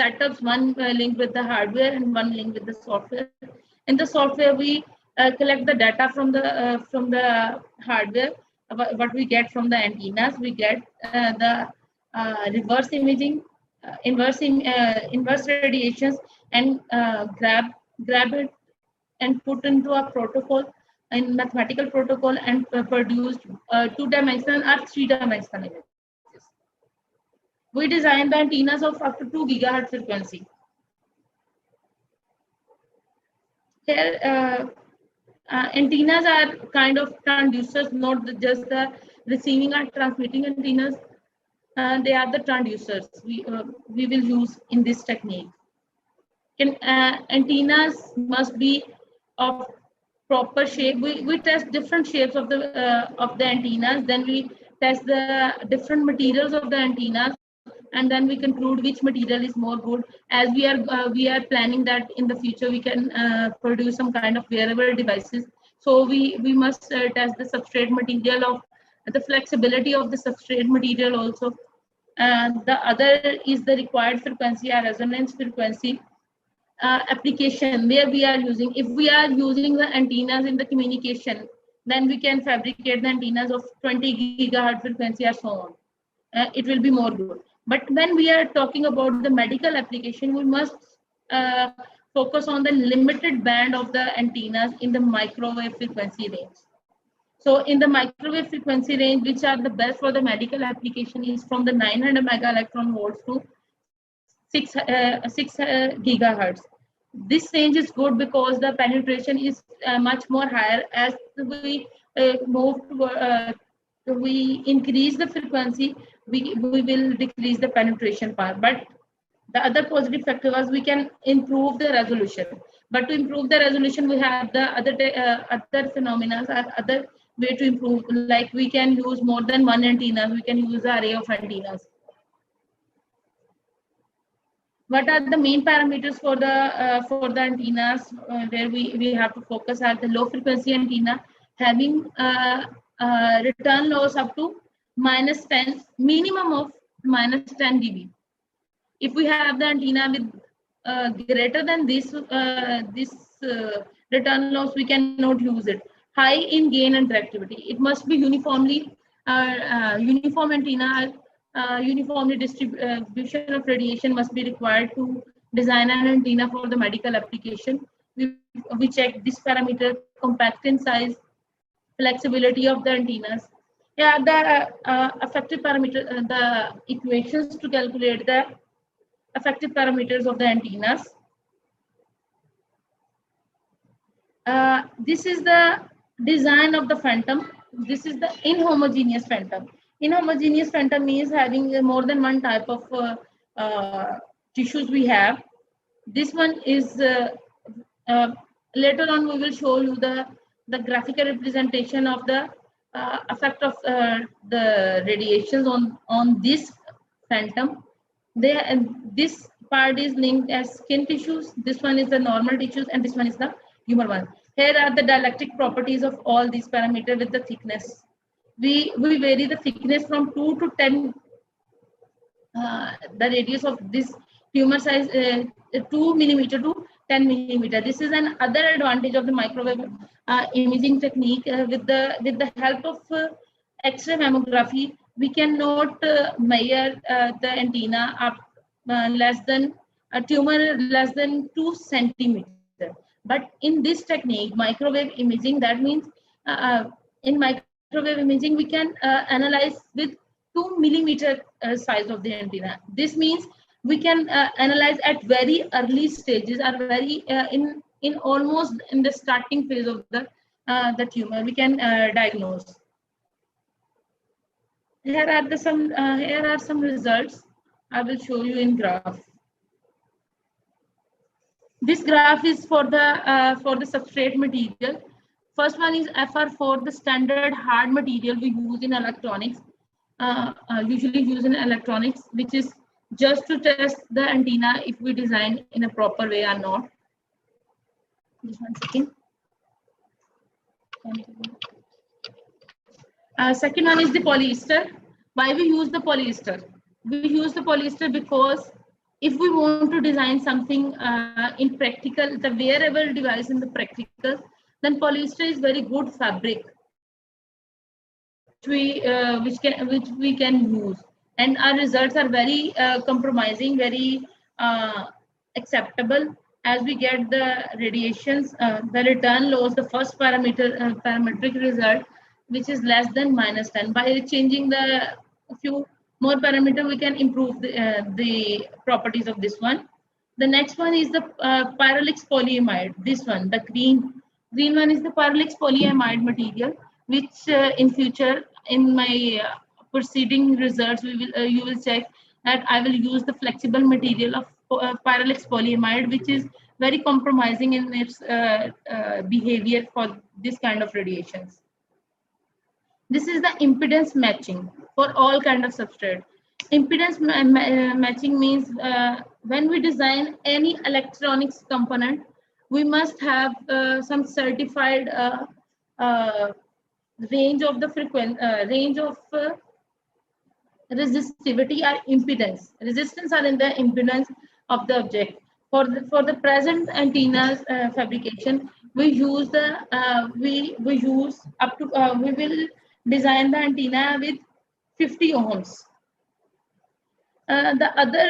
setups, one linked with the hardware and one linked with the software. In the software, we collect the data from the hardware, what we get from the antennas. We get the reverse imaging, inverse radiations, and grab it and put into a protocol, in mathematical protocol, and produced 2-dimensional or 3-dimensional images. We designed the antennas of up to 2 gigahertz frequency. Here, antennas are kind of transducers, not just the receiving or transmitting antennas. They are the transducers we will use in this technique. Antennas must be of proper shape. We test different shapes of the antennas. Then we test the different materials of the antennas, and then we conclude which material is more good. As we are planning that in the future we can produce some kind of wearable devices. So we must test the substrate material, of the flexibility of the substrate material also. The other is the required frequency or resonance frequency. Application where we are using. If we are using the antennas in the communication, then we can fabricate the antennas of 20 gigahertz frequency or so on. It will be more good. But when we are talking about the medical application, we must focus on the limited band of the antennas in the microwave frequency range. So in the microwave frequency range, which are the best for the medical application, is from the 900 mega electron volts to 6 gigahertz. This range is good because the penetration is much more higher. As we we increase the frequency, we will decrease the penetration part. But the other positive factor was we can improve the resolution. But to improve the resolution, we have the other phenomena or other way to improve. Like we can use more than one antenna. We can use an array of antennas. What are the main parameters for the antennas where we have to focus are the low frequency antenna having return loss up to -10, minimum of -10 dB. If we have the antenna with greater than this return loss, we cannot use it. High in gain and directivity. It must be uniformly uniform antenna. Uniformly distribution of radiation must be required to design an antenna for the medical application. We check this parameter: compactance size, flexibility of the antennas. Yeah, the effective parameter, the equations to calculate the effective parameters of the antennas. This is the design of the phantom. This is the inhomogeneous phantom. Inhomogeneous phantom means having more than one type of tissues we have. This one is later on we will show you the graphical representation of the effect of the radiations on this phantom. This part is named as skin tissues. This one is the normal tissues, and this one is the humor one. Here are the dielectric properties of all these parameters with the thickness. We vary the thickness from 2 to 10. The radius of this tumor size 2 millimeter to 10 millimeter. This is another advantage of the microwave imaging technique. With the help of X-ray mammography, we cannot measure the antenna up less than a tumor less than 2 centimeters. But in this technique, microwave imaging, that means in microwave imaging, we can analyze with 2 millimeter size of the antenna. This means we can analyze at very early stages, or very in almost in the starting phase of the tumor. We can diagnose. Here are some results. I will show you in graph. This graph is for the substrate material. First one is FR4, the standard hard material we use in electronics, usually used in electronics, which is just to test the antenna if we design in a proper way or not. Just 1 second. Second one is the polyester. Why we use the polyester? We use the polyester because if we want to design something in practical, the wearable device in the practical, then polyester is very good fabric which we can use, and our results are very compromising, very acceptable. As we get the radiations, the return loss, the first parametric result, which is less than -10. By changing the few more parameter, we can improve the properties of this one. The next one is the Pyrrolix polyamide. This one, the green one is the Pyrrolix polyamide material, which in future in my proceeding results you will check that I will use the flexible material of Pyrrolix polyamide, which is very compromising in its behavior for this kind of radiations. This is the impedance matching for all kind of substrate. Impedance matching means when we design any electronics component, we must have some certified range of the range of resistivity or impedance. Resistance are in the impedance of the object. For the present antennas fabrication, we use the we use up to we will design the antenna with 50 ohms. The other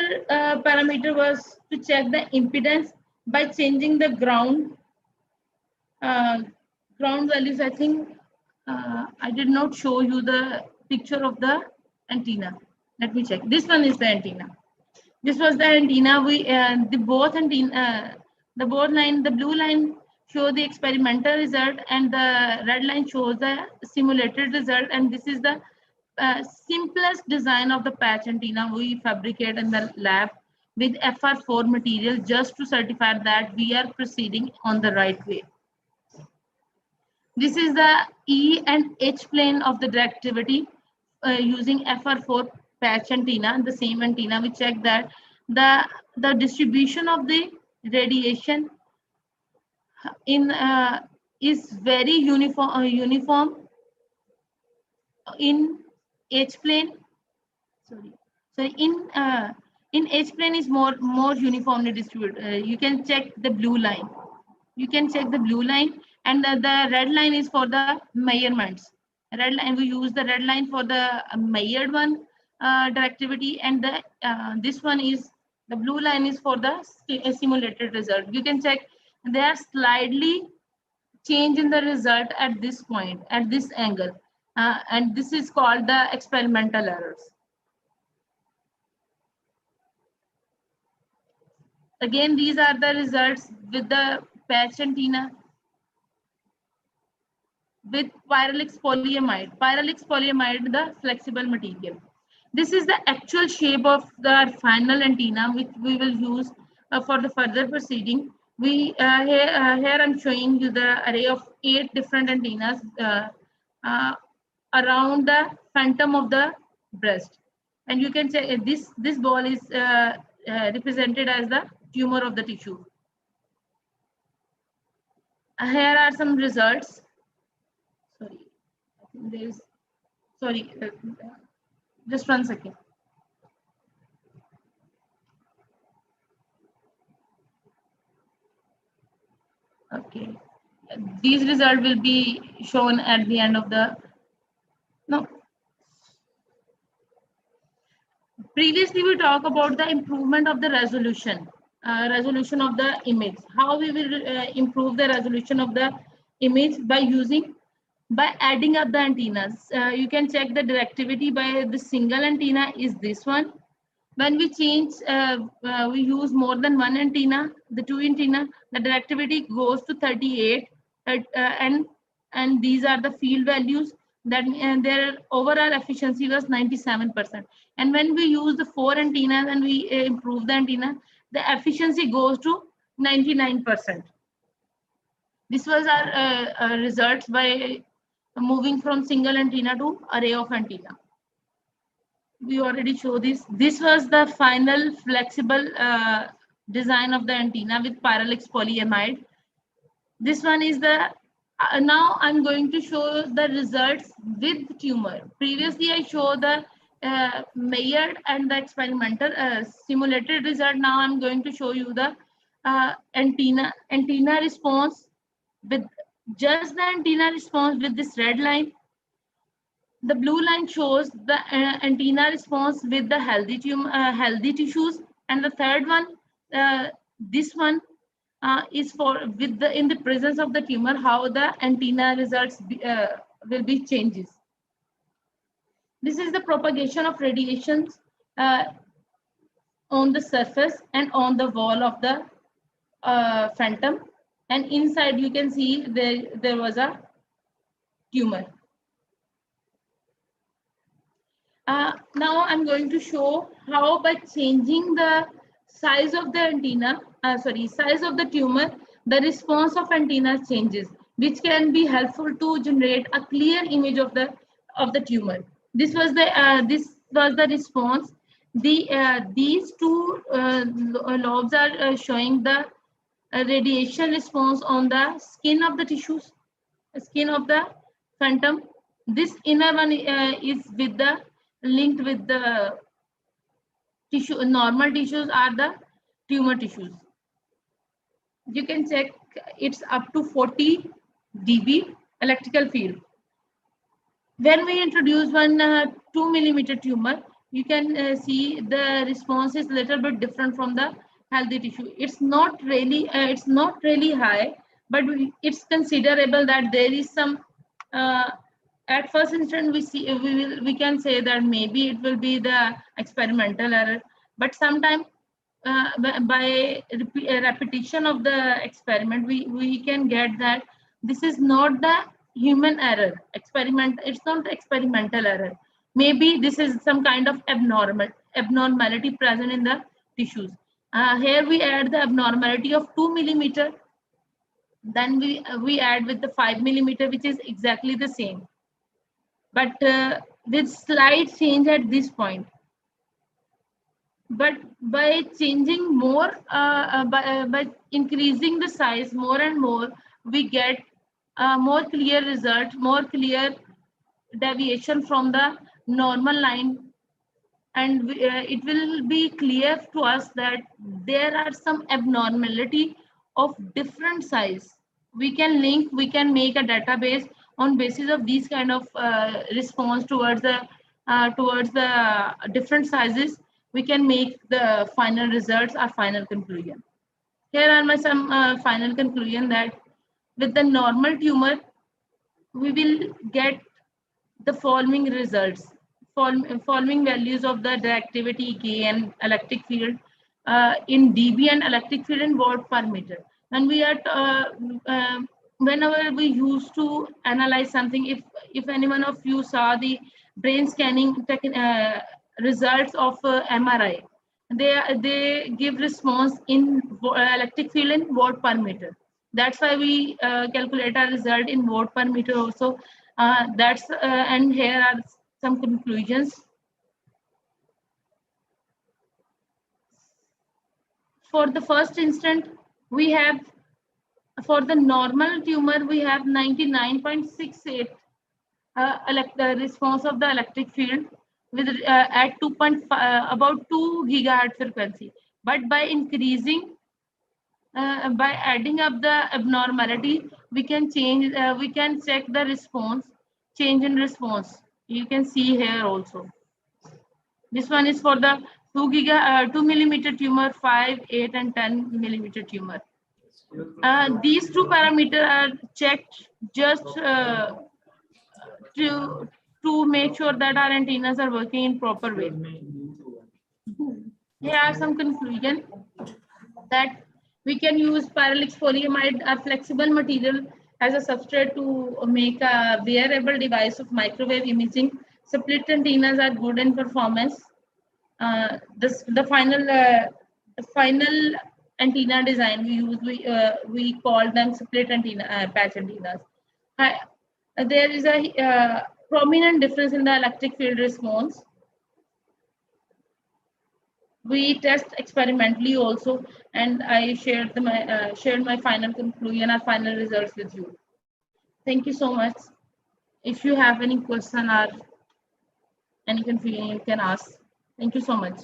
parameter was to check the impedance by changing the ground values. I think I did not show you the picture of the antenna. Let me check. This one is the antenna. This was the antenna. We the blue line show the experimental result, and the red line shows the simulated result. And this is the simplest design of the patch antenna we fabricate in the lab with FR4 material, just to certify that we are proceeding on the right way. This is the E and H plane of the directivity using FR4 patch antenna, the same antenna. We check that the distribution of the radiation in is very uniform in H plane. Sorry, in H plane is more uniformly distributed. You can check the blue line. And the red line is for the measurements. Red line, we use the red line for the measured one directivity, and the this one is the blue line is for the simulated result. You can check they are slightly change in the result at this point, at this angle, and this is called the experimental errors. Again, these are the results with the patch antenna with Pyrrolix polyamide. Pyrrolix polyamide, the flexible material. This is the actual shape of the final antenna, which we will use for the further proceeding. We here I'm showing you the array of 8 different antennas around the phantom of the breast, and you can check this ball is represented as the tumor of the tissue. Here are some results. Just 1 second. Okay, these results will be shown at the end of the Previously, we talked about the improvement of the resolution of the image. How we will improve the resolution of the image by adding up the antennas. You can check the directivity by the single antenna is this one. When we change, we use more than one antenna, the 2 antenna, the directivity goes to 38, and these are the field values. That and their overall efficiency was 97%. And when we use the 4 antennas and we improve the antenna, the efficiency goes to 99%. This was our results by moving from single antenna to array of antenna. We already showed this. This was the final flexible design of the antenna with Pyrrolix polyamide. This one is the now I'm going to show the results with tumor. Previously, I showed the measured and the experimental simulated result. Now I'm going to show you the antenna response with just the antenna response with this red line. The blue line shows the antenna response with the healthy tissues, and the third one, this one is for with the in the presence of the tumor, how the antenna results will be changes. This is the propagation of radiations on the surface and on the wall of the phantom, and inside you can see there was a tumor. Now I'm going to show how by changing the size of the antenna, size of the tumor, the response of antenna changes, which can be helpful to generate a clear image of the tumor. This was the response. These two lobes are showing the radiation response on the skin of the tissues, skin of the phantom. This inner one is with the linked with the tissue. Normal tissues are the tumor tissues. You can check it's up to 40 dB electrical field. When we introduce one 2 millimeter tumor, you can see the response is a little bit different from the healthy tissue. It's not really high, but it's considerable that there is some. At first instant, we can say that maybe it will be the experimental error, but sometimes by repetition of the experiment, we can get that this is not the human error. It's not the experimental error. Maybe this is some kind of abnormality present in the tissues. Here we add the abnormality of 2 millimeter. Then we add with the 5 millimeter, which is exactly the same, but with slight change at this point. But by changing more, by increasing the size more and more, we get more clear result, more clear deviation from the normal line, and it will be clear to us that there are some abnormality of different size. We can make a database on basis of these kind of response towards the different sizes. We can make the final results or final conclusion. Here are some final conclusion that with the normal tumor, we will get the following results, following values of the directivity, gain, electric field in dB and electric field in watt per meter. When we are whenever we used to analyze something, if anyone of you saw the brain scanning results of MRI, they give response in electric field in watt per meter. That's why we calculate our result in watt per meter also. And here are some conclusions. For the first instant, we have, for the normal tumor, we have 99.68 response of the electric field with at about 2 gigahertz frequency. But by increasing, by adding up the abnormality, we can change. We can check the response, change in response. You can see here also. This one is for the 2 millimeter tumor, 5, 8, and 10 millimeter tumor. These two parameters are checked just to make sure that our antennas are working in proper way. Here are some conclusion that we can use Pyrrolix polyamide, a flexible material, as a substrate to make a wearable device of microwave imaging. Split antennas are good in performance. The final antenna design we use, we call them split antenna, patch antennas. There is a prominent difference in the electric field response. We test experimentally also, and I shared my final conclusion or final results with you. Thank you so much. If you have any question or any confusion, you can ask. Thank you so much.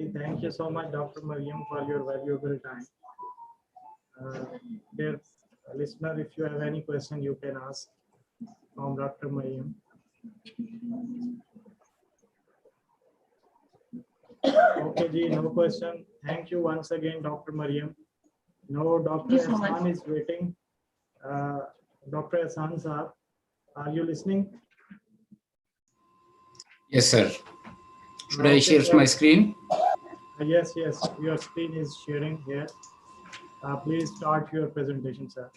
Thank you so much, Dr. Mariam, for your valuable time. Dear listener, if you have any question, you can ask from Dr. Mariam. Okay, Ji, no question. Thank you once again, Dr. Mariam. No, Dr. Hassan is waiting. Dr. Hassan, sir, are you listening? Yes, sir. Should I share my screen? Yes, your screen is sharing here. Please start your presentation, sir.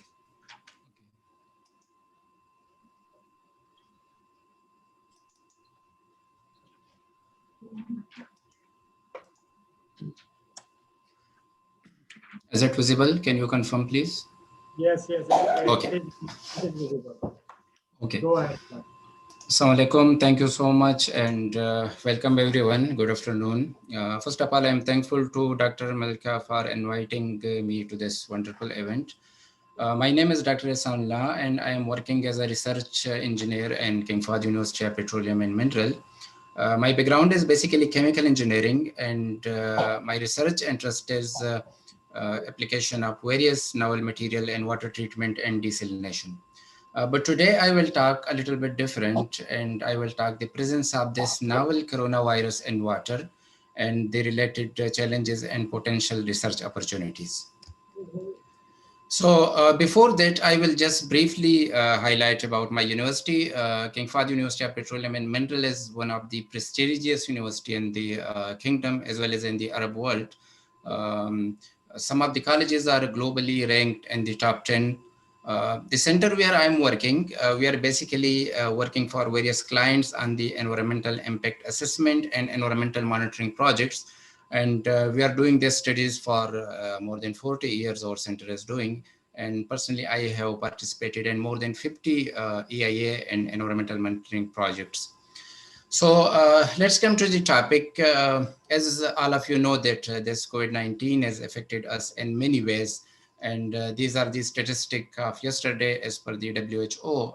Is it visible? Can you confirm, please? Yes. Okay. It is visible. Okay. Go ahead, sir. Assalamu alaikum. Thank you so much and welcome everyone. Good afternoon. First of all, I'm thankful to Dr. Malika for inviting me to this wonderful event. My name is Dr. Ehsan Allah and I am working as a research engineer in King Fahd University of Petroleum and Mineral. My background is basically chemical engineering and my research interest is application of various novel material in water treatment and desalination. But today I will talk a little bit different and I will talk the presence of this novel coronavirus in water and the related challenges and potential research opportunities. So before that, I will just briefly highlight about my university. King Fahd University of Petroleum and Mineral is one of the prestigious university in the kingdom as well as in the Arab world. Some of the colleges are globally ranked in the top 10. The center where I'm working, we are basically working for various clients on the environmental impact assessment and environmental monitoring projects. And we are doing these studies for more than 40 years our center is doing. And personally, I have participated in more than 50 EIA and environmental monitoring projects. So let's come to the topic. As all of you know that this COVID-19 has affected us in many ways. And these are the statistics of yesterday as per the WHO.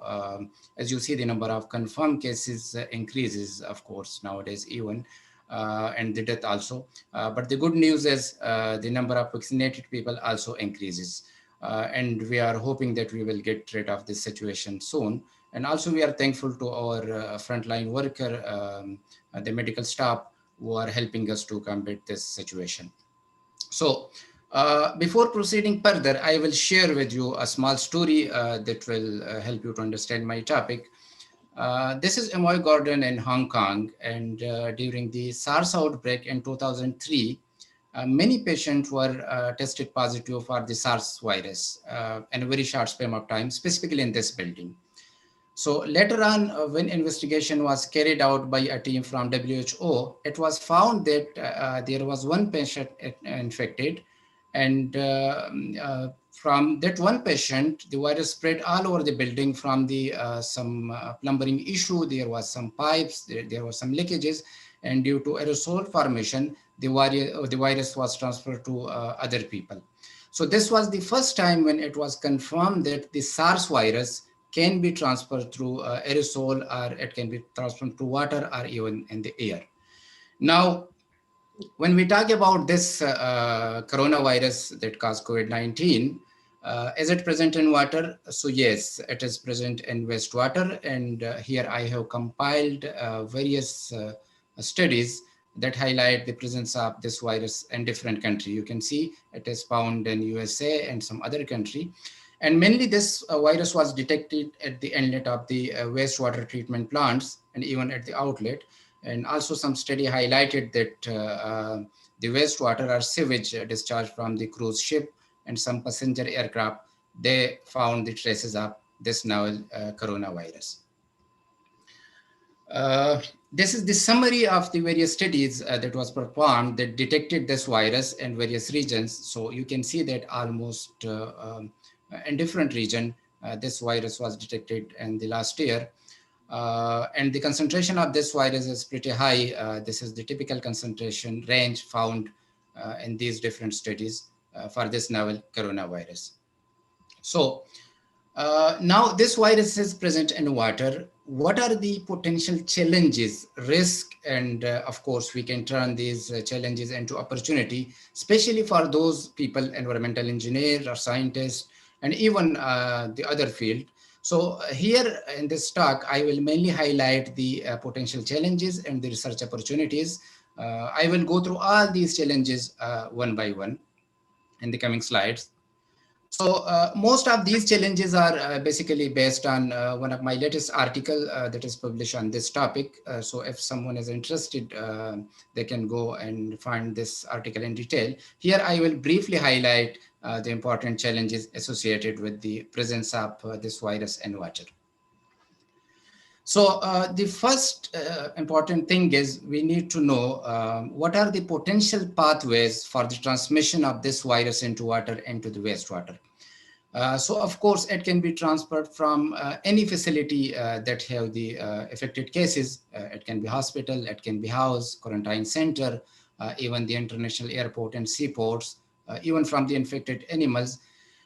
As you see, the number of confirmed cases increases, of course, nowadays even, and the death also. But the good news is the number of vaccinated people also increases. And we are hoping that we will get rid of this situation soon. And also we are thankful to our frontline worker, the medical staff who are helping us to combat this situation. So before proceeding further, I will share with you a small story that will help you to understand my topic. This is Amoy Gordon in Hong Kong, and during the SARS outbreak in 2003, many patients were tested positive for the SARS virus in a very short span of time, specifically in this building. So later on, when investigation was carried out by a team from WHO, it was found that there was one patient infected, and from that one patient, the virus spread all over the building from the some plumbing issue. There was some pipes, there were some leakages, and due to aerosol formation, the virus was transferred to other people. So this was the first time when it was confirmed that the SARS virus can be transferred through aerosol, or it can be transferred to water or even in the air. Now, when we talk about this coronavirus that caused COVID-19, is it present in water? So yes, it is present in wastewater. And here I have compiled various studies that highlight the presence of this virus in different countries. You can see it is found in USA and some other country. And mainly this virus was detected at the inlet of the wastewater treatment plants and even at the outlet. And also some study highlighted that the wastewater or sewage discharged from the cruise ship and some passenger aircraft, they found the traces of this novel coronavirus. This is the summary of the various studies that was performed that detected this virus in various regions. So you can see that almost in different regions, this virus was detected in the last year. And the concentration of this virus is pretty high. This is the typical concentration range found in these different studies for this novel coronavirus. So now this virus is present in water. what are the potential challenges, risk, and of course, we can turn these challenges into opportunity, especially for those people, environmental engineers or scientists, and even the other field. So here in this talk, I will mainly highlight the potential challenges and the research opportunities. I will go through all these challenges one by one in the coming slides. So most of these challenges are basically based on one of my latest article that is published on this topic. So if someone is interested, they can go and find this article in detail. Here I will briefly highlight the important challenges associated with the presence of this virus in water. So the first important thing is we need to know what are the potential pathways for the transmission of this virus into water into the wastewater. So of course it can be transferred from any facility that have the affected cases. It can be hospital, it can be house, quarantine center, even the international airport and seaports, even from the infected animals,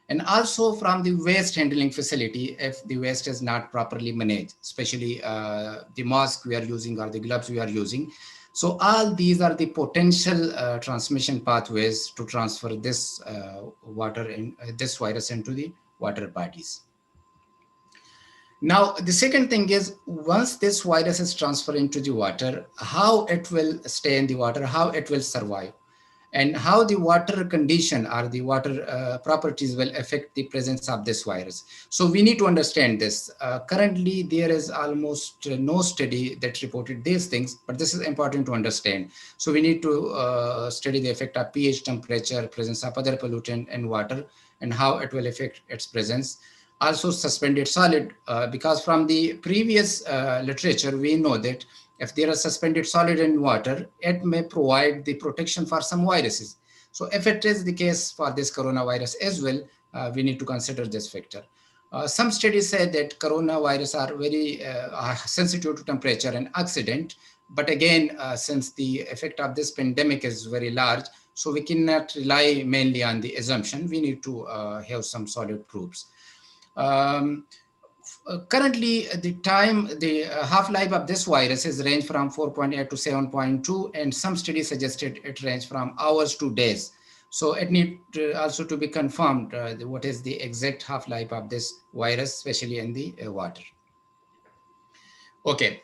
and also from the waste handling facility if the waste is not properly managed, especially the mask we are using or the gloves we are using. So all these are the potential transmission pathways to transfer this this virus into the water bodies. Now, the second thing is, once this virus is transferred into the water, how it will stay in the water, how it will survive, and how the water condition or the water properties will affect the presence of this virus. So we need to understand this. Currently, there is almost no study that reported these things, but this is important to understand. So we need to study the effect of pH, temperature, presence of other pollutant in water, and how it will affect its presence. Also suspended solid, because from the previous literature, we know that if there is suspended solid in water, it may provide the protection for some viruses. So if it is the case for this coronavirus as well, we need to consider this factor. Some studies say that coronavirus are very sensitive to temperature and oxidant. But again, since the effect of this pandemic is very large, so we cannot rely mainly on the assumption. We need to have some solid proofs. Currently, the half-life of this virus is range from 4.8 to 7.2, and some studies suggested it range from hours to days. So it needs also to be confirmed what is the exact half-life of this virus, especially in the water. Okay,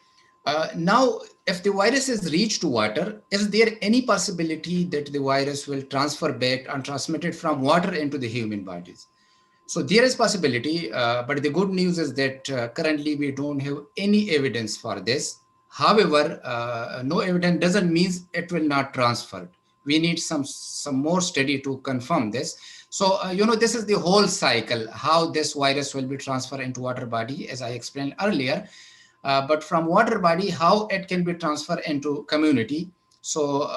now if the virus is reached to water, is there any possibility that the virus will transfer back and transmitted from water into the human bodies? So there is possibility, but the good news is that currently we don't have any evidence for this. However, no evidence doesn't mean it will not transfer. We need some more study to confirm this. So, this is the whole cycle, how this virus will be transferred into water body, as I explained earlier. But from water body, how it can be transferred into community. So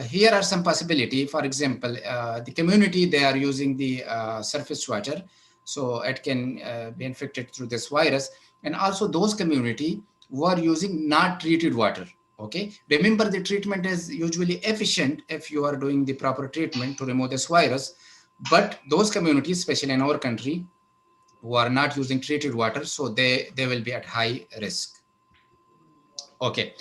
here are some possibility. For example, the community, they are using the surface water. So it can be infected through this virus. And also those community who are using not treated water. Okay. Remember, the treatment is usually efficient if you are doing the proper treatment to remove this virus. But those communities, especially in our country, who are not using treated water, so they will be at high risk. Okay.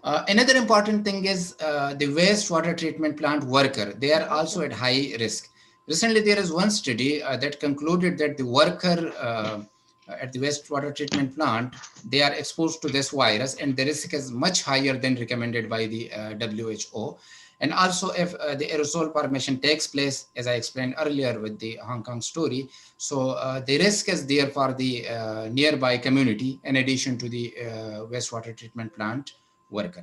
Another important thing is the wastewater treatment plant worker. They are also at high risk. Recently, there is one study that concluded that the worker at the wastewater treatment plant, they are exposed to this virus, and the risk is much higher than recommended by the WHO. And also, if the aerosol formation takes place, as I explained earlier with the Hong Kong story, so the risk is there for the nearby community in addition to the wastewater treatment plant worker.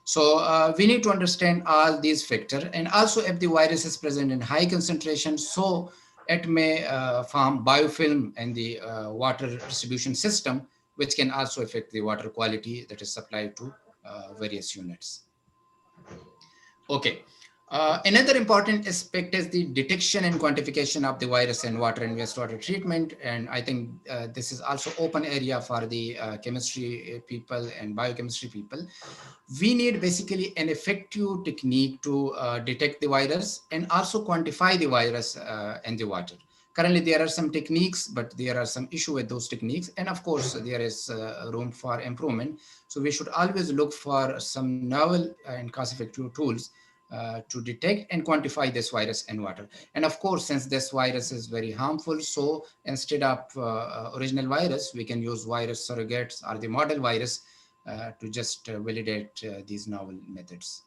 So we need to understand all these factors, and also if the virus is present in high concentration, so it may form biofilm in the water distribution system, which can also affect the water quality that is supplied to various units. Okay. Another important aspect is the detection and quantification of the virus in water and wastewater treatment. And I think this is also open area for the chemistry people and biochemistry people. We need basically an effective technique to detect the virus and also quantify the virus in the water. Currently, there are some techniques, but there are some issue with those techniques. And of course, there is room for improvement. So we should always look for some novel and cost-effective tools to detect and quantify this virus in water. And of course, since this virus is very harmful, so instead of original virus, we can use virus surrogates or the model virus to just validate these novel methods.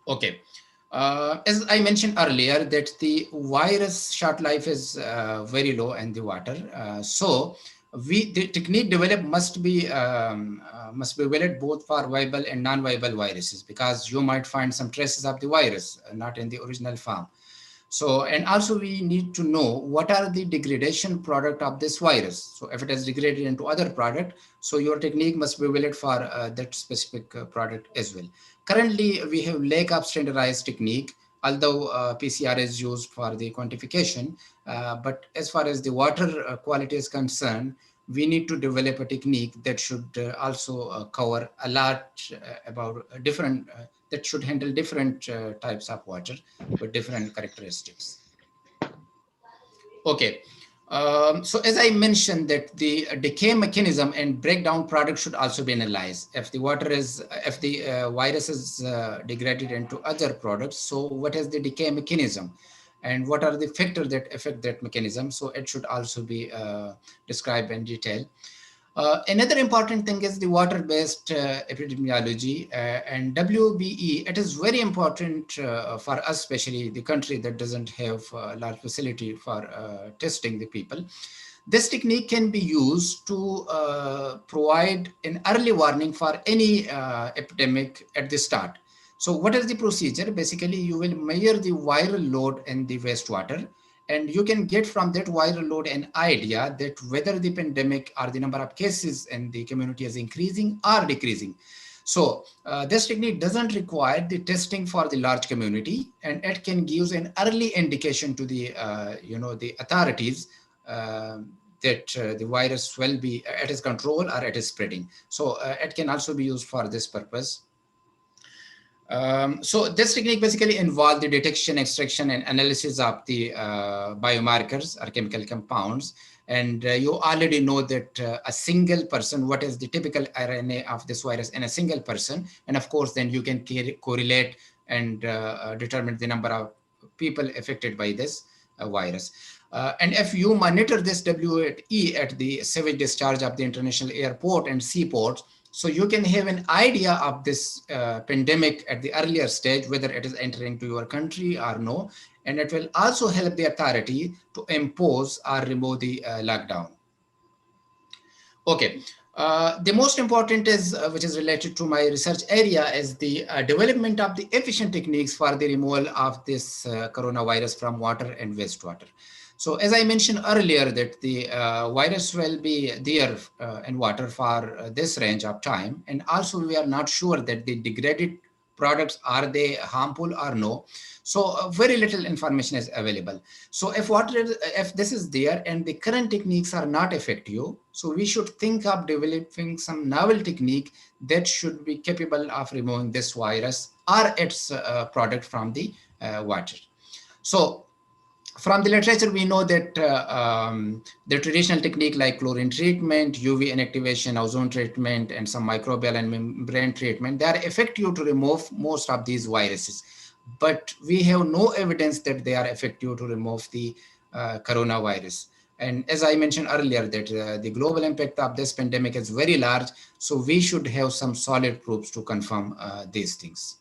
Okay. As I mentioned earlier, that the virus short life is very low in the water. So the technique developed must be valid both for viable and non-viable viruses, because you might find some traces of the virus not in the original form. So, and also we need to know what are the degradation product of this virus. So if it is degraded into other product, so your technique must be valid for that specific product as well. Currently, we have lack of standardized technique, although PCR is used for the quantification. But as far as the water quality is concerned, we need to develop a technique that should also cover a lot about different, that should handle different types of water with different characteristics. Okay. So as I mentioned, that the decay mechanism and breakdown product should also be analyzed. If the water is, if the virus is degraded into other products, so what is the decay mechanism? And what are the factors that affect that mechanism? So it should also be described in detail. Another important thing is the water-based epidemiology and WBE. It is very important for us, especially the country that doesn't have a large facility for testing the people. This technique can be used to provide an early warning for any epidemic at the start. So what is the procedure? Basically, you will measure the viral load in the wastewater, and you can get from that viral load an idea that whether the pandemic or the number of cases in the community is increasing or decreasing. So this technique doesn't require the testing for the large community, and it can give an early indication to the, the authorities that the virus will be at its control or it is spreading. So it can also be used for this purpose. So this technique basically involves the detection, extraction, and analysis of the biomarkers or chemical compounds. And you already know that a single person, what is the typical RNA of this virus in a single person? And of course, then you can correlate and determine the number of people affected by this virus. And if you monitor this WE at the sewage discharge of the international airport and seaports, so you can have an idea of this pandemic at the earlier stage, whether it is entering to your country or no. And it will also help the authority to impose or remove the lockdown. Okay. The most important is, which is related to my research area, is the development of the efficient techniques for the removal of this coronavirus from water and wastewater. So as I mentioned earlier, that the virus will be there in water for this range of time. And also we are not sure that the degraded products, are they harmful or no? So very little information is available. So if this is there and the current techniques are not effective, so we should think of developing some novel technique that should be capable of removing this virus or its product from the water. So from the literature, we know that the traditional technique like chlorine treatment, UV inactivation, ozone treatment, and some microbial and membrane treatment, they are effective to remove most of these viruses. But we have no evidence that they are effective to remove the coronavirus. And as I mentioned earlier, that the global impact of this pandemic is very large. So we should have some solid proofs to confirm these things.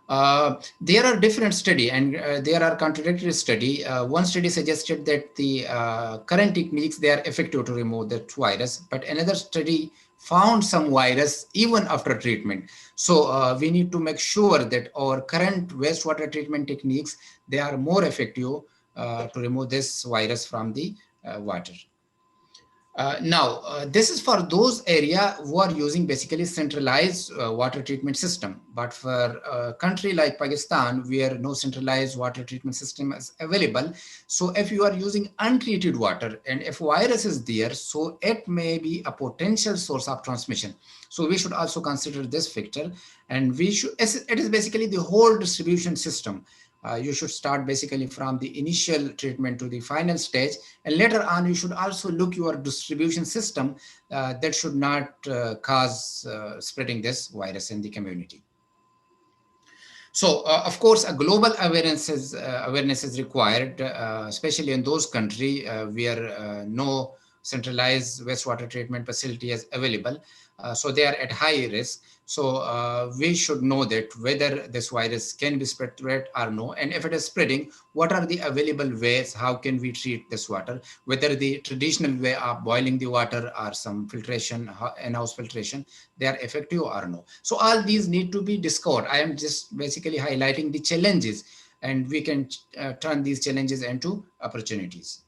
There are different studies and there are contradictory studies. One study suggested that the current techniques, they are effective to remove that virus, but another study found some virus even after treatment. So we need to make sure that our current wastewater treatment techniques, they are more effective to remove this virus from the water. Now, this is for those areas who are using basically centralized water treatment system. But for a country like Pakistan, where no centralized water treatment system is available, so if you are using untreated water and if virus is there, so it may be a potential source of transmission. So we should also consider this factor, and we should, it is basically the whole distribution system. You should start basically from the initial treatment to the final stage. And later on, you should also look your distribution system that should not cause spreading this virus in the community. So, of course, a global awareness is required, especially in those countries where no centralized wastewater treatment facility is available. So they are at high risk. So we should know that whether this virus can be spread through it or no. And if it is spreading, what are the available ways? How can we treat this water? Whether the traditional way of boiling the water or some filtration, in-house filtration, they are effective or no. So all these need to be discovered. I am just basically highlighting the challenges, and we can turn these challenges into opportunities.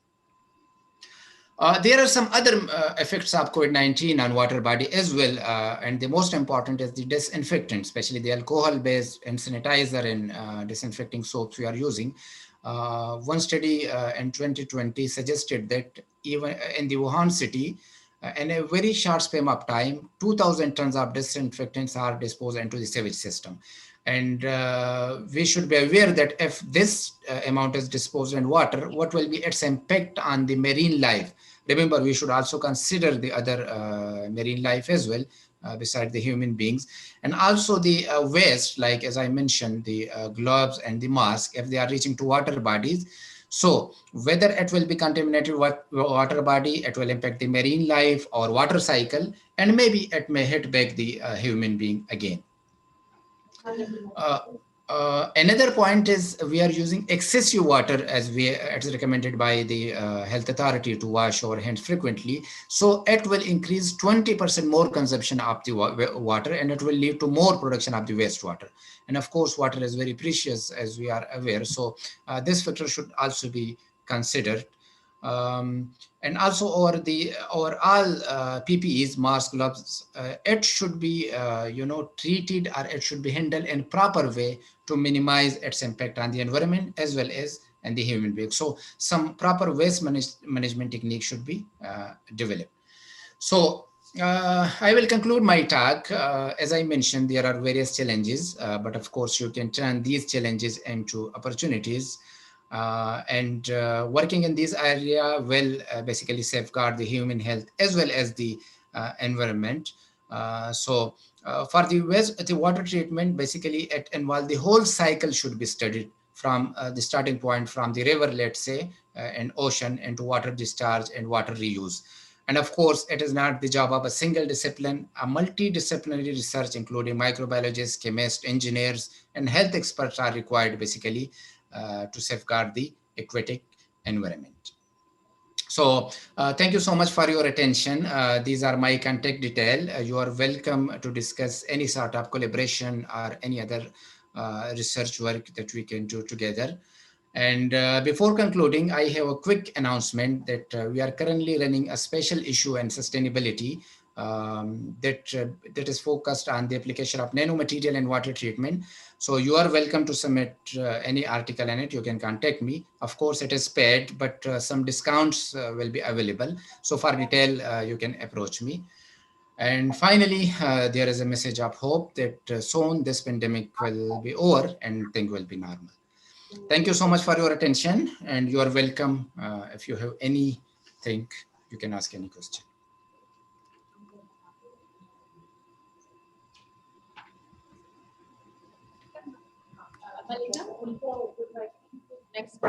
There are some other effects of COVID-19 on water body as well. And the most important is the disinfectant, especially the alcohol-based and sanitizer and disinfecting soaps we are using. One study in 2020 suggested that even in the Wuhan city, in a very short span of time, 2,000 tons of disinfectants are disposed into the sewage system. And we should be aware that if this amount is disposed in water, what will be its impact on the marine life? Remember, we should also consider the other marine life as well, beside the human beings. And also the waste, like as I mentioned, the gloves and the mask, if they are reaching to water bodies. So whether it will be contaminated water body, it will impact the marine life or water cycle, and maybe it may hit back the human being again. Another point is we are using excessive water as recommended by the health authority to wash our hands frequently. So it will increase 20% more consumption of the water, and it will lead to more production of the wastewater. And of course, water is very precious, as we are aware. So this factor should also be considered. And also all PPEs, mask, gloves, it should be treated, or it should be handled in proper way to minimize its impact on the environment as well as on the human being. So some proper waste management technique should be developed. So I will conclude my talk. As I mentioned, there are various challenges, but of course you can turn these challenges into opportunities. And working in this area will basically safeguard the human health as well as the environment. So for the water treatment, basically it involves the whole cycle should be studied from the starting point from the river, let's say, and ocean, into water discharge and water reuse. And of course, it is not the job of a single discipline. A multidisciplinary research, including microbiologists, chemists, engineers, and health experts are required basically to safeguard the aquatic environment. So thank you so much for your attention. These are my contact detail. You are welcome to discuss any sort of collaboration or any other research work that we can do together. And before concluding, I have a quick announcement that we are currently running a special issue on sustainability that is focused on the application of nanomaterial in water treatment. So you are welcome to submit any article in it. You can contact me. Of course, it is paid, but some discounts will be available. So for detail, you can approach me. And finally, there is a message of hope that soon this pandemic will be over and things will be normal. Thank you so much for your attention, and you are welcome. If you have anything, you can ask any question. Malika, next.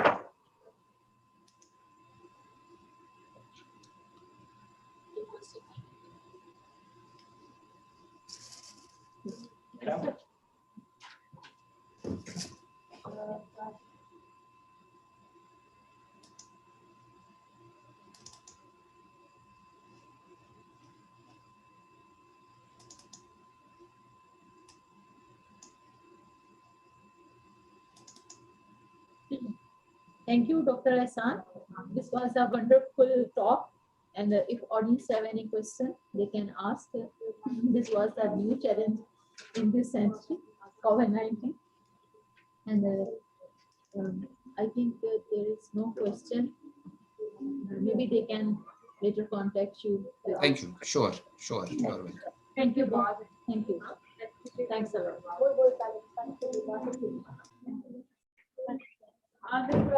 Thank you, Dr. Ehsan. This was a wonderful talk. And if audience have any question, they can ask. This was a new challenge in this century, COVID-19. And I think that there is no question. Maybe they can later contact you. Thank you. Sure. You're welcome. Thank you, Bob. Thank you. Thanks a lot. Assalamu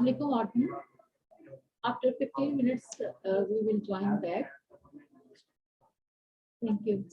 alaikum, audience. After 15 minutes, we will join back. Thank you.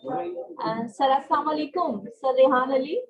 Sir, Assalamu alaikum. Sir Rehan Ali.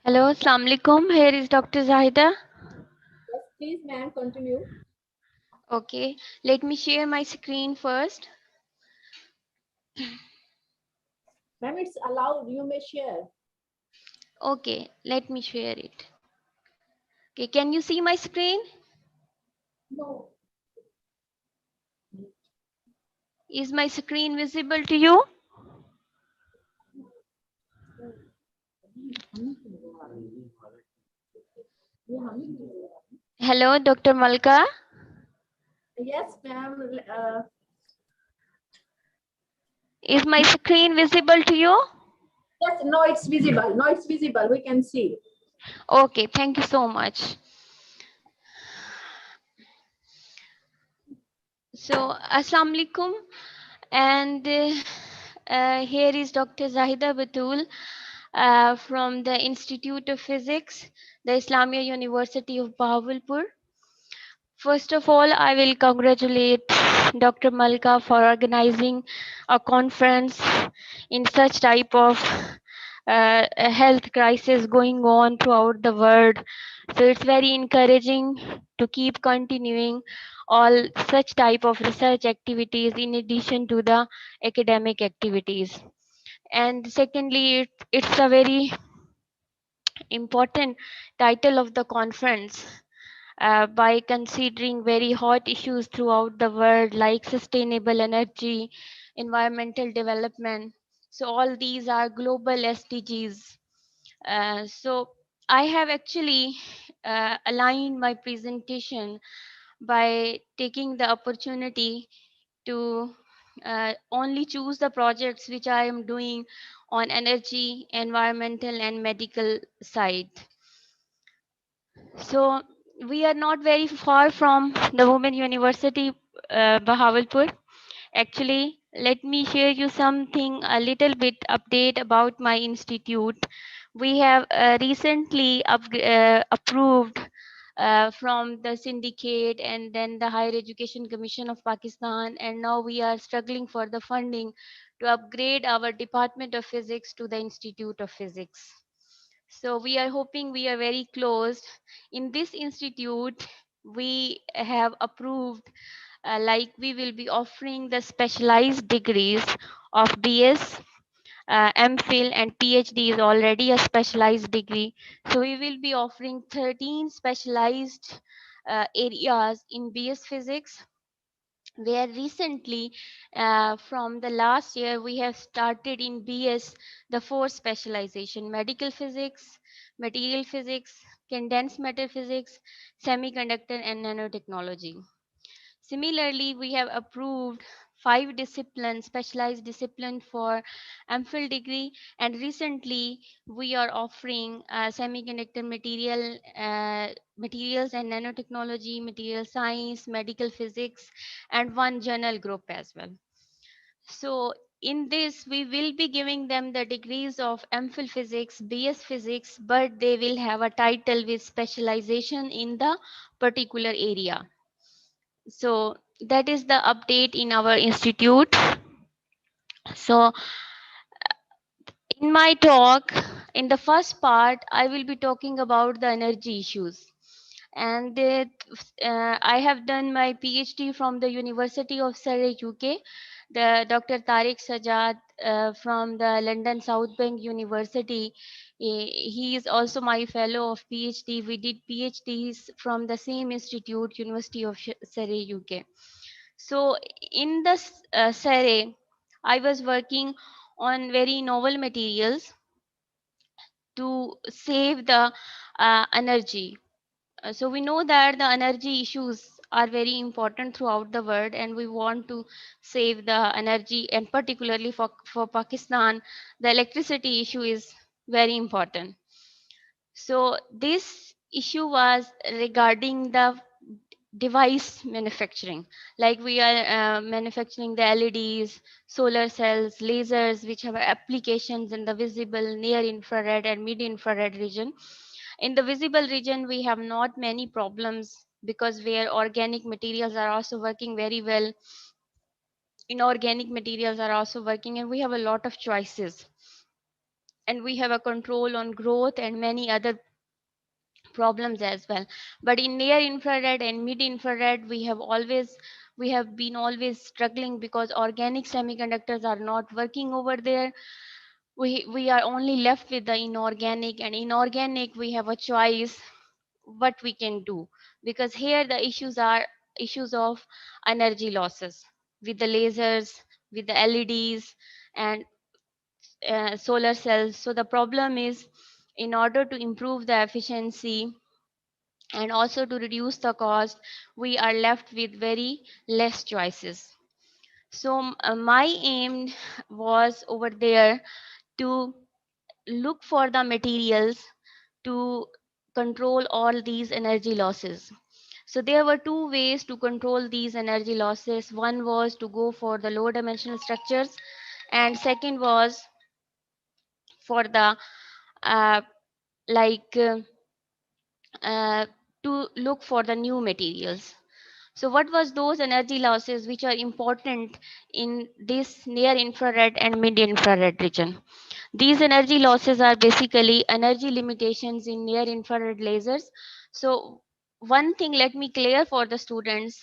Hello, Assalamu alaikum. Here is Dr. Zahida. Yes, please, ma'am, continue. Okay, let me share my screen first. Ma'am, it's allowed. You may share. Okay, let me share it. Okay, can you see my screen? No. Is my screen visible to you? Hello, Dr. Malka. Yes, ma'am. Is my screen visible to you? Yes, no, it's visible. No, it's visible. We can see. Okay, thank you so much. So, Assalamu alaikum. And here is Dr. Zahida Batul from the Institute of Physics, the Islamia University of Bahawalpur. First of all, I will congratulate Dr. Malka for organizing a conference in such type of a health crisis going on throughout the world. So it's very encouraging to keep continuing all such type of research activities in addition to the academic activities. And secondly, it's a very important title of the conference by considering very hot issues throughout the world like sustainable energy, environmental development. So all these are global SDGs. So I have actually aligned my presentation by taking the opportunity to only choose the projects which I am doing on energy, environmental and medical side. So we are not very far from the Women University, Bahawalpur. Actually, let me share you something, a little bit update about my institute. We have recently approved from the syndicate and then the Higher Education Commission of Pakistan, and now we are struggling for the funding to upgrade our Department of Physics to the Institute of Physics. So we are hoping we are very close. In this institute, we have approved like we will be offering the specialized degrees of BS, MPhil and PhD is already a specialized degree. So we will be offering 13 specialized areas in BS Physics, where recently from the last year we have started in BS the 4 specialization: medical physics, material physics, condensed matter physics, semiconductor and nanotechnology. Similarly, we have approved 5 disciplines, specialized discipline for MPhil degree, and recently we are offering semiconductor materials and nanotechnology, material science, medical physics, and 1 journal group as well. So in this, we will be giving them the degrees of MPhil physics, BS physics, but they will have a title with specialization in the particular area. So that is the update in our institute. So in my talk, in the first part, I will be talking about the energy issues. And I have done my PhD from the University of Surrey, UK. The Dr. Tariq Sajjad from the London South Bank University. He is also my fellow of PhD. We did PhDs from the same institute, University of Surrey, UK. So in the Surrey, I was working on very novel materials to save the energy. So we know that the energy issues are very important throughout the world, and we want to save the energy, and particularly for Pakistan, the electricity issue is very important. So this issue was regarding the device manufacturing, like we are manufacturing the LEDs, solar cells, lasers, which have applications in the visible, near infrared and mid infrared region. In the visible region, we have not many problems because where organic materials are also working very well, inorganic materials are also working, and we have a lot of choices. and we have a control on growth and many other problems as well. But in near infrared and mid infrared, we have been always struggling because organic semiconductors are not working over there. We are only left with the inorganic, and inorganic we have a choice what we can do, because here the issues are issues of energy losses with the lasers, with the LEDs and solar cells. So the problem is, in order to improve the efficiency and also to reduce the cost, we are left with very less choices. So my aim was over there to look for the materials to control all these energy losses. So there were two ways to control these energy losses. One was to go for the low dimensional structures, and second was for the uh, like uh, to look for the new materials. So what was those energy losses which are important in this near infrared and mid infrared region? These energy losses are basically energy limitations in near infrared lasers. So one thing, let me clear for the students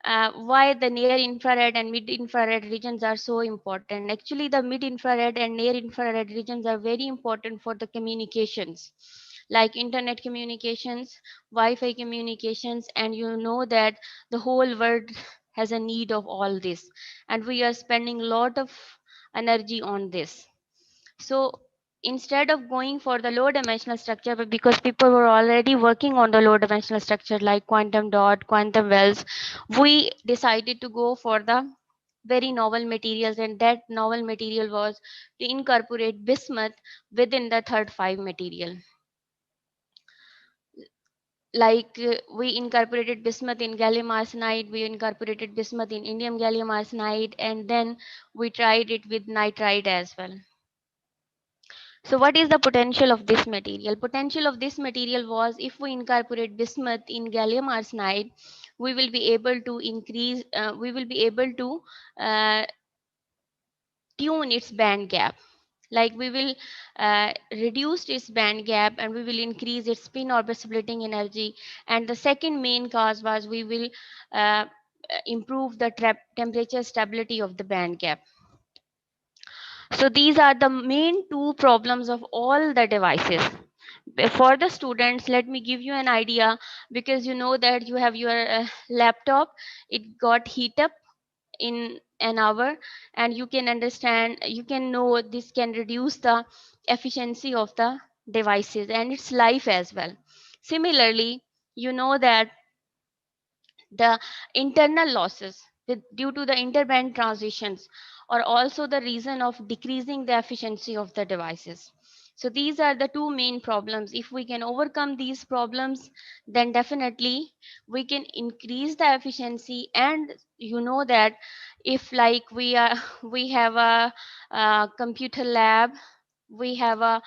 why the near infrared and mid infrared regions are so important. Actually, the mid infrared and near infrared regions are very important for the communications, like internet communications, Wi-Fi communications, and you know that the whole world has a need of all this, and we are spending a lot of energy on this. So instead of going for the low dimensional structure, but because people were already working on the low dimensional structure like quantum dot, quantum wells, we decided to go for the very novel materials, and that novel material was to incorporate bismuth within the third five material. Like we incorporated bismuth in gallium arsenide, we incorporated bismuth in indium gallium arsenide, and then we tried it with nitride as well. So what is the potential of this material? Potential of this material was, if we incorporate bismuth in gallium arsenide, we will be able to increase, we will be able to tune its band gap. Like we will reduce its band gap, and we will increase its spin orbit splitting energy. And the second main cause was we will uh, improve the temperature stability of the band gap. So these are the main two problems of all the devices. For the students, let me give you an idea, because you know that you have your laptop, it got heat up in an hour, and you can understand, you can know this can reduce the efficiency of the devices and its life as well. Similarly, you know that the internal losses due to the interband transitions are also the reason of decreasing the efficiency of the devices. So these are the two main problems. If we can overcome these problems, then definitely we can increase the efficiency. And you know that if like we have a computer lab, we have a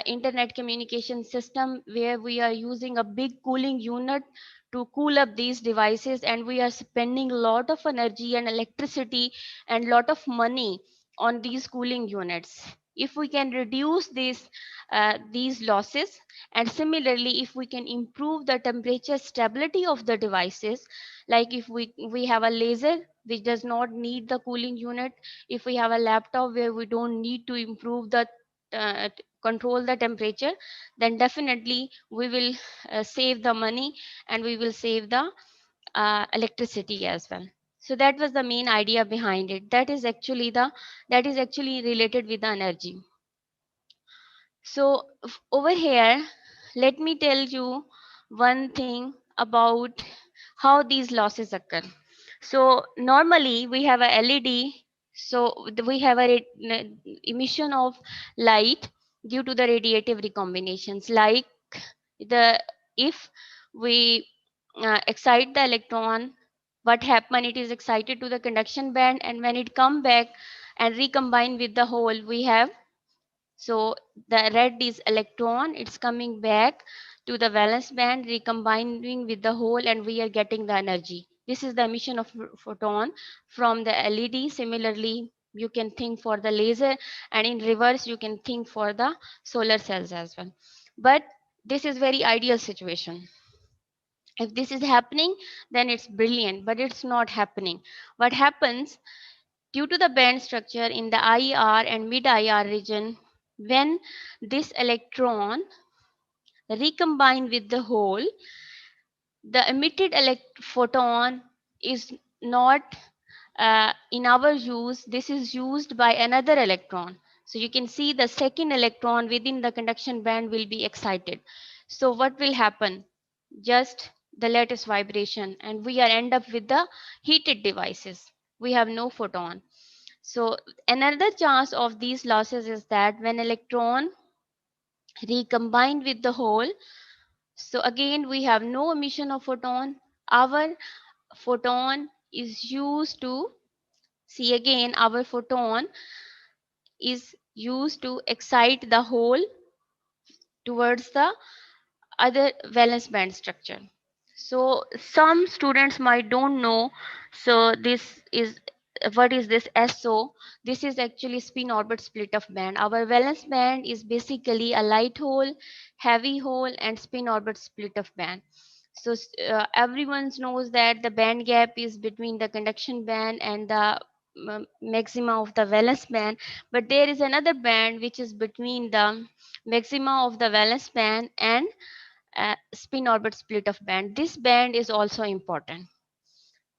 internet communication system where we are using a big cooling unit to cool up these devices, and we are spending a lot of energy and electricity and lot of money on these cooling units. If we can reduce these losses, and similarly if we can improve the temperature stability of the devices, like if we have a laser which does not need the cooling unit, if we have a laptop where we don't need to improve the control the temperature, then definitely we will save the money, and we will save the electricity as well. So that was the main idea behind it. That is actually related with the energy. So over here, let me tell you one thing about how these losses occur. So normally we have a LED. So we have a emission of light due to the radiative recombinations. Like the if we excite the electron, what happen? It is excited to the conduction band, and when it come back and recombine with the hole, we have, so the red is electron, it's coming back to the valence band, recombining with the hole, and we are getting the energy. This is the emission of photon from the LED. Similarly, You can think for the laser, and in reverse, you can think for the solar cells as well. But this is very ideal situation. If this is happening, then it's brilliant, but it's not happening. What happens due to the band structure in the IR and mid IR region, when this electron recombine with the hole, the emitted photon is not in our use. This is used by another electron. So you can see the second electron within the conduction band will be excited. So what will happen? Just the lattice vibration, and we are end up with the heated devices. We have no photon. So another chance of these losses is that when electron recombine with the hole, so again we have no emission of photon. Our photon is used to see, again our photon is used to excite the hole towards the other valence band structure. So some students might don't know. So this is, what is this SO? This is actually spin orbit split of band. Our valence band is basically a light hole, heavy hole, and spin orbit split of band. So everyone knows that the band gap is between the conduction band and the maxima of the valence band, but there is another band which is between the maxima of the valence band and spin orbit split of band. This band is also important.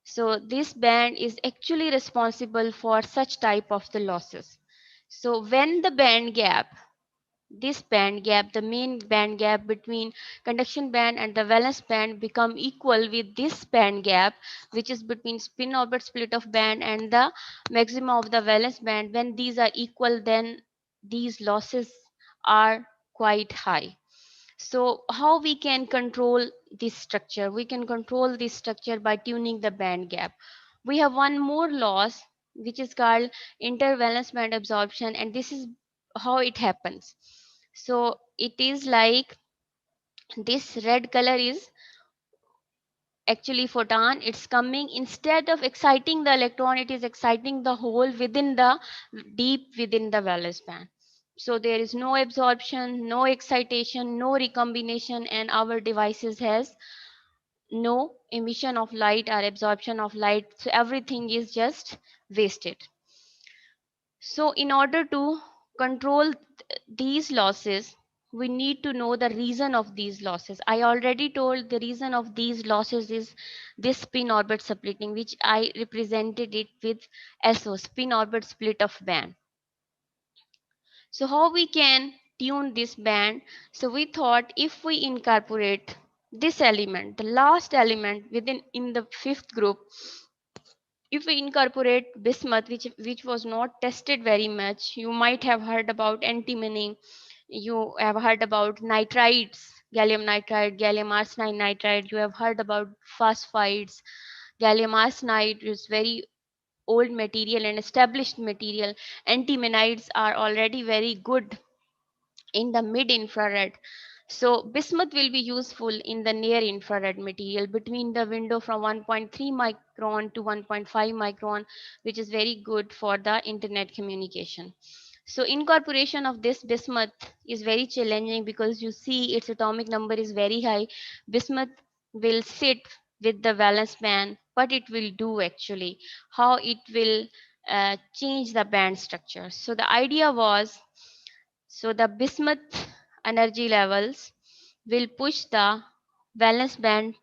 So this band is actually responsible for such type of the losses. So when the band gap, this band gap, the main band gap between conduction band and the valence band become equal with this band gap, which is between spin orbit split of band and the maxima of the valence band, when these are equal, then these losses are quite high. So how we can control this structure? We can control this structure by tuning the band gap. We have one more loss, which is called intervalence band absorption, and this is how it happens. So it is like this red color is actually photon. It's coming, instead of exciting the electron, it is exciting the hole within the deep within the valence band. So there is no absorption, no excitation, no recombination, and our devices has no emission of light or absorption of light. So everything is just wasted. So in order to control these losses, we need to know the reason of these losses. I already told the reason of these losses is this spin orbit splitting, which I represented it with SO, spin orbit split of band. So how we can tune this band? So we thought if we incorporate this element, the last element within in the fifth group, if we incorporate bismuth, which was not tested very much, you might have heard about antimony, you have heard about nitrides, gallium nitride, gallium arsenide nitride, you have heard about phosphides. Gallium arsenide is very old material and established material. Antimonides are already very good in the mid infrared. So bismuth will be useful in the near infrared material between the window from 1.3 micron to 1.5 micron, which is very good for the internet communication. So incorporation of this bismuth is very challenging because you see its atomic number is very high. Bismuth will sit with the valence band, but it will do actually how it will change the band structure. So the idea was, so the bismuth energy levels will push the valence band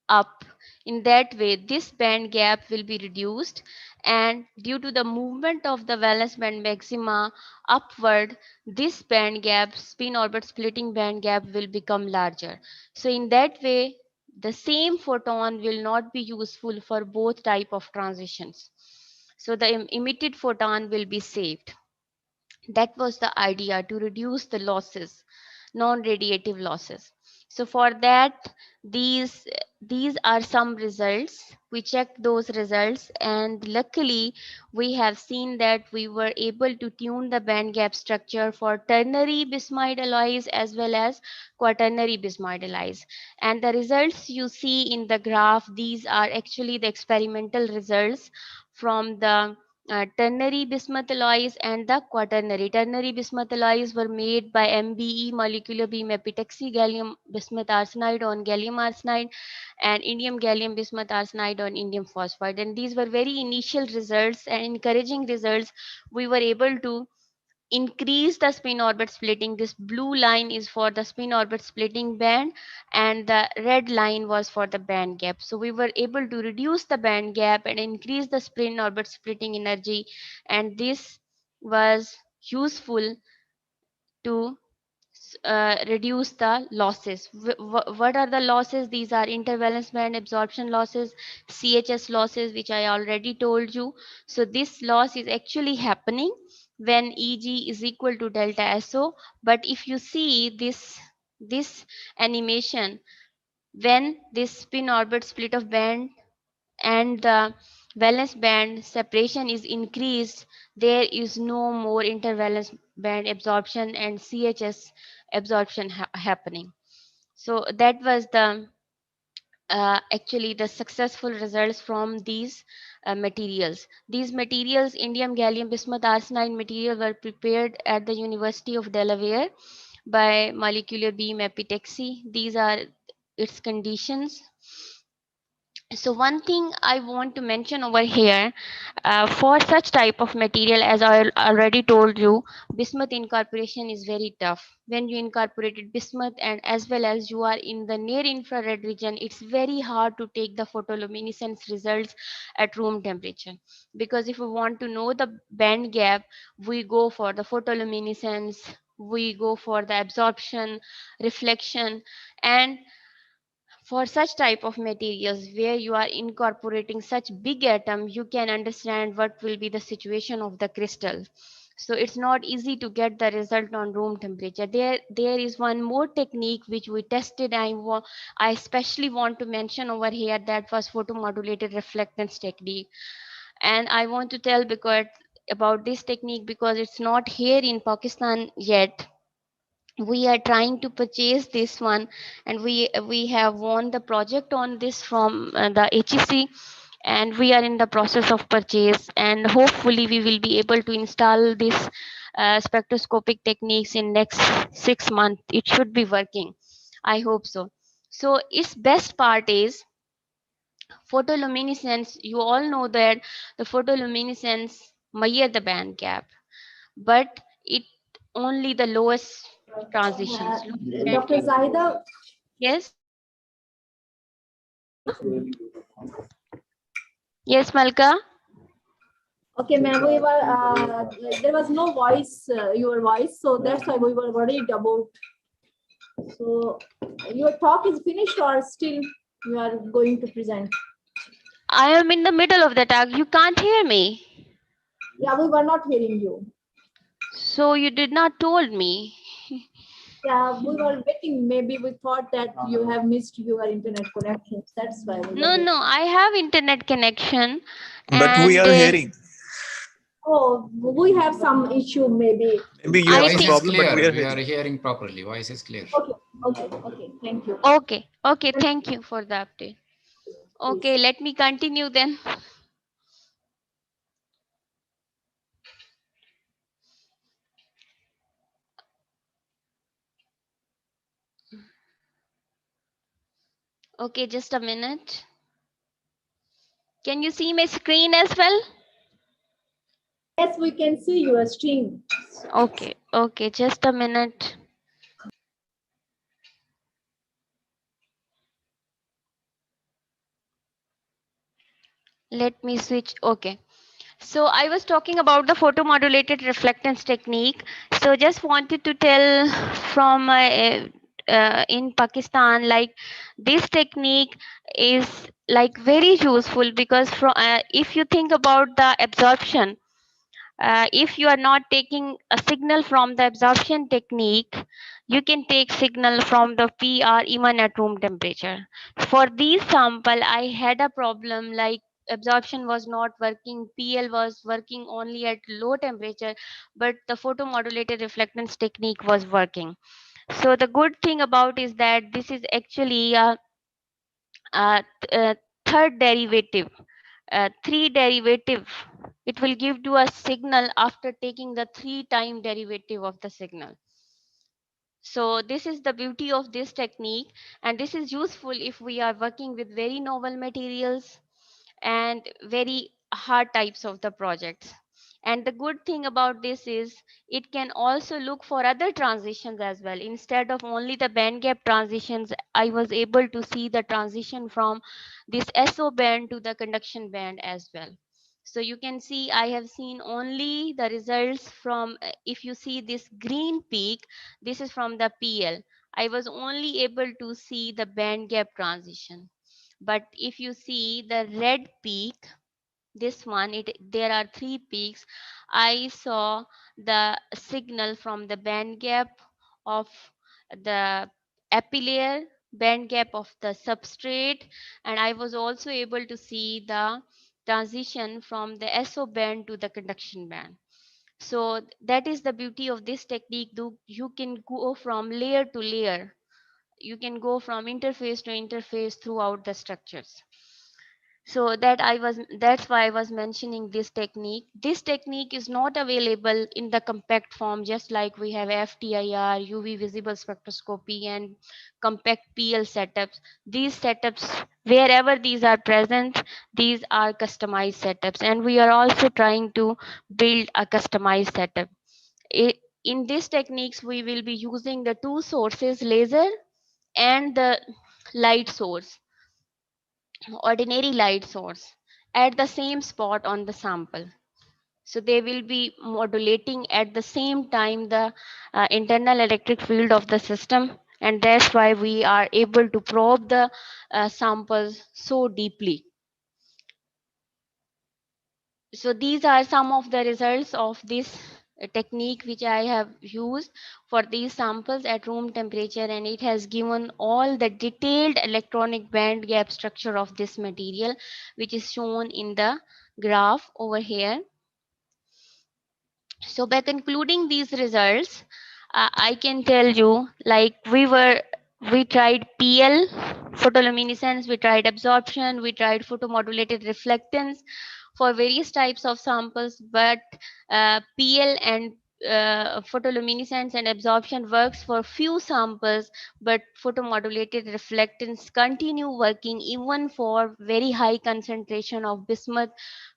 up. In that way, this band gap will be reduced, and due to the movement of the valence band maxima upward, this band gap, spin orbit splitting band gap, will become larger. So in that way, the same photon will not be useful for both type of transitions. So the emitted photon will be saved. That was the idea, to reduce the losses, non-radiative losses. So for that, these are some results. We checked those results, and luckily we have seen that we were able to tune the band gap structure for ternary bismuth alloys as well as quaternary bismuth alloys. And the results you see in the graph, these are actually the experimental results from the ternary bismuth alloys and the quaternary. Ternary bismuth alloys were made by MBE, molecular beam epitaxy, gallium bismuth arsenide on gallium arsenide, and indium gallium bismuth arsenide on indium phosphide. And these were very initial results and encouraging results. We were able to increase the spin orbit splitting. This blue line is for the spin orbit splitting band, and the red line was for the band gap. So we were able to reduce the band gap and increase the spin orbit splitting energy, and this was useful to reduce the losses. What are the losses? These are intervalence band absorption losses, CHS losses, which I already told you. So this loss is actually happening when EG is equal to delta SO. But if you see this animation, when this spin orbit split of band and the valence band separation is increased, there is no more intervalence band absorption and CHS absorption happening. So that was the actually the successful results from these materials. These materials, indium gallium bismuth arsenide material, were prepared at the University of Delaware by molecular beam epitaxy. These are its conditions. So one thing I want to mention over here, for such type of material, as I already told you, bismuth incorporation is very tough. When you incorporated bismuth and as well as you are in the near infrared region, it's very hard to take the photoluminescence results at room temperature. Because if we want to know the band gap, we go for the photoluminescence, we go for the absorption, reflection, and for such type of materials where you are incorporating such big atom, you can understand what will be the situation of the crystal. So it's not easy to get the result on room temperature. There is one more technique which we tested. I especially want to mention over here, that was photomodulated reflectance technique. And I want to tell about this technique because it's not here in Pakistan yet. We are trying to purchase this one, and we have won the project on this from the HEC, and we are in the process of purchase, and hopefully we will be able to install this spectroscopic techniques in next 6 months. It should be working, I hope so. So its best part is photoluminescence. You all know that the photoluminescence measure the band gap, but it only the lowest transitions. Dr. Zahida? Yes. Yes, Malka. Okay, ma'am, we were, there was no voice, your voice, so that's why we were worried about. So your talk is finished or still you are going to present? I am in the middle of the talk. You can't hear me. Yeah, we were not hearing you. So you did not told me. Yeah, we were waiting. Maybe we thought that you have missed your internet connections. That's why. No, I have internet connection. But we are hearing. Oh, we have some issue maybe. Maybe you have some problem, but we are hearing properly. Voice is clear. Okay. Thank you. Okay. Thank you for the update. Okay, let me continue then. Okay, just a minute. Can you see my screen as well? Yes, we can see your screen. Okay, just a minute. Let me switch. Okay. So I was talking about the photomodulated reflectance technique. So just wanted to tell from in Pakistan, like this technique is like very useful because from if you think about the absorption, if you are not taking a signal from the absorption technique, you can take signal from the PR even at room temperature. For these sample, I had a problem like absorption was not working, PL was working only at low temperature, but the photomodulated reflectance technique was working. So the good thing about is that this is actually a third derivative 3 derivative. It will give you a signal after taking the 3-time derivative of the signal. So this is the beauty of this technique, and this is useful if we are working with very novel materials and very hard types of the projects. And the good thing about this is it can also look for other transitions as well. Instead of only the band gap transitions, I was able to see the transition from this SO band to the conduction band as well. So you can see I have seen only the results from, if you see this green peak, this is from the PL. I was only able to see the band gap transition. But if you see the red peak, this one, there are 3 peaks. I saw the signal from the band gap of the epi layer, band gap of the substrate, and I was also able to see the transition from the SO band to the conduction band. So that is the beauty of this technique. You can go from layer to layer. You can go from interface to interface throughout the structures. So that's why I was mentioning this technique. This technique is not available in the compact form, just like we have FTIR, UV visible spectroscopy, and compact PL setups. These setups, wherever these are present, these are customized setups, and we are also trying to build a customized setup. In these techniques, we will be using the 2 sources, laser and the light source, ordinary light source, at the same spot on the sample. So they will be modulating at the same time the internal electric field of the system, and that's why we are able to probe the samples so deeply. So these are some of the results of this technique which I have used for these samples at room temperature, and it has given all the detailed electronic band gap structure of this material, which is shown in the graph over here. So by concluding these results, I can tell you, like we tried PL, photoluminescence, we tried absorption, we tried photomodulated reflectance for various types of samples, but PL and photoluminescence and absorption works for few samples, but photomodulated reflectance continue working even for very high concentration of bismuth,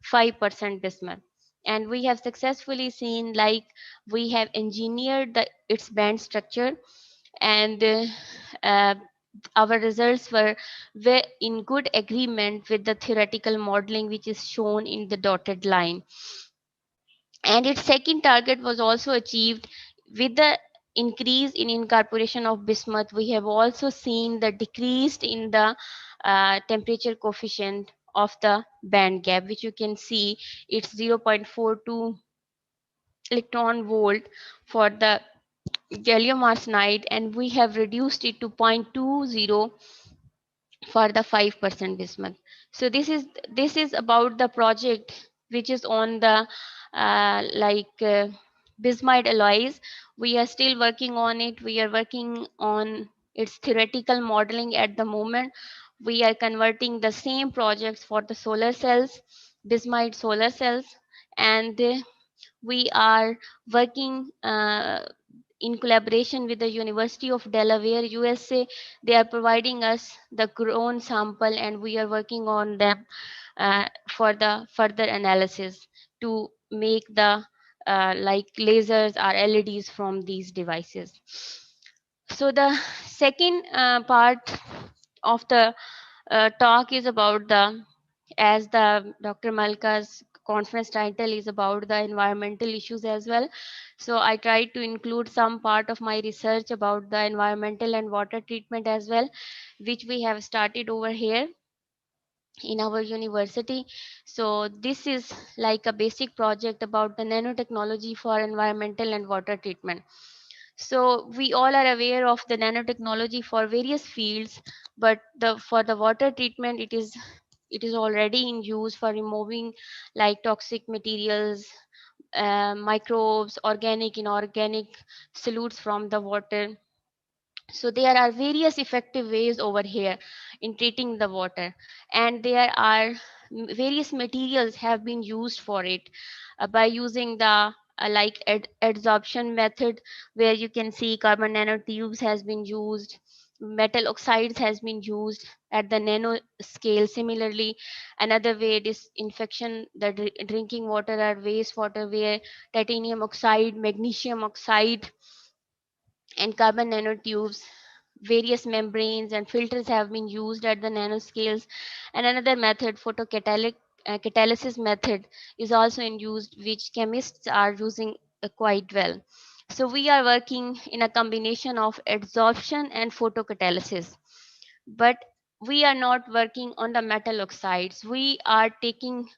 5% bismuth. And we have successfully seen, like, we have engineered its band structure, and our results were in good agreement with the theoretical modeling, which is shown in the dotted line. And its second target was also achieved with the increase in incorporation of bismuth. We have also seen the decreased in the temperature coefficient of the band gap, which you can see it's 0.42 electron volt for the gallium arsenide, and we have reduced it to 0.20 for the 5% bismuth. So this is about the project which is on the bismuth alloys. We are still working on it. We are working on its theoretical modeling at the moment. We are converting the same projects for the solar cells, bismuth solar cells, and we are working in collaboration with the University of Delaware, USA. They are providing us the grown sample, and we are working on them for the further analysis to make the like lasers or LEDs from these devices. So the second part of the talk is about the, as the Dr. Malka's conference title is about the environmental issues as well. So I tried to include some part of my research about the environmental and water treatment as well, which we have started over here in our university. So this is like a basic project about the nanotechnology for environmental and water treatment. So we all are aware of the nanotechnology for various fields, but for the water treatment, it is already in use for removing like toxic materials, microbes, organic, inorganic solutes from the water. So there are various effective ways over here in treating the water, and there are various materials have been used for it by using the like adsorption method, where you can see carbon nanotubes has been used, metal oxides has been used at the nano scale. Similarly, another way disinfection the drinking water or wastewater, where titanium oxide, magnesium oxide, and carbon nanotubes, various membranes and filters have been used at the nanoscales. And another method, photocatalytic catalysis method, is also in use, which chemists are using quite well. So we are working in a combination of adsorption and photocatalysis, but we are not working on the metal oxides. We are taking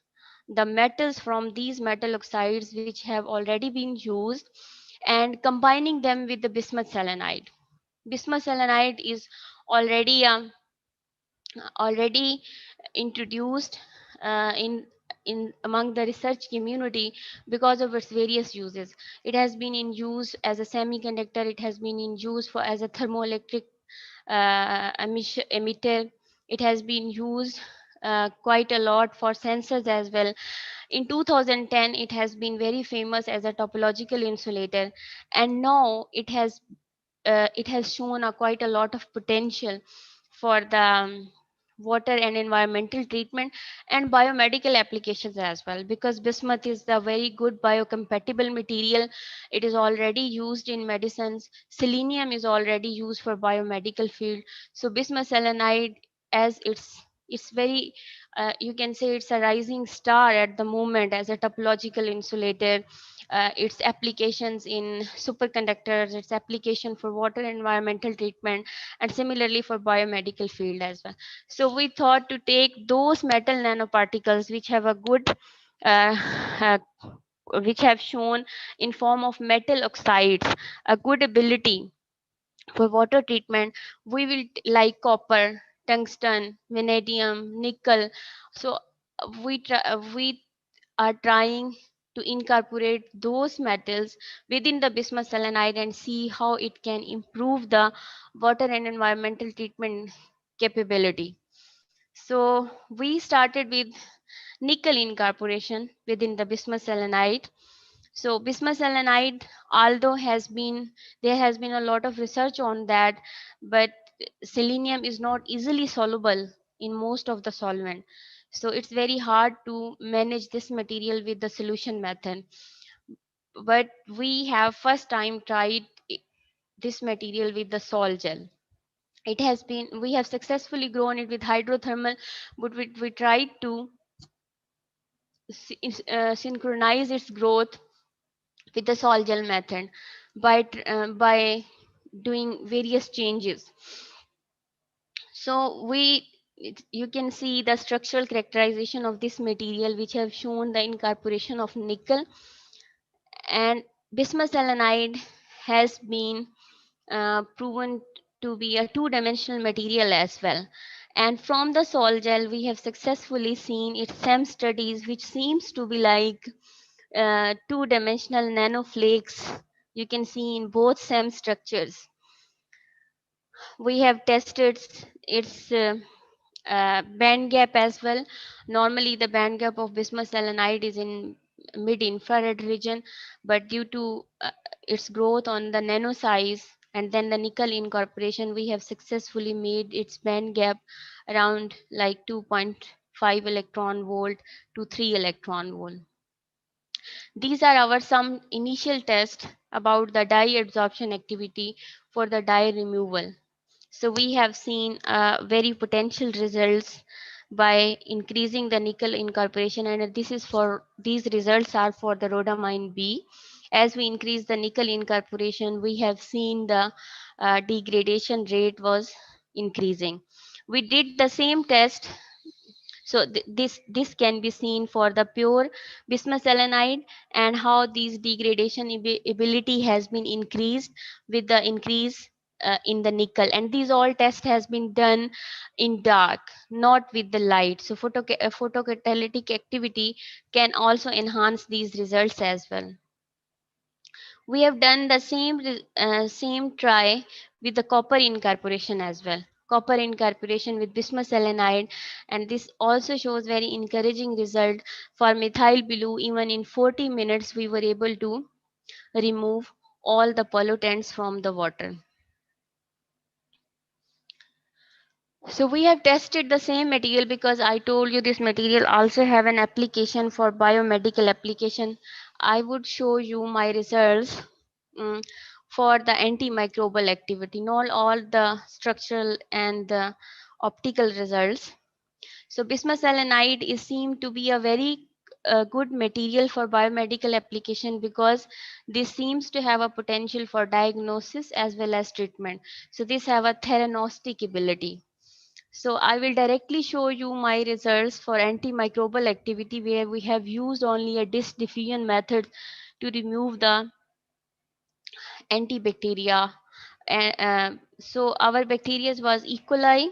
the metals from these metal oxides which have already been used and combining them with the bismuth selenide. Bismuth selenide is already already introduced in among the research community because of its various uses. It has been in use as a semiconductor. It has been in use for as a thermoelectric emitter. It has been used quite a lot for sensors as well. In 2010, it has been very famous as a topological insulator, and now it has shown quite a lot of potential for the water and environmental treatment and biomedical applications as well, because bismuth is the very good biocompatible material. It is already used in medicines. Selenium is already used for biomedical field. So bismuth selenide, as it's very you can say it's a rising star at the moment as a topological insulator. Its applications in superconductors, its application for water environmental treatment, and similarly for biomedical field as well. So we thought to take those metal nanoparticles which have a good uh, which have shown in form of metal oxides a good ability for water treatment. We will like copper, tungsten, vanadium, nickel. So we are trying to incorporate those metals within the bismuth selenide and see how it can improve the water and environmental treatment capability. So we started with nickel incorporation within the bismuth selenide. So bismuth selenide, although there has been a lot of research on that, but selenium is not easily soluble in most of the solvent. So it's very hard to manage this material with the solution method. But we have first time tried this material with the sol gel. We have successfully grown it with hydrothermal, but we tried to synchronize its growth with the sol gel method by doing various changes. So you can see the structural characterization of this material, which have shown the incorporation of nickel, and bismuth selenide has been proven to be a two-dimensional material as well. And from the sol gel, we have successfully seen its SEM studies, which seems to be like two-dimensional nanoflakes you can see in both SEM structures. We have tested its band gap as well. Normally, the band gap of bismuth selenide is in mid-infrared region, but due to its growth on the nano size and then the nickel incorporation, we have successfully made its band gap around like 2.5 electron volt to 3 electron volt. These are our some initial tests about the dye adsorption activity for the dye removal. So we have seen very potential results by increasing the nickel incorporation, and these results are for the rhodamine B. As we increase the nickel incorporation, we have seen the degradation rate was increasing. We did the same test. So this can be seen for the pure bismuth selenide and how these degradation ability has been increased with the increase in the nickel, and these all tests has been done in dark, not with the light. So photocatalytic activity can also enhance these results as well. We have done the same try with the copper incorporation as well. copper incorporation with bismuth-selenide, and this also shows very encouraging result for methyl blue. Even in 40 minutes we were able to remove all the pollutants from the water. So we have tested the same material because I told you this material also have an application for biomedical application. I would show you my results for the antimicrobial activity, not all the structural and the optical results. So bismuth-selenide is seen to be a very good material for biomedical application because this seems to have a potential for diagnosis as well as treatment. So this have a theranostic ability. So I will directly show you my results for antimicrobial activity where we have used only a disk diffusion method to remove the antibacteria. So our bacteria was E. coli,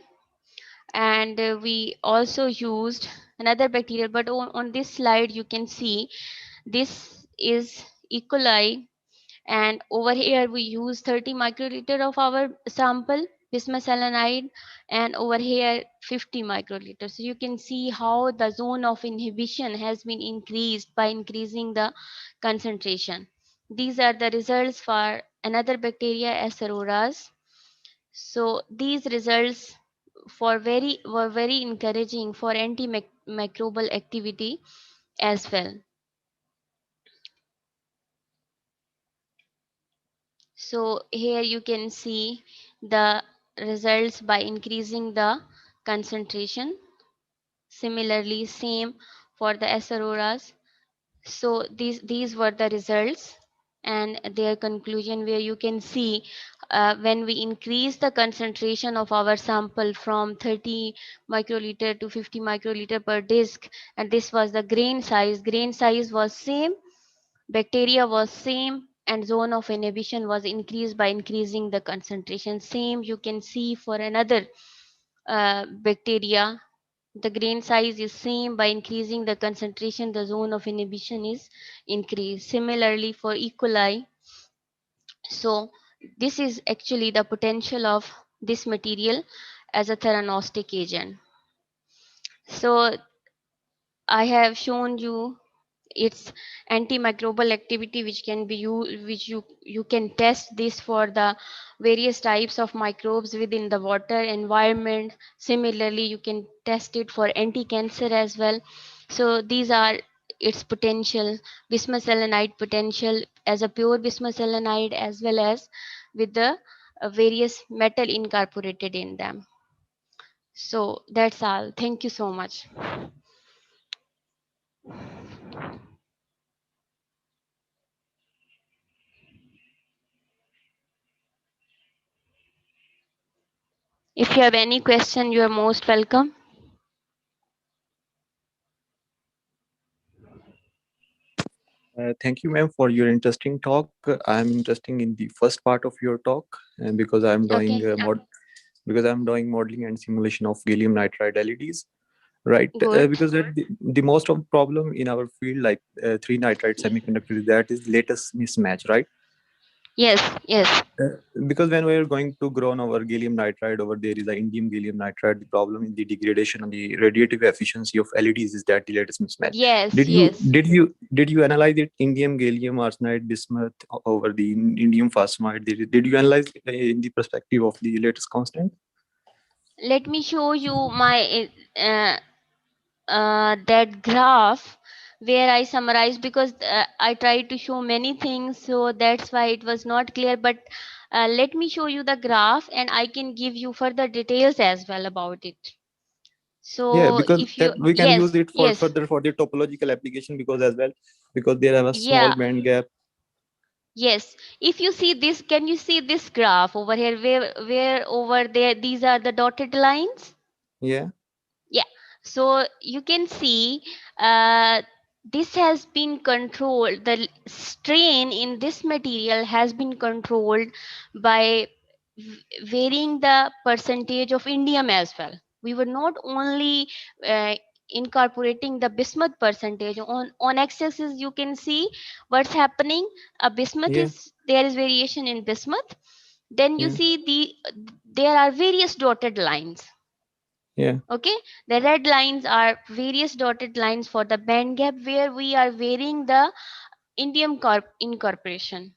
and we also used another bacteria, but on this slide you can see this is E. coli, and over here we use 30 microliter of our sample bismuth-selenide, and over here 50 microliter. So you can see how the zone of inhibition has been increased by increasing the concentration. These are the results for another bacteria, Acerorhas. So these results were very encouraging for antimicrobial activity as well. So here you can see the results by increasing the concentration. Similarly, same for the Acerorhas. So these were the results and their conclusion, where you can see when we increase the concentration of our sample from 30 microliter to 50 microliter per disc, and this was the grain size was same, bacteria was same, and zone of inhibition was increased by increasing the concentration. Same you can see for another bacteria. The grain size is same, by increasing the concentration the zone of inhibition is increased. Similarly for E. coli. So this is actually the potential of this material as a theranostic agent. So I have shown you its antimicrobial activity, which can be you can test this for the various types of microbes within the water environment. Similarly, you can test it for anti-cancer as well. So these are its potential, bismuth-selenide potential as a pure bismuth-selenide, as well as with the various metal incorporated in them. So that's all. Thank you so much. If you have any question, you are most welcome. Thank you, ma'am, for your interesting talk. I'm interested in the first part of your talk, and because I'm doing modeling and simulation of gallium nitride LEDs, right? Because the most of the problem in our field, like 3 nitride semiconductors, that is latest mismatch, right? Yes. Because when we are going to grow on our gallium nitride, over there is a indium gallium nitride. The problem in the degradation and the radiative efficiency of LEDs is that the latest mismatch. Yes. Did you analyze it, indium gallium arsenide bismuth over the indium phosphide? Did you analyze in the perspective of the latest constant? Let me show you my that graph where I summarize, because I tried to show many things, so that's why it was not clear. But let me show you the graph, and I can give you further details as well about it. So yeah, because if you we can use it for further for the topological application, because they have a small band gap. Yes, if you see this, can you see this graph over here, where over there these are the dotted lines? Yeah. So you can see this has been controlled. The strain in this material has been controlled by varying the percentage of indium as well. We were not only incorporating the bismuth percentage. On x-axis you can see what's happening. A bismuth is, there is variation in bismuth, then you see there are various dotted lines. Yeah. Okay, the red lines are various dotted lines for the band gap where we are varying the indium incorporation.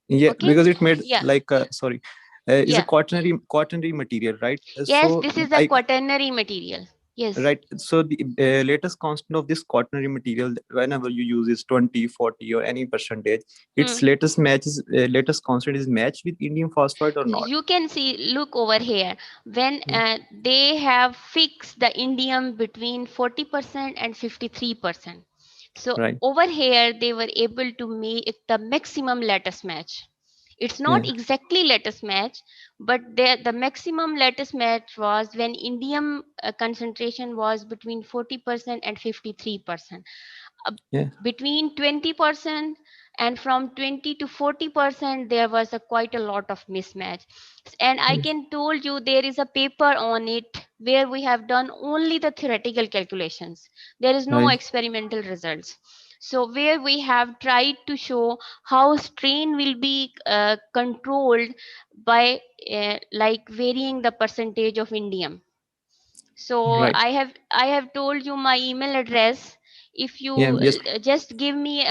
Yeah, Okay, because it made yeah, like sorry, is a yeah, quaternary material, right? yes, So this is a quaternary material. Yes. Right. So the latest constant of this quaternary material, whenever you use is 20, 40 or any percentage, its latest latest constant is matched with indium phosphide or not? You can see, look over here, when they have fixed the indium between 40% and 53%. So right. over here, they were able to make the maximum lattice match. It's not exactly lattice match, but the maximum lattice match was when indium concentration was between 40% and 53%. Between 20% and from 20 to 40%, there was quite a lot of mismatch. And I can told you there is a paper on it where we have done only the theoretical calculations. There is no experimental results. So where we have tried to show how strain will be controlled by like varying the percentage of indium. So I have told you my email address. If you just give me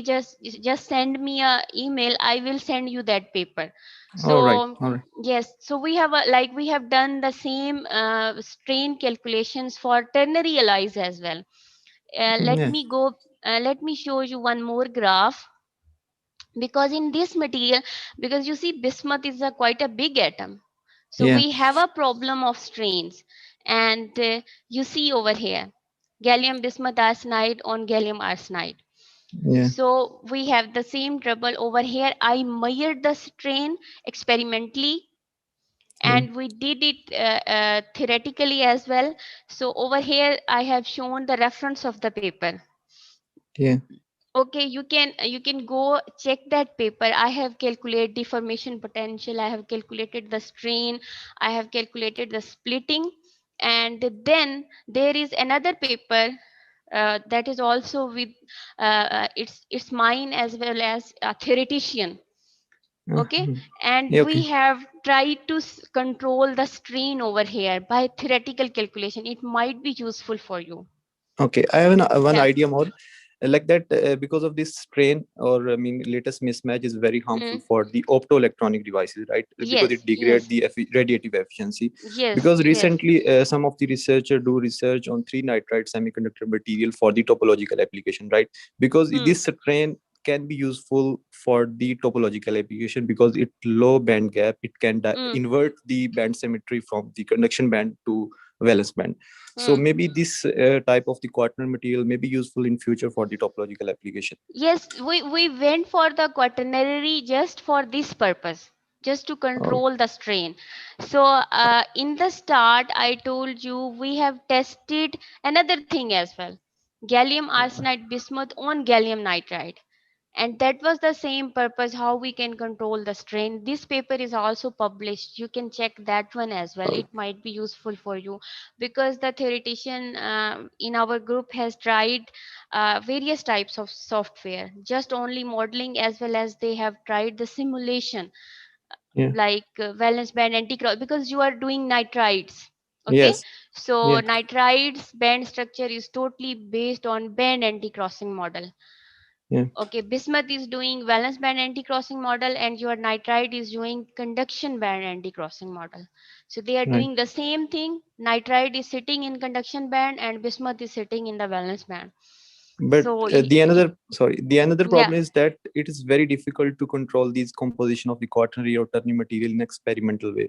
just send me a email, I will send you that paper. So all right. yes, so we have we have done the same strain calculations for ternary alloys as well. Let me show you one more graph. Because in this material, because you see bismuth is quite a big atom, so we have a problem of strains. And you see over here, gallium bismuth arsenide on gallium arsenide. So we have the same trouble over here. I measured the strain experimentally, and we did it theoretically as well. So over here I have shown the reference of the paper. Okay, you can go check that paper. I have calculated deformation potential, I have calculated the strain, I have calculated the splitting. And then there is another paper that is also with it's mine as well as a theoretician. Okay, and we have tried to control the strain over here by theoretical calculation. It might be useful for you. Okay, I have one idea more. Like that, because of this strain or I mean latest mismatch is very harmful for the optoelectronic devices, right? Because it degrades the radiative efficiency. Because recently some of the researchers do research on 3-nitride semiconductor material for the topological application, right? Because this strain can be useful for the topological application because it low band gap, it can invert the band symmetry from the conduction band to valence band. So maybe this type of the quaternary material may be useful in future for the topological application. Yes, we went for the quaternary just for this purpose, just to control the strain. So in the start, I told you we have tested another thing as well, gallium arsenide bismuth on gallium nitride. And that was the same purpose, how we can control the strain. This paper is also published. You can check that one as well. It might be useful for you, because the theoretician in our group has tried various types of software, just only modeling, as well as they have tried the simulation, like valence band anti-cross, because you are doing nitrides. Okay, so nitrides band structure is totally based on band anti-crossing model. Okay, bismuth is doing valence band anti-crossing model, and your nitride is doing conduction band anti-crossing model. So they are doing the same thing. Nitride is sitting in conduction band and bismuth is sitting in the valence band. But so the another problem is that it is very difficult to control these composition of the quaternary or ternary material in experimental way.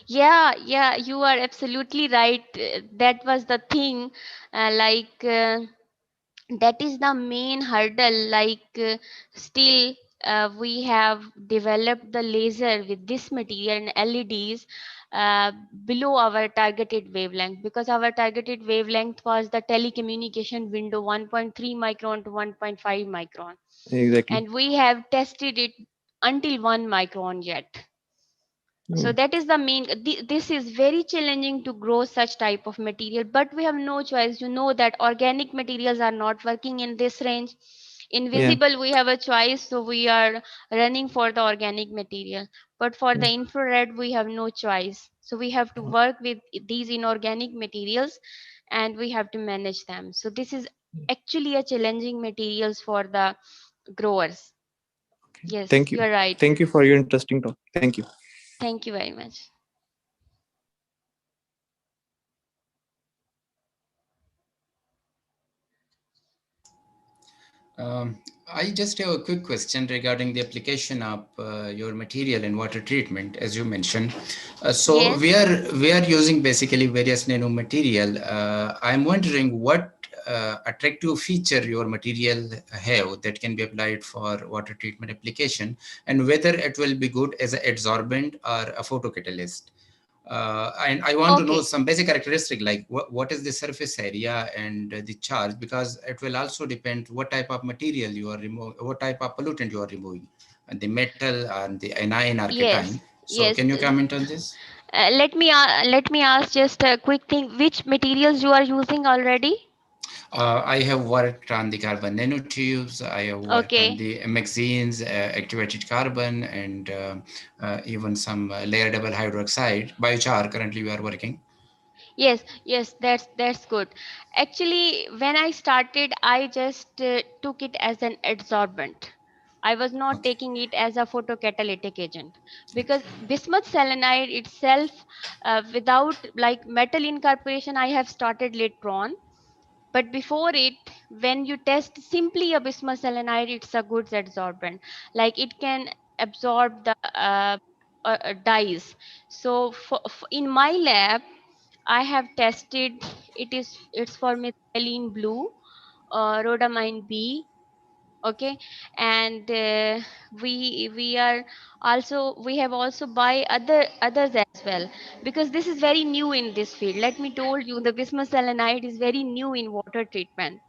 Yeah, you are absolutely right. That was the thing. That is the main hurdle. Still we have developed the laser with this material and LEDs below our targeted wavelength, because our targeted wavelength was the telecommunication window 1.3 micron to 1.5 micron. Exactly. And we have tested it until 1 micron yet. So that is the main. This is very challenging to grow such type of material, but we have no choice. You know that organic materials are not working in this range. In visible, we have a choice, so we are running for the organic material. But for the infrared, we have no choice. So we have to work with these inorganic materials and we have to manage them. So this is actually a challenging materials for the growers. Yes, Thank you. you're right. Thank you for your interesting talk. Thank you. Thank you very much. I just have a quick question regarding the application of your material in water treatment, as you mentioned. So Yes. we are using basically various nanomaterial. I'm wondering what attractive feature your material have that can be applied for water treatment application, and whether it will be good as an adsorbent or a photocatalyst. And I want to know some basic characteristic like what is the surface area and the charge, because it will also depend what type of material you are removing, what type of pollutant you are removing, and the metal and the anion or Yes. cation. So can you comment on this? Let me ask just a quick thing. Which materials you are using already? I have worked on the carbon nanotubes. I have worked on the MXenes, activated carbon, and even some layer double hydroxide. Biochar currently we are working. Yes, yes, that's good. Actually, when I started, I just took it as an adsorbent. I was not taking it as a photocatalytic agent because bismuth selenide itself, without like metal incorporation, I have started later on. But before it, when you test simply a bismuth selenide, it's a good adsorbent. Like it can absorb the dyes. So in my lab, I have tested it's for methylene blue, rhodamine B, okay, and we have also buy others as well, because this is very new in this field. Let me told you, the bismuth selenide is very new in water treatment.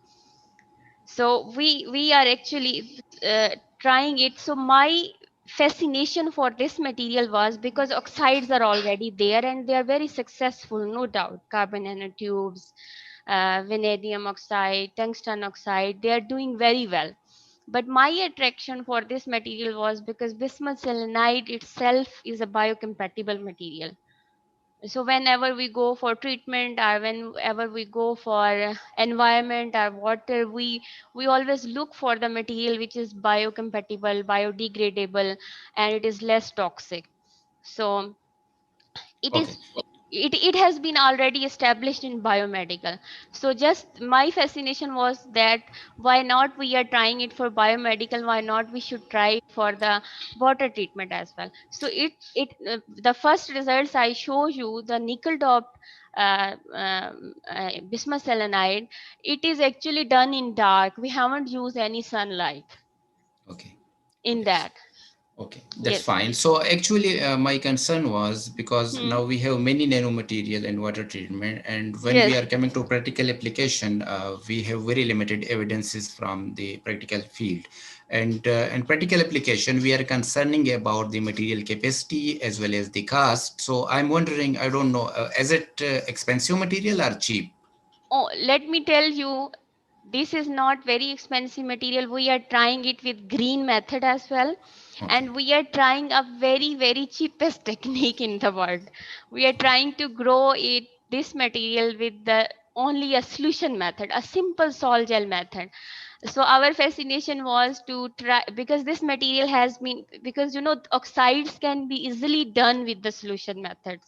So we are actually trying it. So my fascination for this material was because oxides are already there and they are very successful, no doubt. Carbon nanotubes, vanadium oxide, tungsten oxide, they are doing very well. But my attraction for this material was because bismuth selenide itself is a biocompatible material. So whenever we go for treatment or whenever we go for environment or water, we always look for the material which is biocompatible, biodegradable, and it is less toxic. So it is it has been already established in biomedical. So just my fascination was that why not we are trying it for biomedical, why not we should try it for the water treatment as well. So the first results I show you, the nickel doped bismuth selenide, it is actually done in dark. We haven't used any sunlight in that. Okay, that's fine. So actually, my concern was because now we have many nanomaterial in water treatment, and when we are coming to practical application, we have very limited evidences from the practical field. And in practical application, we are concerning about the material capacity as well as the cost. So I'm wondering, I don't know, is it expensive material or cheap? Oh, let me tell you, this is not very expensive material. We are trying it with green method as well. And we are trying a very cheapest technique in the world. We are trying to grow this material with the only a solution method, a simple sol gel method. So our fascination was to try, because this material has been, because oxides can be easily done with the solution methods.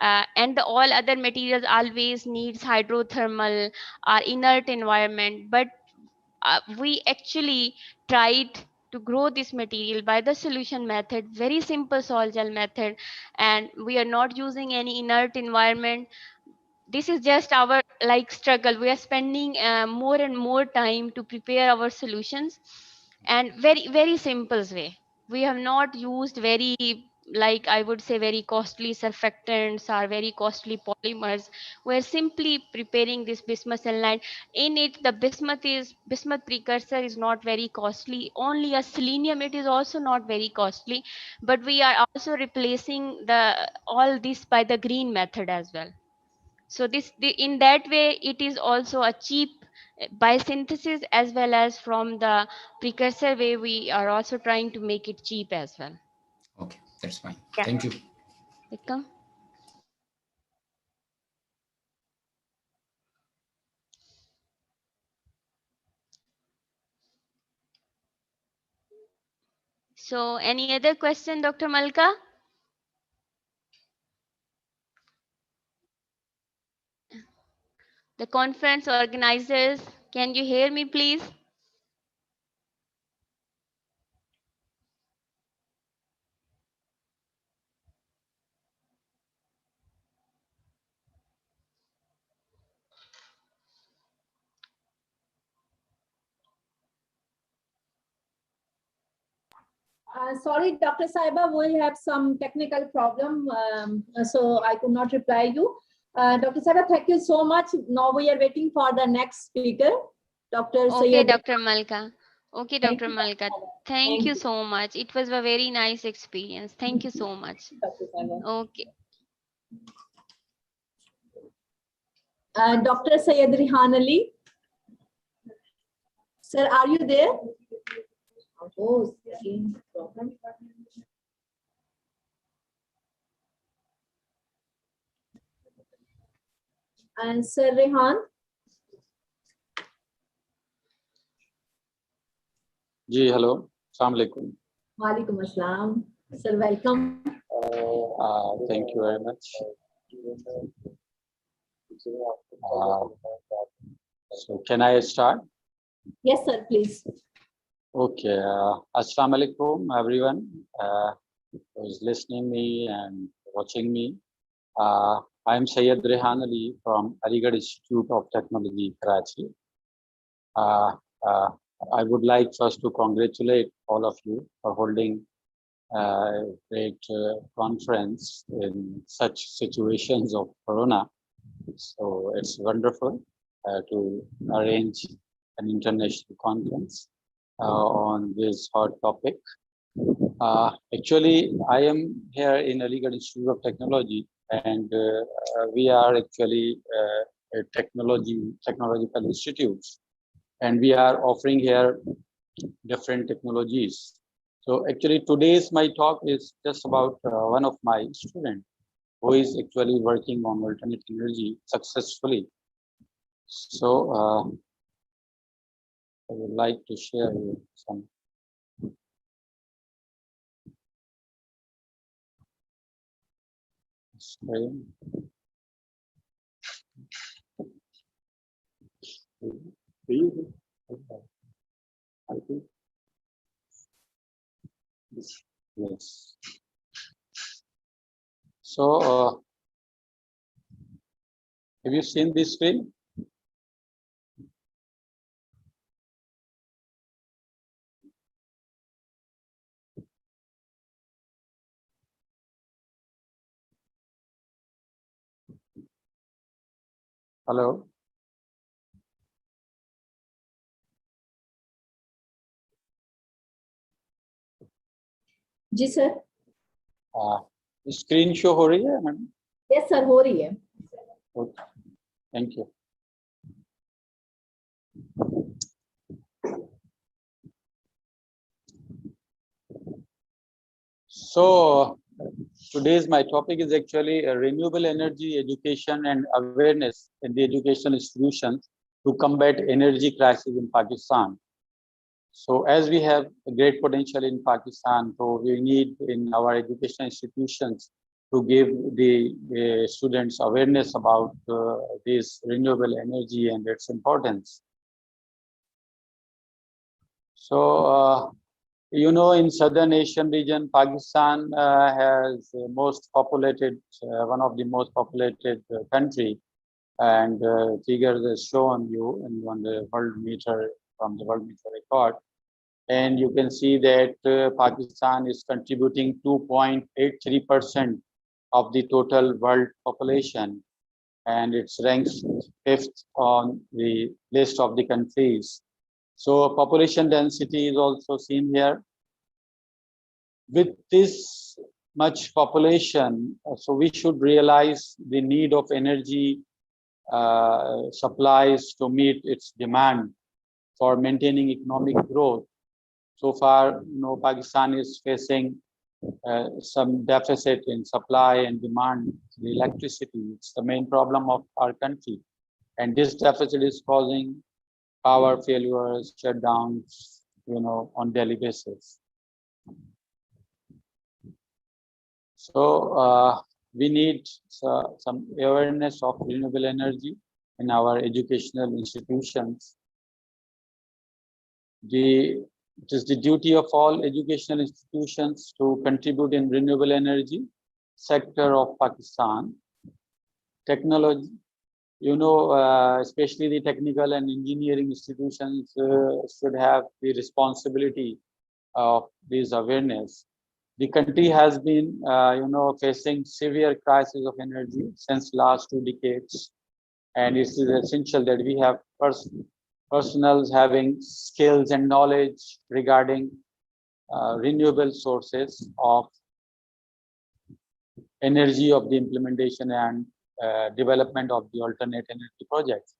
And all other materials always needs hydrothermal or inert environment, but we actually tried to grow this material by the solution method, very simple sol gel method, and we are not using any inert environment. This is just our like struggle. We are spending more and more time to prepare our solutions, and very simple way. We have not used very, like I would say, very costly surfactants or very costly polymers. We're simply preparing this bismuth selenide. In it, the bismuth precursor is not very costly, only a selenium, it is also not very costly, but we are also replacing the all this by the green method as well. So in that way, it is also a cheap biosynthesis as well as from the precursor way, we are also trying to make it cheap as well. Okay, that's fine. Yeah. Thank you. Welcome. So any other question, Dr. Malka? The conference organizers, can you hear me, please? Sorry, Dr. Saiba, we have some technical problem, so I could not reply you. Dr. Saiba, thank you so much. Now we are waiting for the next speaker, Dr. Okay, Syed. Dr. Malka. Okay, Thank Dr. you, Malka. Dr. Thank you so much. It was a very nice experience. Thank you so much. Dr. Saiba. Okay. Dr. Syed Rehan Ali. Sir, are you there? Oh, screen problem. And Sir Rehan. Ji, hello. Assalamu alaikum. Walaikum assalam. Sir, welcome. Thank you very much. So can I start? Yes, sir, please. Okay. Assalamu alaikum, everyone who is listening me and watching me. I am Syed Rehan Ali from Aligarh Institute of Technology, Karachi. I would like first to congratulate all of you for holding a great conference in such situations of Corona. So it's wonderful to arrange an international conference on this hot topic. Actually, I am here in Aligarh Institute of Technology, and we are actually a technological institutes, and we are offering here different technologies. So actually today's my talk is just about one of my students who is actually working on alternate energy successfully. So I would like to share with some screen. I think yes. So have you seen this screen? Hello. जी sir. Screen show हो रही है madam? Yes, sir, हो रही है. Okay. Thank you. So today's my topic is actually renewable energy education and awareness in the educational institutions to combat energy crisis in Pakistan. So as we have a great potential in Pakistan, so we need in our educational institutions to give the students awareness about this renewable energy and its importance. So you know, in Southern Asian region, Pakistan has most populated, one of the most populated country, and figures is shown you on the world meter, from the world meter record, and you can see that Pakistan is contributing 2.83% of the total world population, and it's ranked 5th on the list of the countries. So population density is also seen here. With this much population, so we should realize the need of energy supplies to meet its demand for maintaining economic growth. So far, Pakistan is facing some deficit in supply and demand the electricity. It's the main problem of our country, and this deficit is causing power failures, shutdowns, on daily basis. So we need some awareness of renewable energy in our educational institutions. It is the duty of all educational institutions to contribute in renewable energy sector of Pakistan. Technology, especially the technical and engineering institutions should have the responsibility of this awareness. The country has been, facing severe crisis of energy since last 2 decades, and it is essential that we have personnel having skills and knowledge regarding renewable sources of energy of the implementation and development of the alternate energy projects.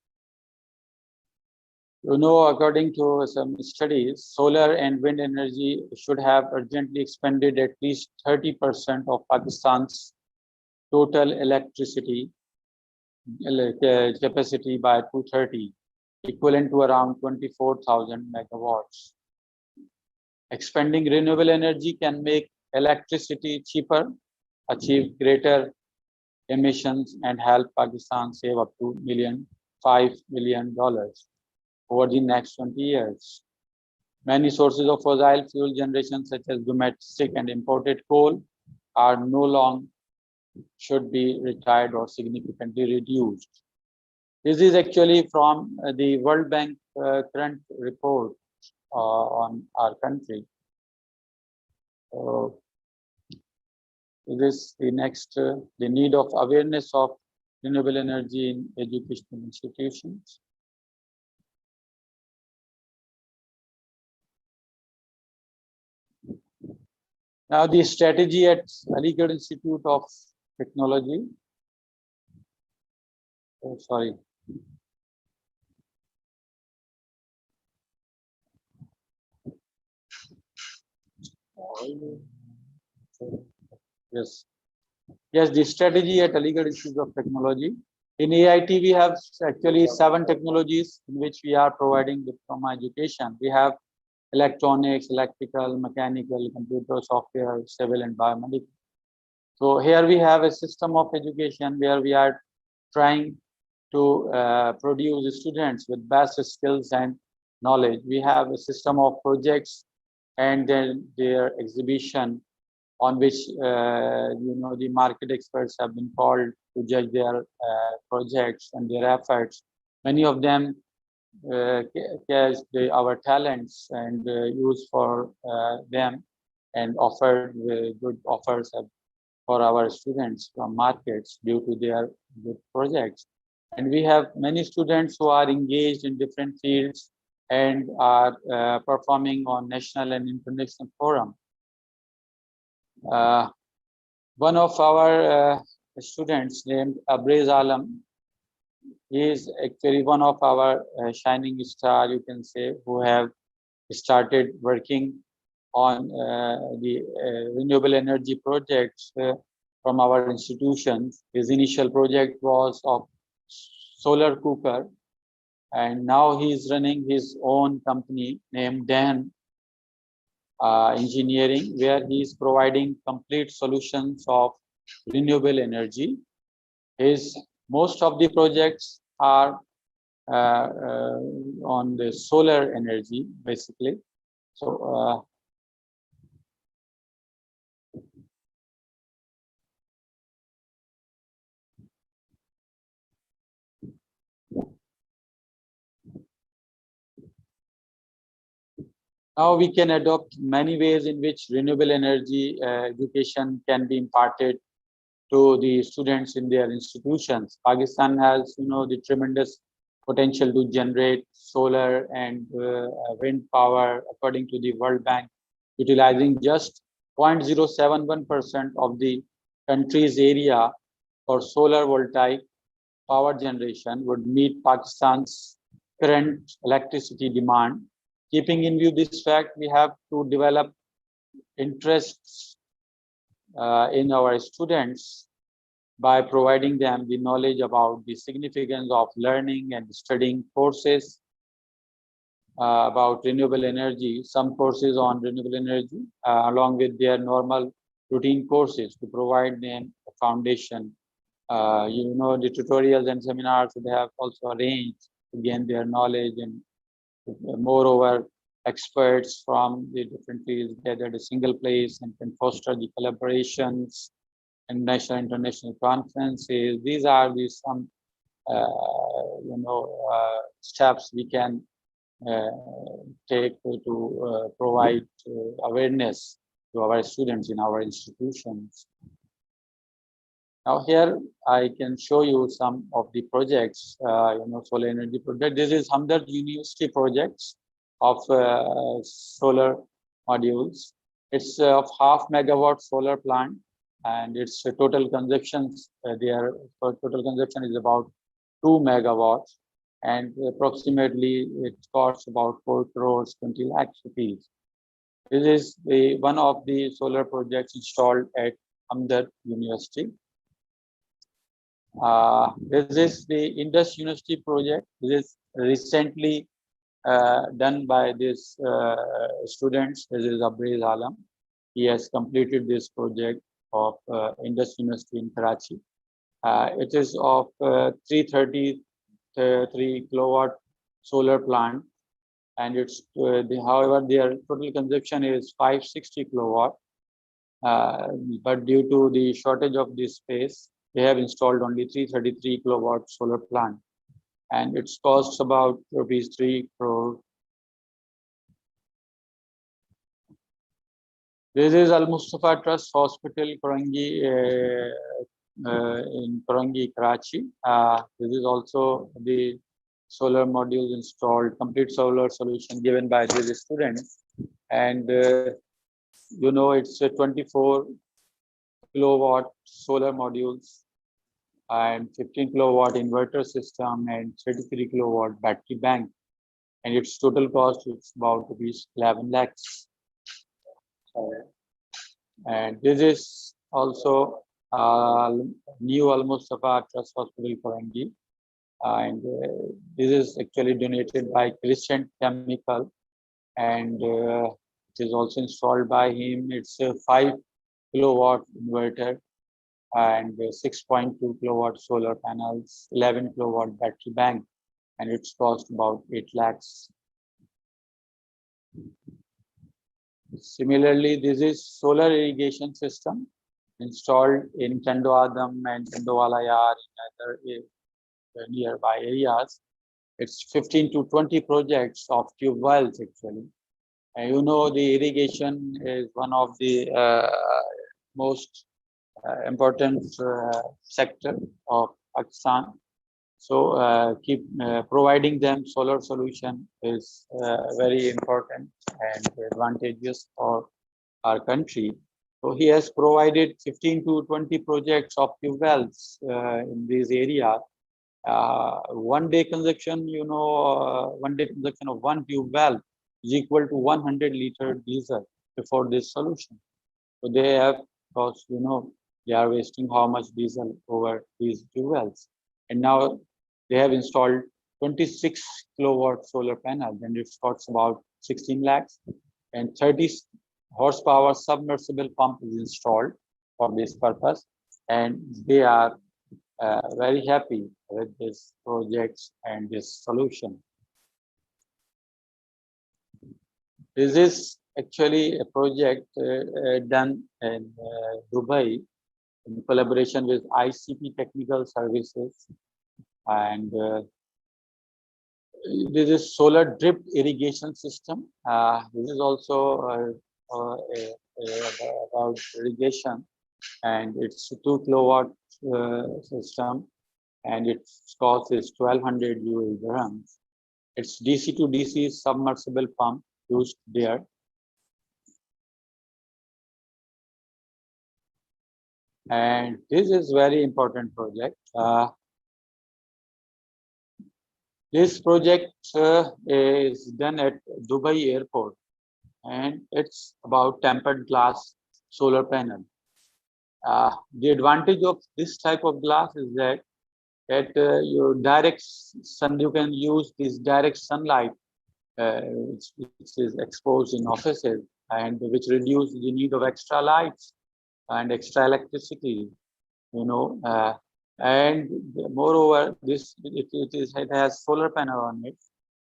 According to some studies, solar and wind energy should have urgently expanded at least 30% of Pakistan's total electricity capacity by 2030, equivalent to around 24,000 megawatts. Expanding renewable energy can make electricity cheaper, achieve greater emissions, and help Pakistan save up to $5 million over the next 20 years. Many sources of fossil fuel generation, such as domestic and imported coal, are no longer should be retired or significantly reduced. This is actually from the World Bank current report on our country. This is the next, the need of awareness of renewable energy in educational institutions. Now, the strategy at Aligarh Institute of Technology. Oh, sorry. Yes. Yes, the strategy at Aligarh Institute of Technology. In AIT, we have actually 7 technologies in which we are providing diploma education. We have electronics, electrical, mechanical, computer, software, civil, and biomedical. So here we have a system of education where we are trying to produce students with best skills and knowledge. We have a system of projects and then their exhibition on which the market experts have been called to judge their projects and their efforts. Many of them catch our talents and use for them and offered good offers for our students from markets due to their good projects. And we have many students who are engaged in different fields and are performing on national and international forum. One of our students named Abrez Alam, he is actually one of our shining star, you can say, who have started working on the renewable energy projects from our institutions. His initial project was of solar cooker, and now he is running his own company named Dan Engineering, where he is providing complete solutions of renewable energy. Most of the projects are on the solar energy, basically. So now we can adopt many ways in which renewable energy education can be imparted to the students in their institutions. Pakistan has, the tremendous potential to generate solar and wind power, according to the World Bank, utilizing just 0.071% of the country's area for solar voltaic power generation would meet Pakistan's current electricity demand. Keeping in view this fact, we have to develop interests in our students by providing them the knowledge about the significance of learning and studying courses about renewable energy, some courses on renewable energy, along with their normal routine courses to provide them a foundation. The tutorials and seminars they have also arranged to gain their knowledge, and moreover, experts from the different fields gathered a single place and can foster the collaborations and national international conferences. These are the some steps we can take to provide awareness to our students in our institutions. Now here I can show you some of the projects, solar energy project. This is Hamdard University projects of solar modules. It's a 0.5 megawatt solar plant, and its total consumption total consumption is about 2 megawatts, and approximately it costs about 4 crores 20 lakhs rupees. This is one of the solar projects installed at Hamdard University. This is the Indus University project. This is recently done by this students. This is Abrez Alam. He has completed this project of Indus University in Karachi. It is of 333 kilowatt solar plant, and it's however their total consumption is 560 kilowatt. But due to the shortage of this space, they have installed only 333 kilowatt solar plant, and it costs about rupees 3 crore. This is Al Mustafa Trust Hospital, Korangi, in Korangi, Karachi. This is also the solar modules installed, complete solar solution given by the students, and it's a 24 kilowatt solar modules and 15 kilowatt inverter system and 33 kilowatt battery bank, and its total cost is about 11 lakhs. And this is also new Al Mustafa Trust Hospital Korangi, and this is actually donated by Crescent Chemical, and it is also installed by him. It's a 5 kilowatt inverter and 6.2 kilowatt solar panels, 11 kilowatt battery bank, and it's cost about 8 lakhs. Similarly, this is solar irrigation system installed in Chando Adam and Chandowala Yar in other nearby areas. It's 15 to 20 projects of tube wells actually. And the irrigation is one of the most important sector of Pakistan. So keep providing them solar solution is very important and advantageous for our country. So he has provided 15 to 20 projects of tube wells in this area. One day consumption, one day consumption of one tube well is equal to 100 liter diesel before this solution. So they have, because they are wasting how much diesel over these tube wells, and now they have installed 26 kilowatt solar panels, and it costs about 16 lakhs, and 30 horsepower submersible pump is installed for this purpose, and they are very happy with this project and this solution. This is actually a project done in Dubai in collaboration with ICP Technical Services, and this is solar drip irrigation system. This is also about irrigation, and it's a 2 kilowatt system, and its cost is 1200 UAE dirhams. It's DC to DC submersible pump used there. And this is very important project. This project is done at Dubai Airport, and it's about tempered glass solar panel. The advantage of this type of glass is that you can use this direct sunlight which is exposed in offices, and which reduce the need of extra lights and extra electricity, and moreover, it has solar panel on it,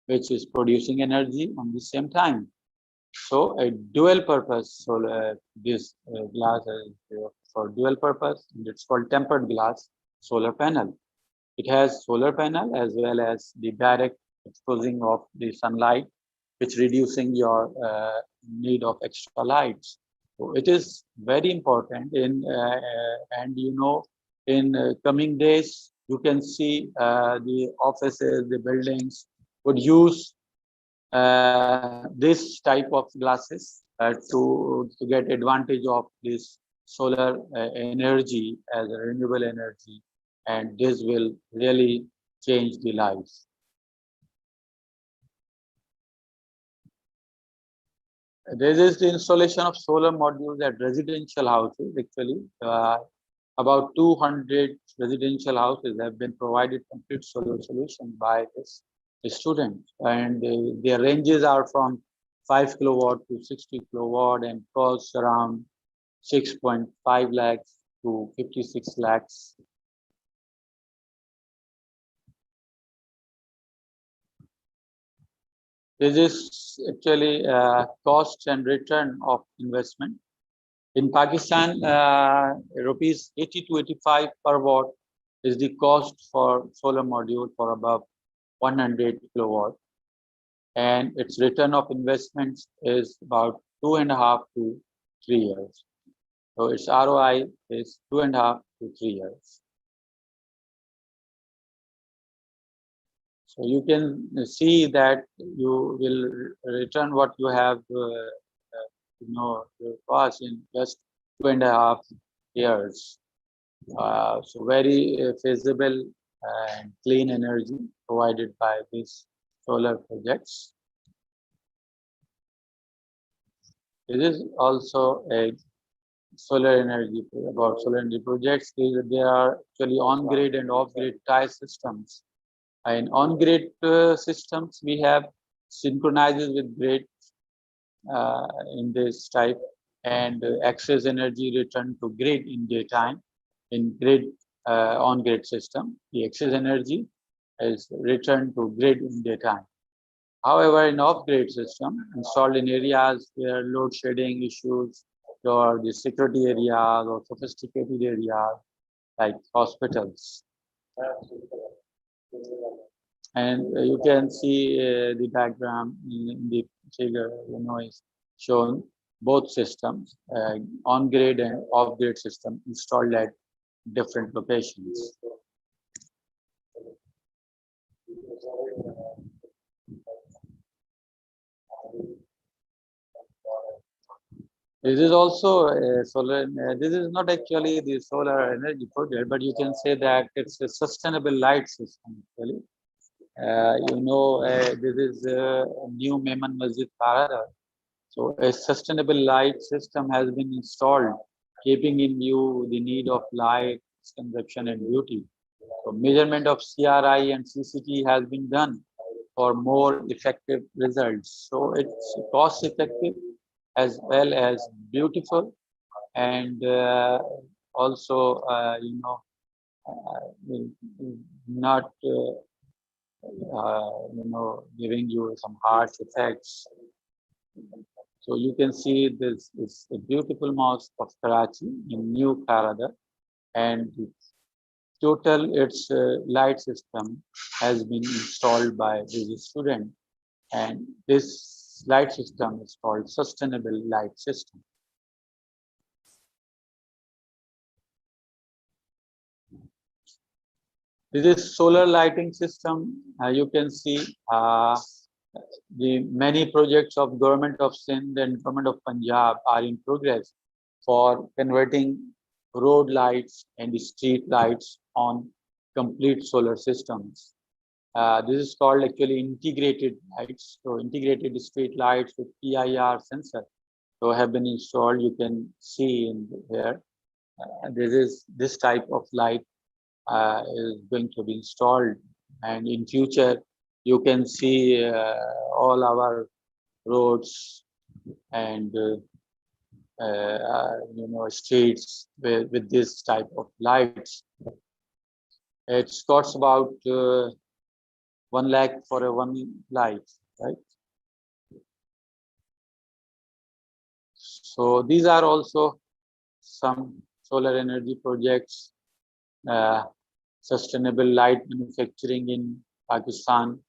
which is producing energy on the same time. So a dual purpose solar, this glass is for dual purpose, and it's called tempered glass solar panel. It has solar panel as well as the direct exposing of the sunlight, which reducing your need of extra lights. So it is very important in in coming days, you can see the offices, the buildings would use this type of glasses to get advantage of this solar energy as a renewable energy, and this will really change the lives. This is the installation of solar modules at residential houses. Actually, about 200 residential houses have been provided complete solar solution by this student, and their ranges are from 5 kilowatt to 60 kilowatt and costs around 6.5 lakhs to 56 lakhs. This is actually cost and return of investment. In Pakistan, rupees 80 to 85 per watt is the cost for solar module for above 100 kilowatt, and its return of investments is about 2.5 to 3 years. So its ROI is 2.5 to 3 years. So you can see that you will return what you have cost in just 2.5 years. So very feasible and clean energy provided by these solar projects. This is also a solar energy projects. There are actually on-grid and off-grid tie systems. In on-grid systems, we have synchronizes with grid in this type, and excess energy returned to grid in daytime. In grid on-grid system, the excess energy is returned to grid in daytime. However, in off-grid system installed in areas where load shedding issues or the security areas or sophisticated areas like hospitals. And you can see the diagram in the figure, is shown both systems, on-grid and off-grid system installed at different locations. This is also a solar. This is not actually the solar energy project, but you can say that it's a sustainable light system. Actually, this is a new Mehman Masjid Karada. So a sustainable light system has been installed, keeping in view the need of light, consumption, and beauty. So measurement of CRI and CCT has been done for more effective results. So it's cost effective as well as beautiful, and also not giving you some harsh effects. So you can see this is a beautiful mosque of Karachi in New Karada, and total its light system has been installed by this student, and this light system is called sustainable light system. This is solar lighting system. You can see the many projects of Government of Sindh and Government of Punjab are in progress for converting road lights and street lights on complete solar systems. This is called actually integrated lights. So integrated street lights with PIR sensor. So have been installed. You can see in here. This type of light is going to be installed, and in future you can see all our roads and streets with this type of lights. It costs about 1 lakh for a one light, right? So these are also some solar energy projects, sustainable light manufacturing in Pakistan.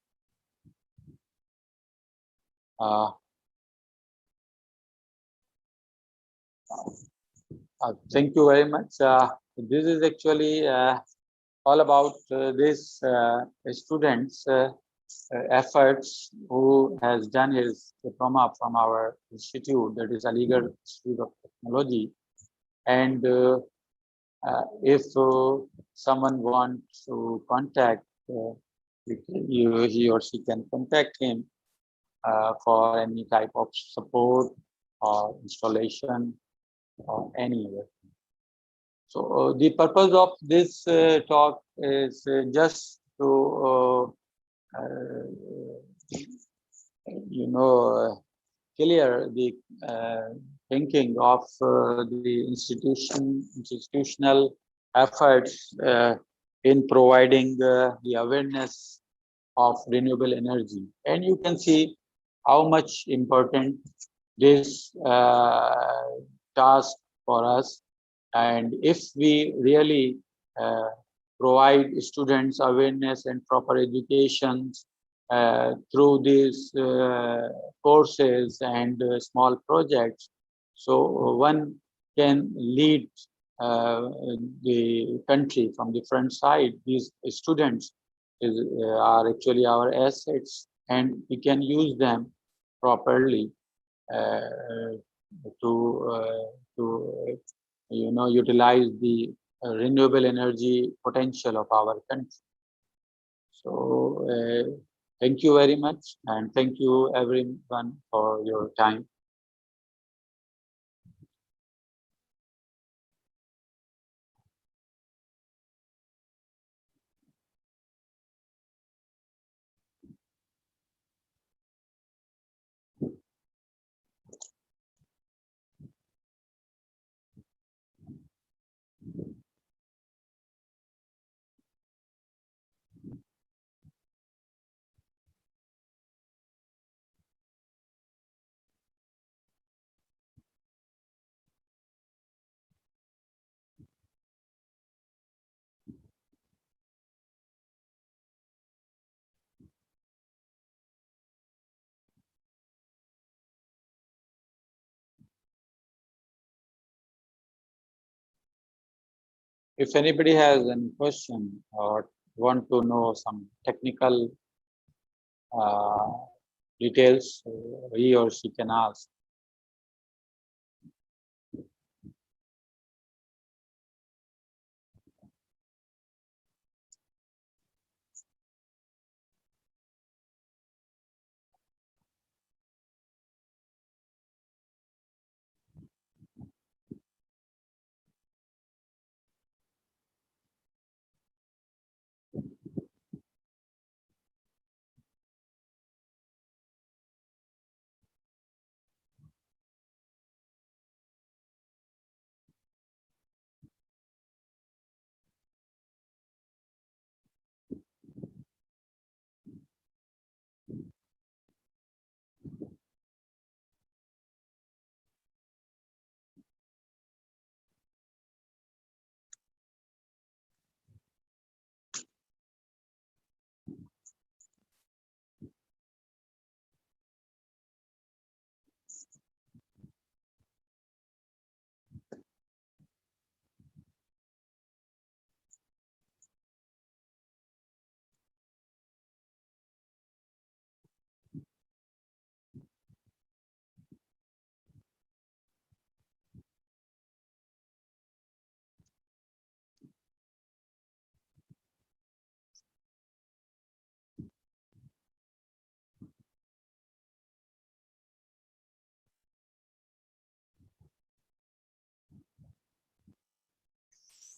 Thank you very much. This is actually all about this students' efforts who has done his diploma from our institute, that is Aligarh Institute of Technology. And if someone wants to contact, he or she can contact him for any type of support or installation or anywhere. So the purpose of this talk is just to clear the thinking of the institutional efforts in providing the awareness of renewable energy. And you can see how much important this task for us. And if we really provide students awareness and proper education through these courses and small projects, so one can lead the country from the front side. These students are actually our assets, and we can use them properly to utilize the renewable energy potential of our country. So thank you very much, and thank you everyone for your time. If anybody has any question or want to know some technical details, he or she can ask.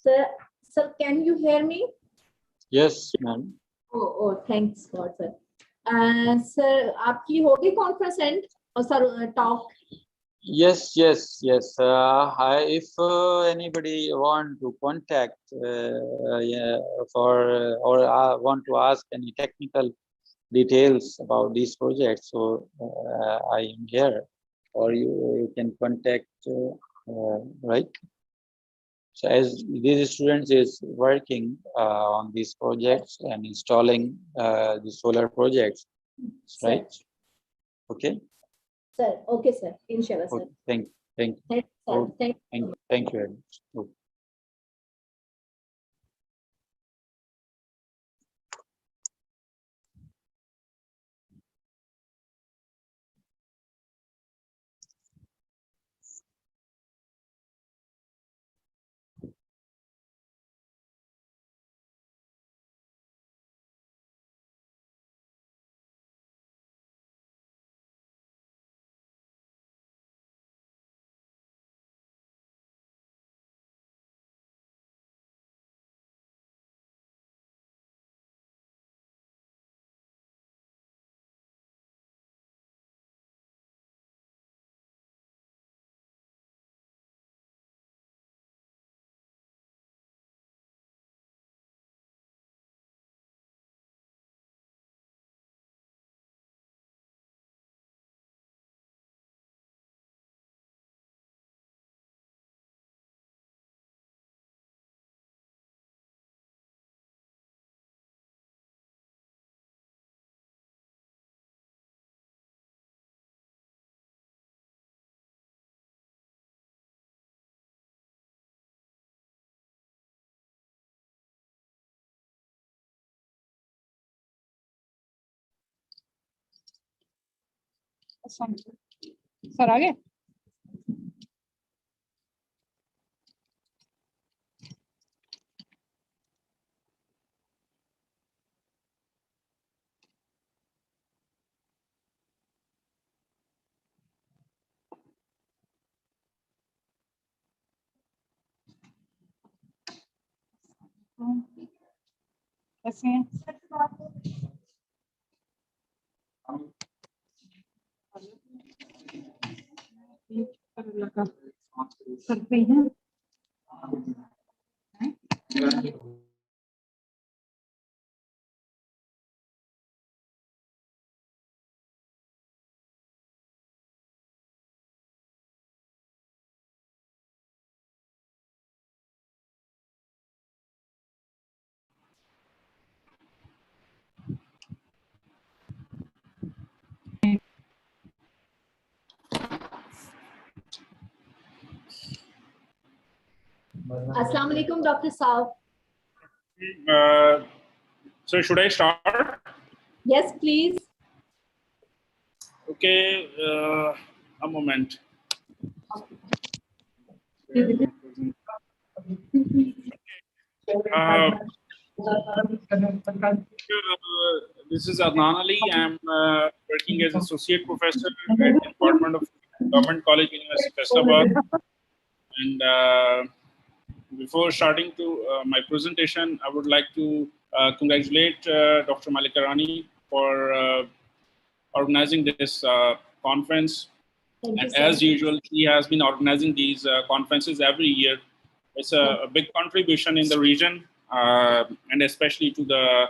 Sir, can you hear me? Yes, ma'am. Oh, thanks God, sir. Sir, आपकी होगी conference end or sir talk? Yes. If anybody want to contact or want to ask any technical details about these projects, so I am here, or you can contact, right? So as these students is working on these projects and installing the solar projects, right? Okay. Sir, okay, sir. Inshallah, sir. Thank you. Thanks, sir. Thank you. Thank you very much. Okay. Sir आगे कैसे हैं करते हैं Assalamu alaikum, Dr. Saab. So should I start? Yes, please. Okay, a moment. This is Adnan Ali. I'm working as associate professor at the Department of Government College, University of Faisal. And before starting to my presentation, I would like to congratulate Dr. Malika Rani for organizing this conference. And as usual, she has been organizing these conferences every year. It's a big contribution in the region, and especially to the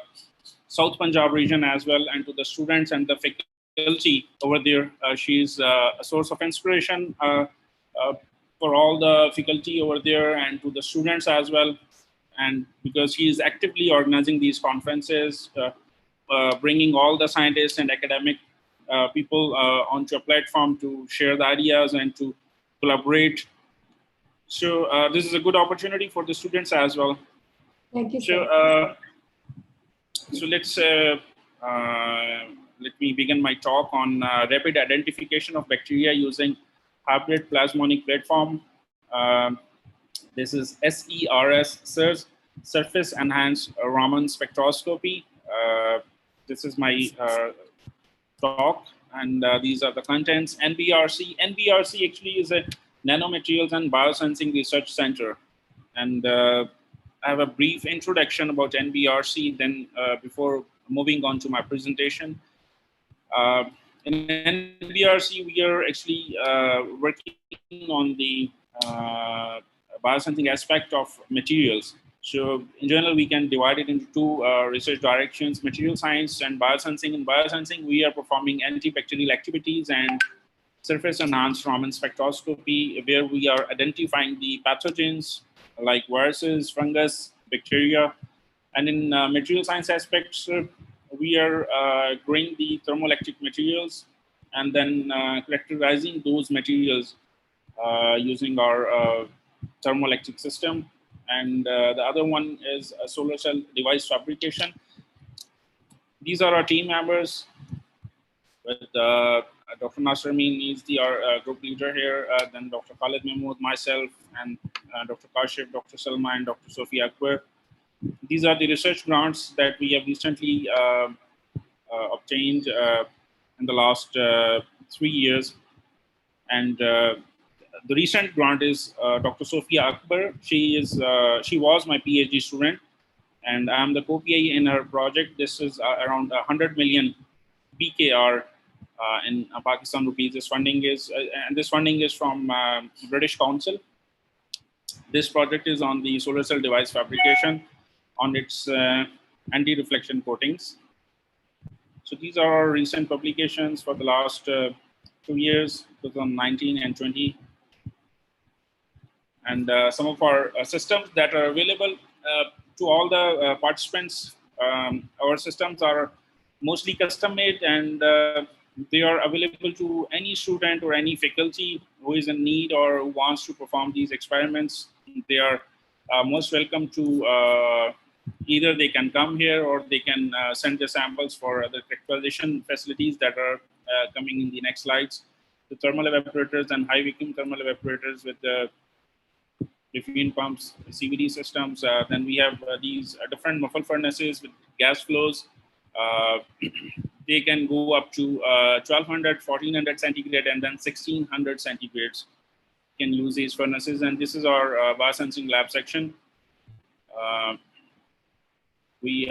South Punjab region as well, and to the students and the faculty over there. She's a source of inspiration for all the faculty over there and to the students as well. And because he is actively organizing these conferences, bringing all the scientists and academic people onto a platform to share the ideas and to collaborate. So this is a good opportunity for the students as well. Thank you, sir. So let's let me begin my talk on rapid identification of bacteria using hybrid plasmonic platform. This is SERS, Surface Enhanced Raman Spectroscopy. This is my talk, and these are the contents. NBRC actually is a Nanomaterials and Biosensing Research Center, and have a brief introduction about NBRC, then before moving on to my presentation. In NBRC, we are actually working on the biosensing aspect of materials. So in general, we can divide it into two research directions, material science and biosensing. In biosensing, we are performing antibacterial activities and surface enhanced Raman spectroscopy, where we are identifying the pathogens like viruses, fungus, bacteria. And in material science aspects, we are growing the thermoelectric materials and then characterizing those materials using our thermoelectric system. And the other one is a solar cell device fabrication. These are our team members with Dr. Nasser Amin is our group leader here, then Dr. Khalid Mahmood, myself, and Dr. Kashif, Dr. Salma, and Dr. Sophia Akbar. These are the research grants that we have recently obtained in the last 3 years. And the recent grant is Dr. Sophia Akbar. She was my PhD student, and I'm the co-PI in her project. This is around 100 million PKR in Pakistan rupees. This funding is from British Council. This project is on the solar cell device fabrication on its anti-reflection coatings. So these are our recent publications for the last 2 years, 2019 and 20. And some of our systems that are available to all the participants. Our systems are mostly custom made, and they are available to any student or any faculty who is in need or who wants to perform these experiments. They are most welcome to either they can come here or they can send the samples for the characterization facilities that are coming in the next slides. The thermal evaporators and high vacuum thermal evaporators with the diffusion pumps, CVD systems. Then we have these different muffle furnaces with gas flows. They can go up to 1200, 1400 centigrade, and then 1600 centigrades. You can use these furnaces. And this is our biosensing lab section. We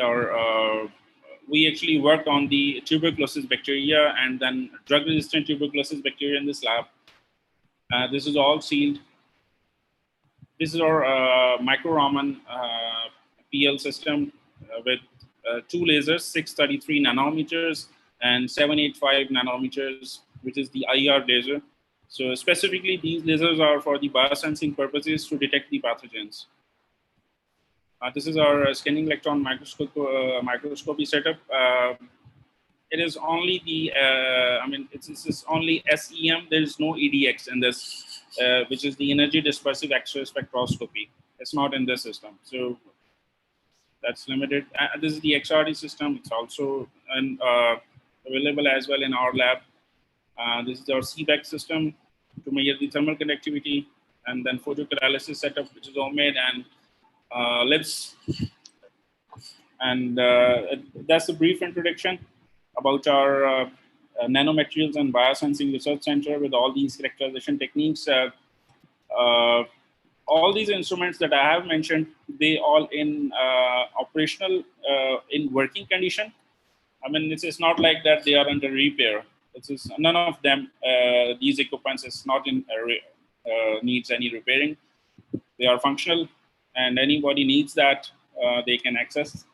actually worked on the tuberculosis bacteria and then drug-resistant tuberculosis bacteria in this lab. This is all sealed. This is our micro Raman PL system with 2 lasers, 633 nanometers and 785 nanometers, which is the IR laser. So specifically, these lasers are for the biosensing purposes to detect the pathogens. This is our scanning electron microscopy setup. It is only the, it's only SEM. There is no EDX in this, which is the energy dispersive X-ray spectroscopy. It's not in this system. So that's limited. This is the XRD system. It's also available as well in our lab. This is our CBEC system to measure the thermal conductivity, and then photocatalysis setup, which is homemade, and LIBS. And that's a brief introduction about our nanomaterials and biosensing research center with all these characterization techniques. All these instruments that I have mentioned, they all in operational, in working condition. I mean, it's not like that they are under repair. It's none of them, these equipments is not in needs any repairing. They are functional, and anybody needs that, they can access.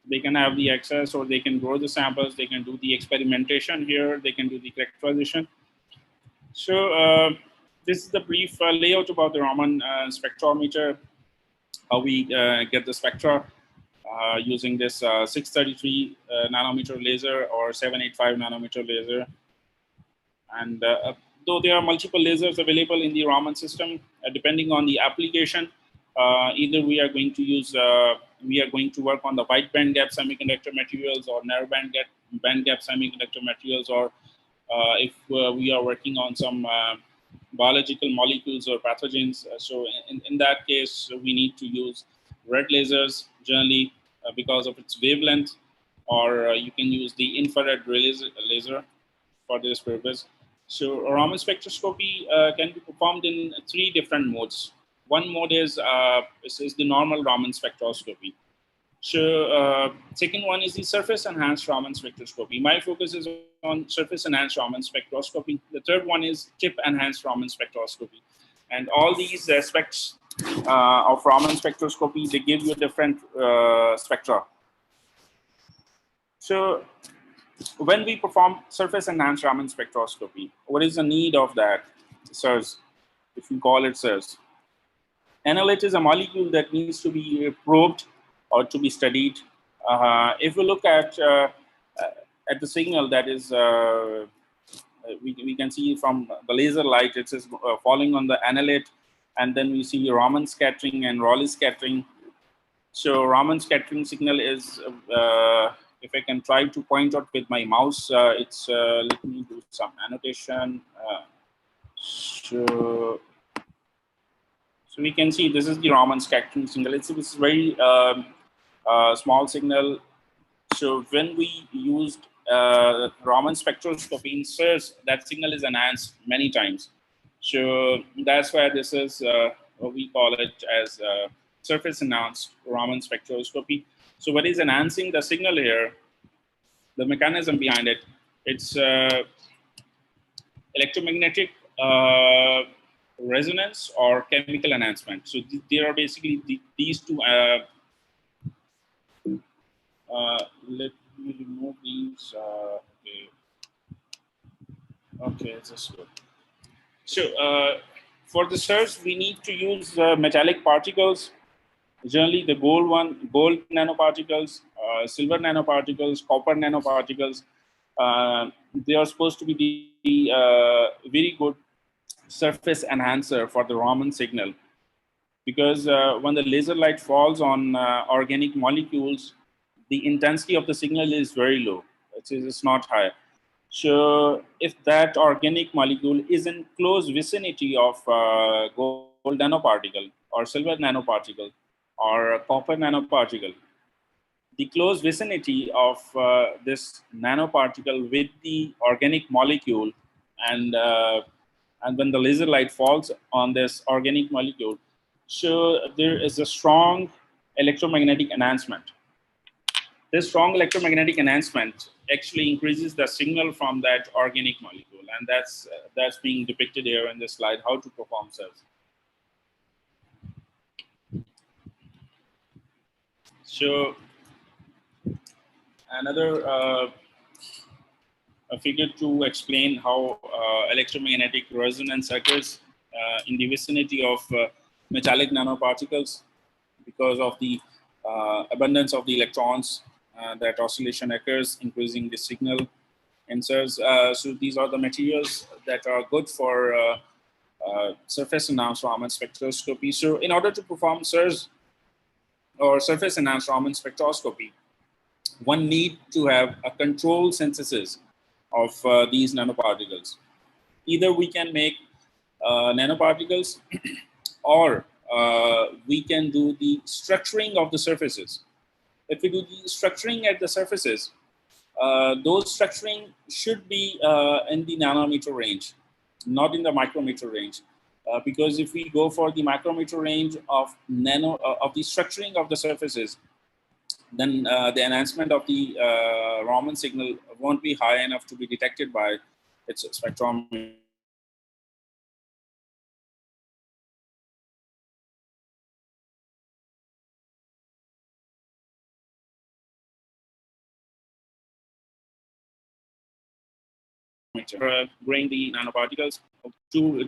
They can have the access, or they can grow the samples. They can do the experimentation here. They can do the characterization. So this is the brief layout about the Raman spectrometer, how we get the spectra using this 633 nanometer laser or 785 nanometer laser. And though there are multiple lasers available in the Raman system, depending on the application, either we are going to use, we are going to work on the wide bandgap semiconductor materials or narrow bandgap semiconductor materials, or if we are working on some biological molecules or pathogens. So in that case, we need to use red lasers generally because of its wavelength, or you can use the infrared laser for this purpose. So Raman spectroscopy can be performed in 3 different modes. one mode is the normal Raman spectroscopy. So second one is the surface enhanced Raman spectroscopy. My focus is on surface enhanced Raman spectroscopy. The third one is chip enhanced Raman spectroscopy. And all these aspects of Raman spectroscopy, they give you different spectra. So when we perform surface enhanced Raman spectroscopy, what is the need of that SIRS, if we call it SIRS? NLH is a molecule that needs to be probed or to be studied. If we look at the signal that is, we can see from the laser light, it is falling on the annulate, and then we see Raman scattering and Rayleigh scattering. So Raman scattering signal is, if I can try to point out with my mouse, let me do some annotation. So we can see this is the Raman scattering signal. It's very small signal. So when we used Raman spectroscopy in SIRS, that signal is enhanced many times. So that's why this is what we call it as surface enhanced Raman spectroscopy. So what is enhancing the signal here, the mechanism behind it, it's electromagnetic resonance or chemical enhancement. So there are basically these two. Let me remove these. Okay, it's just good. So for the SIRS, we need to use metallic particles. Generally, the gold nanoparticles, silver nanoparticles, copper nanoparticles. They are supposed to be the very good surface enhancer for the Raman signal, because when the laser light falls on organic molecules, the intensity of the signal is very low. It's not high. So if that organic molecule is in close vicinity of gold nanoparticle or silver nanoparticle or copper nanoparticle, the close vicinity of this nanoparticle with the organic molecule, and when the laser light falls on this organic molecule, so there is a strong electromagnetic enhancement. This strong electromagnetic enhancement actually increases the signal from that organic molecule, and that's being depicted here in this slide, how to perform SIRS. So another a figure to explain how electromagnetic resonance occurs in the vicinity of metallic nanoparticles because of the abundance of the electrons. That oscillation occurs, increasing the signal in SIRS. So these are the materials that are good for surface enhanced Raman spectroscopy. So in order to perform SIRS or surface enhanced Raman spectroscopy, one need to have a controlled synthesis of these nanoparticles. Either we can make nanoparticles or we can do the structuring of the surfaces. If we do the structuring at the surfaces, those structuring should be in the nanometer range, not in the micrometer range. Because if we go for the micrometer range of of the structuring of the surfaces, then the enhancement of the Raman signal won't be high enough to be detected by its spectrometer. Growing the nanoparticles. Two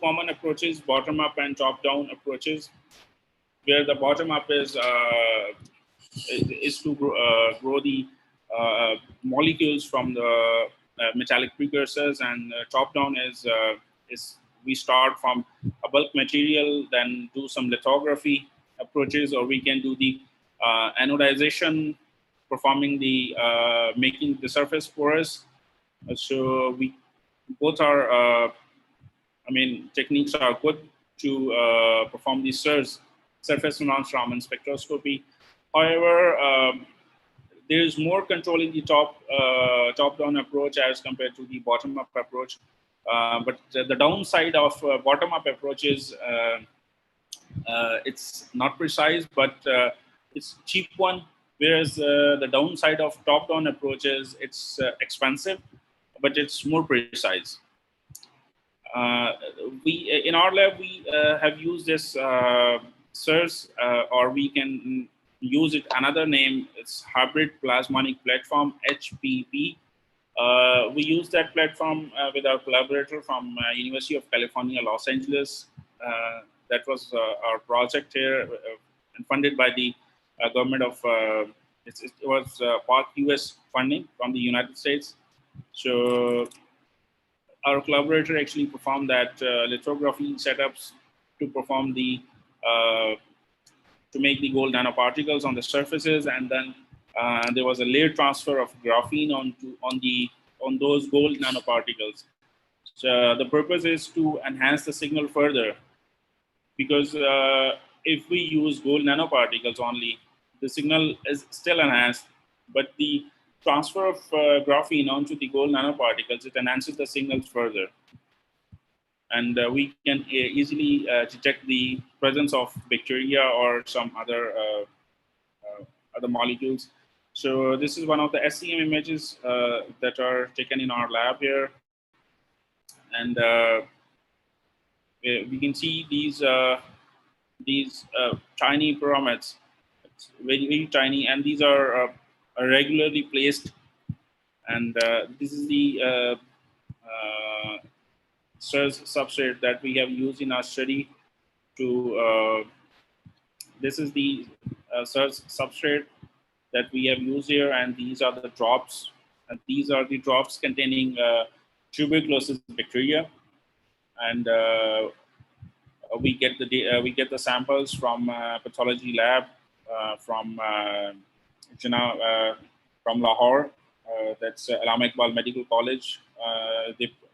common approaches: bottom-up and top-down approaches. Where the bottom-up is to grow the molecules from the metallic precursors, and top-down is we start from a bulk material, then do some lithography approaches, or we can do the anodization, performing the making the surface porous. So we both are, techniques are good to perform the SIRS, surface enhanced Raman spectroscopy. However, there is more control in the top-down approach as compared to the bottom-up approach. But the downside of bottom-up approach is it's not precise, but it's cheap one. Whereas the downside of top-down approach is it's expensive, but it's more precise. We in our lab we have used this SIRS, or we can use it another name. It's Hybrid Plasmonic Platform, HPP. We use that platform with our collaborator from University of California, Los Angeles. That was our project here, and funded by the government of. It was part US funding from the United States. So our collaborator actually performed that lithography setups to perform the to make the gold nanoparticles on the surfaces, and then there was a layer transfer of graphene on those gold nanoparticles. So the purpose is to enhance the signal further, because if we use gold nanoparticles only, the signal is still enhanced, but the transfer of graphene onto the gold nanoparticles, it enhances the signals further. And we can easily detect the presence of bacteria or some other molecules. So this is one of the SEM images that are taken in our lab here. And we can see these tiny pyramids. It's very, very tiny, and these are regularly placed. And this is the SIRS substrate that we have used in our study to, this is the SIRS substrate that we have used here, and these are the drops. And these are the drops containing tuberculosis bacteria. And we get the samples from pathology lab from Lahore. That's Allama Iqbal Medical College.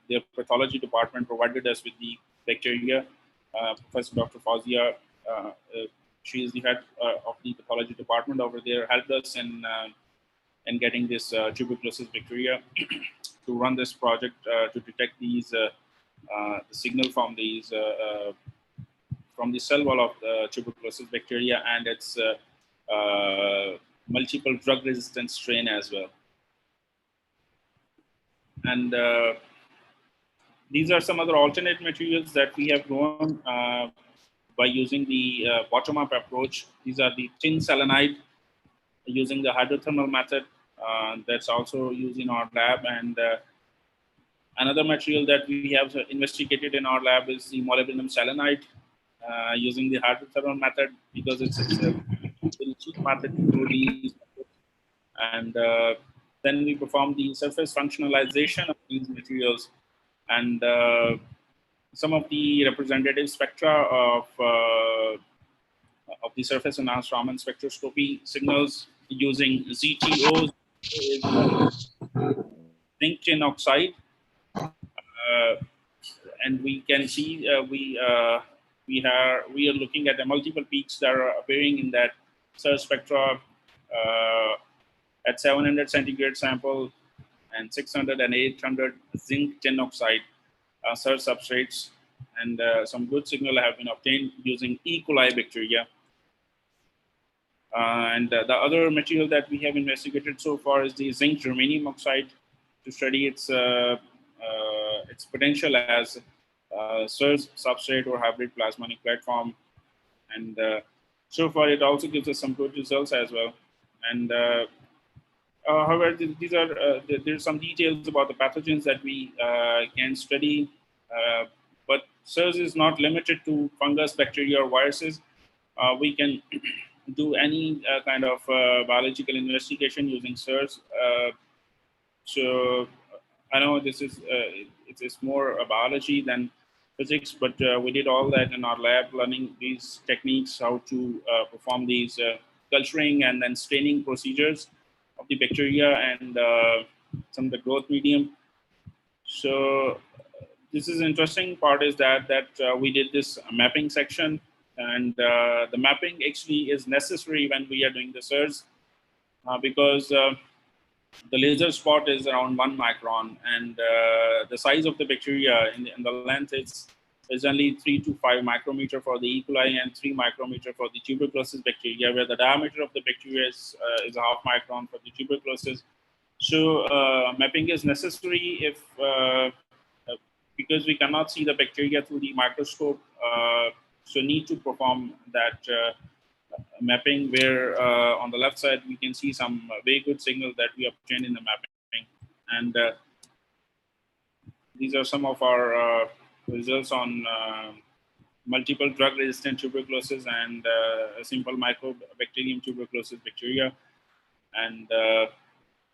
Their pathology department provided us with the bacteria. Professor Dr. Fawzia, she is the head of the pathology department over there, helped us in getting this tuberculosis bacteria to run this project to detect these the signal from these from the cell wall of the tuberculosis bacteria and its multiple drug-resistant strain as well. And these are some other alternate materials that we have grown by using the bottom-up approach. These are the tin selenide using the hydrothermal method that's also used in our lab. And another material that we have investigated in our lab is the molybdenum selenide using the hydrothermal method, because it's a very cheap method to do these. And then we perform the surface functionalization of these materials, and some of the representative spectra of the surface enhanced Raman spectroscopy signals using ZTOs, zinc tin oxide, and we can see we are looking at the multiple peaks that are appearing in that SIRS spectra at 700 centigrade sample and 600 and 800 zinc tin oxide SIRS substrates, and some good signal have been obtained using E. coli bacteria. And the other material that we have investigated so far is the zinc germanium oxide to study its potential as SIRS substrate or hybrid plasmonic platform. And so far, it also gives us some good results as well. And however, these are there's some details about the pathogens that we can study, but SIRS is not limited to fungus, bacteria, or viruses. We can do any kind of biological investigation using SIRS. So I know this is it's more a biology than physics, but we did all that in our lab, learning these techniques, how to perform these culturing and then staining procedures of the bacteria and some of the growth medium. So this is interesting part is that we did this mapping section, and the mapping actually is necessary when we are doing the SIRS because the laser spot is around 1 micron, and the size of the bacteria in the length is only 3 to 5 micrometer for the E. coli and 3 micrometer for the tuberculosis bacteria, where the diameter of the bacteria is a half micron for the tuberculosis. So mapping is necessary if because we cannot see the bacteria through the microscope, so need to perform that mapping, where on the left side we can see some very good signal that we obtained in the mapping, and these are some of our results on multiple drug-resistant tuberculosis and simple mycobacterium tuberculosis bacteria, and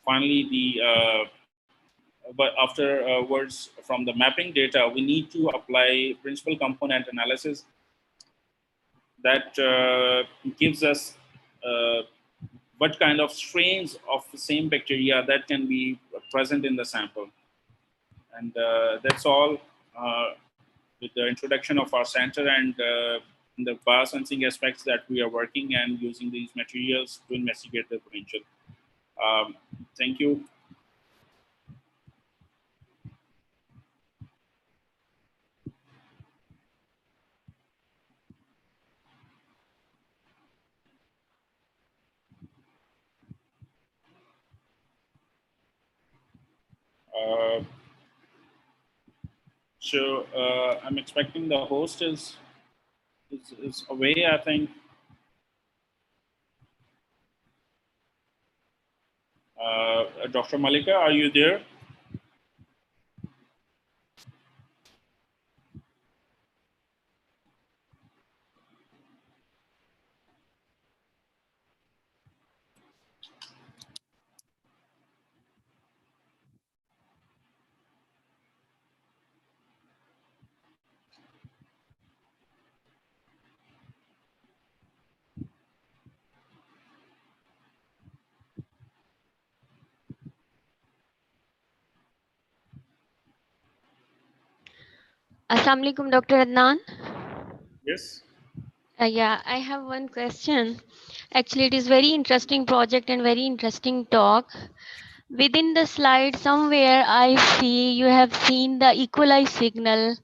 finally but afterwards from the mapping data, we need to apply principal component analysis that gives us what kind of strains of the same bacteria that can be present in the sample. And that's all with the introduction of our center and the biosensing aspects that we are working and using these materials to investigate the potential. Thank you. So I'm expecting the host is away, I think. Dr. Malika, are you there? Assalamu alaikum, Dr. Adnan. Yes. Yeah, I have one question. Actually, it is very interesting project and very interesting talk. Within the slide, somewhere I see you have seen the E. coli signal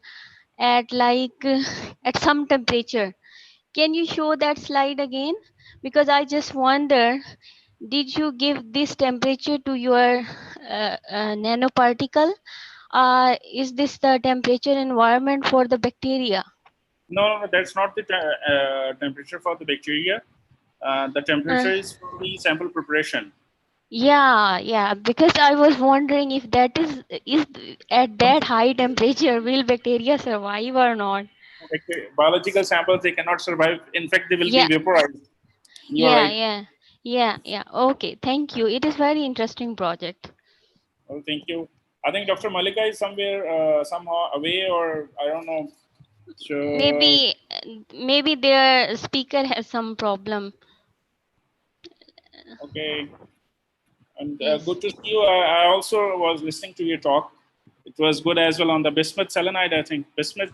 at at some temperature. Can you show that slide again? Because I just wonder, did you give this temperature to your nanoparticle? Is this the temperature environment for the bacteria? No, that's not the temperature for the bacteria. The temperature is for the sample preparation. Yeah, because I was wondering if that is at that high temperature, will bacteria survive or not? Biological samples, they cannot survive. In fact, they will Yeah. be vaporized. You're right. Yeah. Okay, thank you. It is very interesting project. Oh, thank you. I think Dr. Malika is somewhere, somehow away, or I don't know. So Maybe their speaker has some problem. okay. And Yes. good to see you. I also was listening to your talk. It was good as well on the bismuth selenide, I think. Bismuth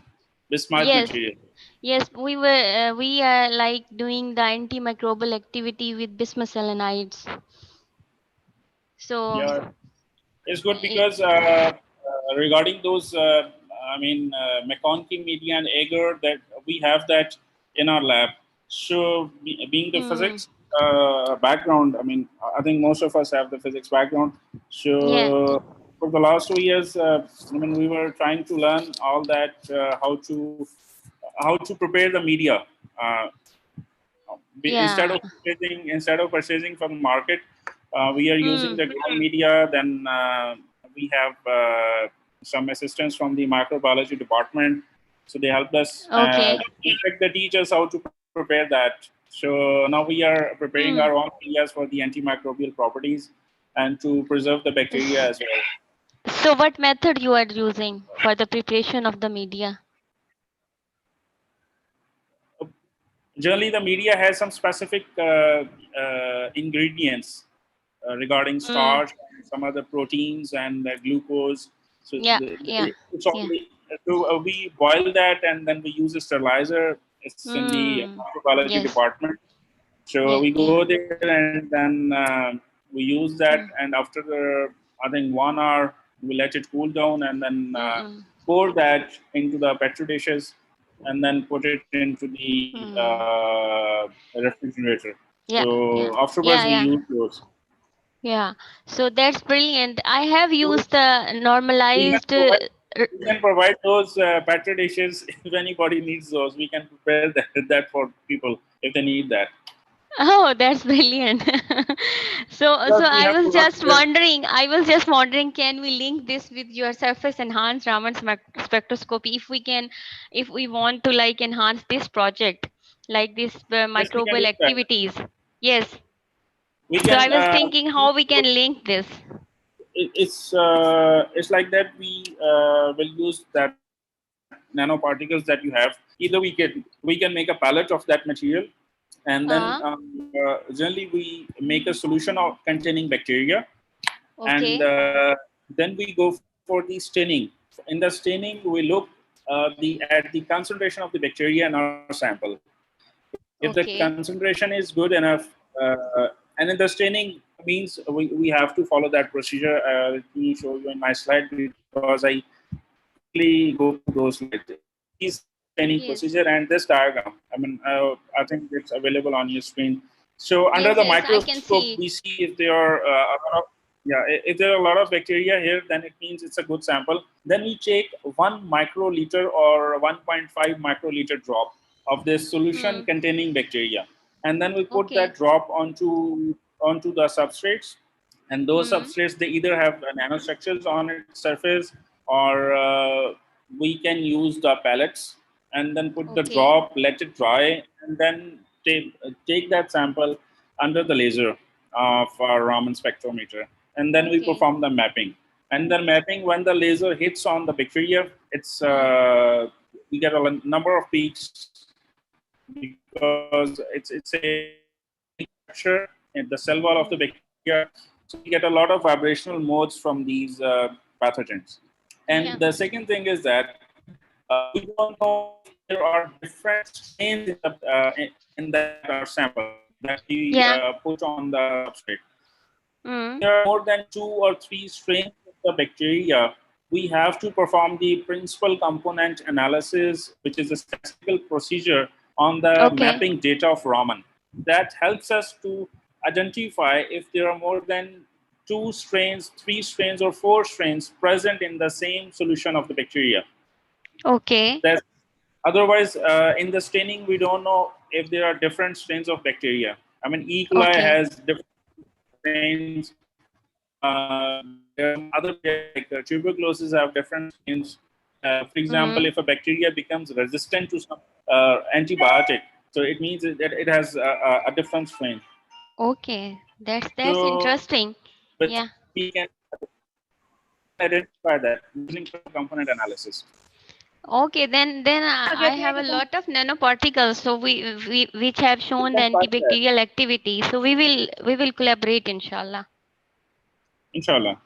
Yes. material. Yes, we are like doing the antimicrobial activity with bismuth selenides. So Yeah, it's good because regarding those, McConkey media and agar, that we have that in our lab. So being the physics background, I think most of us have the physics background. So for the last 2 years, we were trying to learn all that, how to prepare the media. Instead of purchasing from the market, we are using the ground media. Then we have some assistance from the microbiology department, so they helped us. In fact, they teach us how to prepare that. So now we are preparing our own medias for the antimicrobial properties and to preserve the bacteria as well. So what method you are using for the preparation of the media? Generally, the media has some specific ingredients regarding starch, some other proteins, and glucose. So we boil that, and then we use a sterilizer. It's in the microbiology department. So we go there, and then We use that, and after I think 1 hour, we let it cool down, and then pour that into the petri dishes, and then put it into the refrigerator. So afterwards, we use those. Yeah, so that's brilliant. I have used the normalized. We can provide those petri dishes if anybody needs those. We can prepare that for people if they need that. Oh, that's brilliant. So I was just wondering, can we link this with your surface enhanced Raman spectroscopy if we want to like enhance this project, like this microbial activities? Yes. So I was thinking how we can link this. It's like that. We will use that nanoparticles that you have. Either we can make a palette of that material, and then generally we make a solution of containing bacteria, and then we go for the staining. In the staining, we look at the concentration of the bacteria in our sample. If the concentration is good enough, and in the staining means we have to follow that procedure. Let me show you in my slide because I quickly go through those slides. This staining procedure and this diagram. I mean, I think it's available on your screen. So under the microscope, we see if there are if there are a lot of bacteria here, then it means it's a good sample. Then we take 1 microliter or 1.5 microliter drop of this solution containing bacteria, and then we put that drop onto the substrates, and those substrates, they either have nanostructures on its surface, or we can use the pellets, and then put the drop, let it dry, and then take that sample under the laser of our Raman spectrometer, and then we perform the mapping. And the mapping, when the laser hits on the bacteria, it's we get a number of peaks because it's a structure in the cell wall of the bacteria. So we get a lot of vibrational modes from these pathogens. And the second thing is that we don't know if there are different strains in that sample that we put on the substrate. There are more than 2 or 3 strains of the bacteria. We have to perform the principal component analysis, which is a statistical procedure on the mapping data of Raman. That helps us to identify if there are more than 2 strains, 3 strains, or 4 strains present in the same solution of the bacteria. Otherwise, in the staining, we don't know if there are different strains of bacteria. I mean, E. coli has different strains. There are other, like tuberculosis, have different strains. For example, if a bacteria becomes resistant to some antibiotic, so it means that it has a different strain. That's interesting. But we can identify that using component analysis. Then I have a lot of nanoparticles, so which have shown the antibacterial activity. So we will collaborate, inshallah. Inshallah.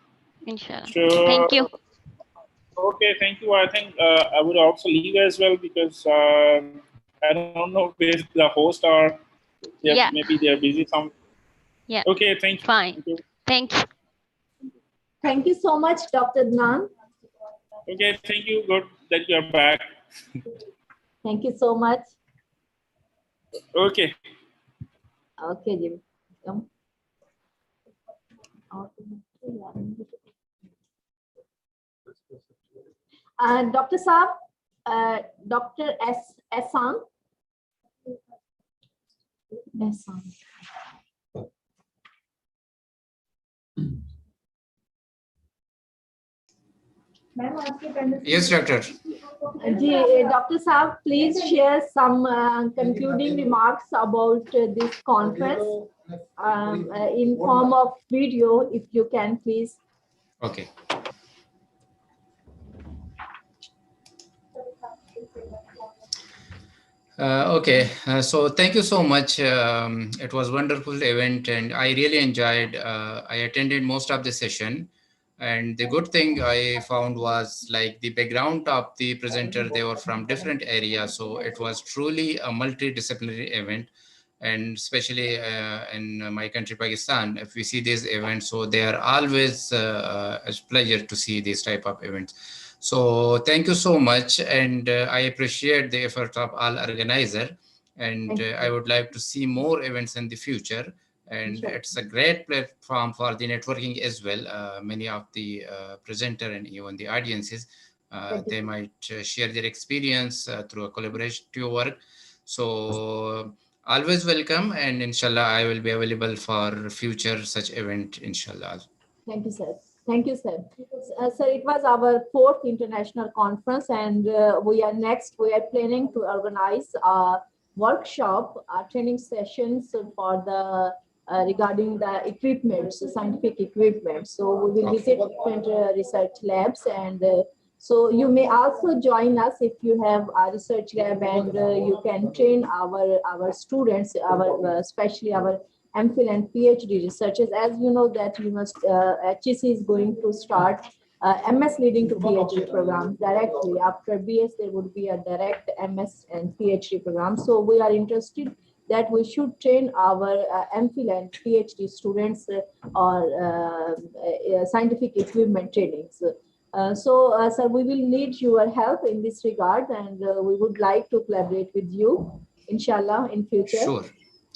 So, thank you. Okay, thank you. I think I would also leave as well because I don't know where the hosts are. Maybe they're busy. Okay, thank you. Fine. Thanks. Thank you so much, Dr. Adnan. Okay, thank you. Good that you're back. Thank you so much. Okay. Okay, Jim. Dr. Saab, Dr. Ehsan. Yes, Doctor. Dr. Saab, please share some concluding remarks about this conference in form of video, if you can, please. Okay. So thank you so much. It was a wonderful event, and I really enjoyed. I attended most of the session, and the good thing I found was like the background of the presenter. They were from different areas, so it was truly a multidisciplinary event. and especially in my country, Pakistan, if we see these events, so they are always a pleasure to see these type of events. So thank you so much, and I appreciate the effort of all organizers, and I would like to see more events in the future. And it's a great platform for the networking as well. Many of the presenter and even the audiences, they might share their experience through a collaborative work. So always welcome, and inshallah I will be available for future such event, inshallah. Thank you, sir. Thank you, sir. Sir, it was our 4th international conference, and we are planning to organize a workshop, training sessions for the regarding the equipment, scientific equipment. So we will visit different research labs, and so you may also join us if you have a research lab, and you can train our students, especially our MPhil and PhD researchers. As you know that HEC is going to start MS leading to PhD program directly. After BS, there would be a direct MS and PhD program. So we are interested that we should train our MPhil and PhD students or scientific equipment trainings. Sir, we will need your help in this regard, and we would like to collaborate with you, inshallah, in future.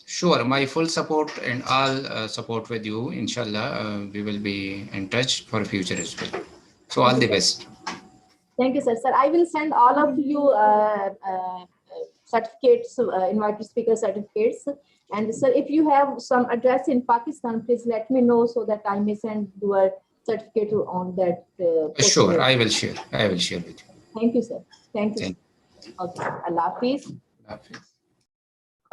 Sure, my full support and all support with you, inshallah. We will be in touch for future as well. So all the best. Thank you, sir. Sir, I will send all of you certificates, invited speaker certificates. And sir, if you have some address in Pakistan, please let me know so that I may send your certificate on that. Sure, I will share. I will share with you. Thank you, sir. Thank you. Okay, Allah Hafiz.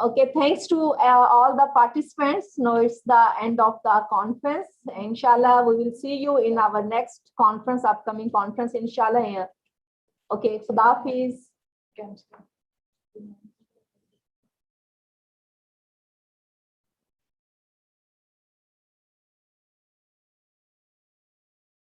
Okay, thanks to all the participants. Now it's the end of the conference. Inshallah, we will see you in our next conference, upcoming conference, inshallah. Okay, Khuda Hafiz.